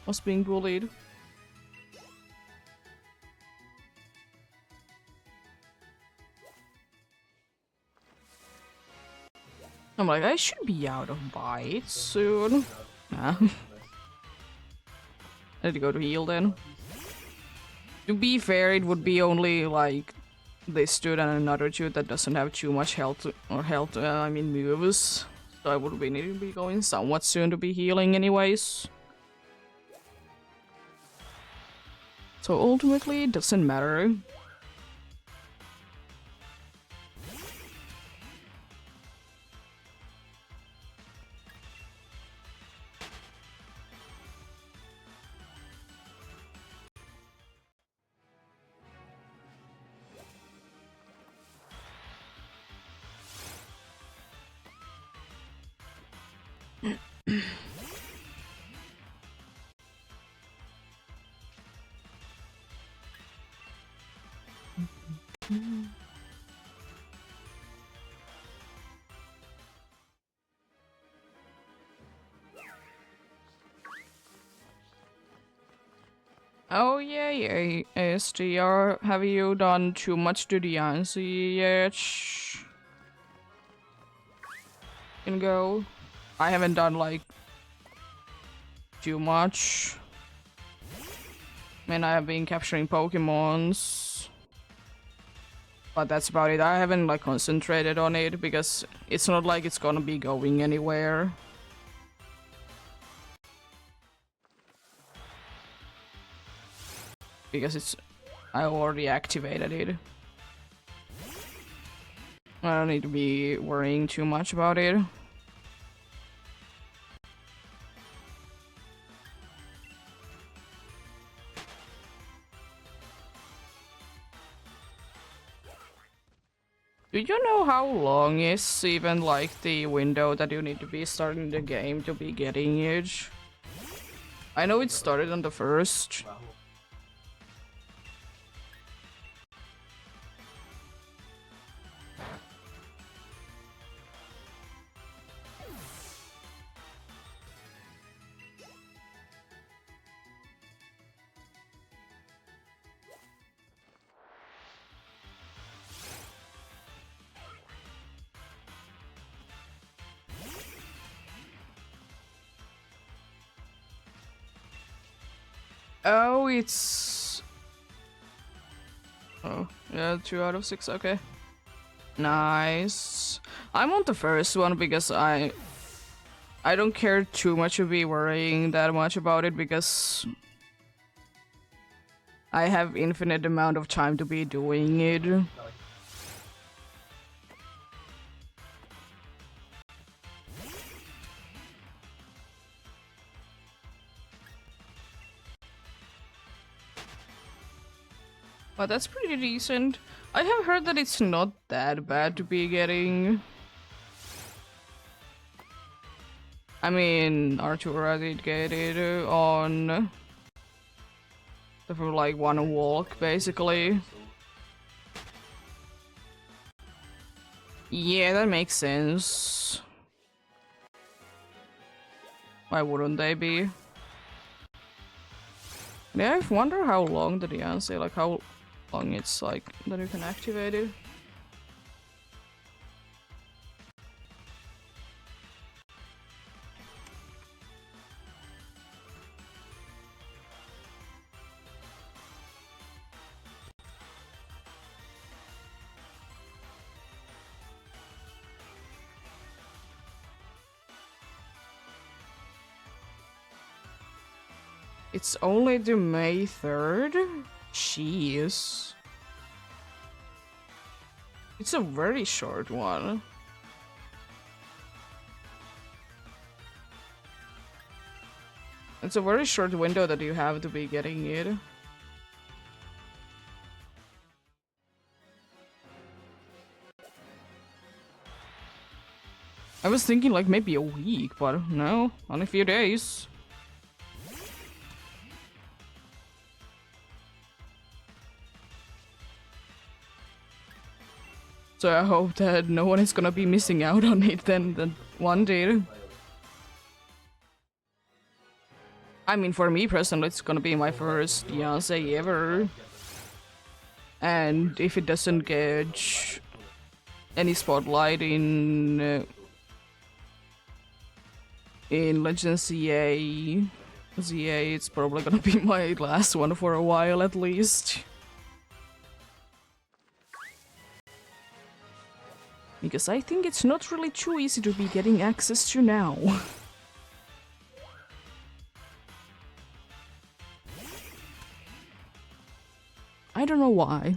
was being bullied. I'm like, I should be out of bites soon. Nah. I need to go to heal then. To be fair, it would be only like this dude and another dude that doesn't have too much health I mean moves. So I would be needing to be going somewhat soon to be healing anyways. So ultimately, it doesn't matter. Oh yeah, STR, have you done too much to the Yancy yet? in Go. I haven't done like too much. I mean, I have been capturing Pokemons, but that's about it. I haven't like concentrated on it because it's not like it's gonna be going anywhere. Because I already activated it. I don't need to be worrying too much about it. Do you know how long is even like the window that you need to be starting the game to be getting it? I know it started on the 1st. Oh, it's... Oh, yeah, 2 out of 6, okay. Nice. I'm on the first one because I don't care too much to be worrying that much about it because I have infinite amount of time to be doing it. But that's pretty decent. I have heard that it's not that bad to be getting. I mean, Artura did get it on the like one walk, basically. Yeah, that makes sense. Why wouldn't they be? Yeah, I wonder how long the Diancie, like how long it's like that you can activate it. It's only to May 3rd? Jeez. It's a very short one. It's a very short window that you have to be getting it. I was thinking like maybe a week, but no, only a few days. So I hope that no one is gonna be missing out on it then one day. I mean, for me personally, it's gonna be my first Beyonce ever. And if it doesn't get any spotlight in Legend ZA, it's probably gonna be my last one for a while at least. Because I think it's not really too easy to be getting access to now. I don't know why.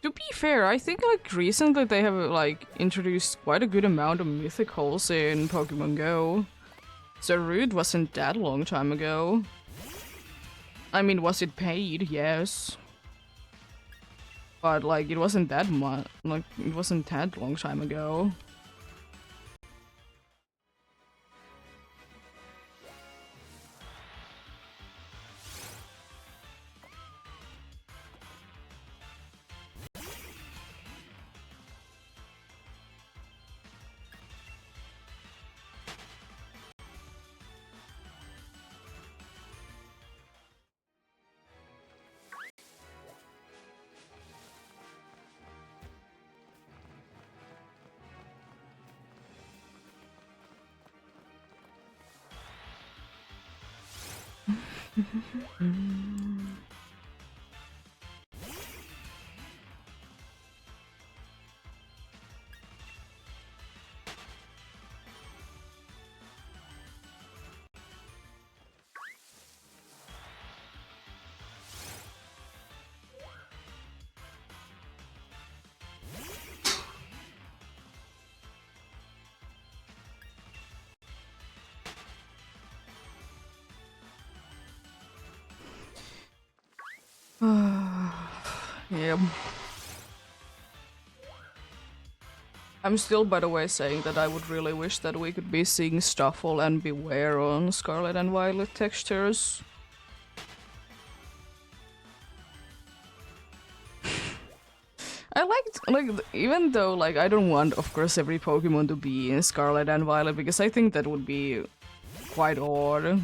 To be fair, I think like recently they have like introduced quite a good amount of mythicals in Pokemon Go. So Root wasn't that long time ago. I mean, was it paid? Yes. But like it wasn't that much, like it wasn't that long time ago. Yep. I'm still, by the way, saying that I would really wish that we could be seeing Stuffle and Beware on Scarlet and Violet textures. I liked, even though, like, I don't want, of course, every Pokemon to be in Scarlet and Violet, because I think that would be quite odd.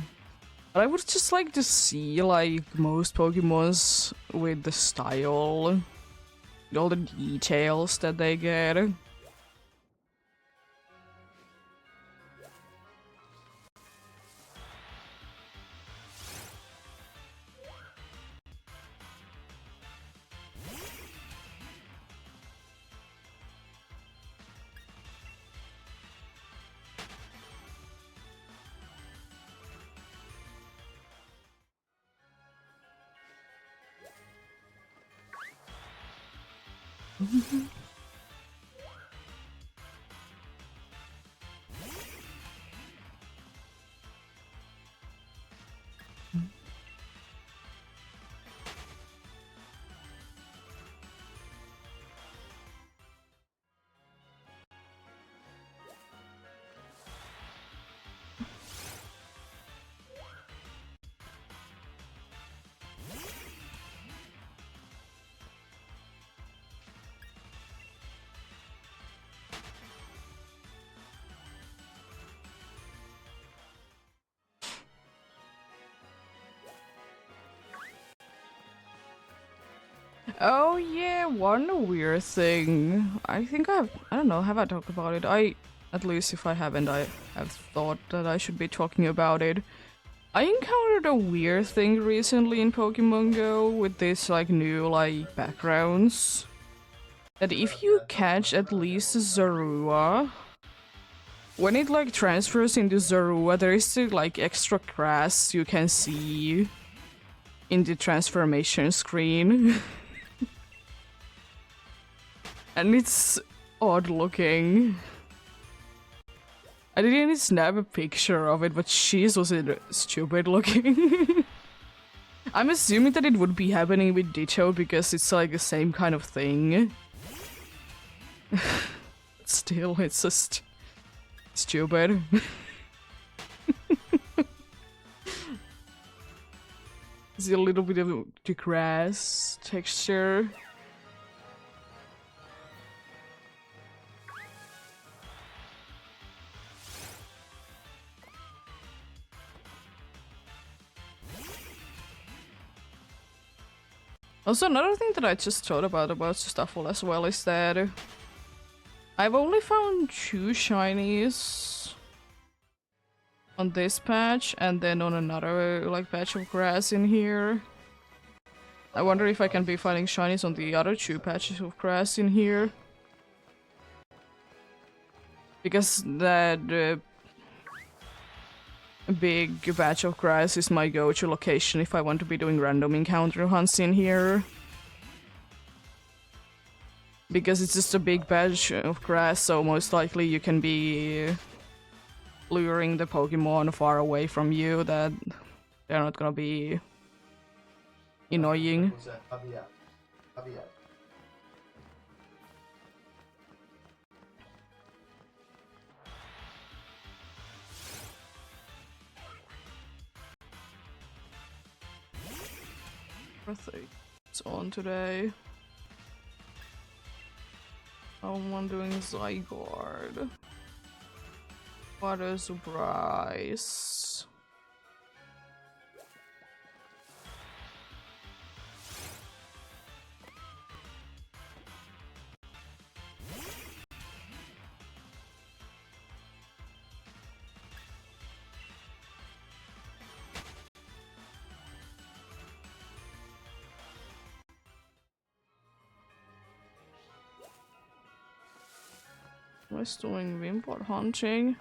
But I would just like to see, like, most Pokemons with the style, with all the details that they get. Oh yeah, one weird thing. I think I don't know, have I talked about it? At least if I haven't, I have thought that I should be talking about it. I encountered a weird thing recently in Pokemon Go with this like new like backgrounds. That if you catch at least Zorua, when it like transfers into Zorua, there is still like extra grass you can see in the transformation screen. And it's odd looking. I didn't snap a picture of it, but jeez, was it stupid looking. I'm assuming that it would be happening with Ditto because it's like the same kind of thing. Still, it's just stupid. See a little bit of the grass texture. Also, another thing that I just thought about Stuffle as well is that I've only found 2 shinies on this patch and then on another like patch of grass in here. I wonder if I can be finding shinies on the other 2 patches of grass in here. Because that big patch of grass is my go-to location if I want to be doing random encounter hunts in here. Because it's just a big patch of grass, so most likely you can be luring the Pokemon far away from you that they're not gonna be annoying. It's on today. I'm doing Zygarde. What a surprise. Was doing Wimpod hunting.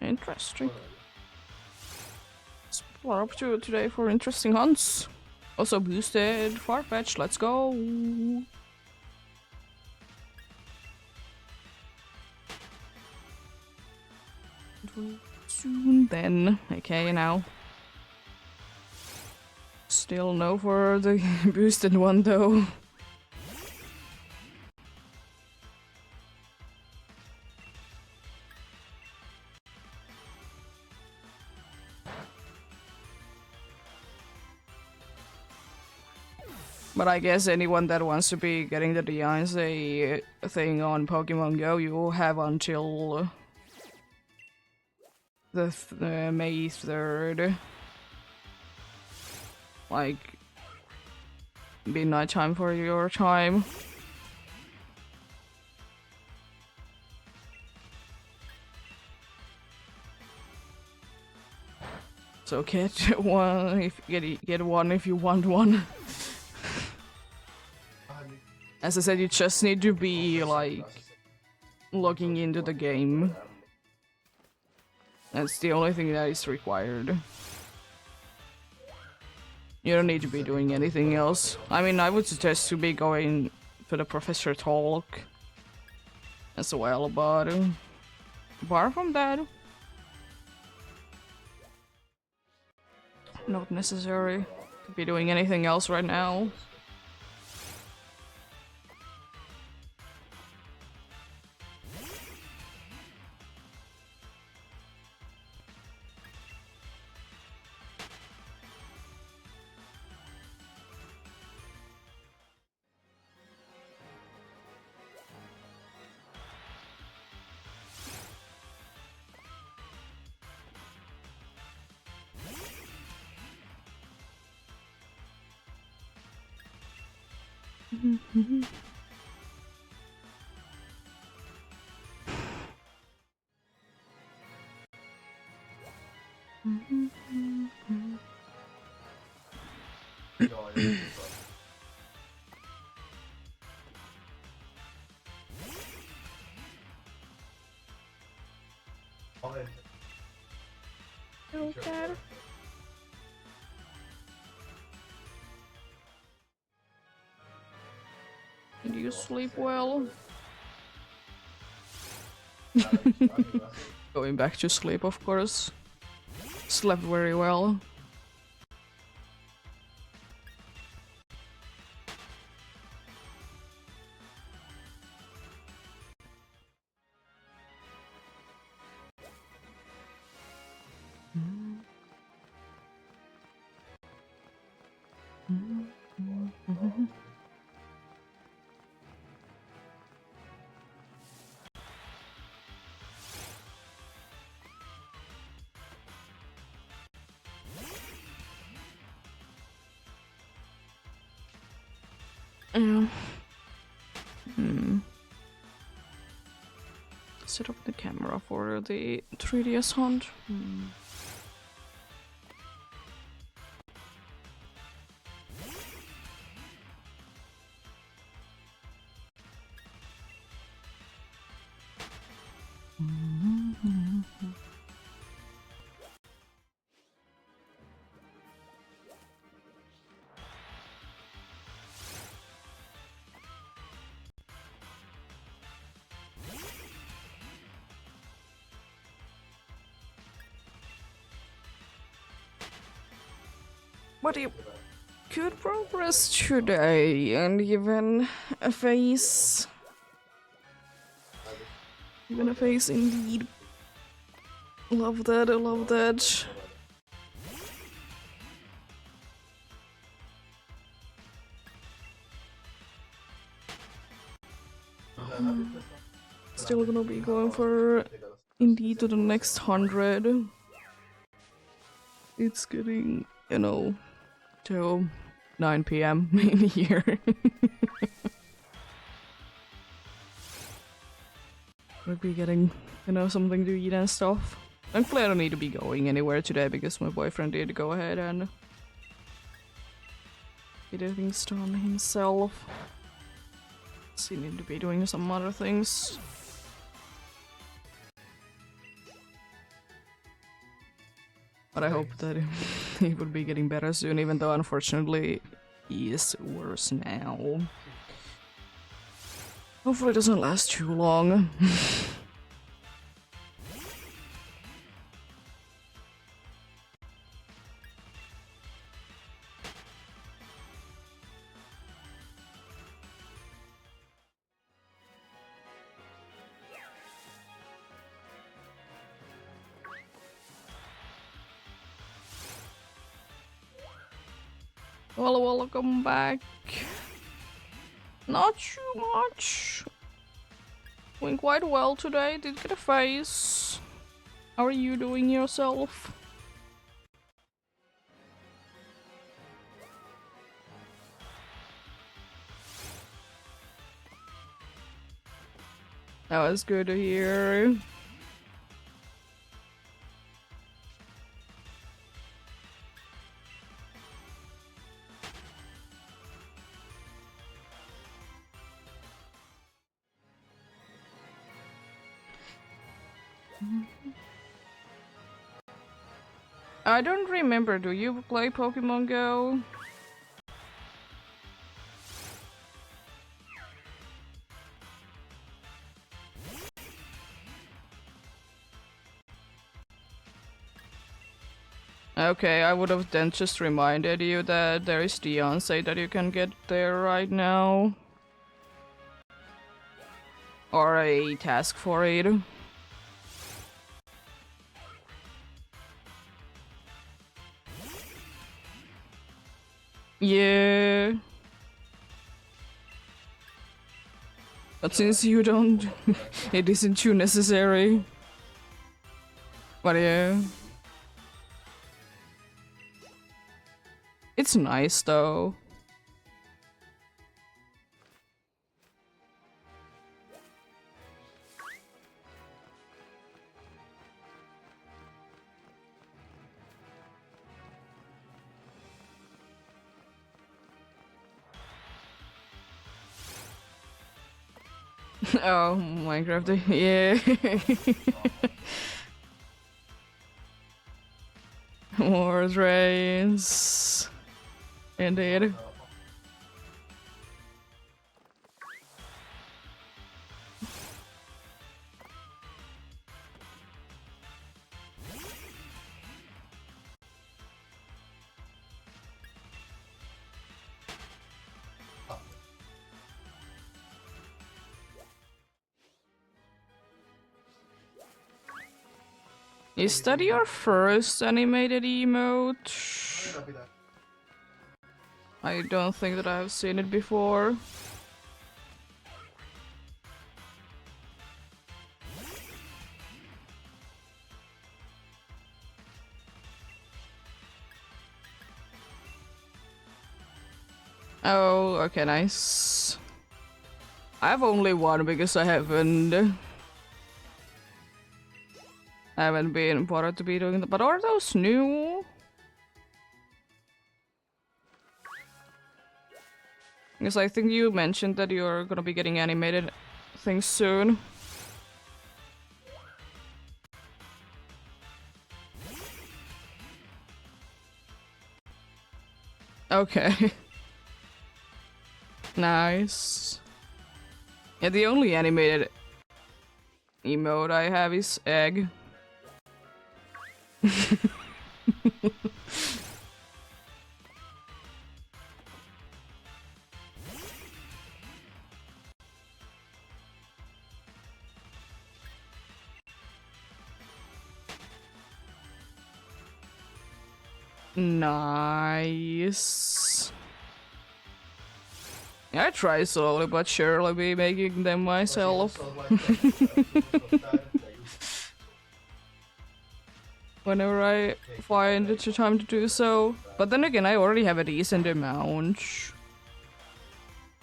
Interesting. What up to today for interesting hunts? Also boosted Farfetch, let's go! Soon then. Okay, now. Still no for the boosted one though. But I guess anyone that wants to be getting the Beyonce thing on Pokemon Go, you have until the May 3rd. Like, midnight time for your time. So get one if get one if you want one. As I said, you just need to be like logging into the game. That's the only thing that is required. You don't need to be doing anything else. I mean, I would suggest to be going for the professor talk as well, but apart from that, not necessary to be doing anything else right now. Okay. Did you sleep well? Going back to sleep, of course. Slept very well. Yeah. Set up the camera for the 3DS hunt. But you good progress today, and even a face. Even a face indeed. Love that, I love that. Still gonna be going for indeed to the next 100. It's getting, you know, till 9 PM in here. We'll be getting, you know, something to eat and stuff. Thankfully I don't need to be going anywhere today because my boyfriend did go ahead and get things done himself. So he need to be doing some other things. But I hope that he would be getting better soon, even though unfortunately he is worse now. Hopefully it doesn't last too long. Well, welcome back. Not too much. Doing quite well today. Did get a face. How are you doing yourself? That was good to hear. I don't remember, do you play Pokemon Go? Okay, I would have then just reminded you that there is the Beyonce that you can get there right now. Or a task for it. Yeah. But since you don't, it isn't too necessary. But yeah. It's nice though. Oh, Minecraft, yeah. More trains. Indeed. Is that your first animated emote? I don't think that I've seen it before. Oh, okay, nice. I have only one because I haven't been bothered to be doing that. But are those new? Because I think you mentioned that you're gonna be getting animated things soon. Okay. Nice. Yeah, the only animated emote I have is egg. Nice. I try slowly but surely be making them myself. Whenever I find the time to do so. But then again, I already have a decent amount.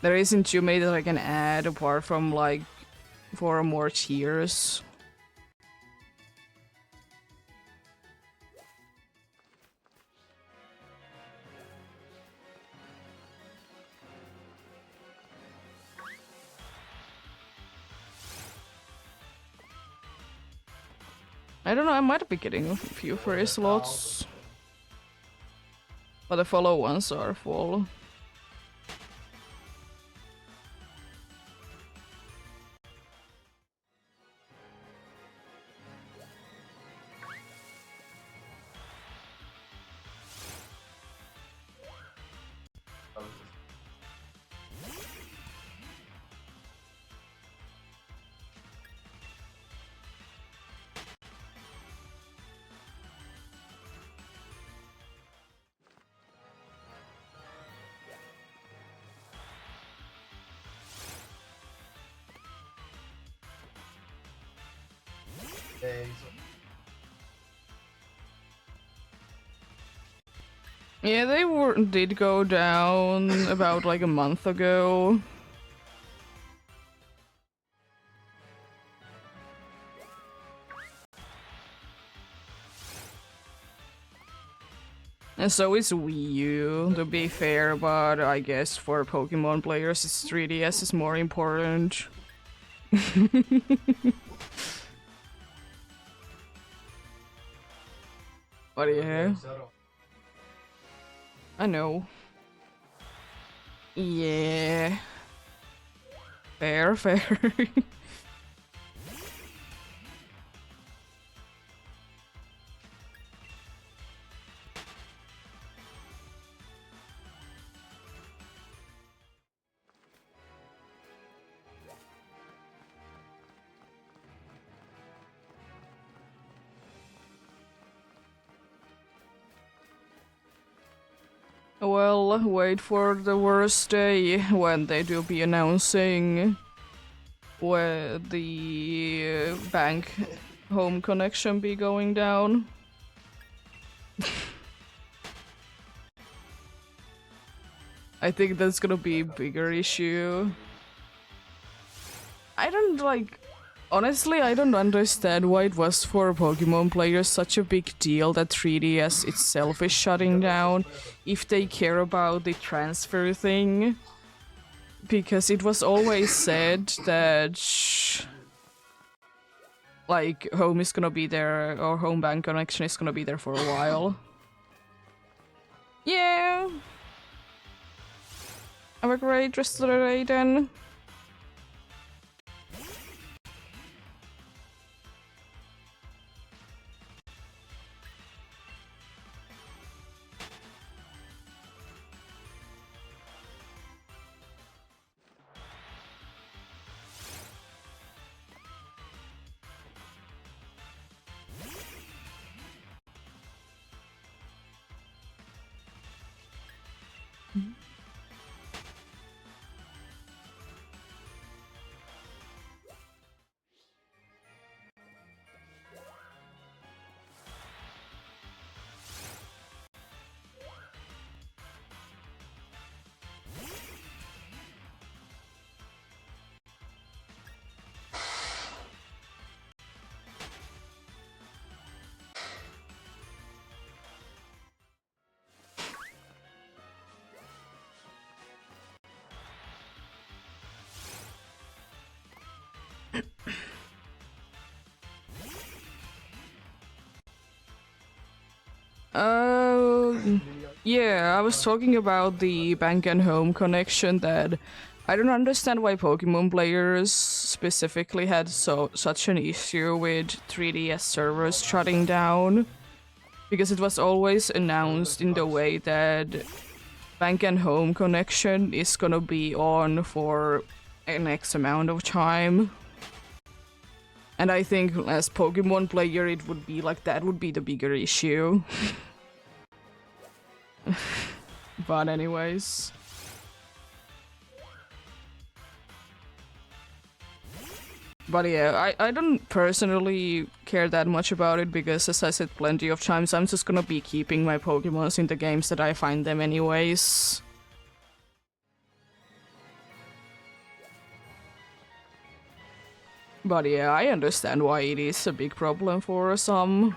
There isn't too many that I can add apart from like 4 more tiers. I don't know, I might be getting a few free slots. But the follow ones are full. Yeah, they did go down about like a month ago. And so is Wii U, to be fair, but I guess for Pokemon players, it's 3DS is more important. But yeah. I know. Yeah. Fair, fair. Well, wait for the worst day when they do be announcing where the bank home connection be going down. I think that's gonna be a bigger issue. I don't like. Honestly, I don't understand why it was for Pokemon players such a big deal that 3DS itself is shutting down if they care about the transfer thing. Because it was always said that like home is gonna be there or home bank connection is gonna be there for a while. Yeah. Have a great rest of the day then. Yeah, I was talking about the bank and home connection that I don't understand why Pokemon players specifically had such an issue with 3DS servers shutting down because it was always announced in the way that bank and home connection is gonna be on for an X amount of time. And I think as Pokemon player it would be like that would be the bigger issue. But anyways. But yeah, I don't personally care that much about it because as I said plenty of times, I'm just gonna be keeping my Pokemons in the games that I find them anyways. But yeah, I understand why it is a big problem for some.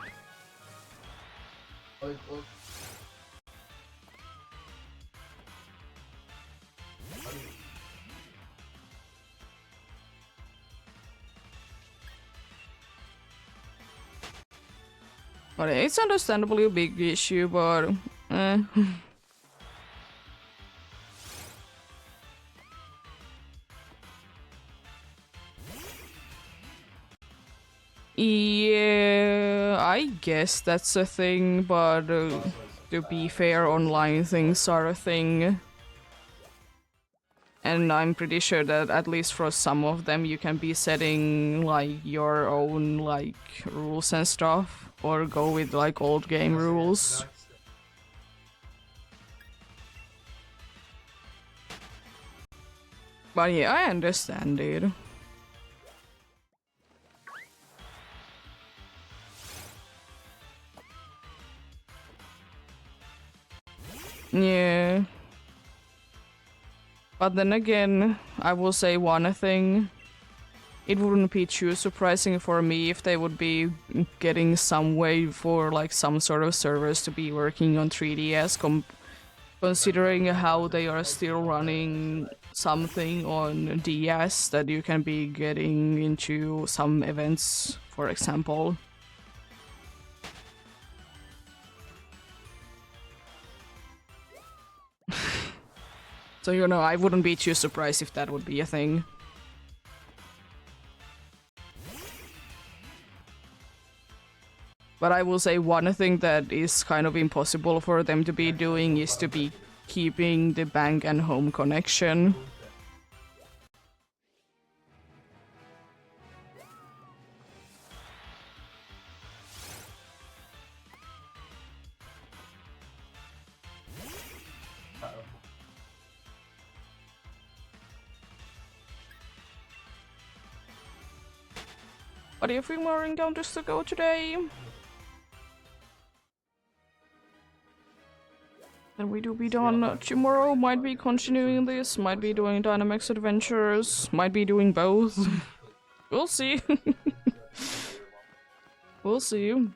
But it's understandably a big issue, but eh. Yeah, I guess that's a thing, but to be fair, online things are a thing. And I'm pretty sure that at least for some of them you can be setting like your own like rules and stuff, or go with like old game rules. But yeah, I understand it. Yeah. But then again, I will say one thing. It wouldn't be too surprising for me if they would be getting some way for like some sort of servers to be working on 3DS, considering how they are still running something on DS that you can be getting into some events, for example. So, you know, I wouldn't be too surprised if that would be a thing. But I will say one thing that is kind of impossible for them to be doing is to be keeping the bank and home connection. But do you think more encounters to go today? Then we do be done tomorrow. Might be continuing this, might be doing Dynamax Adventures, might be doing both. We'll see. We'll see.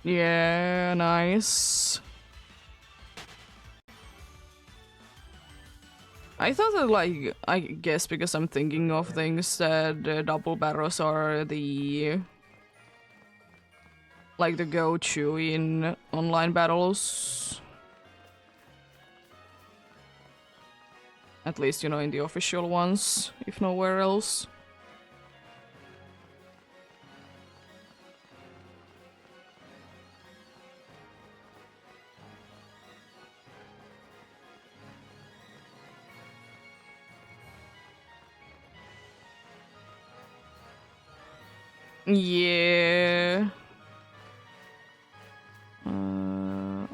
Yeah, nice. I thought that, like, I guess because I'm thinking of things that double barrels are the like the go-to in online battles. At least, you know, in the official ones, if nowhere else. Yeah.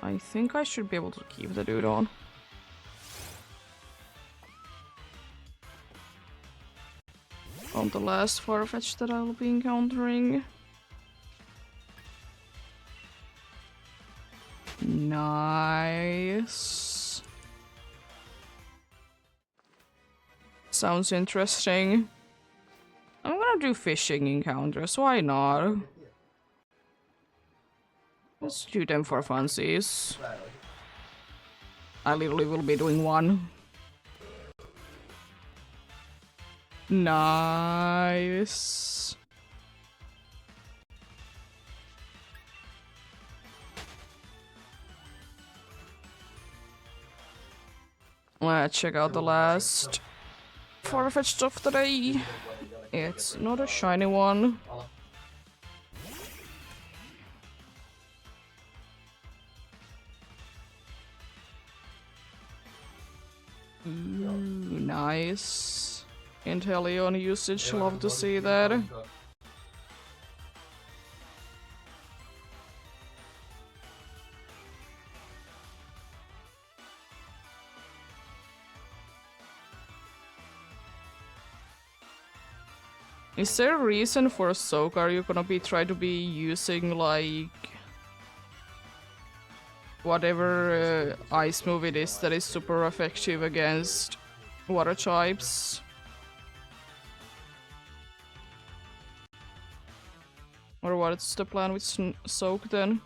I think I should be able to keep the dude on. On the last Farfetch that I'll be encountering. Nice. Sounds interesting. I'm gonna do fishing encounters, why not? Let's do them for funsies. I literally will be doing one. Nice. Let's check out the last Farfetch stuff today. It's not a shiny one. Ooh, nice. Inteleon usage, love to see that. Is there a reason for Soak? Are you gonna be trying to be using like whatever ice move it is that is super effective against water types? Or what's the plan with Soak then?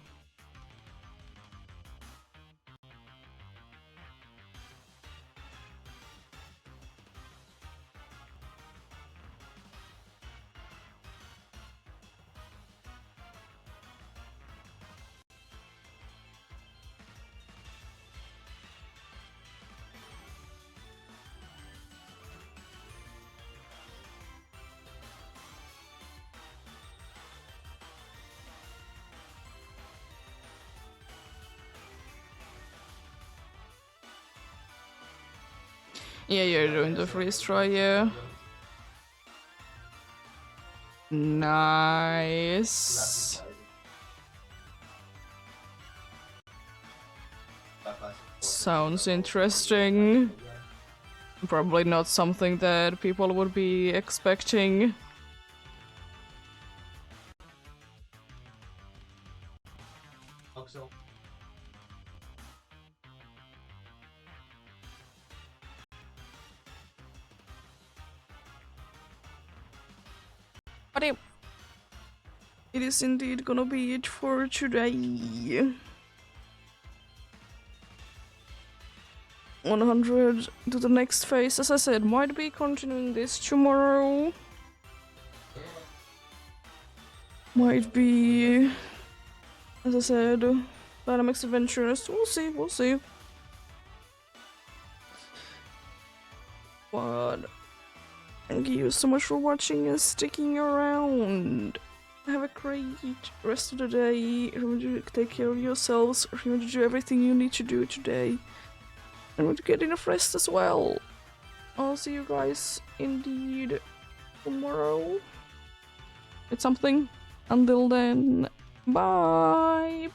Yeah, you're doing the freeze try, yeah. Nice. Sounds interesting. Probably not something that people would be expecting. But it is indeed gonna be it for today. 100 to the next phase. As I said, might be continuing this tomorrow. Might be, as I said, Dynamics Adventures. We'll see, we'll see. But thank you so much for watching and sticking around. Have a great rest of the day. Remember to take care of yourselves. Remember to do everything you need to do today. And to get enough rest as well. I'll see you guys indeed tomorrow with something. Until then, bye!